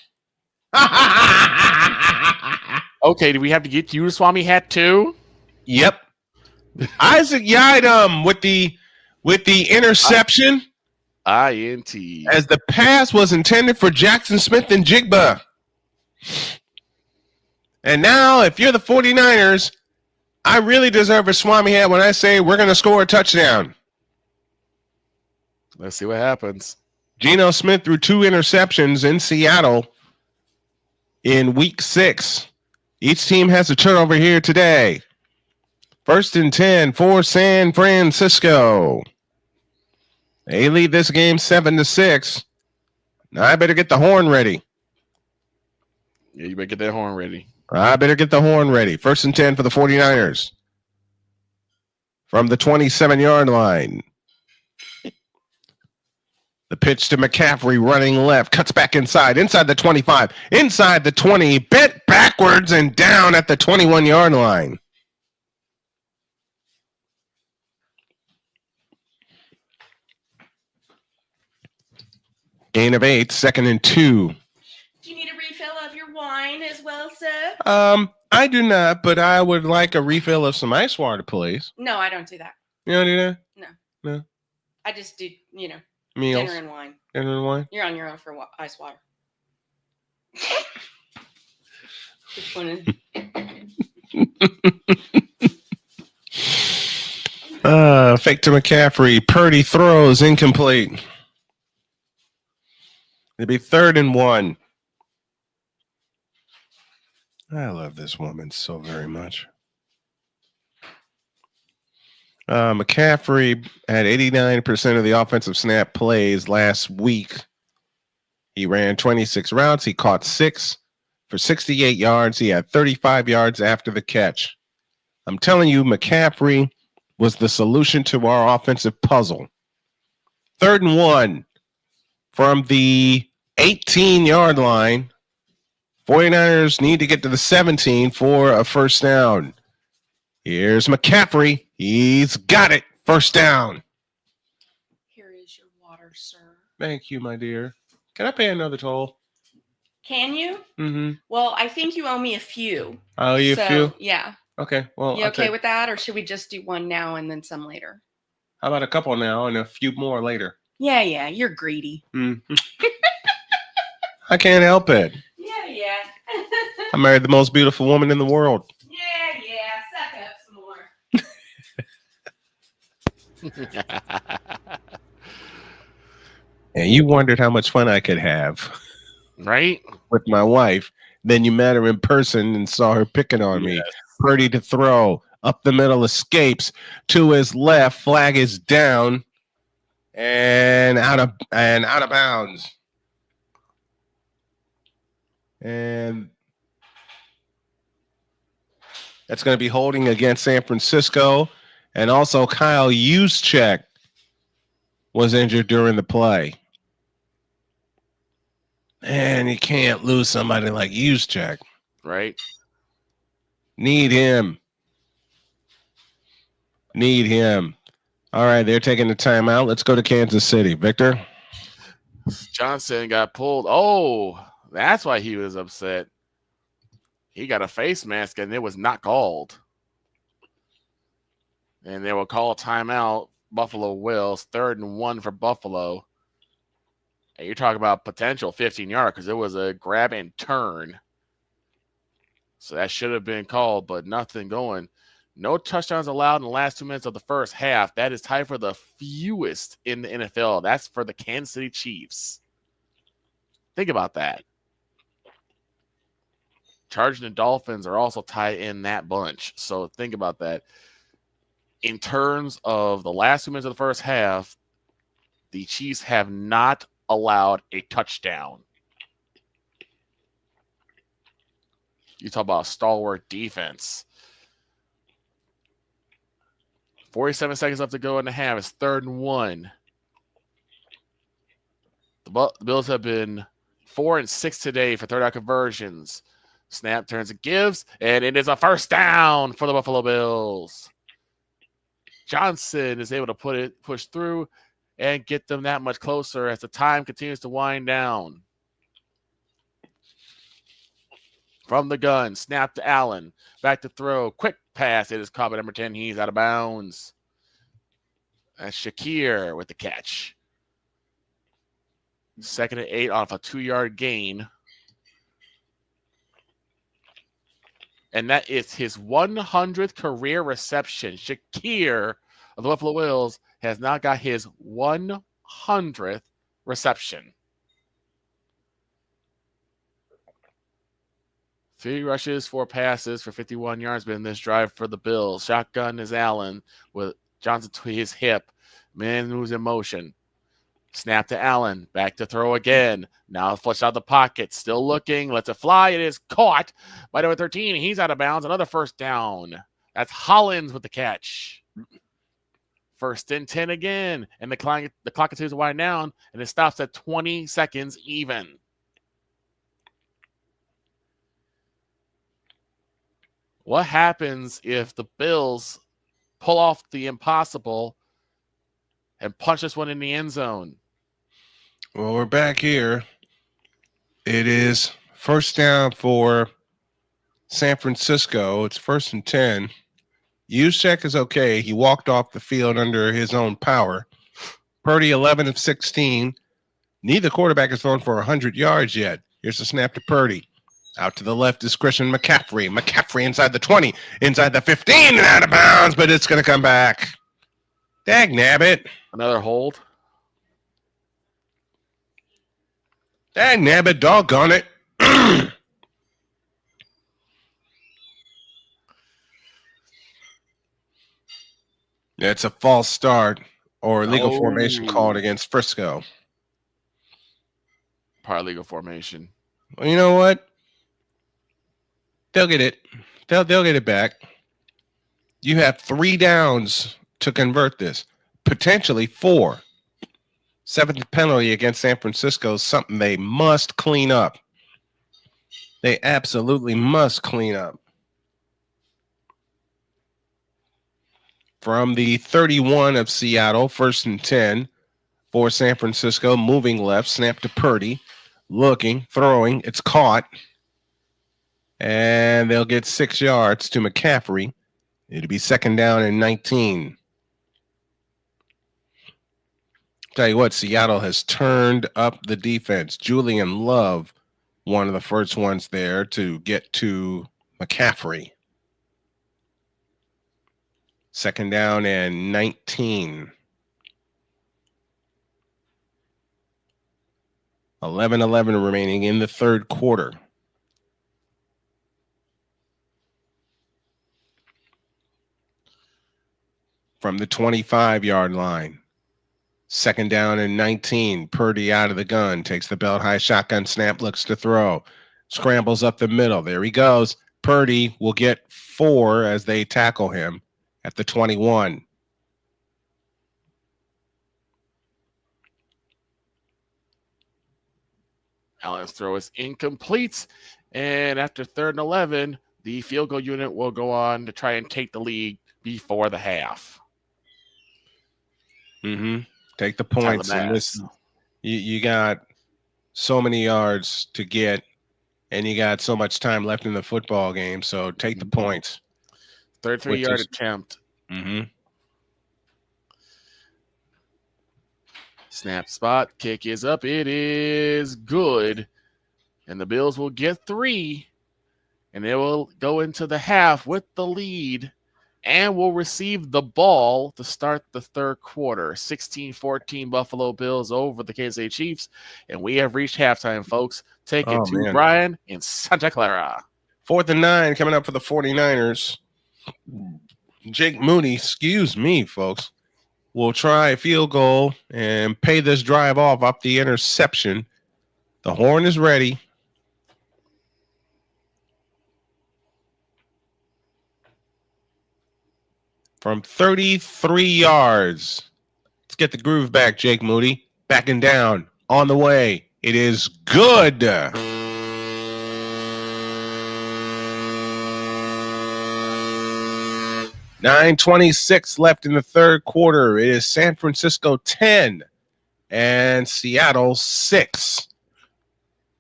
Okay, do we have to get you a Swami hat too? Yep. Isaac Yiadom with the interception. INT. As the pass was intended for Jackson Smith and Jigba. And now, if you're the 49ers, I really deserve a Swami hat when I say we're going to score a touchdown. Let's see what happens. Geno Smith threw 2 interceptions in Seattle in week 6. Each team has a turnover here today. 1st and 10 for San Francisco. They lead this game 7-6. Now I better get the horn ready. Yeah, you better get that horn ready. I better get the horn ready. 1st and 10 for the 49ers. From the 27-yard line. The pitch to McCaffrey running left. Cuts back inside the 25. Inside the 20. Bent backwards and down at the 21-yard line. Gain of 8. 2nd and 2. Do you need a refill of your wine as well, sir? I do not, but I would like a refill of some ice water, please. No, I don't do that. You don't do that? No. No. I just do, Meals. dinner and wine. Dinner and wine? You're on your own for ice water. Just wanted. Fake to McCaffrey. Purdy throws incomplete. It'd be 3rd and 1. I love this woman so very much. McCaffrey had 89% of the offensive snap plays last week. He ran 26 routes. He caught 6 for 68 yards. He had 35 yards after the catch. I'm telling you, McCaffrey was the solution to our offensive puzzle. 3rd and 1 from the 18-yard line. 49ers need to get to the 17 for a first down. Here's McCaffrey. He's got it. First down. Here is your water, sir. Thank you, my dear. Can I pay another toll? Can you? Mm-hmm. Well, I think you owe me a few. Oh, you a few? Yeah. Okay. Well, You okay with that, or should we just do one now and then some later? How about a couple now and a few more later? Yeah, you're greedy. Mm-hmm. I can't help it. Yeah. I married the most beautiful woman in the world. Yeah. Suck up some more. And you wondered how much fun I could have. Right? With my wife. Then you met her in person and saw her picking on me. Purdy to throw. Up the middle, escapes. To his left. Flag is down. And out of bounds. And that's going to be holding against San Francisco. And also Kyle Juszczyk was injured during the play. And you can't lose somebody like Juszczyk. Right. Need him. All right, they're taking the timeout. Let's go to Kansas City. Victor? Johnson got pulled. Oh, that's why he was upset. He got a face mask, and it was not called. And they will call a timeout. Buffalo Wills, 3rd and 1 for Buffalo. And you're talking about potential 15-yard because it was a grab and turn. So that should have been called, but nothing going. No touchdowns allowed in the last 2 minutes of the first half. That is tied for the fewest in the NFL. That's for the Kansas City Chiefs. Think about that. Chargers and Dolphins are also tied in that bunch. So think about that. In terms of the last 2 minutes of the first half, the Chiefs have not allowed a touchdown. You talk about a stalwart defense. 47 seconds left to go in the half. It's 3rd and 1. The Bills have been 4 and 6 today for 3rd-down conversions. Snap turns and gives, and it is a first down for the Buffalo Bills. Johnson is able to push through and get them that much closer as the time continues to wind down. From the gun, snap to Allen. Back to throw. Quick pass. It is caught by number 10. He's out of bounds. That's Shakir with the catch. 2nd and 8 off a 2-yard gain. And that is his 100th career reception. Shakir of the Buffalo Bills has now got his 100th reception. 3 rushes, 4 passes for 51 yards been this drive for the Bills. Shotgun is Allen with Johnson to his hip. Man moves in motion. Snap to Allen. Back to throw again. Now flush out the pocket. Still looking. Lets it fly. It is caught by number 13. He's out of bounds. Another first down. That's Hollins with the catch. 1st and 10 again. And the clock continues to wind down. And it stops at 20 seconds even. What happens if the Bills pull off the impossible and punch this one in the end zone? Well, we're back here. It is first down for San Francisco. It's 1st and 10. Juszczyk is okay. He walked off the field under his own power. Purdy, 11 of 16. Neither quarterback has thrown for 100 yards yet. Here's the snap to Purdy. Out to the left is Christian McCaffrey. McCaffrey inside the 20, inside the 15, and out of bounds, but it's going to come back. Dag nabbit. Another hold. Dag nabbit, doggone it. It's a false start or illegal formation called against Frisco. Paralegal formation. Well, you know what? They'll get it. They'll get it back. You have 3 downs to convert this. Potentially 4. 7th penalty against San Francisco is something they must clean up. They absolutely must clean up. From the 31 of Seattle, 1st and 10 for San Francisco, moving left, snap to Purdy, looking, throwing, it's caught. And they'll get 6 yards to McCaffrey. It'll be 2nd down and 19. Tell you what, Seattle has turned up the defense. Julian Love, one of the first ones there to get to McCaffrey. 2nd down and 19. 11-11 remaining in the third quarter. From the 25-yard line. 2nd down and 19. Purdy out of the gun. Takes the belt high shotgun snap. Looks to throw. Scrambles up the middle. There he goes. Purdy will get 4 as they tackle him at the 21. Allen's throw is incomplete. And after 3rd and 11, the field goal unit will go on to try and take the lead before the half. Take the points. And this, you got so many yards to get, and you got so much time left in the football game. So take the points. 33-yard attempt. Snap spot. Kick is up. It is good. And the Bills will get 3. And they will go into the half with the lead. And will receive the ball to start the third quarter. 16-14 Buffalo Bills over the Kansas City Chiefs. And we have reached halftime, folks. Take it to Brian in Santa Clara. 4th and 9 coming up for the 49ers. Jake Moody, excuse me, folks, will try a field goal and pay this drive off the interception. The horn is ready. From 33 yards. Let's get the groove back, Jake Moody. Backing down. On the way. It is good. 9:26 left in the third quarter. It is San Francisco 10 and Seattle 6.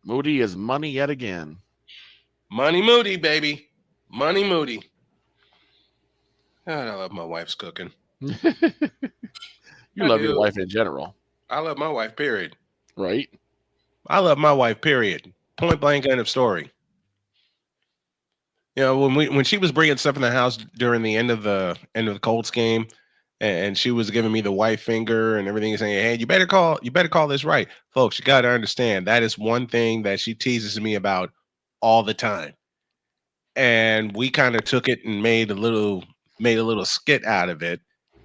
Moody is money yet again. Money Moody, baby. Money Moody. God, I love my wife's cooking. You love your wife in general. I love my wife, period. Right? I love my wife, period. Point blank, end of story. You know, when she was bringing stuff in the house during the end of the Colts game, and she was giving me the white finger and everything, saying, "Hey, you better call this right, folks. You got to understand that is one thing that she teases me about all the time." And we kind of took it and made a little skit out of it.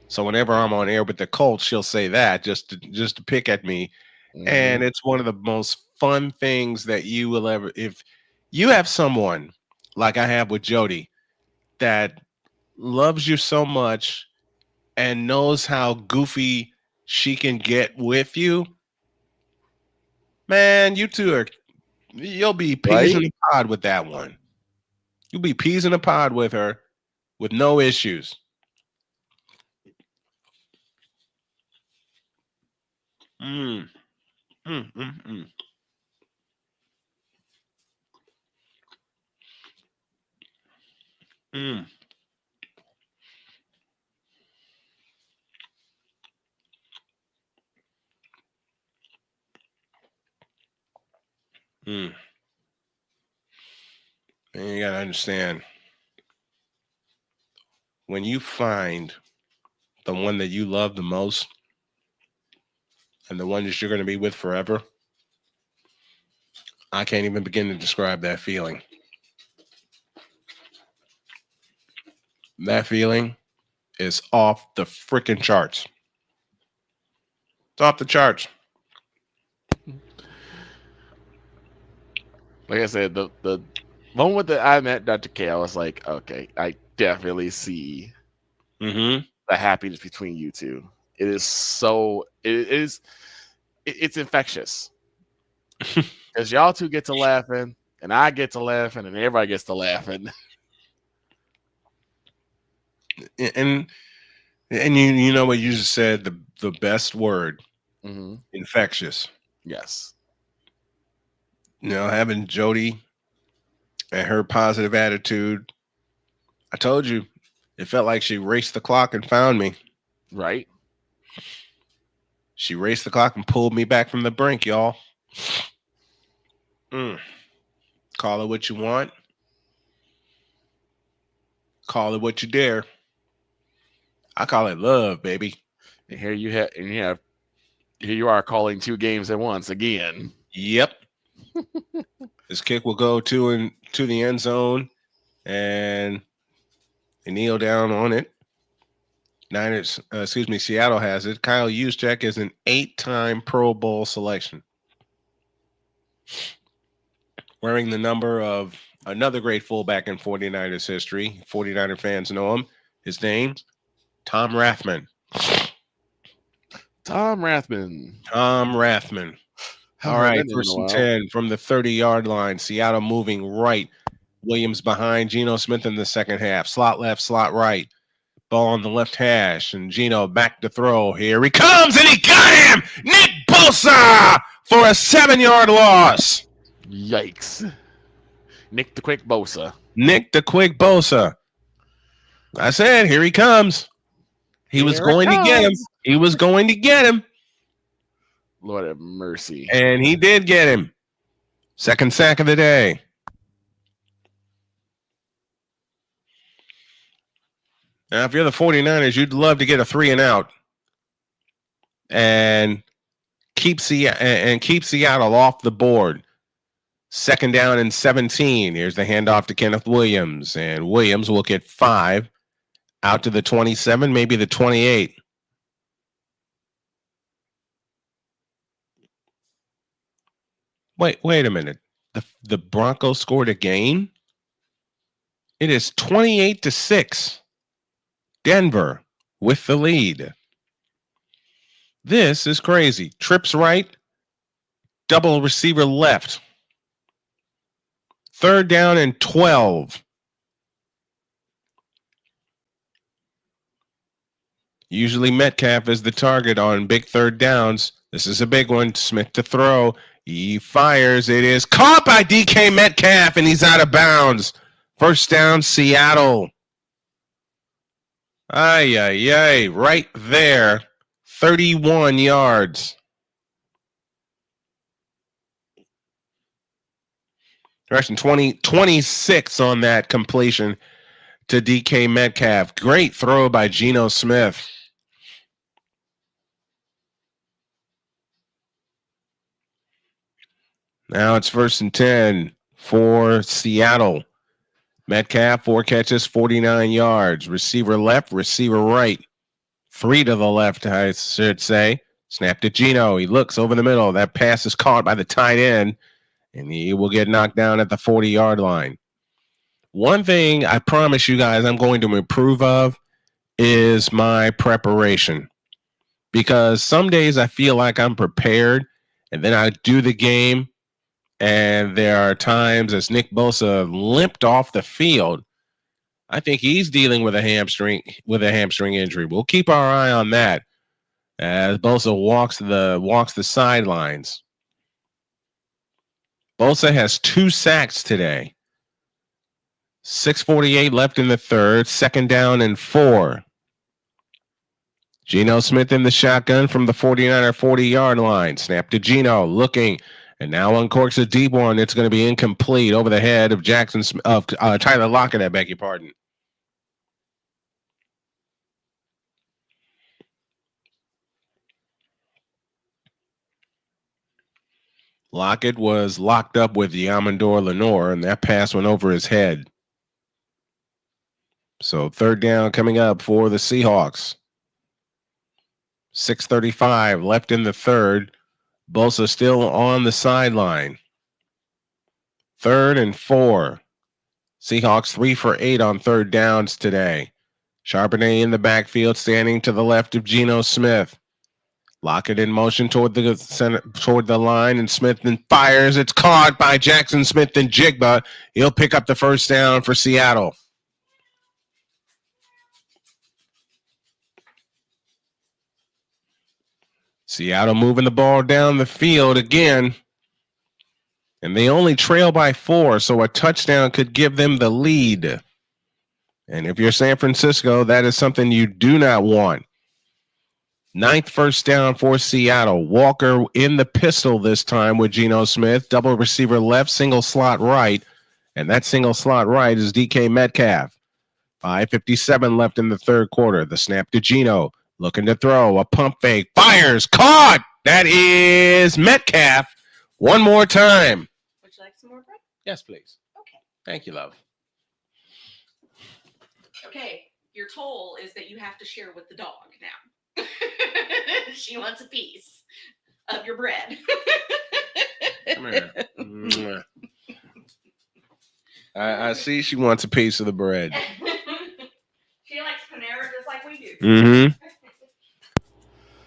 So whenever I'm on air with the Colts, she'll say that just to pick at me. And it's one of the most fun things that you will ever, if you have someone like I have with Jody that loves you so much and knows how goofy she can get with you, man, you'll be peas in the pod with that one. You'll be peas in the pod with her with no issues. Mm. And you gotta understand, when you find the one that you love the most and the one that you're going to be with forever, I can't even begin to describe that feeling. That feeling is off the freaking charts. It's off the charts. Like I said, the moment that I met Dr. K, I was like, okay, I definitely see the happiness between you two. It is so it's infectious. Because y'all two get to laughing, and I get to laughing, and everybody gets to laughing. And you know what you just said, the best word, infectious. Yes. You know, having Jody and her positive attitude, I told you, it felt like she raced the clock and found me. Right. She raced the clock and pulled me back from the brink, y'all. Call it what you want. Call it what you dare. I call it love, baby. And here you are calling 2 games at once again. Yep. This kick will go to the end zone, and they kneel down on it. Seattle has it. Kyle Juszczyk is an 8-time Pro Bowl selection. Wearing the number of another great fullback in 49ers history. 49er fans know him. His name's Tom Rathman. Tom Rathman. All right, 1st and 10 from the 30-yard line. Seattle moving right. Williams behind Geno Smith in the second half. Slot left, slot right. Ball on the left hash, and Geno back to throw. Here he comes, and he got him! Nick Bosa for a 7-yard loss. Yikes. Nick the Quick Bosa. I said, here he comes. He was going to get him. Lord have mercy. And he did get him. Second sack of the day. Now, if you're the 49ers, you'd love to get a 3-and-out and keep Seattle off the board. 2nd down and 17. Here's the handoff to Kenneth Williams, and Williams will get 5 out to the 27, maybe the 28. Wait a minute. The Broncos scored again? It is 28-6. Denver with the lead. This is crazy. Trips right, double receiver left. 3rd down and 12. Usually Metcalf is the target on big 3rd downs. This is a big one. Smith to throw. He fires. It is caught by DK Metcalf, and he's out of bounds. 1st down, Seattle. Right there. 31 yards. Rushing 26 on that completion to DK Metcalf. Great throw by Geno Smith. Now it's 1st and 10 for Seattle. Metcalf, 4 catches, 49 yards. Receiver left, receiver right. 3 to the left, I should say. Snap to Geno. He looks over the middle. That pass is caught by the tight end, and he will get knocked down at the 40-yard line. One thing I promise you guys I'm going to improve of is my preparation. Because some days I feel like I'm prepared, and then I do the game, and there are times as Nick Bosa limped off the field. I think he's dealing with a hamstring injury. We'll keep our eye on that as Bosa walks the sidelines. Bosa has 2 sacks today. 6:48 left in the 3rd. 2nd down and 4. Geno Smith in the shotgun from the 49er 40-yard line. Snap to Geno, looking. And now uncorks a deep one. It's going to be incomplete over the head of Tyler Lockett. I beg your pardon. Lockett was locked up with Yamador Lenore, and that pass went over his head. So third down coming up for the Seahawks. 6:35 left in the third. Bosa still on the sideline. 3rd and 4. Seahawks 3 for 8 on third downs today. Charbonnet in the backfield, standing to the left of Geno Smith. Lockett in motion toward the line, and Smith then fires. It's caught by Jackson Smith and Jigba. He'll pick up the first down for Seattle. Seattle moving the ball down the field again. And they only trail by 4, so a touchdown could give them the lead. And if you're San Francisco, that is something you do not want. 9th first down for Seattle. Walker in the pistol this time with Geno Smith. Double receiver left, single slot right. And that single slot right is DK Metcalf. 5:57 left in the third quarter. The snap to Geno. Looking to throw. A pump fake. Fires. Caught. That is Metcalf. One more time. Would you like some more bread? Yes, please. Okay. Thank you, love. Okay. Your toll is that you have to share with the dog now. She wants a piece of your bread. Come here. I see she wants a piece of the bread. She likes Panera just like we do. Mm-hmm.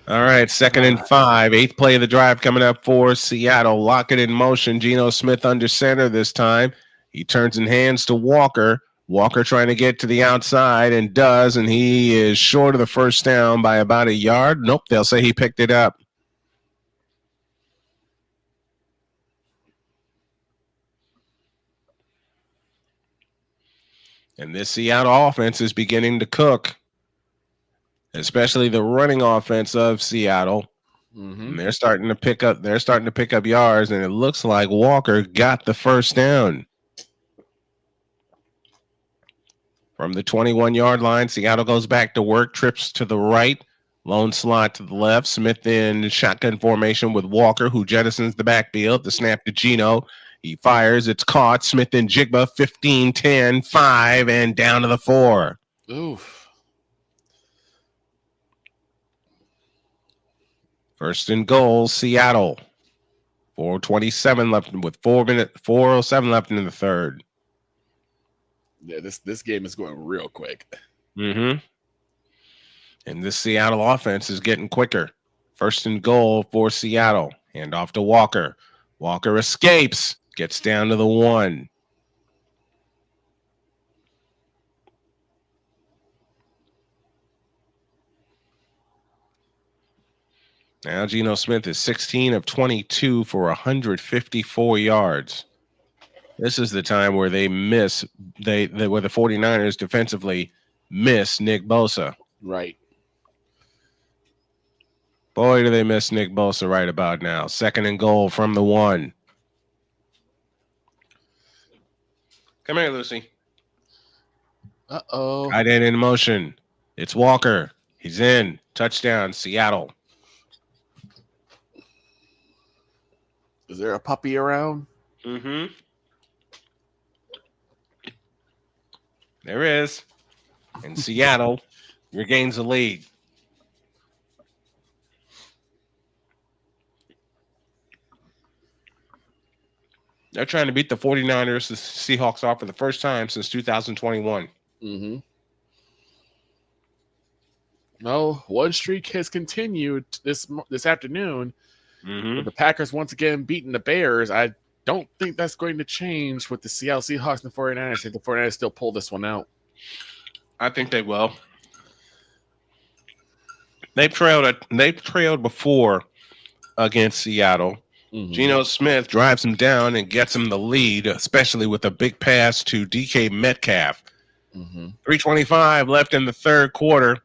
All right, 2nd and 5. 8th play of the drive coming up for Seattle. Lockett in motion. Geno Smith under center this time. He turns and hands to Walker. Walker trying to get to the outside and does, and he is short of the first down by about a yard. Nope, they'll say he picked it up. And this Seattle offense is beginning to cook, especially the running offense of Seattle. And they're starting to pick up. They're starting to pick up yards, and it looks like Walker got the first down. From the 21-yard line, Seattle goes back to work, trips to the right, lone slot to the left. Smith in shotgun formation with Walker, who jettisons the backfield. The snap to Geno. He fires. It's caught. Smith and Jigba, 15, 10, 5, and down to the 4. Oof. First and goal, Seattle. 4:27 left with 4:07 left in the third. Yeah, this game is going real quick. Mm-hmm. And this Seattle offense is getting quicker. First and goal for Seattle. Hand off to Walker. Walker escapes. Gets down to the 1. Now Geno Smith is 16 of 22 for 154 yards. This is the time where they miss where the 49ers defensively miss Nick Bosa. Right. Boy, do they miss Nick Bosa right about now. 2nd and goal from the 1. Come here, Lucy. Uh-oh. Tight end in motion. It's Walker. He's in. Touchdown, Seattle. Is there a puppy around? Mm-hmm. There is. And Seattle regains the lead. They're trying to beat the 49ers, the Seahawks off for the first time since 2021. Mm-hmm. No, one streak has continued this afternoon. With the Packers once again beating the Bears. I don't think that's going to change with the Seattle Seahawks and the 49ers. I think the 49ers still pull this one out. I think they will. They've trailed before against Seattle. Geno Smith drives him down and gets him the lead, especially with a big pass to DK Metcalf. 3:25 left in the third quarter.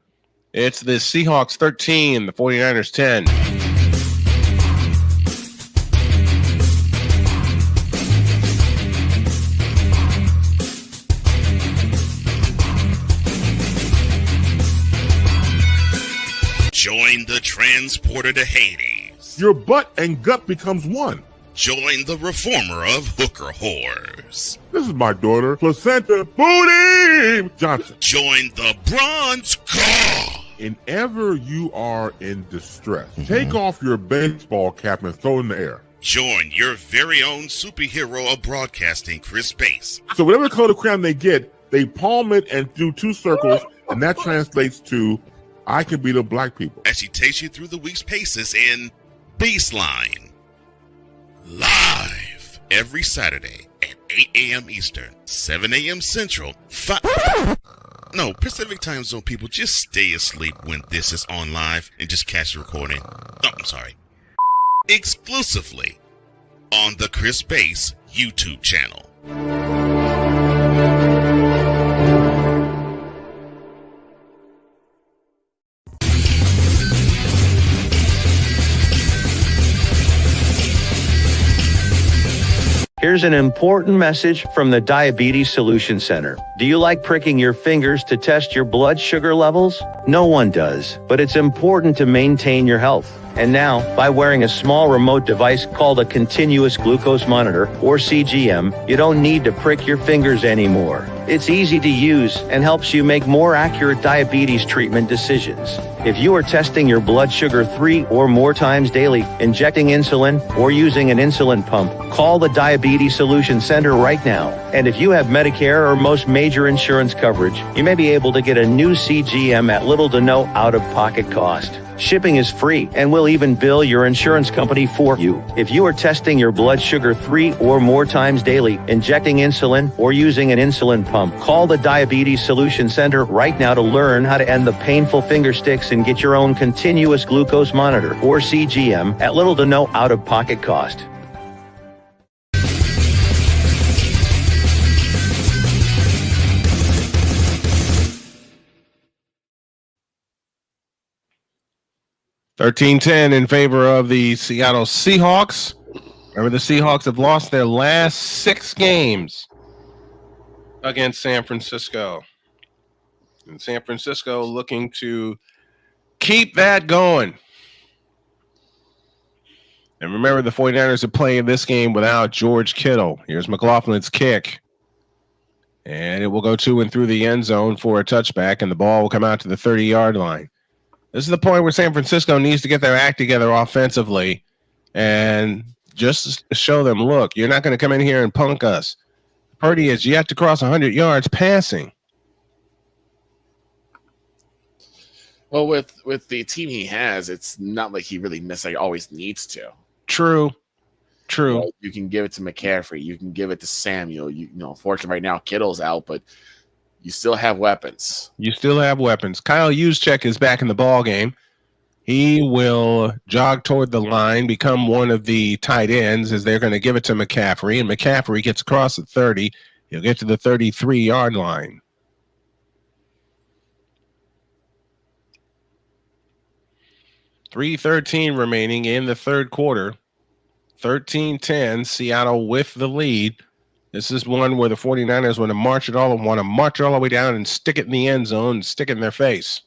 It's the Seahawks 13, the 49ers 10. Join the transporter to Hades. Your butt and gut becomes one. Join the reformer of hooker whores. This is my daughter, Placenta Booty Johnson. Join the bronze car. Whenever you are in distress, take off your baseball cap and throw it in the air. Join your very own superhero of broadcasting, Chris Bass. So whatever color crown they get, they palm it and do 2 circles, and that translates to, I can beat up black people. As she takes you through the week's paces in Baseline. Live every Saturday at 8 a.m. Eastern, 7 a.m. Central, No, Pacific time zone people, just stay asleep when this is on live and just catch the recording. Oh, I'm sorry. Exclusively on the Chris Bass YouTube channel. Here's an important message from the Diabetes Solution Center. Do you like pricking your fingers to test your blood sugar levels? No one does, but it's important to maintain your health. And now, by wearing a small remote device called a continuous glucose monitor, or CGM, you don't need to prick your fingers anymore. It's easy to use and helps you make more accurate diabetes treatment decisions. If you are testing your blood sugar 3 or more times daily, injecting insulin, or using an insulin pump, call the Diabetes Solution Center right now. And if you have Medicare or most major insurance coverage, you may be able to get a new CGM at little to no out-of-pocket cost. Shipping is free and will even bill your insurance company for you. If you are testing your blood sugar 3 or more times daily, injecting insulin, or using an insulin pump, call the Diabetes Solution Center right now to learn how to end the painful finger sticks and get your own continuous glucose monitor, or CGM, at little to no out-of-pocket cost. $13-10 in favor of the Seattle Seahawks. Remember, the Seahawks have lost their last 6 games against San Francisco. And San Francisco looking to keep that going. And remember, the 49ers are playing this game without George Kittle. Here's McLaughlin's kick. And it will go to and through the end zone for a touchback, and the ball will come out to the 30-yard line. This is the point where San Francisco needs to get their act together offensively and just show them, look, you're not going to come in here and punk us. Purdy has yet to cross 100 yards passing. Well, with the team he has, it's not like he really necessarily always needs to. True. You can give it to McCaffrey. You can give it to Samuel. You know, fortunately right now Kittle's out, but you still have weapons. Kyle Juszczyk is back in the ball game. He will jog toward the line, become one of the tight ends as they're going to give it to McCaffrey, and McCaffrey gets across the 30. He'll get to the 33-yard line. .313 remaining in the third quarter. 13-10, Seattle with the lead. This is one where the 49ers want to march it all the way down and stick it in the end zone and stick it in their face.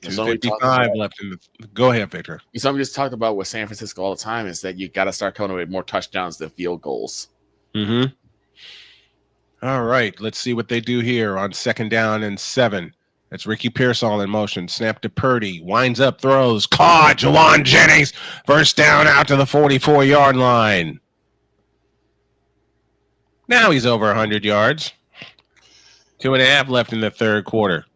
There's 2:55 left in the. Go ahead, Victor. Something we just talked about with San Francisco all the time is that you got to start coming with more touchdowns than field goals. Mm-hmm. All right, let's see what they do here on 2nd down and 7. That's Ricky Pearsall in motion. Snap to Purdy. Winds up, throws. Caught. Jawan Jennings. First down out to the 44-yard line. Now he's over 100 yards. 2.5 left in the third quarter.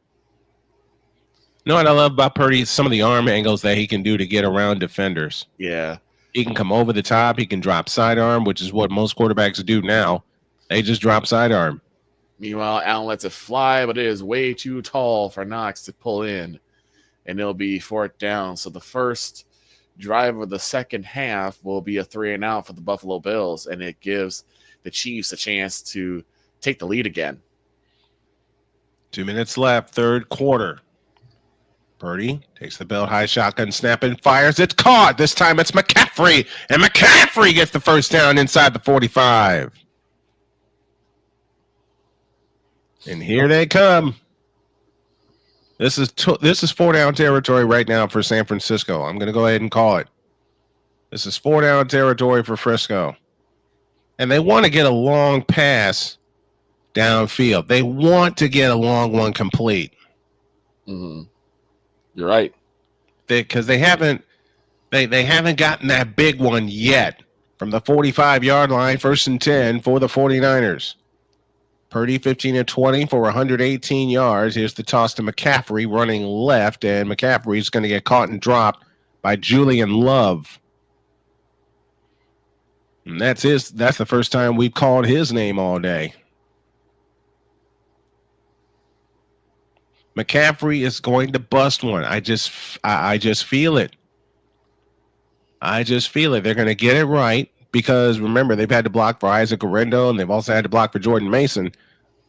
You know what I love about Purdy is some of the arm angles that he can do to get around defenders. Yeah. He can come over the top. He can drop sidearm, which is what most quarterbacks do now. They just drop sidearm. Meanwhile, Allen lets it fly, but it is way too tall for Knox to pull in, and it'll be 4th down. So the first drive of the second half will be a 3-and-out for the Buffalo Bills, and it gives the Chiefs a chance to take the lead again. 2 minutes left, third quarter. Purdy takes the belt high shotgun snap and fires. It's caught. This time it's McCaffrey, and McCaffrey gets the first down inside the 45. And here they come. This is 4-down territory right now for San Francisco. I'm going to go ahead and call it. This is 4-down territory for Frisco. And they want to get a long pass downfield. They want to get a long one complete. Mm-hmm. You're right. Because they haven't gotten that big one yet from the 45-yard line, 1st and 10 for the 49ers. Purdy 15-20 for 118 yards. Here's the toss to McCaffrey running left, and McCaffrey's going to get caught and dropped by Julian Love. And that's the first time we've called his name all day. McCaffrey is going to bust one. I just feel it. I just feel it. They're going to get it right because, remember, they've had to block for Isaac Orendo, and they've also had to block for Jordan Mason.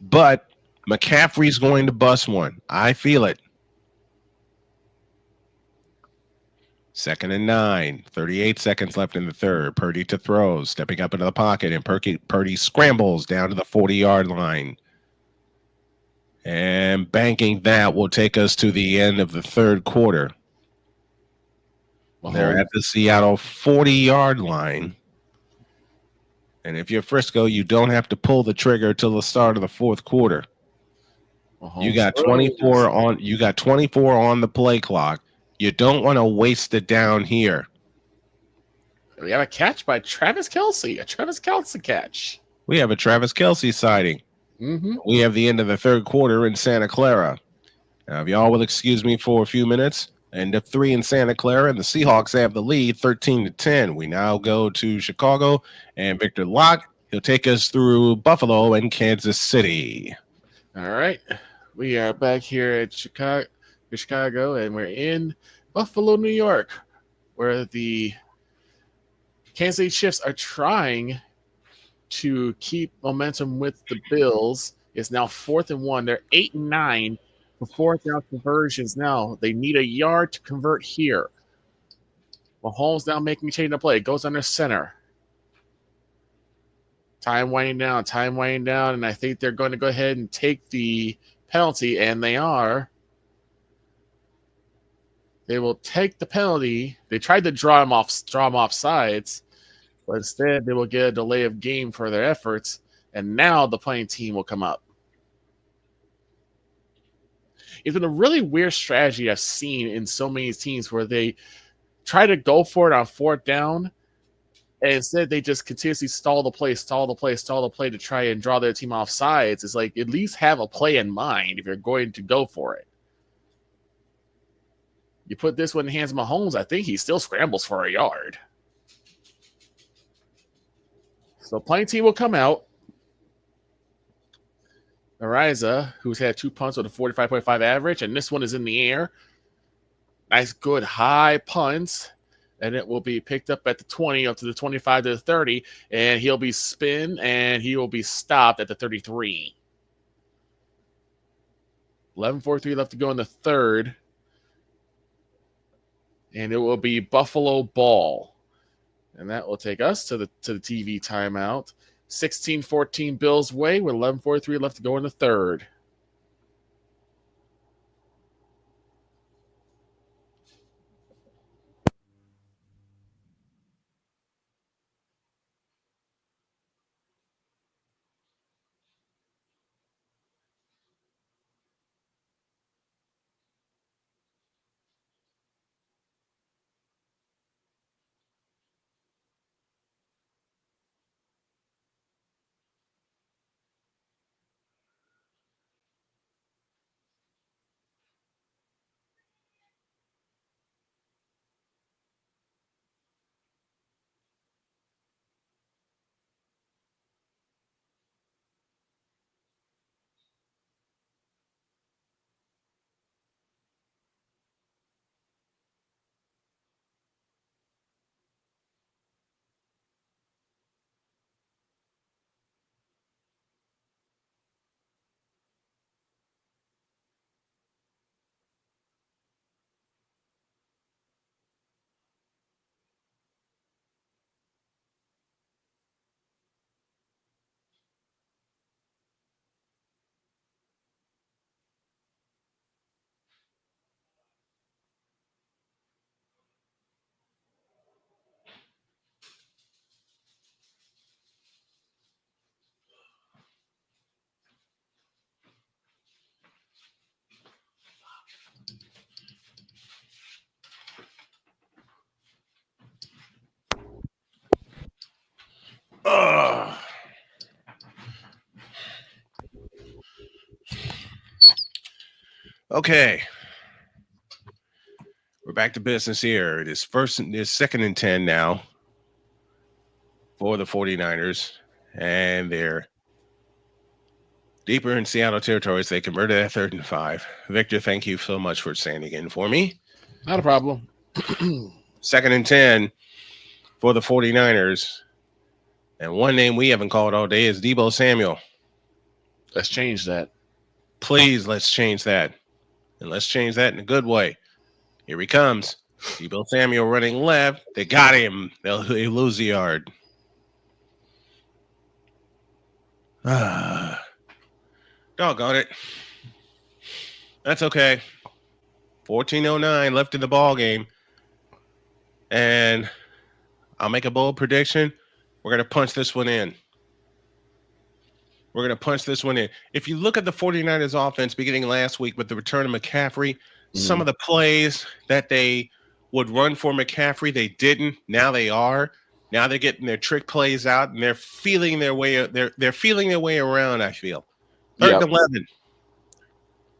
But McCaffrey's going to bust one. I feel it. 2nd and 9. 38 seconds left in the third. Purdy to throw. Stepping up into the pocket, and Purdy scrambles down to the 40-yard line. And banking that will take us to the end of the third quarter. They're at the Seattle 40-yard line. And if you're Frisco, you don't have to pull the trigger till the start of the fourth quarter. You got 24 on the play clock. You don't want to waste it down here. We have a catch by Travis Kelce. A Travis Kelce catch. We have a Travis Kelce sighting. Mm-hmm. We have the end of the third quarter in Santa Clara. Now, if y'all will excuse me for a few minutes, end of 3 in Santa Clara, and the Seahawks have the lead 13-10. We now go to Chicago, and Victor Locke, he'll take us through Buffalo and Kansas City. All right. We are back here at Chicago, and we're in Buffalo, New York, where the Kansas City Chiefs are trying to keep momentum with the Bills. It's now 4th and 1. They're 8 and 9 for 4th down conversions. Now they need a yard to convert here. Mahomes now making a change of play. Goes under center. Time winding down, and I think they're going to go ahead and take the penalty, and they are. They will take the penalty. They tried to draw him off sides, but instead they will get a delay of game for their efforts, and now the playing team will come up. It's been a really weird strategy I've seen in so many teams where they try to go for it on 4th down, and instead they just continuously stall the play to try and draw their team off sides. It's like, at least have a play in mind if you're going to go for it. You put this one in the hands of Mahomes, I think he still scrambles for a yard. So playing team will come out. Ariza, who's had 2 punts with a 45.5 average, and this one is in the air. Nice, good, high punts. And it will be picked up at the 20, up to the 25 to the 30, and he'll be spin, and he will be stopped at the 33. 11:43 left to go in the third. And it will be Buffalo ball. And that will take us to the TV timeout. 16-14 Bills way with 11:43 left to go in the third. Okay. We're back to business here. It is second and 10 now for the 49ers. And they're deeper in Seattle territories. They converted at 3rd and 5. Victor, thank you so much for standing in for me. Not a problem. Second and 10 for the 49ers. And one name we haven't called all day is Deebo Samuel. Let's change that. Please, let's change that. And let's change that in a good way. Here he comes. Deebo Samuel running left. They got him. They'll lose the yard. Doggone it. That's okay. 14:09 left in the ball game. And I'll make a bold prediction. We're going to punch this one in. We're going to punch this one in. If you look at the 49ers offense beginning last week with the return of McCaffrey, some of the plays that they would run for McCaffrey, they didn't. Now they are. Now they're getting their trick plays out, and they're feeling their way. They're feeling their way around, I feel. 3rd and 11.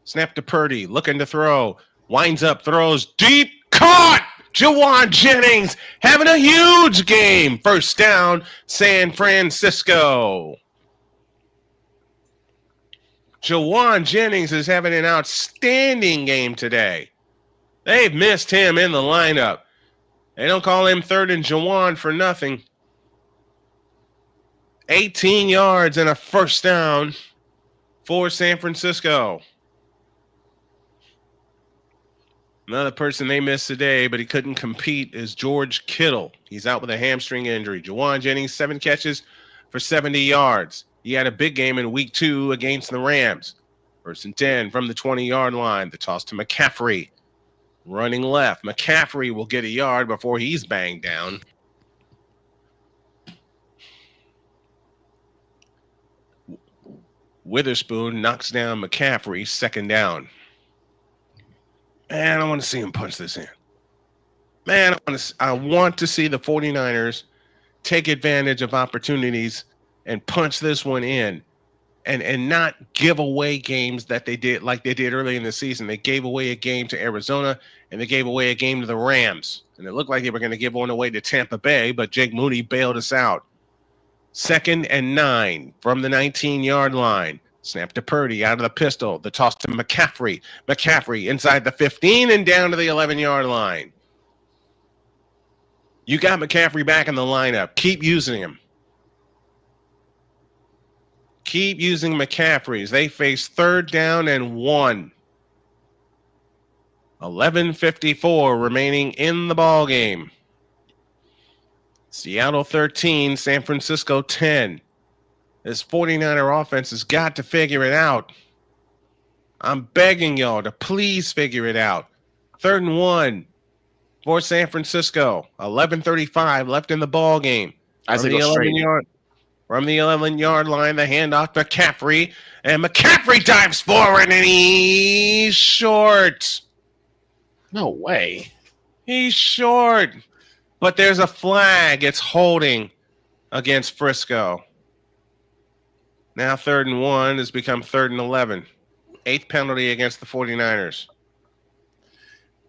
Snap to Purdy, looking to throw. Winds up, throws deep. Caught! Jawan Jennings having a huge game. First down, San Francisco. Jawan Jennings is having an outstanding game today. They've missed him in the lineup. They don't call him 3rd and Jawan for nothing. 18 yards and a first down for San Francisco. Another person they missed today, but he couldn't compete, is George Kittle. He's out with a hamstring injury. Jawan Jennings, 7 catches for 70 yards. He had a big game in week 2 against the Rams. 1st and 10 from the 20-yard line. The toss to McCaffrey. Running left. McCaffrey will get a yard before he's banged down. Witherspoon knocks down McCaffrey. 2nd down. Man, I want to see him punch this in. Man, I want to see the 49ers take advantage of opportunities and punch this one in and not give away games that they did like they did early in the season. They gave away a game to Arizona, and they gave away a game to the Rams. And it looked like they were going to give one away to Tampa Bay, but Jake Moody bailed us out. 2nd and 9 from the 19-yard line. Snap to Purdy out of the pistol. The toss to McCaffrey. McCaffrey inside the 15 and down to the 11-yard line. You got McCaffrey back in the lineup. Keep using him. Keep using McCaffrey. They face 3rd down and 1. 11:54 remaining in the ball game. Seattle 13, San Francisco 10. This 49er offense has got to figure it out. I'm begging y'all to please figure it out. 3rd and 1 for San Francisco. 11:35 left in the ball game. From the 11-yard line, the handoff to McCaffrey. And McCaffrey dives forward, and he's short. No way. He's short. But there's a flag. It's holding against Frisco. Now 3rd and 1 has become 3rd and 11. 8th penalty against the 49ers.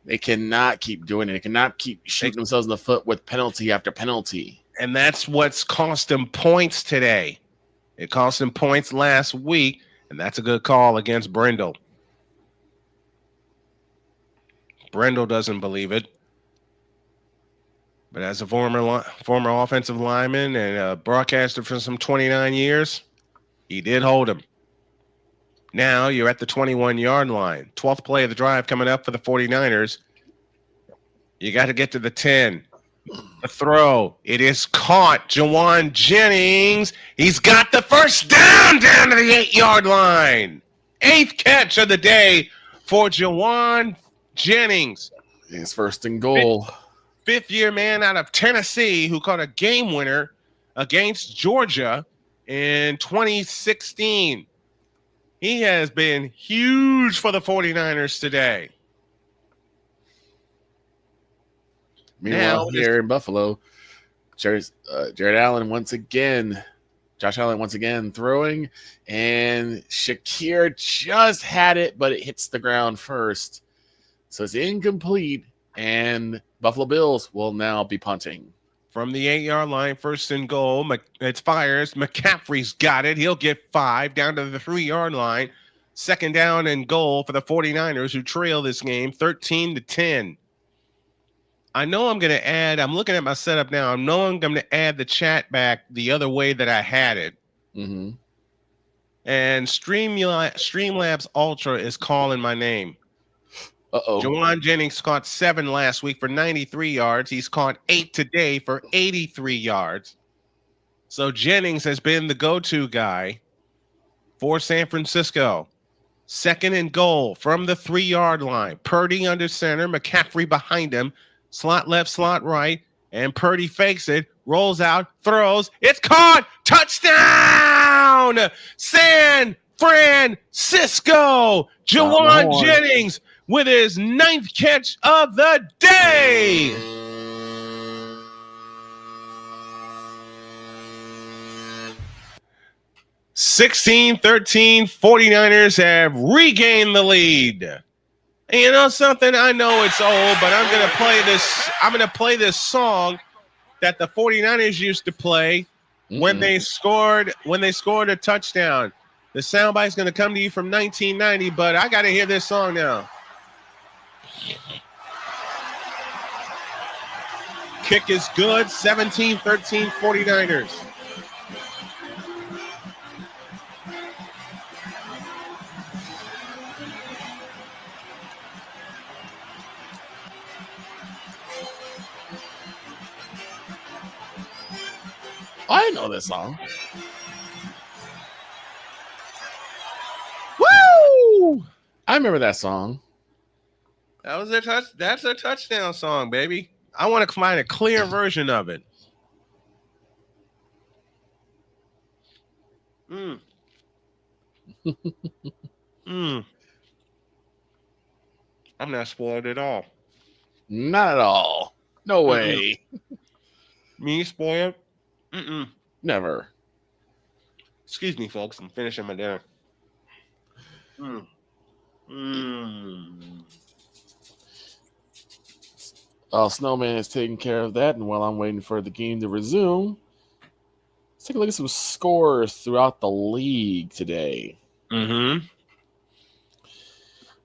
They cannot keep doing it. They cannot keep shooting themselves in the foot with penalty after penalty. And that's what's cost them points today. It cost them points last week, and that's a good call against Brindle. Brindle doesn't believe it. But as a former offensive lineman and a broadcaster for some 29 years, he did hold him. Now you're at the 21-yard line. 12th play of the drive coming up for the 49ers. You got to get to the 10. The throw. It is caught. Jawan Jennings. He's got the first down to the 8-yard line. 8th catch of the day for Jawan Jennings. His 1st and goal. 5th-year man out of Tennessee who caught a game winner against Georgia in 2016. He has been huge for the 49ers today. Meanwhile, here in Buffalo, Jared Allen once again Josh Allen once again throwing, and Shakir just had it, but it hits the ground first. So it's incomplete, and Buffalo Bills will now be punting. From the 8-yard line, first and goal. It fires. McCaffrey's got it. He'll get 5 down to the 3-yard line. Second down and goal for the 49ers, who trail this game 13-10. I know I'm going to add, I'm looking at my setup now. I know I'm going to add the chat back the other way that I had it. Mm-hmm. And Streamlabs Ultra is calling my name. Uh-oh. Jawan Jennings caught 7 last week for 93 yards. He's caught 8 today for 83 yards. So Jennings has been the go-to guy for San Francisco. Second and goal from the 3-yard line. Purdy under center, McCaffrey behind him. Slot left, slot right, and Purdy fakes it, rolls out, throws. It's caught! Touchdown! San Francisco! Jawan Jennings with his 9th catch of the day. (16-13) 49ers have regained the lead. And you know something? I know it's old, but I'm going to play this. I'm going to play this song that the 49ers used to play when they scored a touchdown. The soundbite's going to come to you from 1990, but I got to hear this song now. Kick is good. 17-13 49ers. I know this song. Woo! I remember that song. That was that's a touchdown song, baby. I want to find a clear version of it. I'm not spoiled at all. Not at all. No way. Me spoiled? Never. Excuse me, folks. I'm finishing my dinner. Snowman is taking care of that, and while I'm waiting for the game to resume, let's take a look at some scores throughout the league today. Mm-hmm.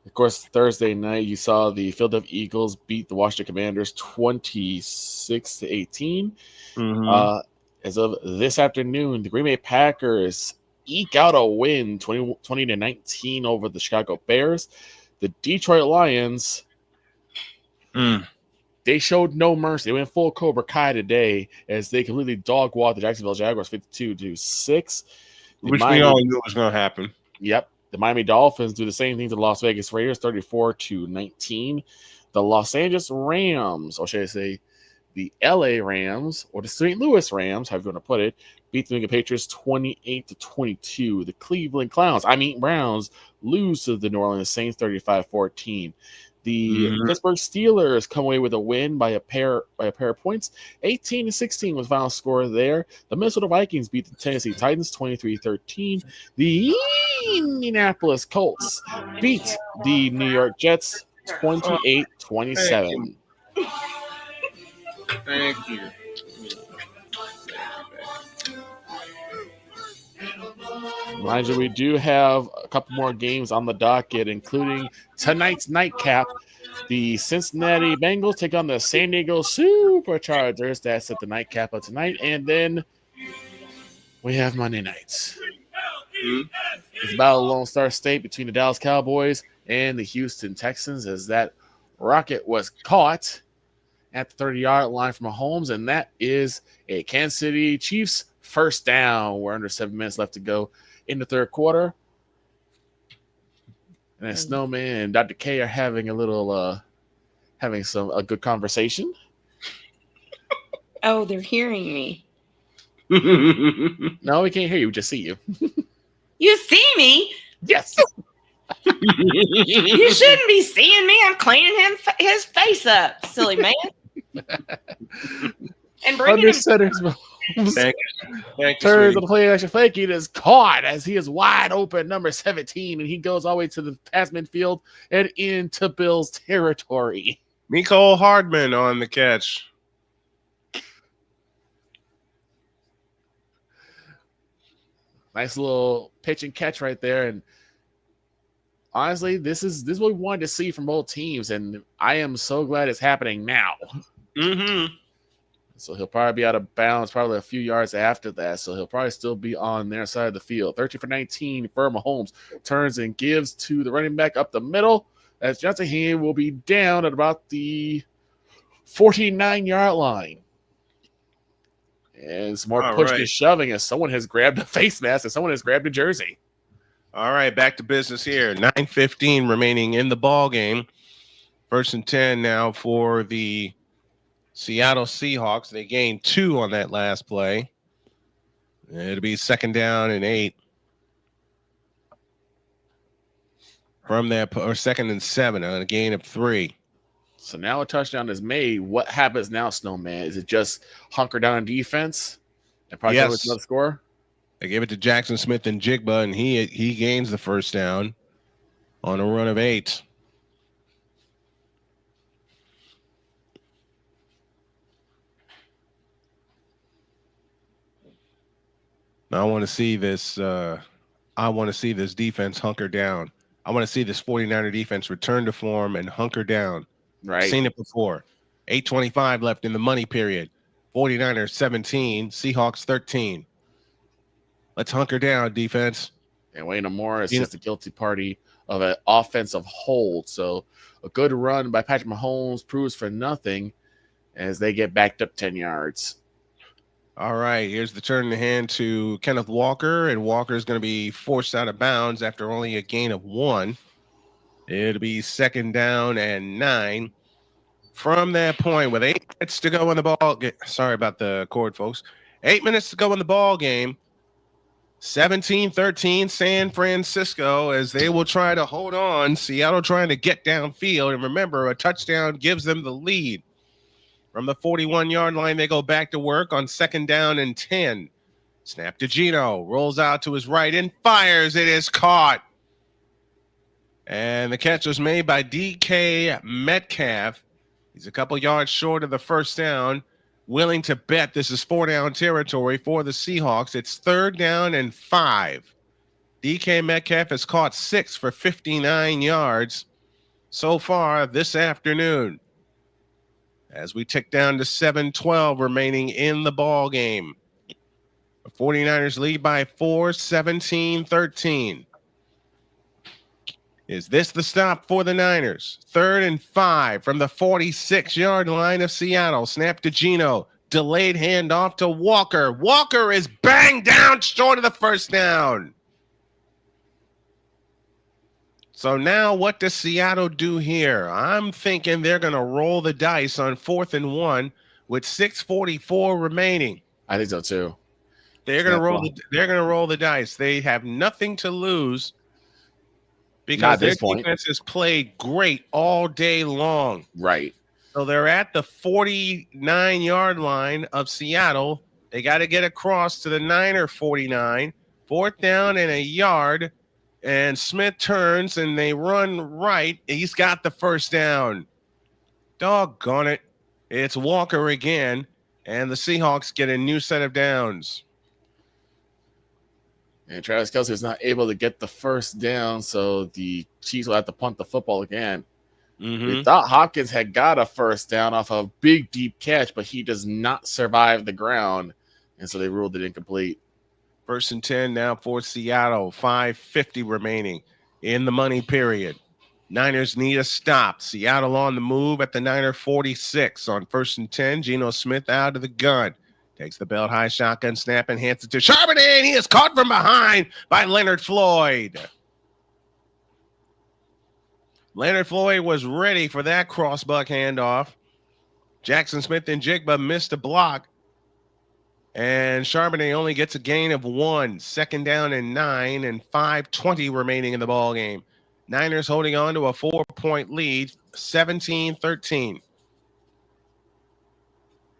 Of course, Thursday night, you saw the Philadelphia Eagles beat the Washington Commanders 26-18. As of this afternoon, the Green Bay Packers eke out a win 20-19 over the Chicago Bears. The Detroit Lions, they showed no mercy. They went full Cobra Kai today as they completely dog-walked the Jacksonville Jaguars 52-6. Which we all knew was going to happen. Yep. The Miami Dolphins do the same thing to the Las Vegas Raiders, 34-19. The Los Angeles Rams, or should I say the LA Rams, or the St. Louis Rams, however you want to put it, beat the New England Patriots 28-22. The Cleveland Browns, lose to the New Orleans Saints 35-14. The Pittsburgh Steelers come away with a win by a pair of points. 18-16 was the final score there. The Minnesota Vikings beat the Tennessee Titans 23-13. The Indianapolis Colts beat the New York Jets 28-27. Thank you. Mind you, we do have a couple more games on the docket, including tonight's nightcap. The Cincinnati Bengals take on the San Diego Superchargers. That's at the nightcap of tonight. And then we have Monday nights. It's about a Lone Star State between the Dallas Cowboys and the Houston Texans, as that rocket was caught at the 30-yard line from Mahomes, and that is a Kansas City Chiefs first down. We're under 7 minutes left to go in the third quarter. And then Snowman and Dr. K are having a little, a good conversation. Oh, they're hearing me. No, we can't hear you. We just see you. You see me? Yes. You shouldn't be seeing me. I'm cleaning his face up, silly man. And bringing him Thank you, Turns sweetie. on the play action fake. It is caught as he is wide open, number 17, and he goes all the way to the past midfield and into Bills territory. Mecole Hardman on the catch. Nice little pitch and catch right there. And honestly, this is what we wanted to see from both teams, and I am so glad it's happening now. Mm-hmm. So he'll probably be out of bounds probably a few yards after that. So he'll probably still be on their side of the field. 13 for 19 for Mahomes. Turns and gives to the running back up the middle as Johnson here will be down at about the 49-yard line. And some more pushing and shoving as someone has grabbed a face mask and someone has grabbed a jersey. All right, back to business here. 9:15 remaining in the ball game. 1st and 10 now for the Seattle Seahawks. They gained 2 on that last play. It'll be 2nd down and 8 from that, or 2nd and 7 on a gain of 3. So now a touchdown is made. What happens now, Snowman? Is it just hunker down defense and probably go with another score? They gave it to Jackson Smith and Jigba, and he gains the 1st down on a run of 8. Now I want to see this. I want to see this defense hunker down. I want to see this 49er defense return to form and hunker down. Right. Seen it before. 8:25 left in the money period. 49ers 17, Seahawks 13. Let's hunker down, defense. And Wayne Moore is just the guilty party of an offensive hold. So a good run by Patrick Mahomes proves for nothing as they get backed up 10 yards. All right, here's the turn in the hand to Kenneth Walker, and Walker is going to be forced out of bounds after only a gain of 1. It'll be 2nd down and 9. From that point, with 8 minutes to go in the ball game, sorry about the cord, folks. 8 minutes to go in the ball game. 17-13 San Francisco as they will try to hold on. Seattle trying to get downfield, and remember, a touchdown gives them the lead. From the 41-yard line, they go back to work on 2nd down and 10. Snap to Gino, rolls out to his right and fires. It is caught. And the catch was made by DK Metcalf. He's a couple yards short of the 1st down. Willing to bet this is 4-down territory for the Seahawks. It's 3rd down and 5. DK Metcalf has caught 6 for 59 yards so far this afternoon. As we tick down to 7:12 remaining in the ball game. The 49ers lead by 4, 17-13. Is this the stop for the Niners? 3rd and 5 from the 46-yard line of Seattle. Snap to Gino. Delayed handoff to Walker. Walker is banged down short of the 1st down. So now what does Seattle do here? I'm thinking they're going to roll the dice on 4th and 1 with 6:44 remaining. I think so too. They're going to roll the dice. They have nothing to lose because their defense has played great all day long. Right. So they're at the 49-yard line of Seattle. They got to get across to the Niner 49. 4th down and a yard. And Smith turns and they run right. He's got the 1st down. Doggone it. It's Walker again. And the Seahawks get a new set of downs. And Travis Kelce is not able to get the 1st down, so the Chiefs will have to punt the football again. We thought Hopkins had got a 1st down off a big, deep catch, but he does not survive the ground, and so they ruled it incomplete. 1st and 10 now for Seattle. 5:50 remaining in the money period. Niners need a stop. Seattle on the move at the Niner 46 on 1st and 10. Geno Smith out of the gun. Takes the belt high shotgun snap and hands it to Charbonnet. He is caught from behind by Leonard Floyd. Leonard Floyd was ready for that crossbuck handoff. Jackson Smith and Jigba missed a block. And Charbonnet only gets a gain of 1. 2nd down and 9 and 5:20 remaining in the ball game. Niners holding on to a 4-point lead, 17-13.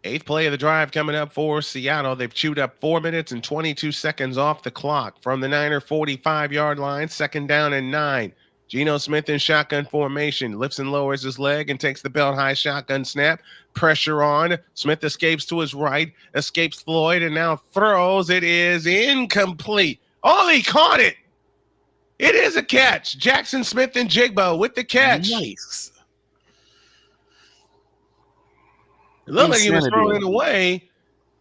Eighth play of the drive coming up for Seattle. They've chewed up 4 minutes and 22 seconds off the clock from the Niner 45-yard line. 2nd down and 9. Geno Smith in shotgun formation, lifts and lowers his leg and takes the belt-high shotgun snap. Pressure on. Smith escapes to his right, escapes Floyd, and now throws. It is incomplete. Oh, he caught it. It is a catch. Jackson Smith and Jigbo with the catch. Nice. It looked like he was throwing it away,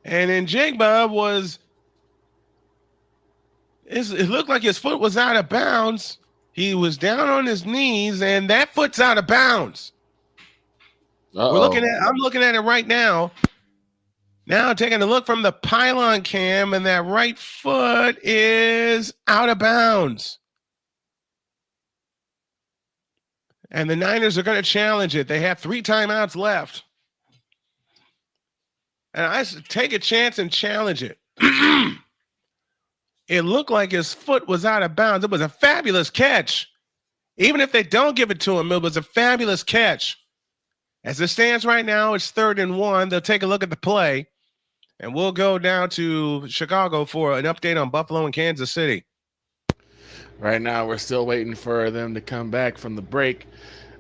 and then Jigbo was – it looked like his foot was out of bounds. He was down on his knees, and that foot's out of bounds. I'm looking at it right now. Now taking a look from the pylon cam, and that right foot is out of bounds. And the Niners are going to challenge it. They have 3 timeouts left. And I take a chance and challenge it. It looked like his foot was out of bounds. It was a fabulous catch. Even if they don't give it to him, it was a fabulous catch. As it stands right now, it's 3rd and 1. They'll take a look at the play. And we'll go down to Chicago for an update on Buffalo and Kansas City. Right now, we're still waiting for them to come back from the break.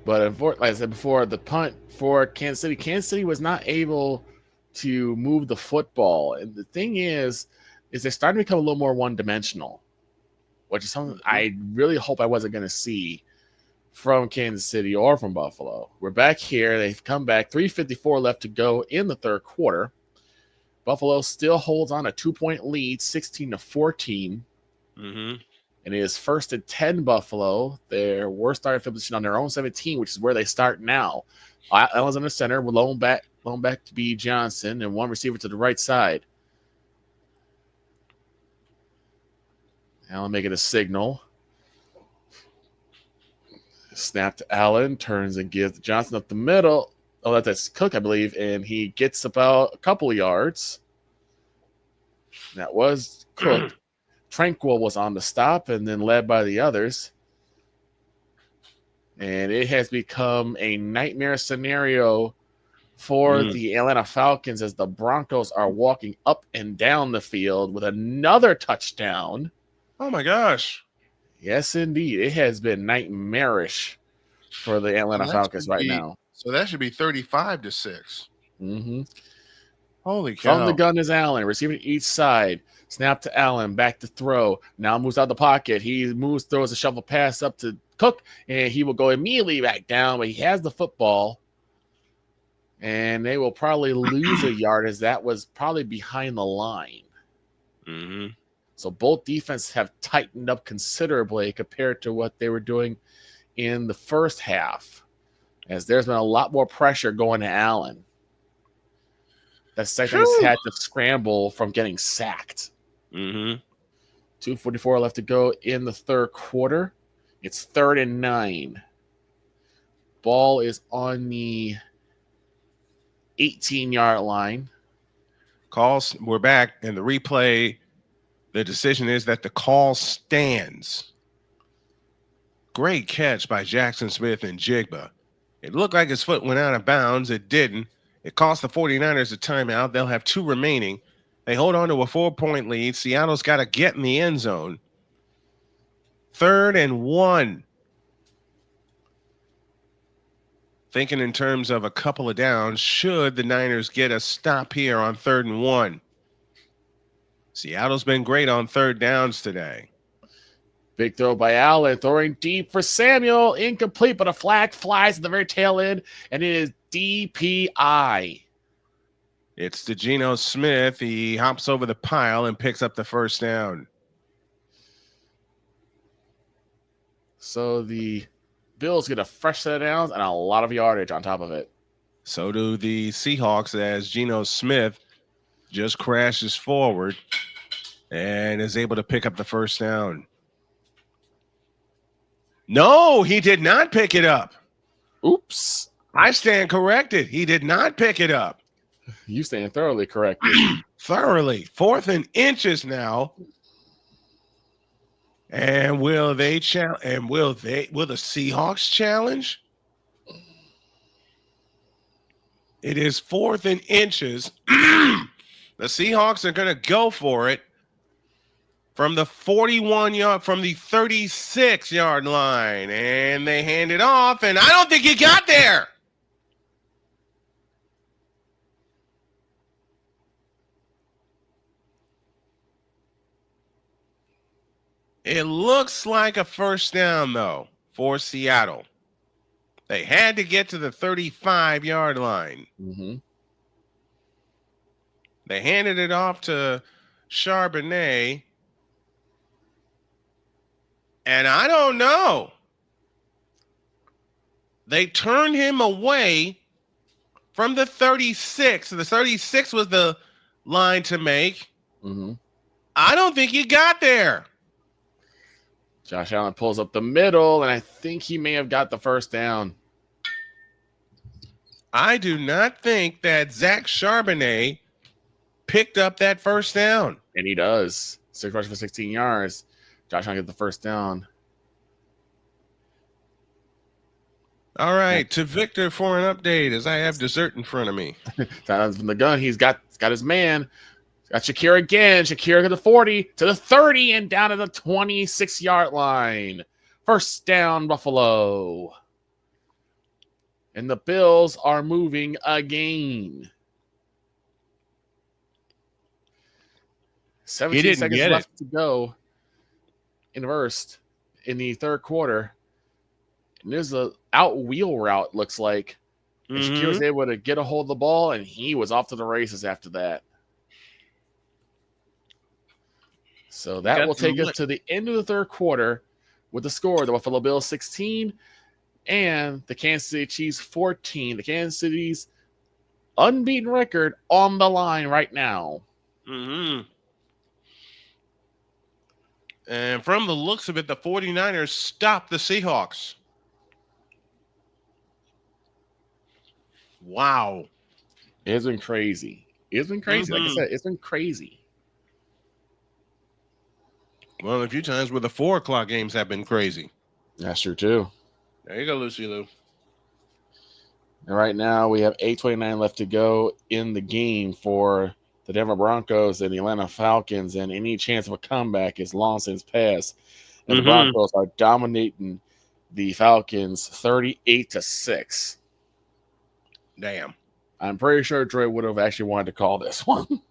But like I said before, the punt for Kansas City was not able to move the football. And the thing is they're starting to become a little more one-dimensional, which is something I really hope I wasn't going to see from Kansas City or from Buffalo. We're back here. They've come back. 3:54 left to go in the 3rd quarter. Buffalo still holds on a 2-point lead, 16-14. Mm-hmm. And it is 1st and 10 Buffalo. Their worst starting field position on their own 17, which is where they start now. Allen's in the center. We're loan back to B. Johnson, and 1 receiver to the right side. Allen making a signal. Snap to Allen, turns and gives Johnson up the middle. Oh, that's Cook, I believe, and he gets about a couple of yards. That was Cook. Tranquil was on the stop and then led by the others. And it has become a nightmare scenario for the Atlanta Falcons as the Broncos are walking up and down the field with another touchdown. Oh, my gosh. Yes, indeed. It has been nightmarish for the Atlanta Falcons right now. So that should be 35-6. Mm-hmm. Holy cow. From the gun is Allen, receiving each side. Snap to Allen, back to throw. Now moves out of the pocket. He moves, throws a shovel pass up to Cook, and he will go immediately back down, but he has the football. And they will probably lose a yard as that was probably behind the line. Mm-hmm. So both defenses have tightened up considerably compared to what they were doing in the first half, as there's been a lot more pressure going to Allen. That second he's had to scramble from getting sacked. Mm-hmm. 2:44 left to go in the 3rd quarter. It's 3rd and 9. Ball is on the 18-yard line. Calls, we're back, and the replay, the decision is that the call stands. Great catch by Jackson Smith and Jigba. It looked like his foot went out of bounds. It didn't. It cost the 49ers a timeout. They'll have 2 remaining. They hold on to a 4-point lead. Seattle's got to get in the end zone. 3rd and 1. Thinking in terms of a couple of downs, should the Niners get a stop here on 3rd and 1? Seattle's been great on 3rd downs today. Big throw by Allen, throwing deep for Samuel. Incomplete, but a flag flies at the very tail end, and it is DPI. It's to Geno Smith. He hops over the pile and picks up the 1st down. So the Bills get a fresh set of downs and a lot of yardage on top of it. So do the Seahawks as Geno Smith just crashes forward and is able to pick up the 1st down. No, he did not pick it up. Oops. I stand corrected. He did not pick it up. You stand thoroughly corrected. Thoroughly. 4th and inches now. And will the Seahawks challenge? It is 4th and inches. The Seahawks are going to go for it from the 36-yard line. And they hand it off, and I don't think he got there. It looks like a first down, though, for Seattle. They had to get to the 35-yard line. Mm-hmm. They handed it off to Charbonnet. And I don't know. They turned him away from the 36. The 36 was the line to make. Mm-hmm. I don't think he got there. Josh Allen pulls up the middle, and I think he may have got the first down. I do not think that Zach Charbonnet picked up that first down. And he does. 6 rushes for 16 yards. Josh Allen gets the first down. All right, to Victor for an update as I have dessert in front of me. From the gun, he's got his man. Got Shakir again. Shakir to the 40, to the 30, and down to the 26-yard line. First down, Buffalo. And the Bills are moving again. 17 seconds left to go in the third quarter. And there's a out wheel route, looks like. And Shakir was able to get a hold of the ball, and he was off to the races after that. So that will take us to the end of the third quarter with the score: the Buffalo Bills 16 and the Kansas City Chiefs 14. The Kansas City's unbeaten record on the line right now. Mm-hmm. And from the looks of it, the 49ers stopped the Seahawks. Wow. It's been crazy. Like I said, it's been crazy. Well, a few times where the 4 o'clock games have been crazy. That's true, too. There you go, Lucy Lou. And right now, we have 8:29 left to go in the game for the Denver Broncos and the Atlanta Falcons, and any chance of a comeback is long since past. And the Broncos are dominating the Falcons 38-6. Damn. I'm pretty sure Dre would have actually wanted to call this one.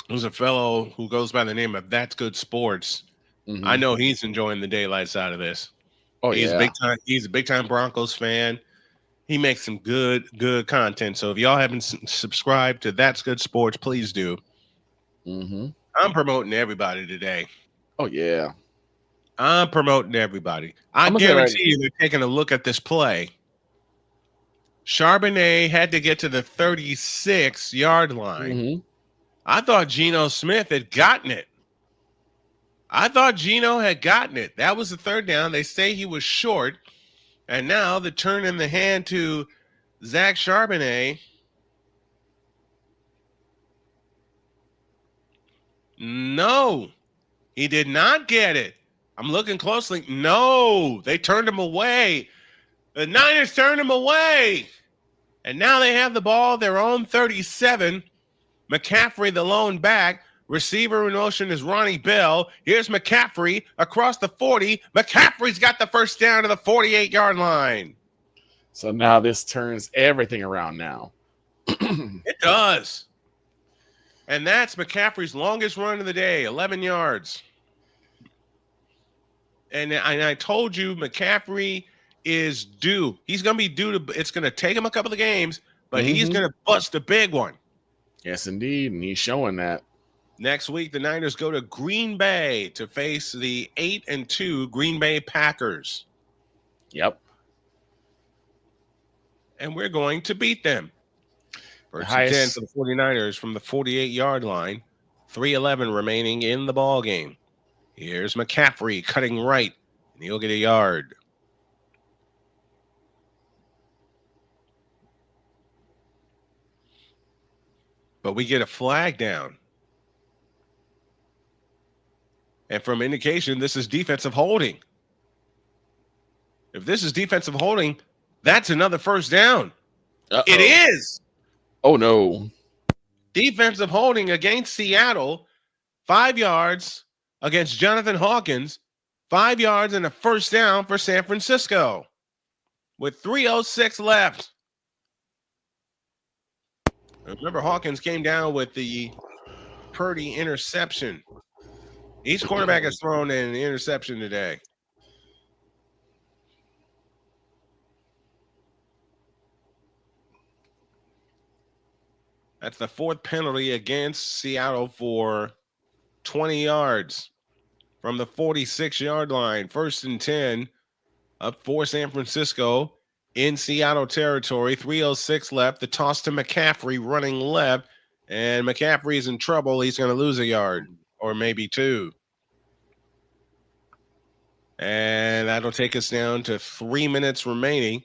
There's a fellow who goes by the name of That's Good Sports. I know he's enjoying the daylight side of this. Oh, he's yeah. big time. He's a big time Broncos fan. He makes some good content. So if y'all haven't subscribed to That's Good Sports, please do. I'm promoting everybody today. Oh, yeah. I'm promoting everybody. I guarantee you they're taking a look at this play. Charbonnet had to get to the 36-yard line. I thought Geno Smith had gotten it. That was the third down. They say he was short. And now the turn in the hand to Zach Charbonnet. No, he did not get it. I'm looking closely. No, they turned him away. The Niners turned him away. And now they have the ball, their own 37. McCaffrey, the lone back. Receiver in motion is Ronnie Bell. Here's McCaffrey across the 40. McCaffrey's got the first down to the 48-yard line. So now this turns everything around now. It does. And that's McCaffrey's longest run of the day, 11 yards. And I told you McCaffrey is due. He's going to be due to – it's going to take him a couple of games, but he's going to bust a big one. Yes, indeed, and he's showing that. Next week, the Niners go to Green Bay to face the 8-2 Green Bay Packers. Yep. And we're going to beat them. First and 10 for the 49ers from the 48-yard line. 3:11 remaining in the ball game. Here's McCaffrey cutting right, and he'll get a yard. But we get a flag down. And from indication, this is defensive holding. If this is defensive holding, that's another first down. Uh-oh. It is. Oh, no. Defensive holding against Seattle, 5 yards against Jonathan Hawkins, 5 yards and a first down for San Francisco with 3:06 left. Remember, Hawkins came down with the Purdy interception. Each quarterback has thrown an interception today. That's the 4th penalty against Seattle for 20 yards from the 46-yard line. 1st and 10 up for San Francisco in Seattle territory. 3:06 left. The toss to McCaffrey running left. And McCaffrey is in trouble. He's going to lose a yard or maybe 2. And that'll take us down to 3 minutes remaining.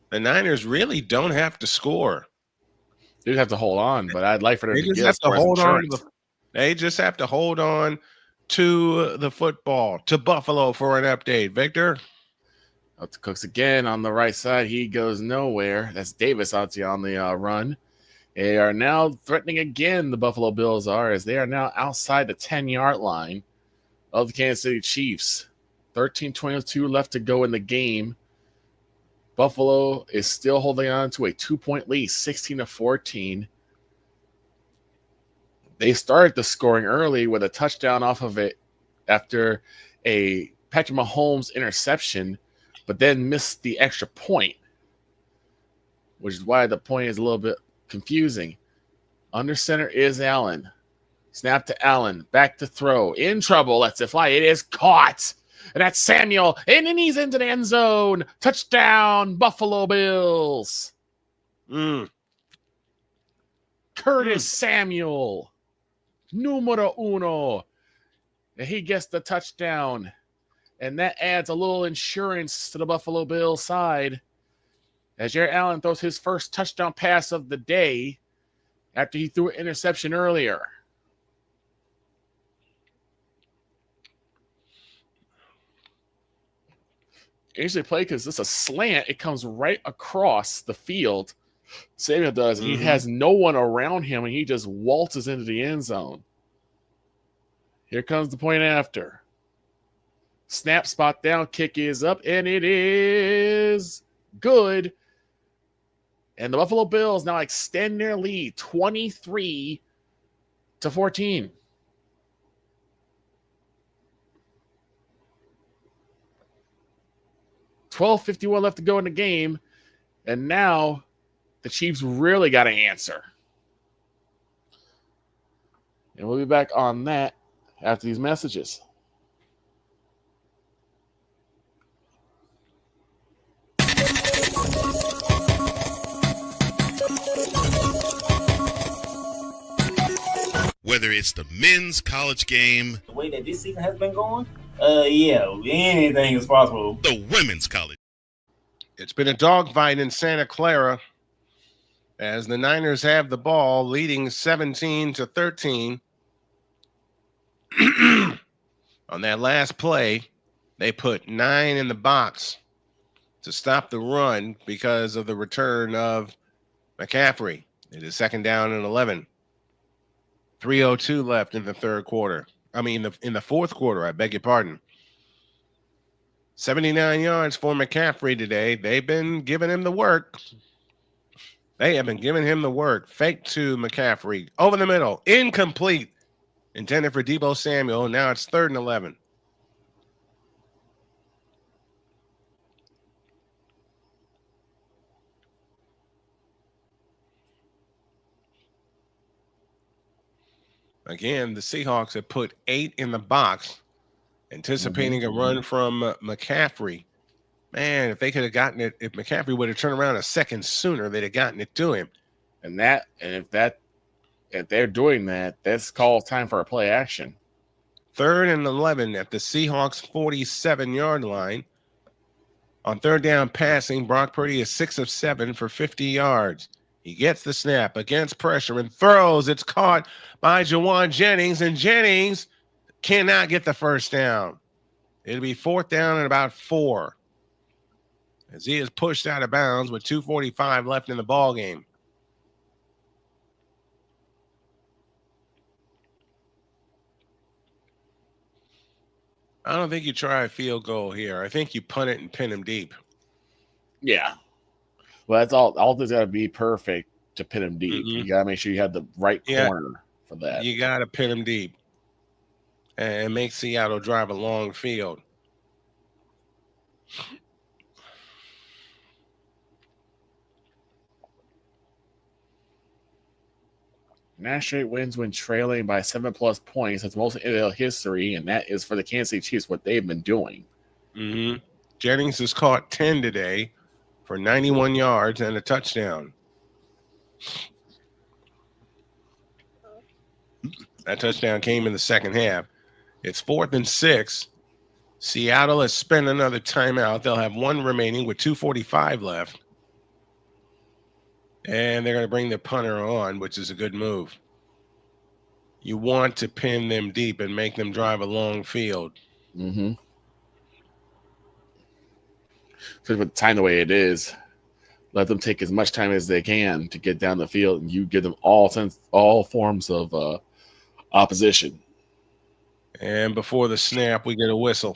The Niners really don't have to score. They have to hold on, but I'd like for them They to just get have to hold on. insurance. They just have to hold on to the football, to Buffalo for an update. Victor? Up to Cooks again on the right side. He goes nowhere. That's Davis out there on the run. They are now threatening again, the Buffalo Bills are, as they are now outside the 10-yard line of the Kansas City Chiefs. 13:22 left to go in the game. Buffalo is still holding on to a 2-point lead, 16-14. They started the scoring early with a touchdown off of it after a Patrick Mahomes interception, but then missed the extra point, which is why the point is a little bit confusing. Under center is Allen. Snap to Allen. Back to throw. In trouble. Lets it fly. It is caught. And that's Samuel. And then he's into the end zone. Touchdown, Buffalo Bills. Curtis Samuel. Numero uno. And he gets the touchdown. And that adds a little insurance to the Buffalo Bills side as Jared Allen throws his first touchdown pass of the day after he threw an interception earlier. Usually play because it's a slant. It comes right across the field. Samuel does. And he has no one around him, and he just waltzes into the end zone. Here comes the point after. Snap, spot down, kick is up, and it is good. And the Buffalo Bills now extend their lead 23-14. 12:51 left to go in the game. And now the Chiefs really got to answer. And we'll be back on that after these messages. Whether it's the men's college game, The way that this season has been going, yeah, anything is possible. the women's college. It's been a dogfight in Santa Clara as the Niners have the ball, leading 17-13. On that last play, they put 9 in the box to stop the run because of the return of McCaffrey. It is 2nd down and 11. 3:02 left in the third quarter. I mean, in the fourth quarter, I beg your pardon. 79 yards for McCaffrey today. They've been giving him the work. They have been giving him the work. Fake to McCaffrey. Over the middle. Incomplete. Intended for Deebo Samuel. Now it's 3rd and 11. Again, the Seahawks have put 8 in the box, anticipating a run from McCaffrey. Man, if they could have gotten it, if McCaffrey would have turned around a second sooner, they'd have gotten it to him. If they're doing that, that's called time for a play action. 3rd and 11 at the Seahawks 47-yard line. On 3rd down passing, Brock Purdy is 6 of 7 for 50 yards. He gets the snap against pressure and throws. It's caught by Jawan Jennings, and Jennings cannot get the first down. It'll be 4th down and about 4. as he is pushed out of bounds with 2:45 left in the ball game. I don't think you try a field goal here. I think you punt it and pin him deep. Yeah. Well, that's all. All things got to be perfect to pin him deep. Mhm. You got to make sure you have the right corner for that. You got to pin him deep and make Seattle drive a long field. Nash straight wins when trailing by 7+ points. That's most in NFL history, and that is for the Kansas City Chiefs, what they've been doing. Mm-hmm. Jennings has caught 10 today for 91 yards and a touchdown. That touchdown came in the second half. It's 4th and 6. Seattle has spent another timeout. They'll have one remaining with 2:45 left. And they're going to bring the punter on, which is a good move. You want to pin them deep and make them drive a long field. Mm-hmm. Because with time the way it is, let them take as much time as they can to get down the field, and you give them all forms of opposition. And before the snap, we get a whistle.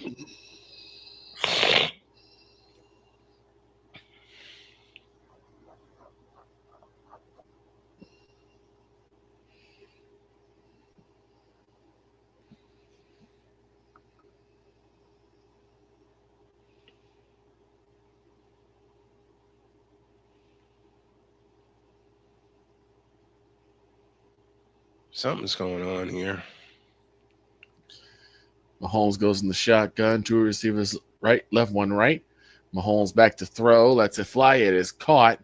Something's going on here. Mahomes goes in the shotgun. Two receivers right, left, one right. Mahomes back to throw. Lets it fly. It is caught.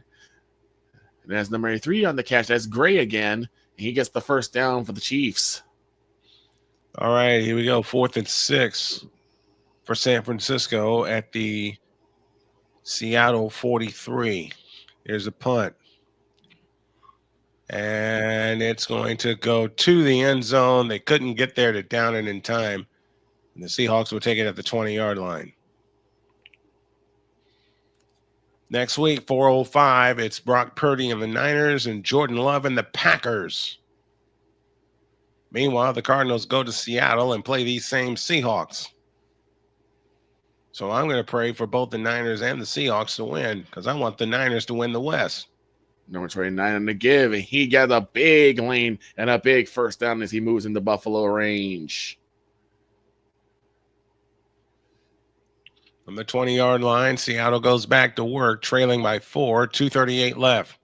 And that's number 3 on the catch. That's Gray again. He gets the first down for the Chiefs. All right, here we go. 4th and 6 for San Francisco at the Seattle 43. Here's a punt. And it's going to go to the end zone. They couldn't get there to down it in time. And the Seahawks will take it at the 20-yard line. Next week, 4:05, it's Brock Purdy and the Niners and Jordan Love and the Packers. Meanwhile, the Cardinals go to Seattle and play these same Seahawks. So I'm going to pray for both the Niners and the Seahawks to win because I want the Niners to win the West. Number 29 on the give, and he got a big lane and a big first down as he moves into Buffalo range. On the 20-yard line, Seattle goes back to work, trailing by 4, 2:38 left.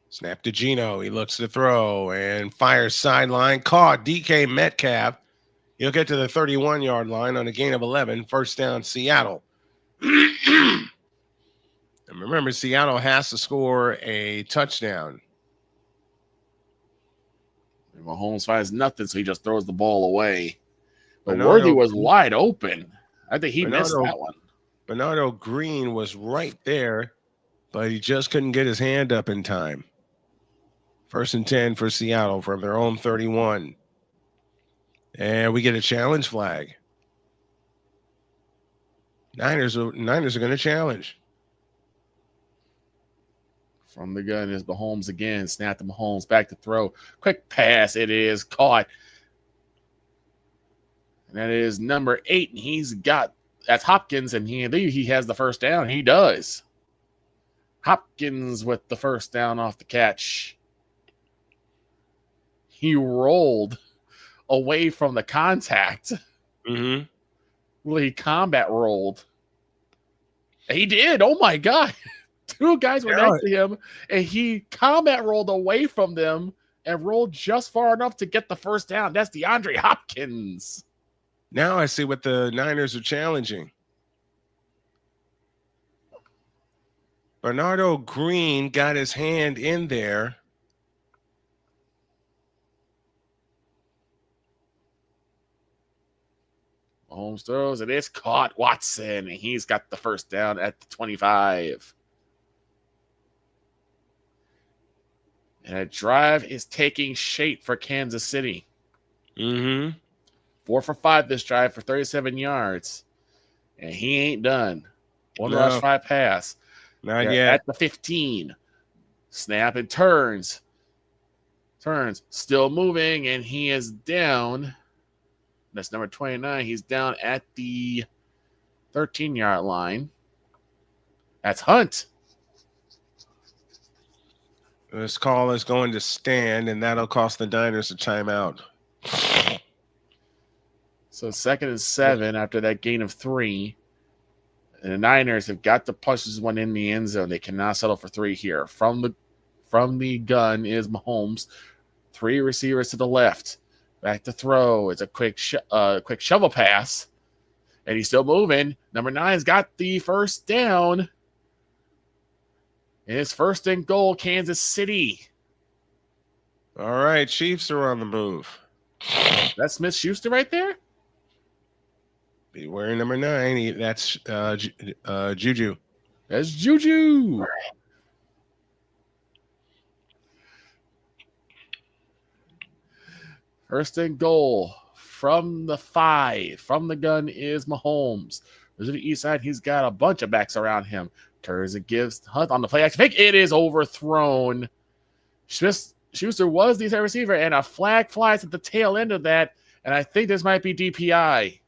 Snap to Geno. He looks to throw and fires sideline. Caught DK Metcalf. He'll get to the 31-yard line on a gain of 11. First down, Seattle. And remember, Seattle has to score a touchdown. And Mahomes finds nothing, so he just throws the ball away. But Bernardo Worthy was wide open. I think he missed that one. Bernardo Green was right there, but he just couldn't get his hand up in time. 1st and 10 for Seattle from their own 31. And we get a challenge flag. Niners are going to challenge. From the gun is Mahomes again. Snap to Mahomes. Back to throw. Quick pass. It is caught. And that is number 8. And that's Hopkins. And he has the first down. He does. Hopkins with the first down off the catch. He rolled away from the contact. Mm-hmm. Well, he combat rolled. He did. Oh, my God. 2 guys were next to him, and he combat rolled away from them and rolled just far enough to get the first down. That's DeAndre Hopkins. Now I see what the Niners are challenging. Bernardo Green got his hand in there. Mahomes throws, and it's caught. Watson, and he's got the first down at the 25. And a drive is taking shape for Kansas City. Mm-hmm. 4 for 5 this drive for 37 yards. And he ain't done. One No. rush, 5 pass. Not They're yet. at the 15. Snap and turns. Still moving, and he is down. That's number 29. He's down at the 13-yard line. That's Hunt. This call is going to stand, and that'll cost the Niners a timeout. So 2nd and 7 after that gain of 3. And the Niners have got to push this one in the end zone. They cannot settle for 3 here. From the gun is Mahomes. 3 receivers to the left. Back to throw. It's a quick shovel pass. And he's still moving. Number 9's got the first down. And it's 1st and goal, Kansas City. All right, Chiefs are on the move. That's Smith-Schuster right there? Be wearing number 9. That's Juju. That's Juju. First and goal from the 5. From the gun is Mahomes. To the east side, he's got a bunch of backs around him. Turns and gives Hunt on the play action fake. It is overthrown. Schuster was the third receiver, and a flag flies at the tail end of that. And I think this might be DPI.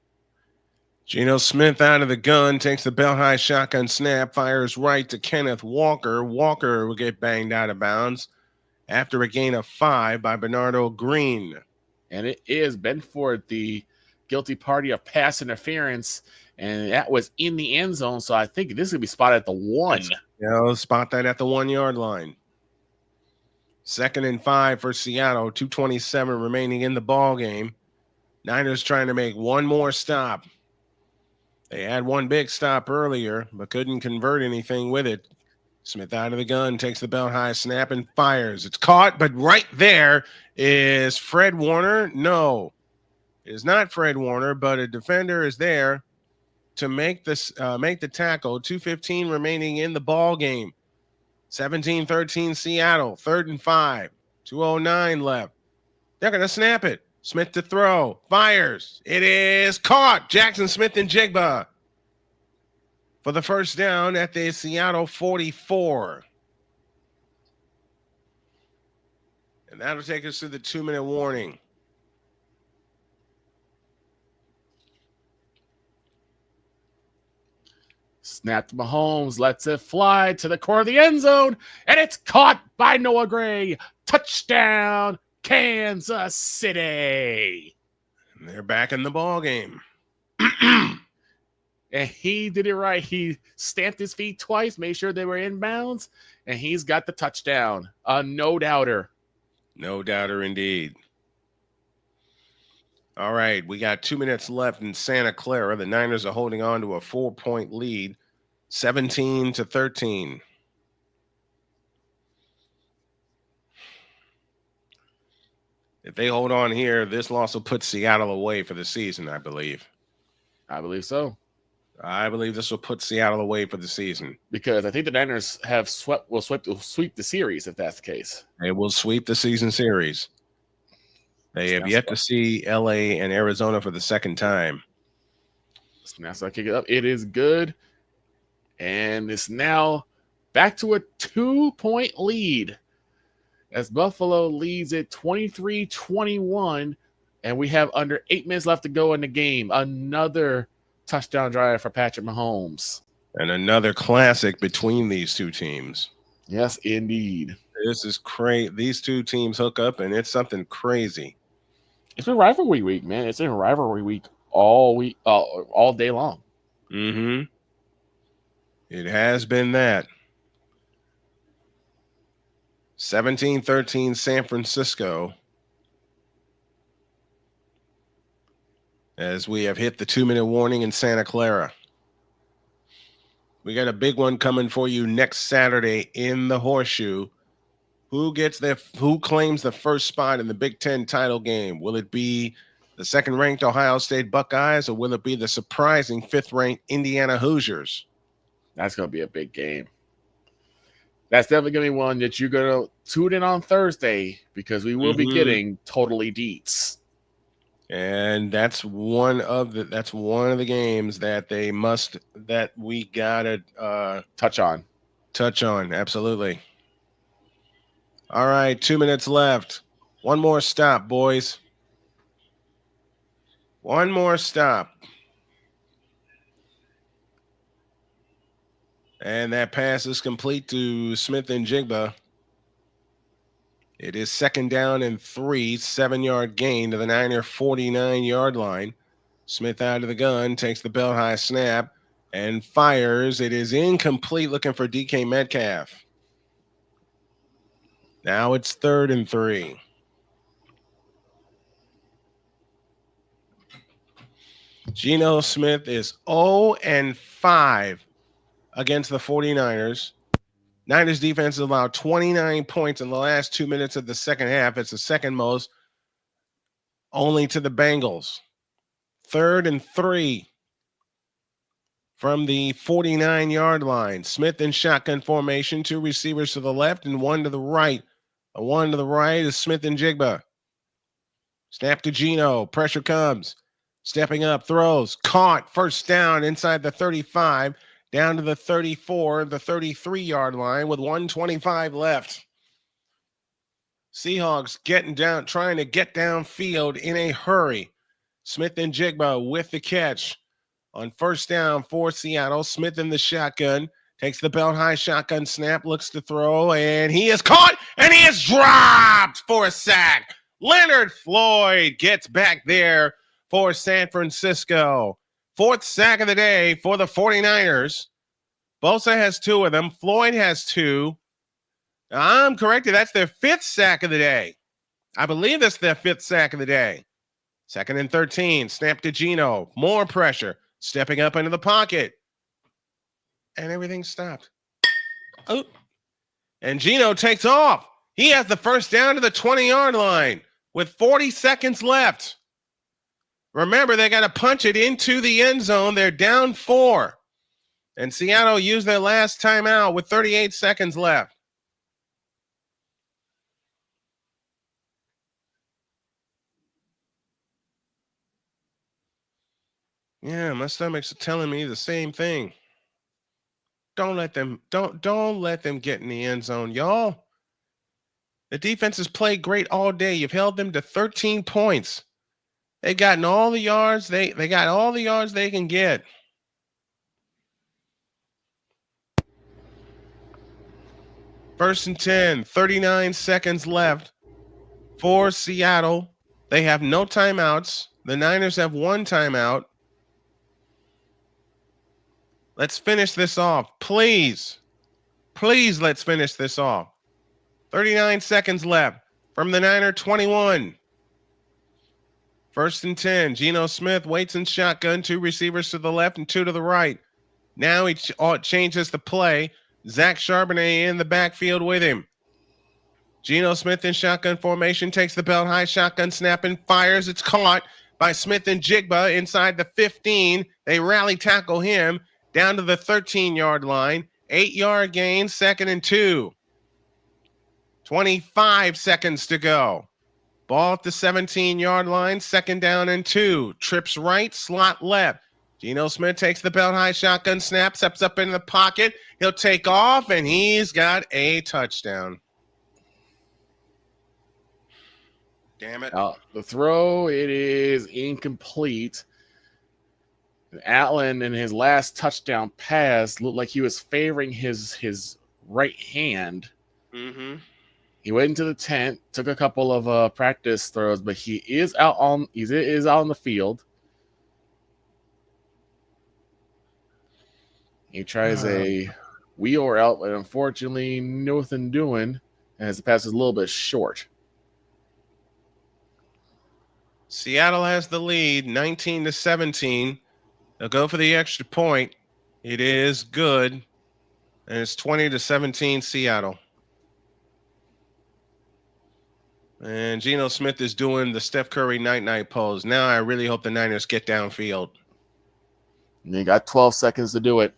Geno Smith out of the gun, takes the belt high shotgun snap, fires right to Kenneth Walker. Walker will get banged out of bounds after a gain of 5 by Bernardo Green. And it is Benford, the guilty party of pass interference, and that was in the end zone. So I think this is going to be spotted at the 1. Spot that at the 1-yard line. 2nd and 5 for Seattle. 2:27 remaining in the ball game. Niners trying to make one more stop. They had one big stop earlier, but couldn't convert anything with it. Smith out of the gun, takes the belt high snap and fires. It's caught, but right there is Fred Warner. No, it is not Fred Warner, but a defender is there to make the tackle. 2:15 remaining in the ball game. 17-13 Seattle, 3rd and 5. 2:09 left. They're going to snap it. Smith to throw. Fires. It is caught. Jackson Smith and Jigba for the first down at the Seattle 44. And that'll take us to the 2-minute warning. Snap to Mahomes, lets it fly to the core of the end zone, and it's caught by Noah Gray. Touchdown, Kansas City. And they're back in the ball game. And he did it right. He stamped his feet twice, made sure they were inbounds, and he's got the touchdown. A no-doubter. No doubter indeed. All right, we got 2 minutes left in Santa Clara. The Niners are holding on to a 4-point lead, 17-13. If they hold on here, this loss will put Seattle away for the season, I believe. I believe so. I believe this will put Seattle away for the season. Because I think the Niners will sweep the series if that's the case. They will sweep the season series. They have yet to see LA and Arizona for the second time. Now, so I kick it up. It is good. And it's now back to a 2-point lead as Buffalo leads it 23-21. And we have under 8 minutes left to go in the game. Another touchdown drive for Patrick Mahomes. And another classic between these two teams. Yes, indeed. This is crazy. These two teams hook up, and it's something crazy. It's been rivalry week, man. It's been rivalry week all day long. Mm-hmm. It has been that. 17-13 San Francisco. As we have hit the 2-minute warning in Santa Clara. We got a big one coming for you next Saturday in the Horseshoe. Who claims the first spot in the Big Ten title game? Will it be the second-ranked Ohio State Buckeyes, or will it be the surprising 5th-ranked Indiana Hoosiers? That's going to be a big game. That's definitely going to be one that you're going to tune in on Thursday because we will be getting totally deets. And that's one of the games that we gotta touch on. Absolutely. All right, 2 minutes left. One more stop, boys. One more stop. And that pass is complete to Smith and Jigba. It is 2nd down and 3, 7-yard gain to the Niner 49-yard line. Smith out of the gun, takes the belt high snap, and fires. It is incomplete, looking for DK Metcalf. Now it's 3rd and 3. Geno Smith is 0 and 5 against the 49ers. Niners defense has allowed 29 points in the last 2 minutes of the second half. It's the second most, only to the Bengals. 3rd and 3 from the 49-yard line. Smith in shotgun formation, 2 receivers to the left and 1 to the right. The 1 to the right is Smith and Jigba. Snap to Geno. Pressure comes. Stepping up, throws. Caught. 1st down inside the 35. Down to the 34, the 33-yard line with 1:25 left. Seahawks trying to get downfield in a hurry. Smith and Jigba with the catch. On 1st down for Seattle, Smith in the shotgun. Takes the belt high shotgun snap, looks to throw, and he is caught, and he is dropped for a sack. Leonard Floyd gets back there for San Francisco. 4th sack of the day for the 49ers. Bosa has 2 of them. Floyd has 2. I'm corrected. That's their 5th sack of the day. I believe that's their 5th sack of the day. 2nd and 13. Snap to Geno. More pressure. Stepping up into the pocket. And everything stopped. Oh. And Geno takes off. He has the 1st down to the 20-yard line with 40 seconds left. Remember, they got to punch it into the end zone. They're down 4. And Seattle used their last timeout with 38 seconds left. Yeah, my stomach's telling me the same thing. Don't let them get in the end zone, y'all. The defense has played great all day. You've held them to 13 points. They've gotten all the yards they got all the yards they can get. First and 10, 39 seconds left for Seattle. They have no timeouts. The Niners have 1 timeout. Let's finish this off. Please, let's finish this off. 39 seconds left from the Niner 21. 1st and 10. Geno Smith waits in shotgun. 2 receivers to the left and 2 to the right. Now he changes the play. Zach Charbonnet in the backfield with him. Geno Smith in shotgun formation takes the belt high shotgun snap and fires. It's caught by Smith and Jigba inside the 15. They rally tackle him down to the 13-yard line. 8-yard gain, 2nd and 2. 25 seconds to go. Ball at the 17-yard line, 2nd down and 2. Trips right, slot left. Geno Smith takes the belt high shotgun snap, steps up in the pocket. He'll take off, and he's got a touchdown. Damn it. The throw, it is incomplete. Allen, in his last touchdown pass, looked like he was favoring his right hand. Mm-hmm. He went into the tent, took a couple of practice throws, but he is out on the field. He tries a wheel route, but unfortunately, nothing doing, as the pass is a little bit short. Seattle has the lead, 19-17. They'll go for the extra point. It is good, and it's 20-17 Seattle. And Geno Smith is doing the Steph Curry night-night pose. Now I really hope the Niners get downfield. And you got 12 seconds to do it.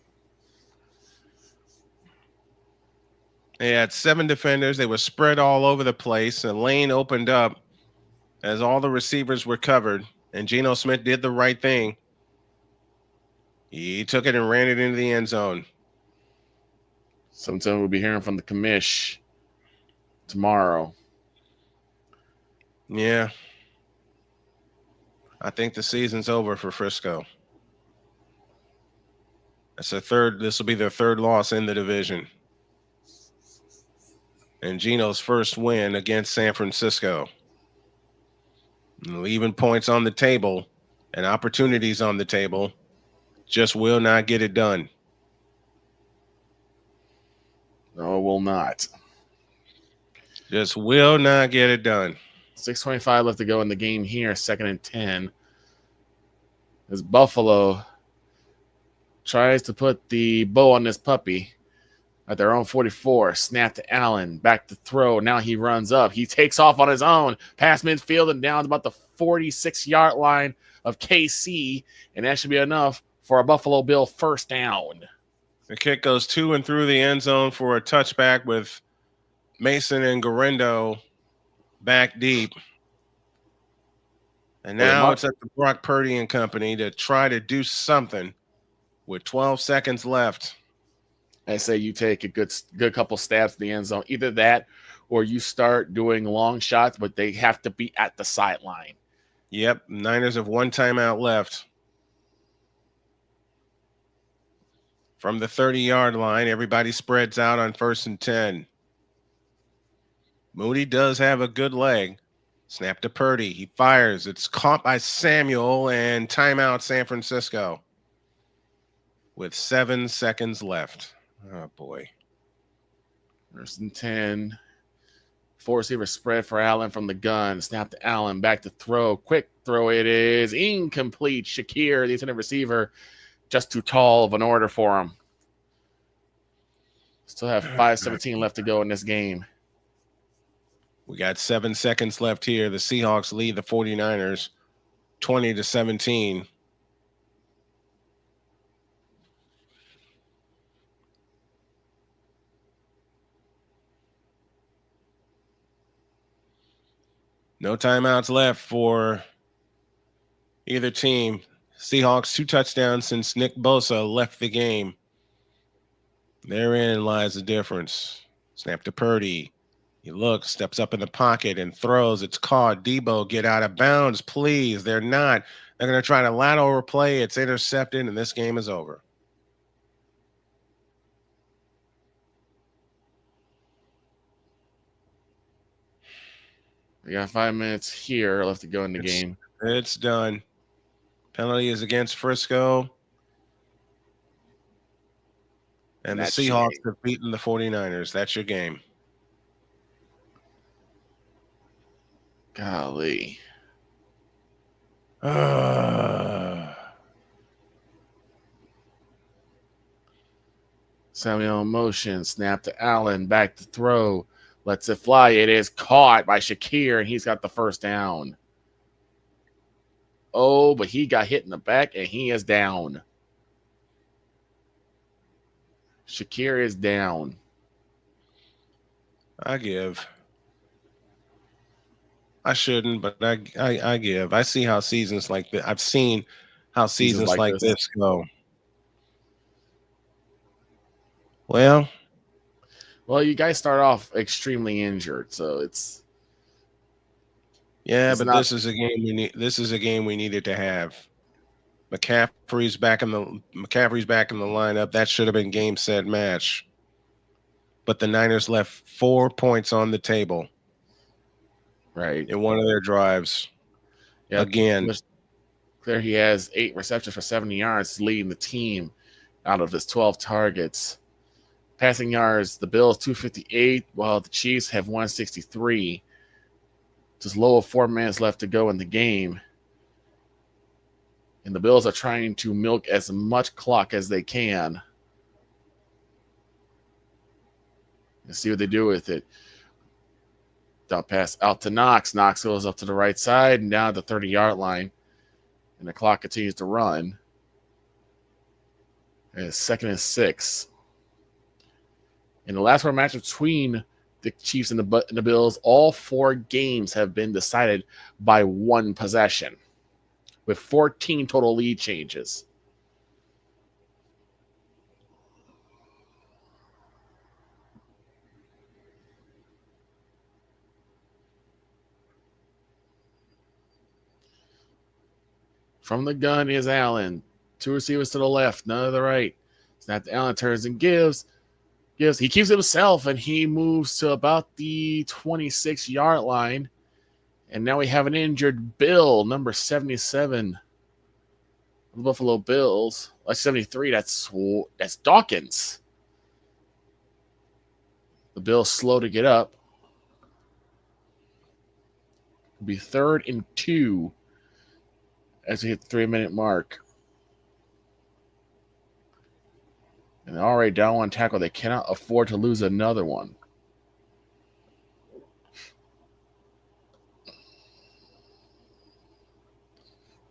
They had 7 defenders. They were spread all over the place. A lane opened up as all the receivers were covered. And Geno Smith did the right thing. He took it and ran it into the end zone. Sometime we'll be hearing from the commish tomorrow. Yeah. I think the season's over for Frisco. This will be their third loss in the division. And Geno's first win against San Francisco. Leaving points on the table and opportunities on the table, just will not get it done. No, it will not. Just will not get it done. 6:25 left to go in the game here, 2nd and 10. As Buffalo tries to put the bow on this puppy at their own 44. Snap to Allen. Back to throw. Now he runs up. He takes off on his own. Past midfield and down to about the 46-yard line of KC. And that should be enough for a Buffalo Bill first down. The kick goes to and through the end zone for a touchback with Mason and Garendo back deep. And now it's up to Brock Purdy and company to try to do something with 12 seconds left. I say you take a good couple stabs in the end zone. Either that or you start doing long shots, but they have to be at the sideline. Yep, Niners have one timeout left. From the 30-yard line, everybody spreads out on 1st and 10. Moody does have a good leg. Snap to Purdy. He fires. It's caught by Samuel, and timeout San Francisco with 7 seconds left. Oh, boy. 1st and 10. 4 receiver spread for Allen from the gun. Snap to Allen. Back to throw. Quick throw. It is incomplete. Shakir, the intended receiver, just too tall of an order for him. Still have 5:17 left to go in this game. We got 7 seconds left here. The Seahawks lead the 49ers 20-17. No timeouts left for either team. Seahawks 2 touchdowns since Nick Bosa left the game. Therein lies the difference. Snap to Purdy. He looks, steps up in the pocket and throws. It's caught. Debo, get out of bounds, please. They're not. They're going to try to lateral play. It's intercepted, and this game is over. We got 5 minutes here left to go in the game. It's done. Penalty is against Frisco. And the Seahawks have beaten the 49ers. That's your game. Golly. Samuel in motion. Snap to Allen. Back to throw. Lets it fly. It is caught by Shakir, and he's got the first down. Oh, but he got hit in the back, and he is down. Shakir is down. I give. I shouldn't, but I give. I see how seasons like this. I've seen how seasons like this go. Well, you guys start off extremely injured, so it's but this is a game we need. This is a game we needed to have. McCaffrey's back in the lineup. That should have been game, set, match. But the Niners left 4 points on the table. Right. In one of their drives. Yeah, again. There he has 8 receptions for 70 yards, leading the team out of his 12 targets. Passing yards, the Bills 258, while the Chiefs have 163. Just low of 4 minutes left to go in the game. And the Bills are trying to milk as much clock as they can. Let's see what they do with it. Dot pass out to Knox. Knox goes up to the right side and down the 30-yard line. And the clock continues to run. And it's 2nd and 6. In the last round match between the Chiefs and the Bills, all 4 games have been decided by 1 possession. with 14 total lead changes. From the gun is Allen. 2 receivers to the left, none to the right. Snap to Allen, turns and gives. He keeps it himself, and he moves to about the 26-yard line. And now we have an injured Bill, number 77. The Buffalo Bills. 73, that's Dawkins. The Bills slow to get up. It'll be 3rd and 2 as we hit the 3-minute mark. And they're already down one tackle. They cannot afford to lose another one.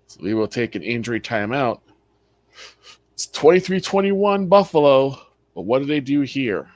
So we will take an injury timeout. It's 23-21 Buffalo. But what do they do here?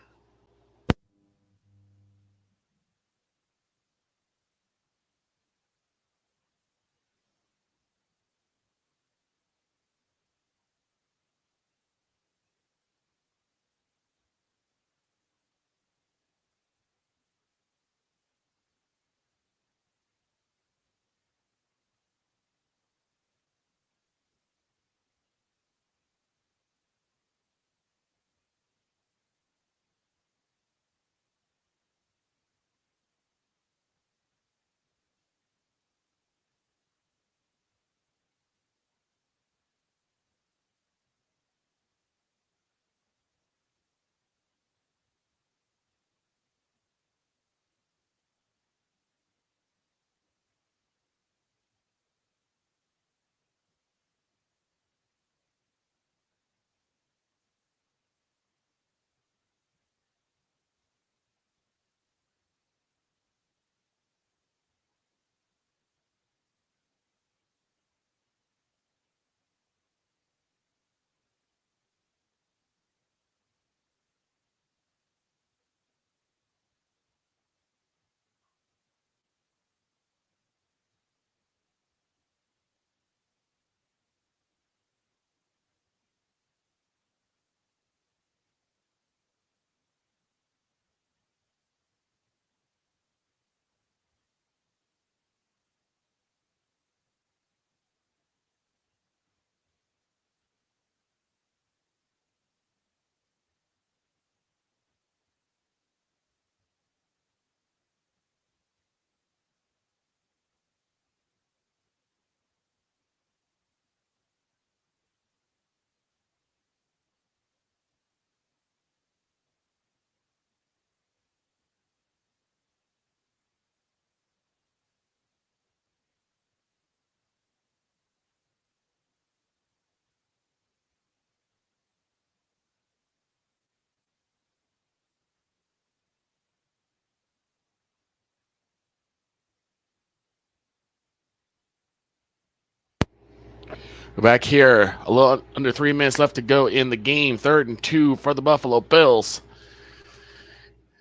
We're back here. A little under 3 minutes left to go in the game. 3rd and 2 for the Buffalo Bills,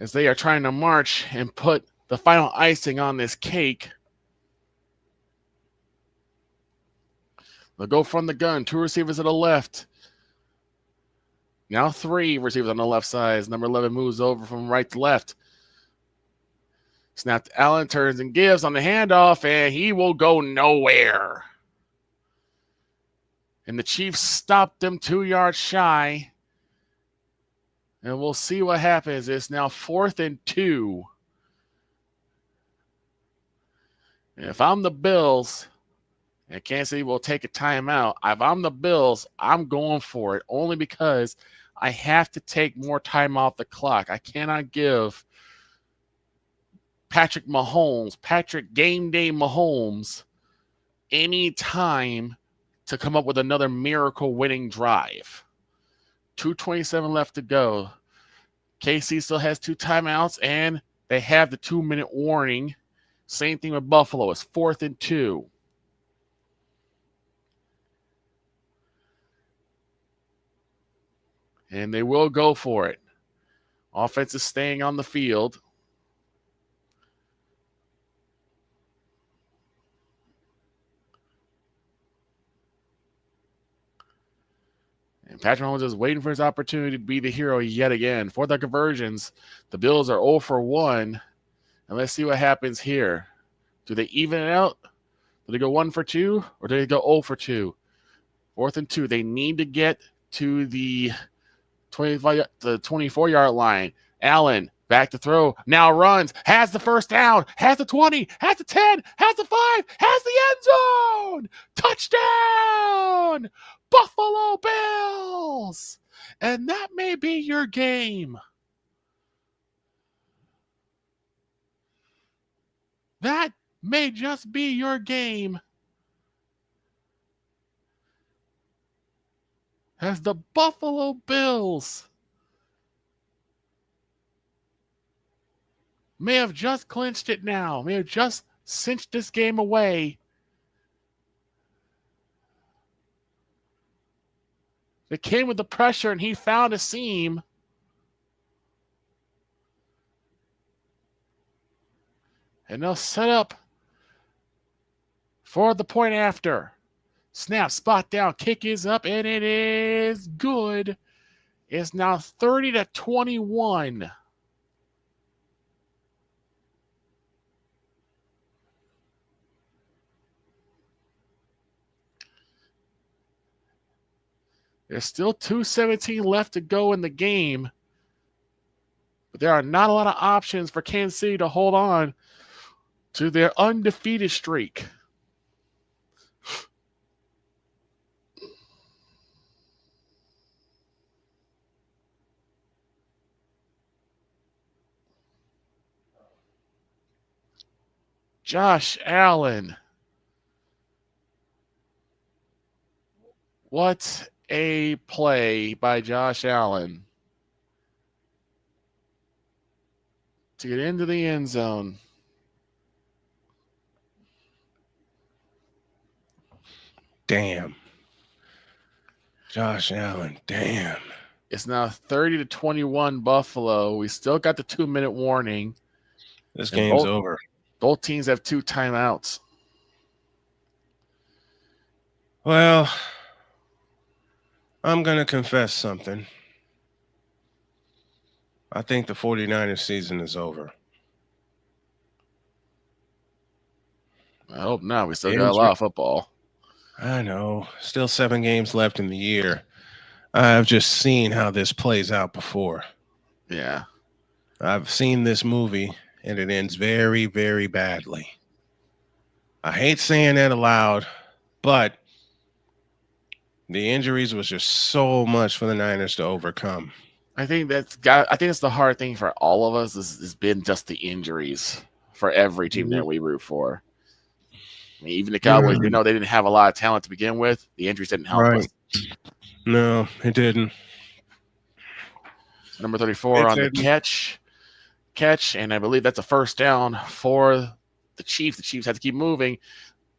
as they are trying to march and put the final icing on this cake. They'll go from the gun. 2 receivers to the left. Now 3 receivers on the left side. Number 11 moves over from right to left. Snap to Allen, turns and gives on the handoff, and he will go nowhere. And the Chiefs stopped them 2 yards shy. And we'll see what happens. It's now 4th and 2. And if I'm the Bills, and Kansas City will take a timeout, if I'm the Bills, I'm going for it. Only because I have to take more time off the clock. I cannot give Patrick Game Day Mahomes, any time to come up with another miracle winning drive. 2:27 left to go. KC still has 2 timeouts, and they have the 2-minute warning. Same thing with Buffalo. It's 4th and 2. And they will go for it. Offense is staying on the field. Patrick Mahomes is waiting for his opportunity to be the hero yet again. For the conversions, the Bills are 0 for 1. And let's see what happens here. Do they even it out? Do they go 1 for 2? Or do they go 0 for 2? 4th and 2. They need to get to the 24-yard line. Allen, back to throw. Now runs. Has the first down. Has the 20. Has the 10. Has the 5. Has the end zone. Touchdown! Buffalo Bills! And that may be your game. That may just be your game. As the Buffalo Bills may have just clinched it now, may have just cinched this game away. It came with the pressure, and he found a seam. And they'll set up for the point after. Snap, spot down, kick is up, and it is good. It's now 30-21. There's still 2:17 left to go in the game. But there are not a lot of options for Kansas City to hold on to their undefeated streak. Josh Allen. What a play by Josh Allen to get into the end zone. Damn. Josh Allen, damn. It's now 30-21 Buffalo. We still got the 2-minute warning. This game's over. Both teams have 2 timeouts. Well, I'm going to confess something. I think the 49ers season is over. I hope not. We still got a lot of football. I know. Still 7 games left in the year. I've just seen how this plays out before. Yeah. I've seen this movie, and it ends very, very badly. I hate saying that aloud, but the injuries was just so much for the Niners to overcome. I think that's the hard thing for all of us has been just the injuries for every team that we root for. I mean, even the Cowboys, they didn't have a lot of talent to begin with. The injuries didn't help us. No, it didn't. Number 34 on the catch, and I believe that's a first down for the Chiefs. The Chiefs have to keep moving,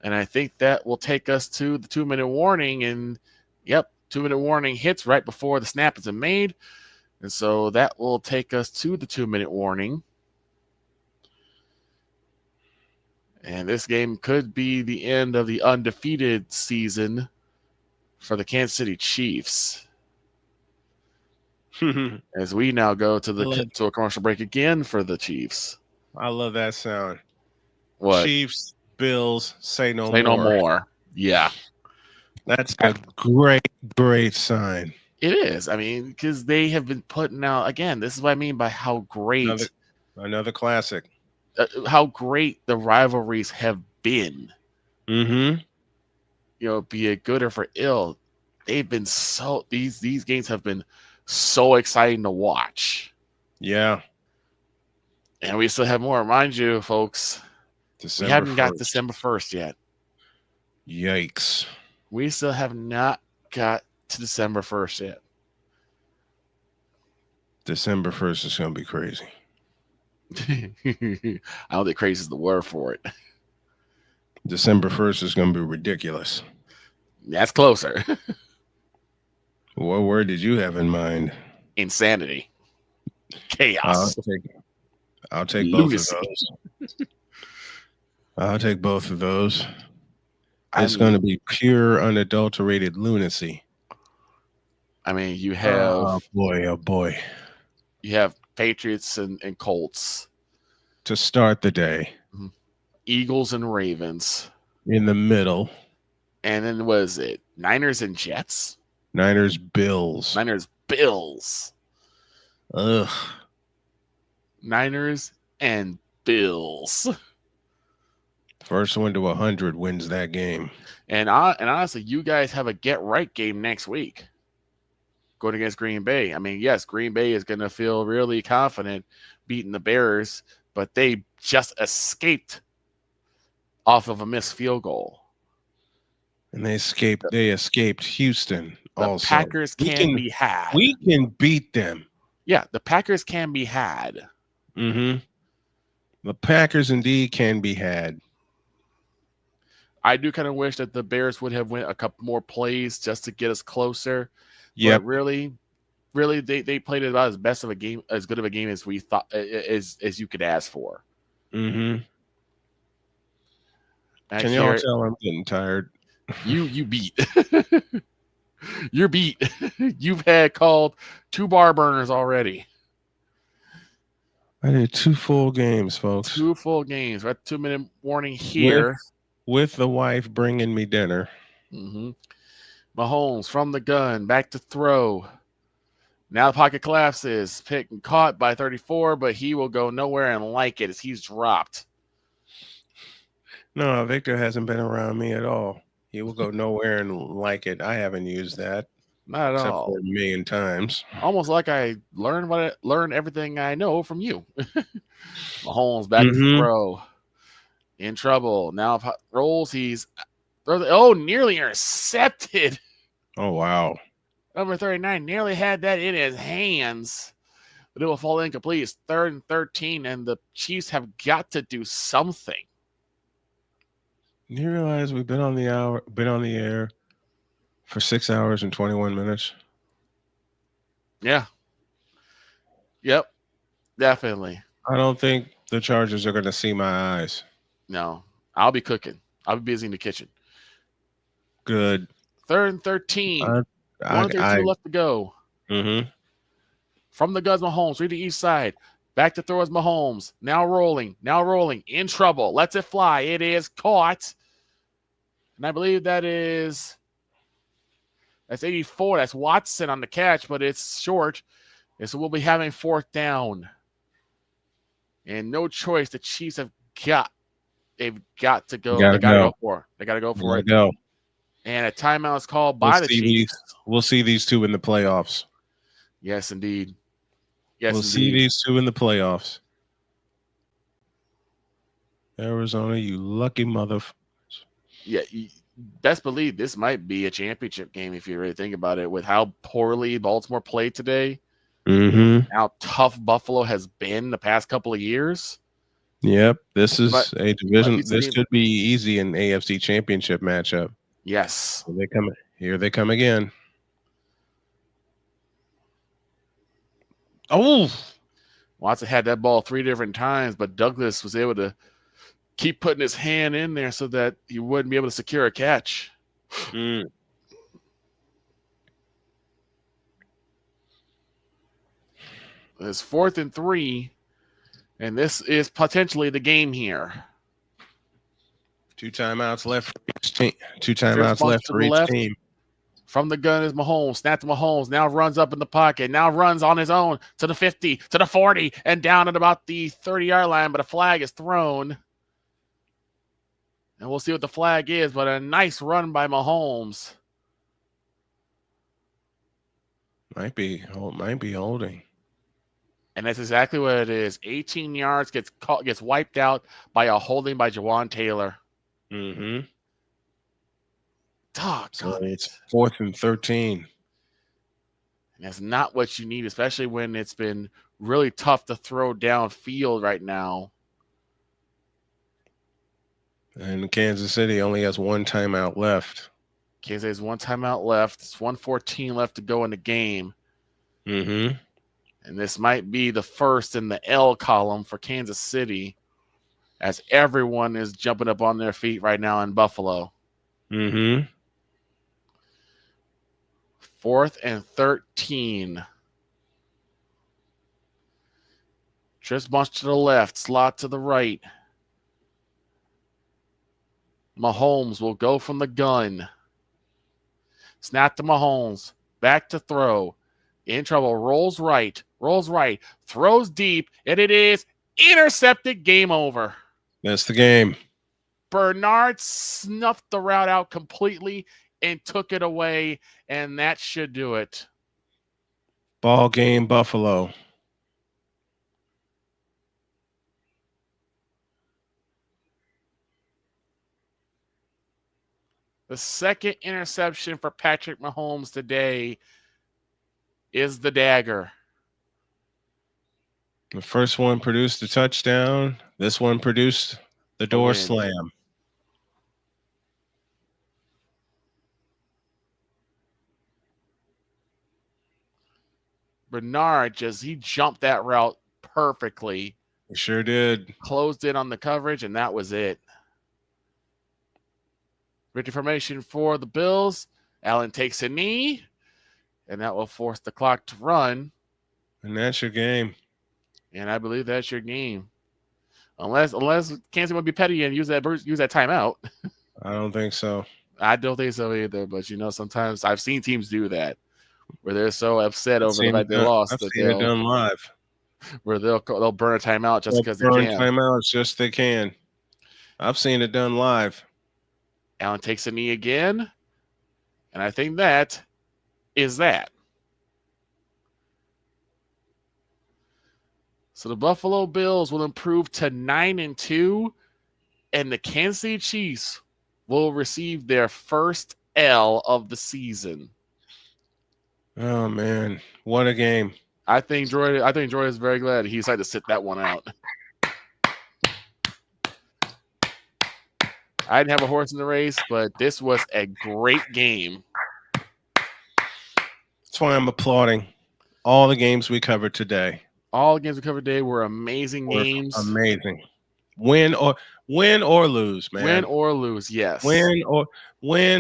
and I think that will take us to the 2-minute warning. And, yep, 2-minute warning hits right before the snap is made, and so that will take us to the 2-minute warning. And this game could be the end of the undefeated season for the Kansas City Chiefs. As we now go to a commercial break again for the Chiefs. I love that sound. What? Chiefs, Bills, say no more. Say no more. Yeah. That's a great, great sign. It is. I mean, because they have been putting out, again, this is what I mean by how great. Another classic. How great the rivalries have been. Mm-hmm. You know, be it good or for ill, they've been these games have been so exciting to watch. Yeah. And we still have more. Mind you, folks, we haven't got December 1st yet. Yikes. We still have not got to December 1st yet. December 1st is going to be crazy. I don't think crazy is the word for it. December 1st is going to be ridiculous. That's closer. What word did you have in mind? Insanity. Chaos. I'll take both of those. I'll take both of those. It's going to be pure, unadulterated lunacy. I mean, you have oh boy. You have Patriots and Colts to start the day. Eagles and Ravens in the middle. And then what is it? Niners and Jets? Niners Bills. Ugh. Niners and Bills. First one to 100 wins that game. And honestly, you guys have a get-right game next week going against Green Bay. I mean, yes, Green Bay is going to feel really confident beating the Bears, but they just escaped off of a missed field goal. And they escaped Houston also. The Packers can be had. We can beat them. Yeah, the Packers can be had. Mm-hmm. The Packers indeed can be had. I do kind of wish that the Bears would have went a couple more plays just to get us closer. Yeah, really, they played it about as good of a game as we thought as you could ask for. Mm-hmm. Can y'all tell I'm getting tired? You beat. You're beat. You've had called 2 bar burners already. I did 2 full games, folks. 2 full games. We're at 2-minute warning here. With the wife bringing me dinner. Mm-hmm. Mahomes from the gun, back to throw. Now the pocket collapses. Picked and caught by 34, but he will go nowhere and like it as he's dropped. No, Victor hasn't been around me at all. He will go nowhere and like it. I haven't used that. Not at except all. for 1,000,000 times. Almost like I learned everything I know from you. Mahomes back to throw. In trouble. Now rolls. Nearly intercepted. Oh, wow. Number 39 nearly had that in his hands, but it will fall incomplete. It's 3rd and 13, and the Chiefs have got to do something. You realize we've been on the air for 6 hours and 21 minutes? Yeah. Yep. Definitely. I don't think the Chargers are going to see my eyes. No. I'll be cooking. I'll be busy in the kitchen. Good. 3rd and 13. 1:32 left to go. Mm-hmm. From the guns, Mahomes. Read the east side. Back to throw as Mahomes. Now rolling. In trouble. Lets it fly. It is caught. And I believe that's 84. That's Watson on the catch, but it's short. And so we'll be having 4th down. And no choice. The Chiefs they've got to go. They got to go for it. Go. And a timeout is called by the Chiefs. We'll see these 2 in the playoffs. Yes, indeed. We'll see these 2 in the playoffs. Arizona, you lucky motherfuckers. Yeah, best believe this might be a championship game if you really think about it, with how poorly Baltimore played today. Mm-hmm. How tough Buffalo has been the past couple of years. Yep, this is a division. This could be easy an AFC championship matchup. Yes. Here they come again. Oh, Watson had that ball 3 different times, but Douglas was able to keep putting his hand in there so that he wouldn't be able to secure a catch. Mm. It's 4th and 3, and this is potentially the game here. 2 timeouts left for each team. 2 timeouts left for each team. From the gun is Mahomes. Snap to Mahomes. Now runs up in the pocket. Now runs on his own to the 50, to the 40, and down at about the 30-yard line, but a flag is thrown. And we'll see what the flag is, but a nice run by Mahomes. Might be holding. And that's exactly what it is. 18 yards gets wiped out by a holding by Jawan Taylor. Mm-hmm. So it's 4th and 13. And that's not what you need, especially when it's been really tough to throw downfield right now. And Kansas City only has 1 timeout left. Kansas City has 1 timeout left. It's 1:14 left to go in the game. Mm-hmm. And this might be the first in the L column for Kansas City, as everyone is jumping up on their feet right now in Buffalo. Mm-hmm. 4th and 13. Just bunch to the left, slot to the right. Mahomes will go from the gun. Snap to Mahomes. Back to throw. In trouble. Rolls right. Throws deep. And it is intercepted. Game over. That's the game. Bernard snuffed the route out completely and took it away. And that should do it. Ball game, Buffalo. The second interception for Patrick Mahomes today is the dagger. The first one produced a touchdown. This one produced the door slam. Bernard he jumped that route perfectly. He sure did. Closed in on the coverage, and that was it. Victory formation for the Bills. Allen takes a knee, and that will force the clock to run. And that's your game. And I believe that's your game. Unless Kansas want to be petty and use that timeout. I don't think so. I don't think so either. But sometimes I've seen teams do that, where they're so upset over the fact they lost. I've seen it done live. Where they'll burn a timeout just because they burn can. Timeouts just they can. I've seen it done live. Allen takes a knee again, and I think that is that. So the Buffalo Bills will improve to 9-2, and the Kansas City Chiefs will receive their first L of the season. Oh man, what a game! I think Joy is very glad he decided to sit that one out. I didn't have a horse in the race, but this was a great game. That's why I'm applauding all the games we covered today. All the games we covered today were amazing games. Amazing. Win or lose, man. Win or lose, yes. Win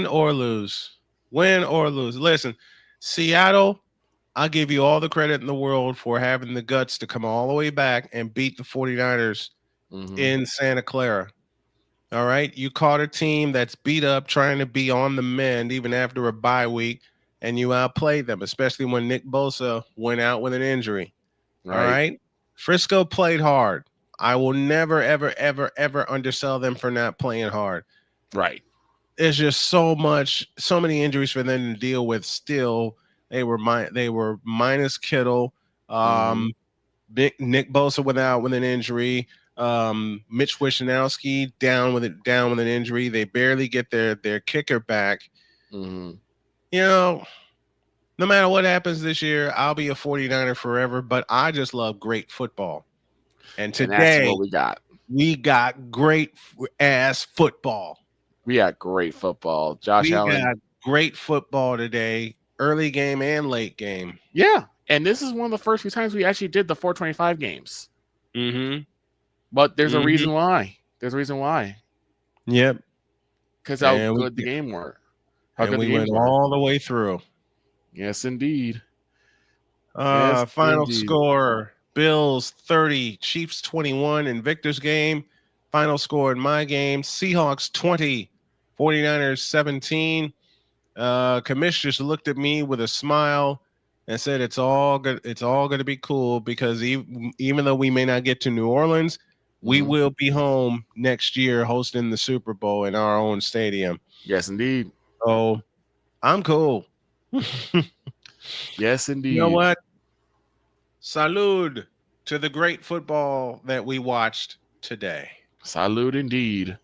or lose. Win or lose. Listen, Seattle, I'll give you all the credit in the world for having the guts to come all the way back and beat the 49ers in Santa Clara. All right. You caught a team that's beat up, trying to be on the mend even after a bye week, and you outplayed them, especially when Nick Bosa went out with an injury. All right. Frisco played hard. I will never, ever, ever, ever undersell them for not playing hard. Right. There's just so many injuries for them to deal with still. They were minus Kittle. Nick Bosa went out with an injury. Mitch Wishnowsky down with an injury. They barely get their kicker back. No matter what happens this year, I'll be a 49er forever, but I just love great football. And today, that's what we got. We got great ass football. We got great football. Josh Allen. We got great football today, early game and late game. Yeah, and this is one of the first few times we actually did the 425 games. But there's a reason why. Yep. Because how good the game were. We went all the way through. Yes, indeed. Final score, Bills 30, Chiefs 21 in Victor's game. Final score in my game, Seahawks 20, 49ers 17. Commissioners looked at me with a smile and said, it's all good. It's all going to be cool because even though we may not get to New Orleans, we will be home next year hosting the Super Bowl in our own stadium. Yes, indeed. So I'm cool. Yes, indeed. You know what? Salud to the great football that we watched today. Salud indeed.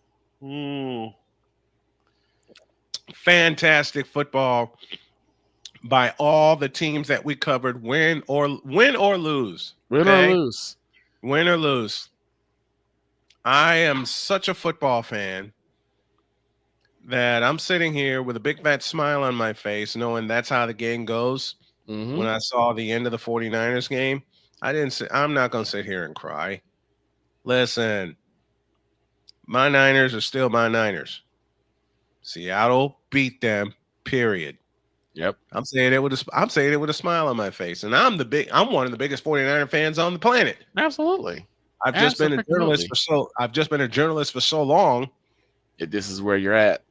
Fantastic football by all the teams that we covered. Win or lose. Win or lose. Win or lose. I am such a football fan that I'm sitting here with a big fat smile on my face, knowing that's how the game goes. When I saw the end of the 49ers game, I'm not going to sit here and cry. Listen, my Niners are still my Niners. Seattle beat them, period. Yep. I'm saying it with a smile on my face. And I'm one of the biggest 49er fans on the planet. Absolutely. I've just been a journalist for so long. This is where you're at.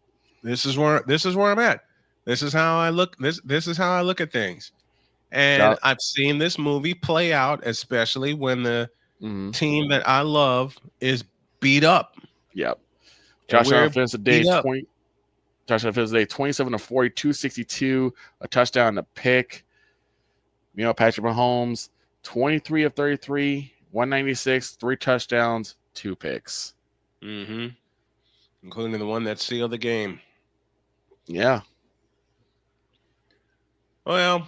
This is where I'm at. This is how I look. This is how I look at things. And I've seen this movie play out, especially when the team that I love is beat up. Yep. Josh Allen finished the day 27 of 40, 262, a touchdown, a pick. Patrick Mahomes, 23 of 33, 196, 3 touchdowns, 2 picks. Including the one that sealed the game. Yeah. Well,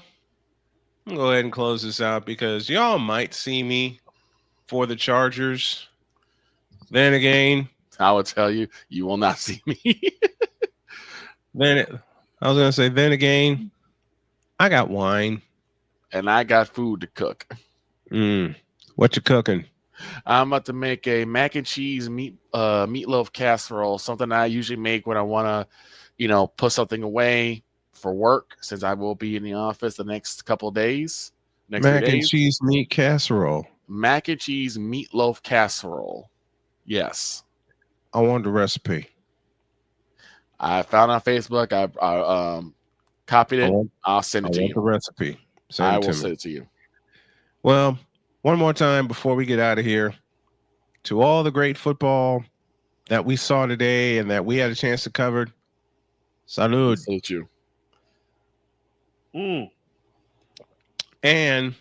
I'm going to go ahead and close this out because y'all might see me for the Chargers. Then again, I will tell you, you will not see me. Then again, I got wine. And I got food to cook. What you cooking? I'm about to make a mac and cheese meatloaf casserole, something I usually make when I want to, put something away for work, since I will be in the office the next couple of days. Mac and cheese meat casserole. Mac and cheese meatloaf casserole. Yes. I want the recipe. I found it on Facebook. I copied it. I'll send it to you. The recipe. I will send it to you. Well, one more time before we get out of here, to all the great football that we saw today and that we had a chance to cover, salud. Salute you. And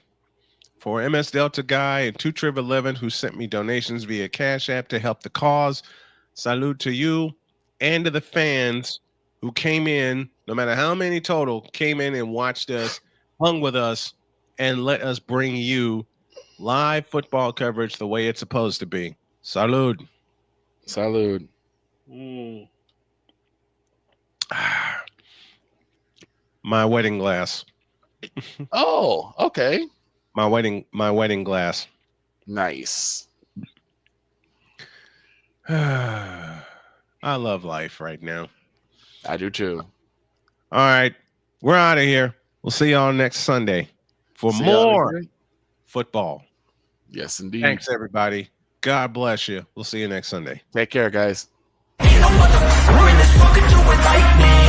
for MS Delta Guy and 211 who sent me donations via Cash App to help the cause, salute to you and to the fans who came in, no matter how many total, came in and watched us, hung with us, and let us bring you live football coverage the way it's supposed to be. Salud. Salud. My wedding glass. Oh, okay. My wedding glass. Nice. I love life right now. I do too. All right. We're out of here. We'll see y'all next Sunday for more football. Yes, indeed. Thanks, everybody. God bless you. We'll see you next Sunday. Take care, guys. Ain't no motherfucker in this fucking do it like me.